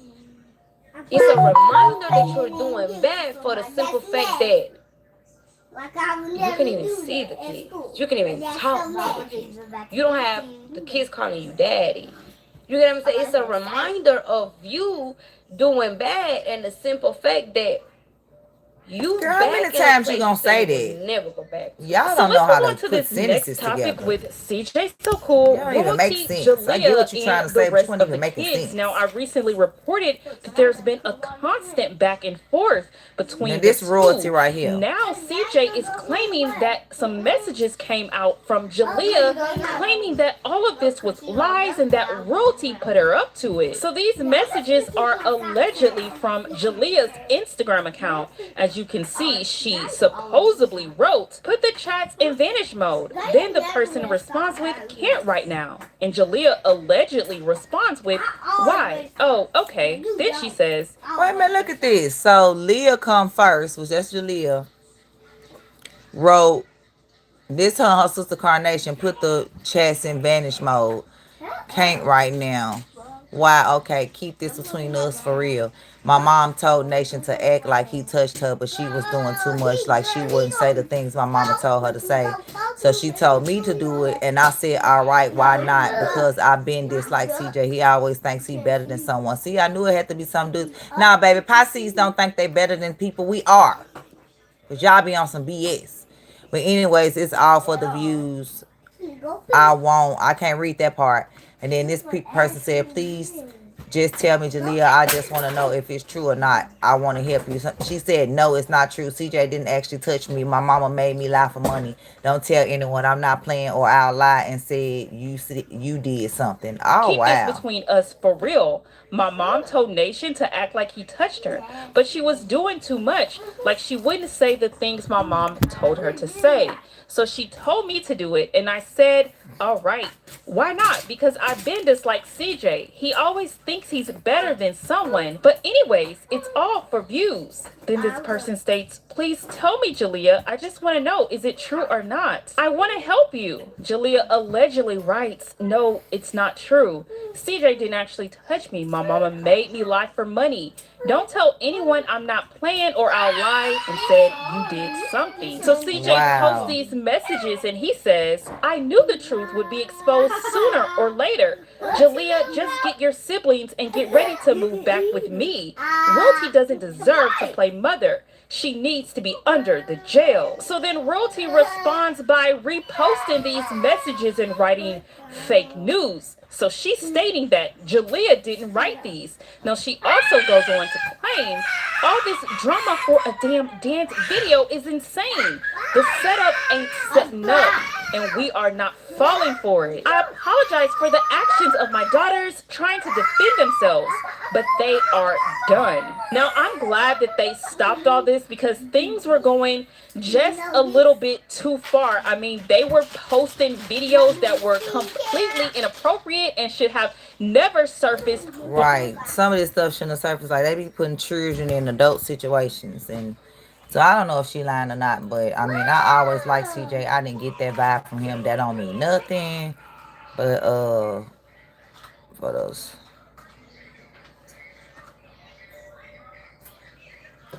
it's a reminder that you're doing bad for the simple fact that you can even see the kids. You can even talk to the kids. You don't have the kids calling you daddy. You get what I'm saying? It's a reminder of you doing bad and the simple fact that you girl, how many times you gonna say that? Never go back. Y'all don't know how to put sentences together. With CJ So Cool, don't even make sense. I get what you're trying to say, but you won't even make sense. Now, I recently reported that there's been a constant back and forth between this Royalty right here. Now, CJ is claiming that some messages came out from Jalea, claiming that all of this was lies and that Royalty put her up to it. So these messages are allegedly from Jalea's Instagram account. As you can see, she supposedly wrote, "Put the chats in vanish mode." Then the person responds with, "Can't right now." And Jalea allegedly responds with, "Why? Oh, okay." Then she says, wait a minute, look at this. So Leah come first, which that's Jalea, wrote this, her sister Carnation, put the chats in vanish mode. Can't right now. Why? Okay, keep this between us for real. My mom told Nation to act like he touched her, but she was doing too much. Like, she wouldn't say the things my mama told her to say. So she told me to do it, and I said, all right, why not? Because I've been this like CJ. He always thinks he better than someone. See, I knew it had to be some dudes. Nah, baby, Pisces don't think they better than people. We are. Because y'all be on some BS. But anyways, it's all for the views. I can't read that part. And then this person said, please Just tell me, Jalea. I just want to know if it's true or not. I want to help you. She said, no, it's not true. CJ didn't actually touch me. My mama made me lie for money. Don't tell anyone. I'm not playing, or I'll lie and say you did something. Oh, Keep this wow. between us for real. My mom told Nation to act like he touched her, but she was doing too much. Like she wouldn't say the things my mom told her to say. So she told me to do it, and I said, all right. Why not? Because I've been just like CJ. He always thinks he's better than someone. But anyways, it's all for views. Then this person states, please tell me, Jalea. I just want to know, is it true or not? I want to help you. Jalea allegedly writes, no, it's not true. CJ didn't actually touch me. My mama made me lie for money. Don't tell anyone I'm not playing or I'll lie and said you did something. So CJ posts these messages and he says, I knew the truth would be exposed sooner or later. Jalea, just get your siblings and get ready to move back with me. Royalty doesn't deserve to play mother. She needs to be under the jail. So then Royalty responds by reposting these messages and writing fake news. So she's stating that Jalea didn't write these. Now she also goes on to claim all this drama for a damn dance video is insane. The setup ain't setting up and we are not falling for it. I apologize for the actions of my daughters trying to defend themselves, but they are done. Now I'm glad that they stopped all this because things were going just a little bit too far. I mean, they were posting videos that were completely inappropriate and should have never surfaced. Right. Some of this stuff shouldn't have surfaced. Like, they be putting children in adult situations. And so I don't know if she lying or not. But, I mean, I always like CJ. I didn't get that vibe from him. That don't mean nothing. But, for those.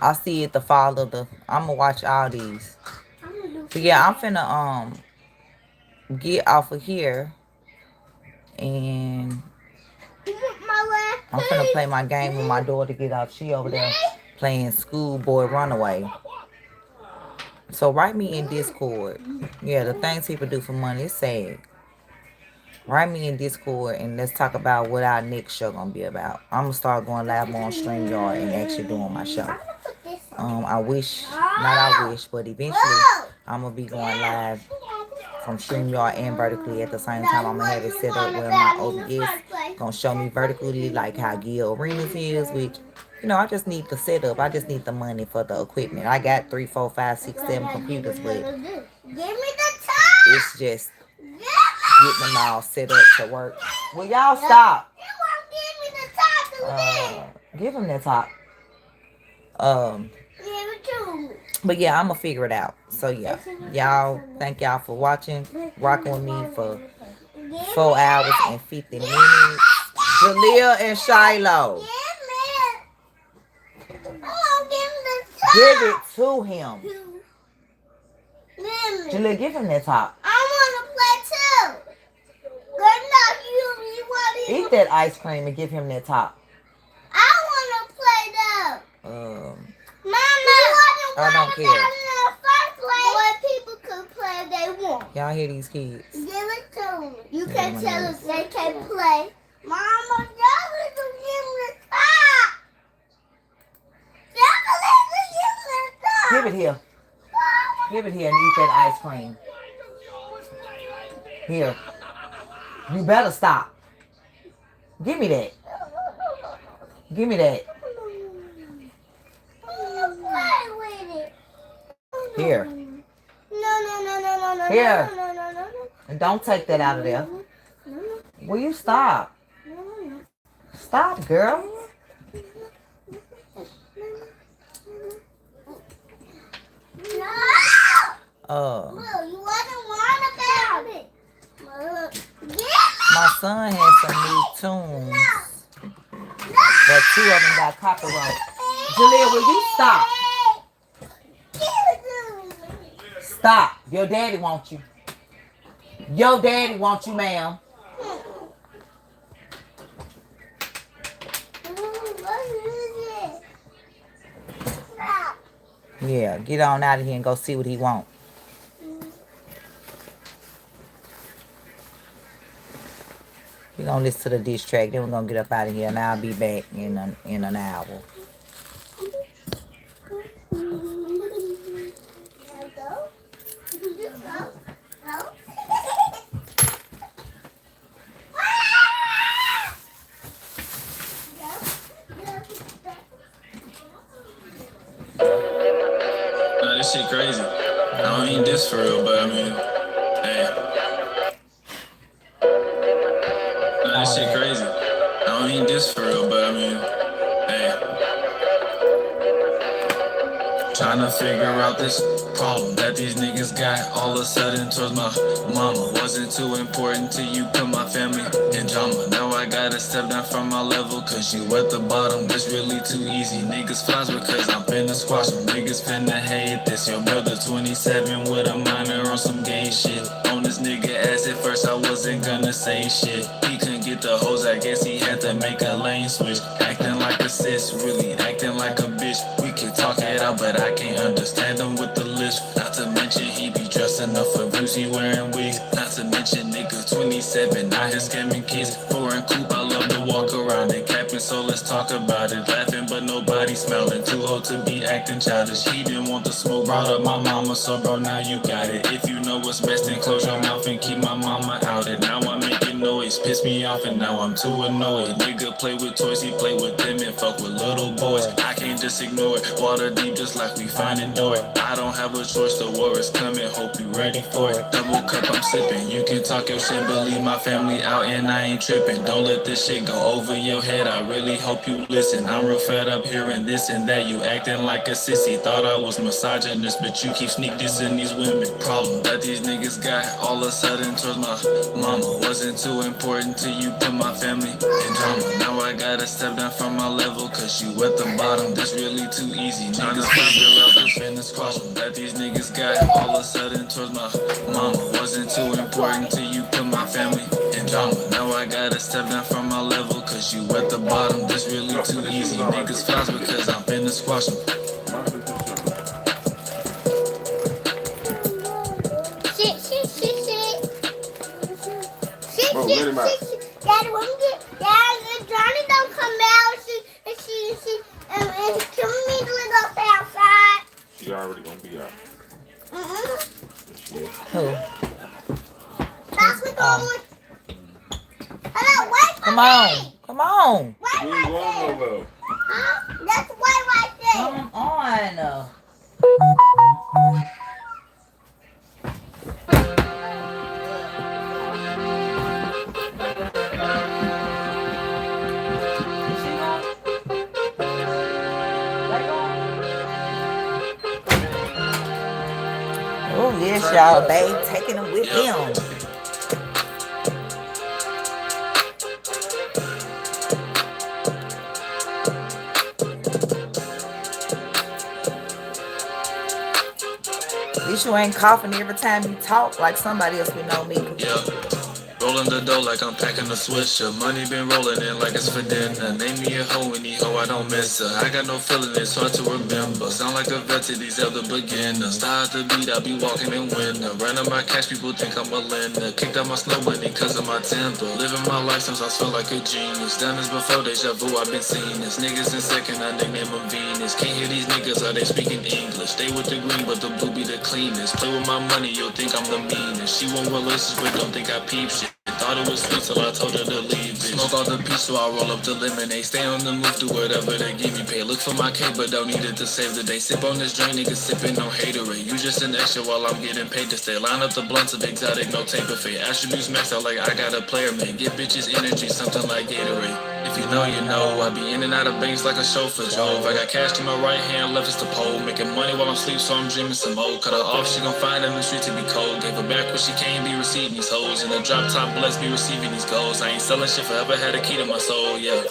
I see it the fall of the... I'm going to watch all these. But, yeah, I'm finna, get off of here. And... I'm finna play my game with my daughter to get off. She over there playing Schoolboy Runaway. So write me in Discord. Yeah, the things people do for money is sad. Write me in Discord and let's talk about what our next show gonna be about. I'm gonna start going live more on StreamYard and actually doing my show. I wish, not I wish, but eventually I'm gonna be going live from StreamYard and vertically at the same time. I'm gonna have it set up where my OBS gonna show me vertically like how Gil Arenas is, which, you know, I just need the setup. I just need the money for the equipment. I got 3, 4, 5, 6, 7 computers, but it's just getting them all set up to work. Will y'all stop? Give him that top. But yeah, I'm gonna figure it out. So yeah, y'all, thank y'all for watching, rocking with me for 4 hours and 50 minutes. Jalea and Shiloh, give it to him. Jalea, give him that top. I wanna play too. Eat that ice cream and give him that top. I wanna play though. Mama, I don't care. What people can play they want. Y'all hear these kids? Give it to me. You can tell us they can play. Mama, y'all need to give me the top. Y'all need to give me the top. Give it here. Give it here and eat that ice cream. Here. You better stop. Give me that. Give me that. Here. No. Here. And don't take that out of there. Will you stop? Stop, girl. My son has some new tunes, but 2 of them got copyright. Jalea, will you stop? Stop. Your daddy wants you. Your daddy wants you, ma'am. Yeah, get on out of here and go see what he wants. He We're gonna listen to the diss track, then we're gonna get up out of here, and I'll be back in an hour. Nah, this shit crazy. I don't mean this for real, but I mean, hey. Nah, this shit crazy. I don't mean this for real, but I mean, hey. Trying to figure out this problem that these niggas got all of a sudden towards my mama. Wasn't too important to you, put my family in drama. Now I gotta step down from my level, cause you at the bottom. This really too easy. Niggas flies because I'm finna squash them. Niggas finna hate this. Your brother 27 with a minor on some gay shit. On this nigga ass at first I wasn't gonna say shit. He couldn't get the hoes, I guess he had to make a lane switch. Acting like a sis, really acting like a bitch. We can talk it out, but I can't understand him with the list. Not to mention he be dressing up for views, he wearing wigs. Not to mention niggas 27, out here scamming kids. Foreign coupe, I love to walk around and capping, so let's talk about it. Laughing, but nobody smiling. Too old to be acting childish. He didn't want the smoke, brought up my mama, so bro, now you got it. If you know what's best, then close your mouth and keep my mama out. And now I'm making noise, piss me off, and now I'm too annoyed. Nigga play with toys, he play with them and fuck with little boys. I can't just ignore it. Water deep, just like we finding door. I don't have a choice, the war is coming, hope you ready for it. Double cup, I'm sipping. You can talk your shit, but leave my family out and I ain't tripping. Don't let this shit go over your head, I really hope you listen. I'm real fed up hearing this and that, you acting like a sissy. Thought I was misogynist, but you keep sneak dissing these women. Problem that these niggas got all of a sudden towards my mama. Wasn't too important to you, put my family in drama. Now I gotta step down from my level, cause you at the bottom. This really too easy. Niggas feel up and finna squash them. That these niggas got all of a sudden towards my mama. Wasn't too important to you, put my family in drama. Now I gotta step down from my level, cause you at the bottom. This really too easy. Niggas flies because I'm finna squash them. Daddy, when Daddy, Johnny don't come out, and can we go outside? She already gonna be out. Who? That's what going. Hello, wait for Come on. Come on. We ain't going nowhere. Huh? That's white right there. Come on. Oh, yes, y'all. They taking them with them. At least you ain't coughing every time you talk like somebody else would know me. Yeah. Rolling the dough like I'm packing a swisher. Money been rolling in like it's for dinner. Name me a hoe, any hoe, I don't miss her. I got no feeling, it's hard to remember. Sound like a vet to these other beginners. Start the beat, I be walking in winter. Running my cash, people think I'm a lender. Kicked out my snow bunny cause of my temper. Living my life since I feel like a genius. Done this before, deja vu, I've been seeing this. Niggas in second, I nickname them Venus. Can't hear these niggas, are they speaking English? Stay with the green, but the blue be the cleanest. Play with my money, you'll think I'm the meanest. She want relationships, but don't think I peep shit. Thought it was sweet till I told her to leave it. Smoke all the peace, so I roll up the lemonade. Stay on the move, do whatever they give me pay. Look for my cake, but don't need it to save the day. Sip on this drink, niggas sipping on haterade. You just an extra while I'm getting paid to stay. Line up the blunts of exotic, no tape of fate. Attributes maxed out like I got a player, man. Get bitches energy, something like Gatorade. If you know, you know. I be in and out of banks like a chauffeur drove. I got cash to my right hand, left is the pole. Making money while I'm asleep, so I'm dreaming some more. Cut her off, she gon' find in the street to be cold. Gave her back when she can't be receiving these hoes. In the drop top, blessed be receiving these goals. I ain't selling shit forever, had a key to my soul, yeah.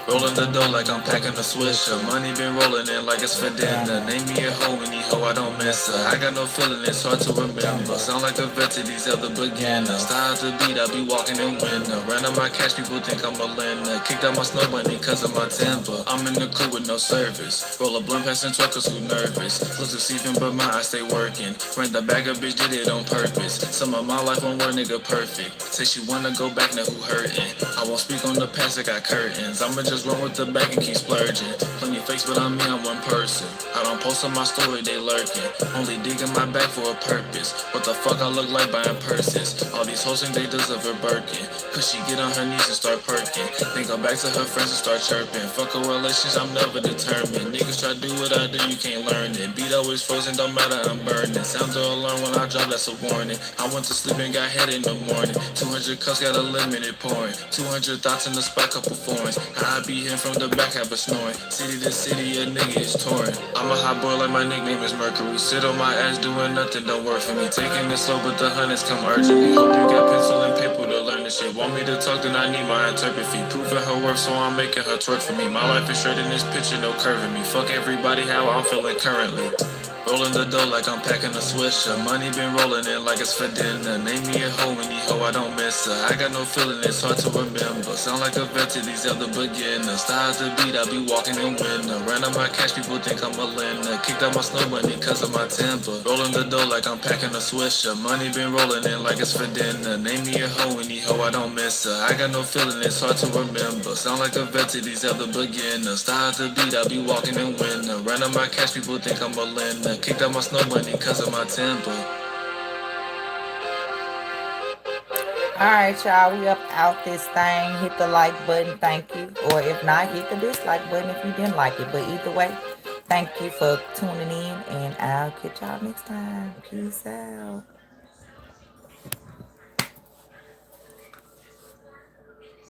Rolling the dough like I'm packing a swisher. Money been rolling in like it's for dinner. Name me a hoe, any hoe, I don't miss her. I got no feeling, it's hard to remember. Sound like a vet to these other beginners. Start the beat, I be walking in winter. Running my cash, people think I'm a lender. Kicked out my snow bunny cause of my temper. I'm in the crew with no service. Roll a blunt past and truckers who nervous. Looks deceiving, but my eyes stay working. Rent the bag, a bitch did it on purpose. Some of my life one word, nigga, perfect. Say she wanna go back, now who hurting? I won't speak on the past, I got curtains. I'ma just run with the bag and keep splurging. Plenty fakes, but I'm me, I'm one person. I don't post on my story, they lurking. Only digging my back for a purpose. What the fuck I look like buying purses? All these hoes think they deserve a Birkin. Cause she get on her knees and start perking. Then go back to her friends and start chirping. Fuck a relationship, I'm never determined. Niggas try to do what I do, you can't learn it. Beat always frozen, don't matter, I'm burning. Sound the alarm when I drop, that's a warning. I went to sleep and got head in the morning. 200 cups got a limited pouring. 200 thoughts in the spot, couple foreigns. How I be hitting from the back, have a snoring. City to city, a nigga is touring. I'm a hot boy like my nickname is Mercury. Sit on my ass doing nothing, don't work for me. Taking it slow, but the hundreds come urgently. Hope you got pencil and paper to learn this shit. Want me to talk, then I need my interpret fee. Proving her worth, so I'm making her twerk for me. My life is straight in this picture, no curving me. Fuck everybody, how I'm feeling currently. Rolling the dough like I'm packing a swisher. Money been rolling in like it's for dinner. Name me a hoe, any hoe, I don't miss her. I got no feeling, it's hard to remember. Sound like a vet to these other beginners. Styles the beat, I be walking in winter. Ran out my cash, people think I'm a lender. Kicked out my snow money cause of my temper. Rolling the dough like I'm packing a swisher. Money been rolling in like it's for dinner. Name me a hoe, any hoe, I don't miss her. I got no feeling, it's hard to remember. Sound like a vet to these other beginners. Styles the beat, I be walking in winter. Ran out my cash, people think I'm a lender. Kicked out my snow money cause of my temper. Alright, y'all, we up out this thing. Hit the like button, thank you. Or if not, hit the dislike button if you didn't like it. But either way, thank you for tuning in, and I'll catch y'all next time. Peace out.